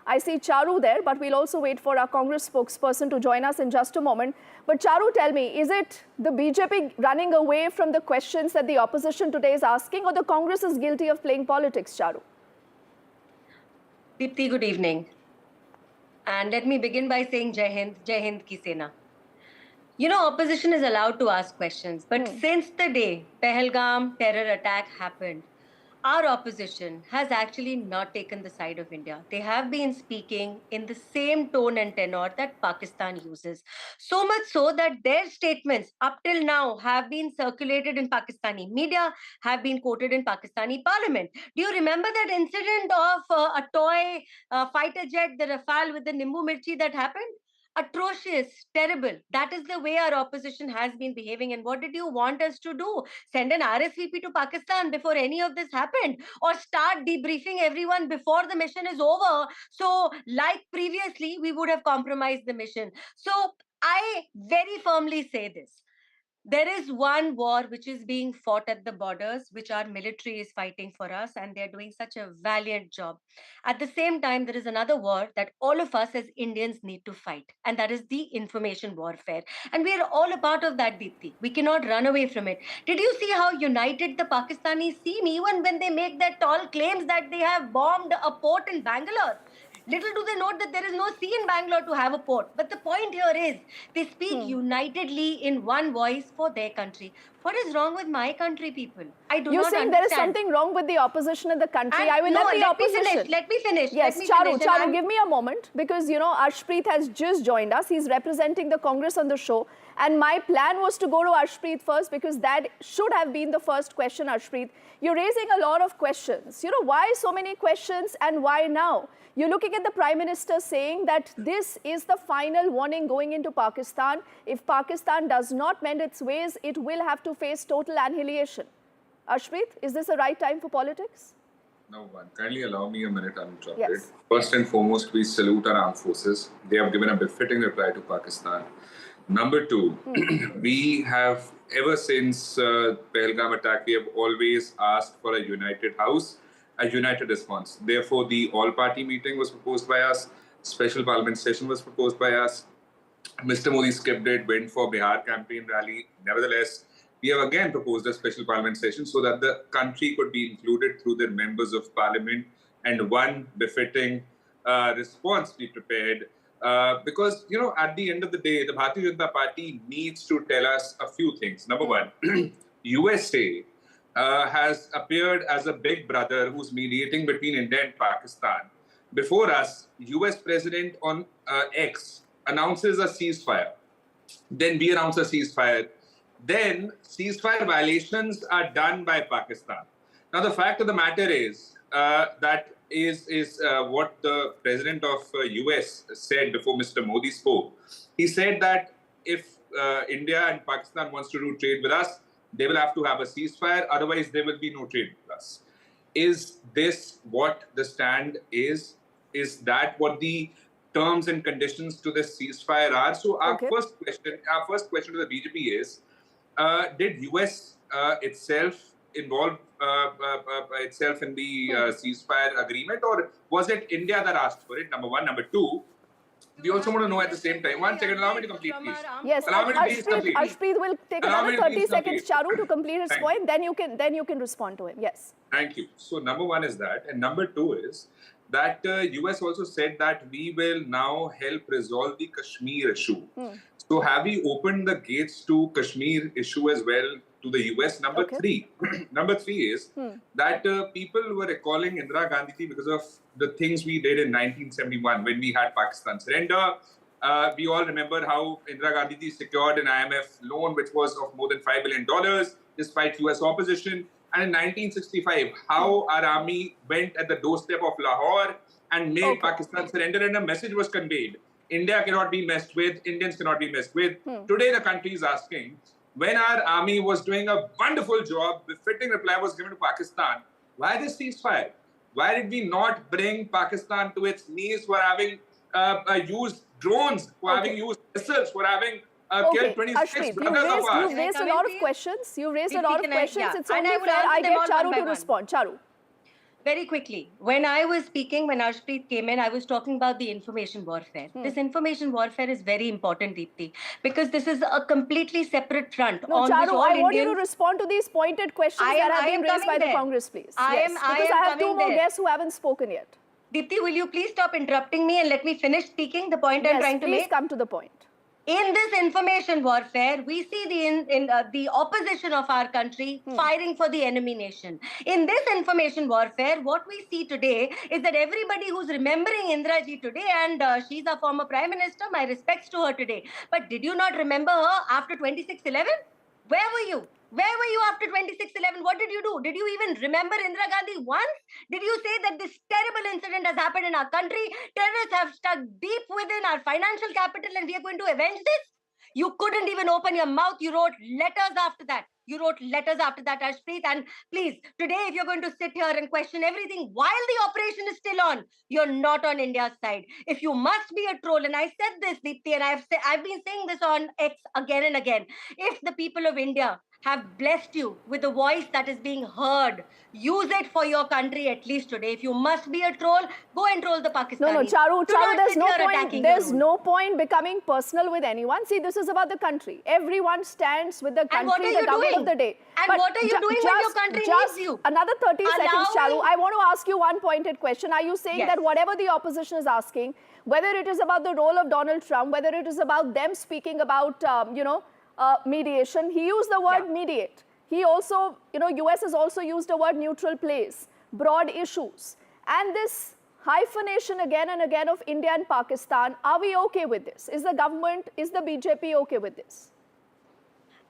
I see Charu there, but we'll also wait for our Congress spokesperson to join us in just a moment. But Charu, tell me, is it the BJP running away from the questions that the opposition today is asking, or the Congress is guilty of playing politics, Charu? Deepthi, good evening. And let me begin by saying Jai Hind Ki Sena. You know, opposition is allowed to ask questions, but since the day Pahalgam terror attack happened, our opposition has actually not taken the side of India. They have been speaking in the same tone and tenor that Pakistan uses. So much so that their statements up till now have been circulated in Pakistani media, have been quoted in Pakistani parliament. Do you remember that incident of a toy fighter jet, the Rafale with the Nimbu Mirchi that happened? Atrocious, terrible. That is the way our opposition has been behaving. And what did you want us to do? Send an RSVP to Pakistan before any of this happened? Or start debriefing everyone before the mission is over? So, like previously, we would have compromised the mission. So, I very firmly say this. There is one war which is being fought at the borders, which our military is fighting for us, and they're doing such a valiant job. At the same time, there is another war that all of us as Indians need to fight, and that is the information warfare. And we are all a part of that, Deepthi. We cannot run away from it. Did you see how united the Pakistanis seem, even when they make their tall claims that they have bombed a port in Bangalore? Little do they note that there is no sea in Bangalore to have a port. But the point here is, they speak unitedly in one voice for their country. What is wrong with my country, people? I do You're not saying understand. there is something wrong with the opposition in the country. I will let the opposition. Let me finish. Yes, Charu, give me a moment, because, you know, Arshpreet has just joined us. He's representing the Congress on the show. And my plan was to go to Arshpreet first, because that should have been the first question, Arshpreet. You're raising a lot of questions. You know, why so many questions and why now? You're looking at the Prime Minister saying that this is the final warning going into Pakistan. If Pakistan does not mend its ways, it will have to face total annihilation. Arshpreet, is this the right time for politics? No one. Kindly allow me a minute uninterrupted. Yes. First and foremost, we salute our armed forces. They have given a befitting reply to Pakistan. Number two, we have, ever since Pahalgam attack, we have always asked for a united house, a united response. Therefore, the all-party meeting was proposed by us. Special parliament session was proposed by us. Mr. Modi skipped it, went for Bihar campaign rally. Nevertheless, we have again proposed a special parliament session so that the country could be included through their members of parliament, and one befitting response be prepared. Because, you know, at the end of the day, the Bharatiya Janata Party needs to tell us a few things. Number one, USA has appeared as a big brother who's mediating between India and Pakistan. Before us, US President on X announces a ceasefire. Then we announce a ceasefire. Then ceasefire violations are done by Pakistan. Now, the fact of the matter is that is what the president of US said before Mr. Modi spoke. He said that if India and Pakistan wants to do trade with us, they will have to have a ceasefire, otherwise there will be no trade with us. Is this what the stand is? Is that what the terms and conditions to the ceasefire are? So our first question to the BJP is, did US itself involve itself in the ceasefire agreement, or was it India that asked for it? Number one. Number two, we also want to know at the same time. 1 second, allow me to complete, please. Yes, allow me to please complete. Arshpreet will take another 30 seconds, Charu, to complete his point. Then you can respond to him. Yes. Thank you. So number one is that, and number two is that US also said that we will now help resolve the Kashmir issue. So have we opened the gates to Kashmir issue as well to the US? Number three is that people were recalling Indira Gandhi because of the things we did in 1971 when we had Pakistan surrender. We all remember how Indira Gandhi secured an IMF loan which was of more than $5 billion despite US opposition. And in 1965, how our army went at the doorstep of Lahore and made Pakistan surrender, and a message was conveyed. India cannot be messed with, Indians cannot be messed with. Today, the country is asking, when our army was doing a wonderful job, the fitting reply was given to Pakistan. Why this ceasefire? Why did we not bring Pakistan to its knees for having used drones, for having used missiles, for having killed 26 brothers of ours? You've raised a lot of questions. You've raed a lot of questions. Yeah. It's only fair I get Charu to respond. Charu. Very quickly, when I was speaking, when Arshpreet came in, I was talking about the information warfare. This information warfare is very important, Deepti, because this is a completely separate front No, on which Charu, all I want you Indians... to respond to these pointed questions that have been raised by the Congress, please. Yes, because I have two more guests who haven't spoken yet. Deepti, will you please stop interrupting me and let me finish speaking the point I'm trying to make? Please come to the point. In this information warfare, we see the opposition of our country firing for the enemy nation. In this information warfare, what we see today is that everybody who's remembering Indira ji today, and she's our former Prime Minister, my respects to her today. But did you not remember her after 26/11? Where were you? Where were you after 26/11? What did you do? Did you even remember Indira Gandhi once? Did you say that this terrible incident has happened in our country? Terrorists have stuck deep within our financial capital and we are going to avenge this? You couldn't even open your mouth. You wrote letters after that. You wrote letters after that, Arshpreet. And please, today, if you're going to sit here and question everything while the operation is still on, you're not on India's side. If you must be a troll, and I said this, Deepti, and I've been saying this on X again and again. If the people of India have blessed you with a voice that is being heard, use it for your country at least today. If you must be a troll, go and troll the Pakistanis. No, Charu, there's no point. There's no no point becoming personal with anyone. See, this is about the country. Everyone stands with the country, the government of the day. And But what are you doing when your country needs you? Another 30 seconds, Charu. I want to ask you one pointed question. Are you saying that whatever the opposition is asking, whether it is about the role of Donald Trump, whether it is about them speaking about, mediation, he used the word mediate. He also, US has also used the word neutral place, broad issues. And this hyphenation again and again of India and Pakistan, are we okay with this? Is the government, is the BJP okay with this?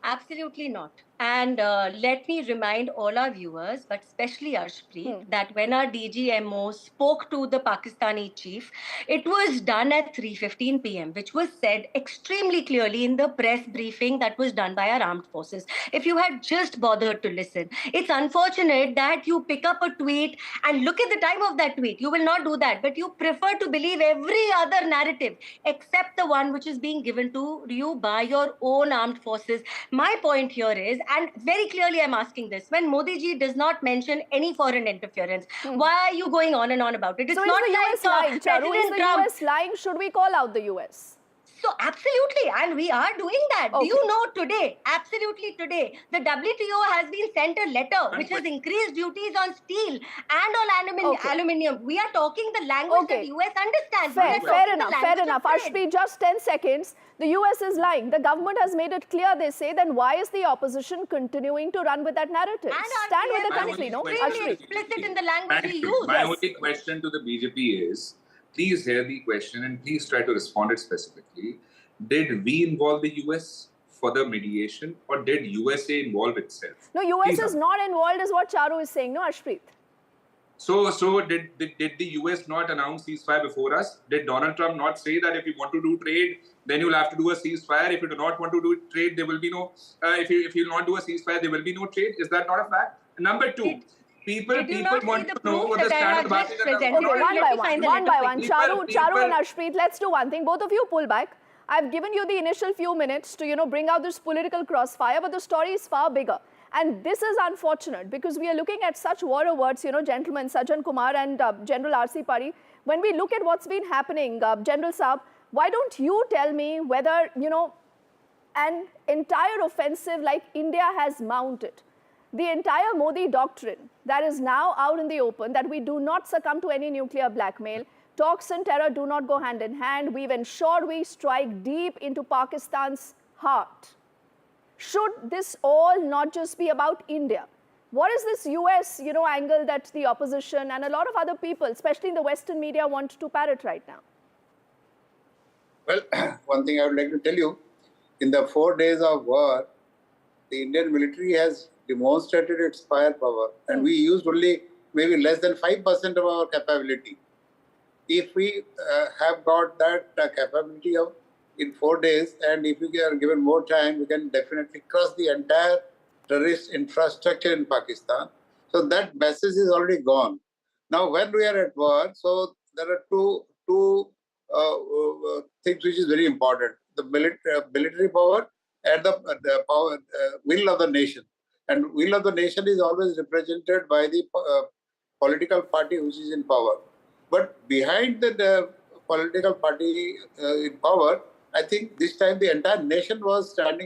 Absolutely not. And let me remind all our viewers, but especially Arshpreet, that when our DGMO spoke to the Pakistani chief, it was done at 3:15 p.m., which was said extremely clearly in the press briefing that was done by our armed forces. If you had just bothered to listen, it's unfortunate that you pick up a tweet and look at the time of that tweet. You will not do that, but you prefer to believe every other narrative except the one which is being given to you by your own armed forces. My point here is, and very clearly I'm asking this, when Modi ji does not mention any foreign interference, why are you going on and on about it? It's so not is the like US lying, Charu? Is the Trump. US lying? Should we call out the US? So absolutely, and we are doing that. Do you know today, absolutely today, the WTO has been sent a letter which has increased duties on steel and on aluminium. We are talking the language that the US understands. Fair enough. Arshpreet, just 10 seconds. The US is lying. The government has made it clear, they say, then why is the opposition continuing to run with that narrative? Stand with the country, no? Arshpreet. Explicit in the language we use. My only question to the BJP is, please hear the question and please try to respond it specifically. Did we involve the US for the mediation, or did USA involve itself? No, US is not involved is what Charu is saying, no, Arshpreet? So did the US not announce ceasefire before us? Did Donald Trump not say that if you want to do trade, then you'll have to do a ceasefire? If you do not want to do trade, there will be no, if you not do a ceasefire, there will be no trade. Is that not a fact? Number two, people want to know what the stand about it. Okay, one by one. Charu and Arshpreet, let's do one thing. Both of you pull back. I've given you the initial few minutes to, bring out this political crossfire, but the story is far bigger. And this is unfortunate because we are looking at such war of words, gentlemen, Sajjan Kumar and General R.C. Pari. When we look at what's been happening, General Saab, why don't you tell me whether, an entire offensive like India has mounted, the entire Modi doctrine that is now out in the open, that we do not succumb to any nuclear blackmail, talks and terror do not go hand in hand, we've ensured we strike deep into Pakistan's heart. Should this all not just be about India? What is this US, angle that the opposition and a lot of other people, especially in the Western media, want to parrot right now? Well, one thing I would like to tell you, in the 4 days of war, the Indian military has demonstrated its firepower, and we used only maybe less than 5% of our capability. If we have got that capability of in 4 days, and if we are given more time, we can definitely cross the entire terrorist infrastructure in Pakistan. So that message is already gone. Now, when we are at war, so there are two things which is very important: the military power and the will of the nation. And will of the nation is always represented by the political party which is in power. But behind the political party in power, I think this time the entire nation was standing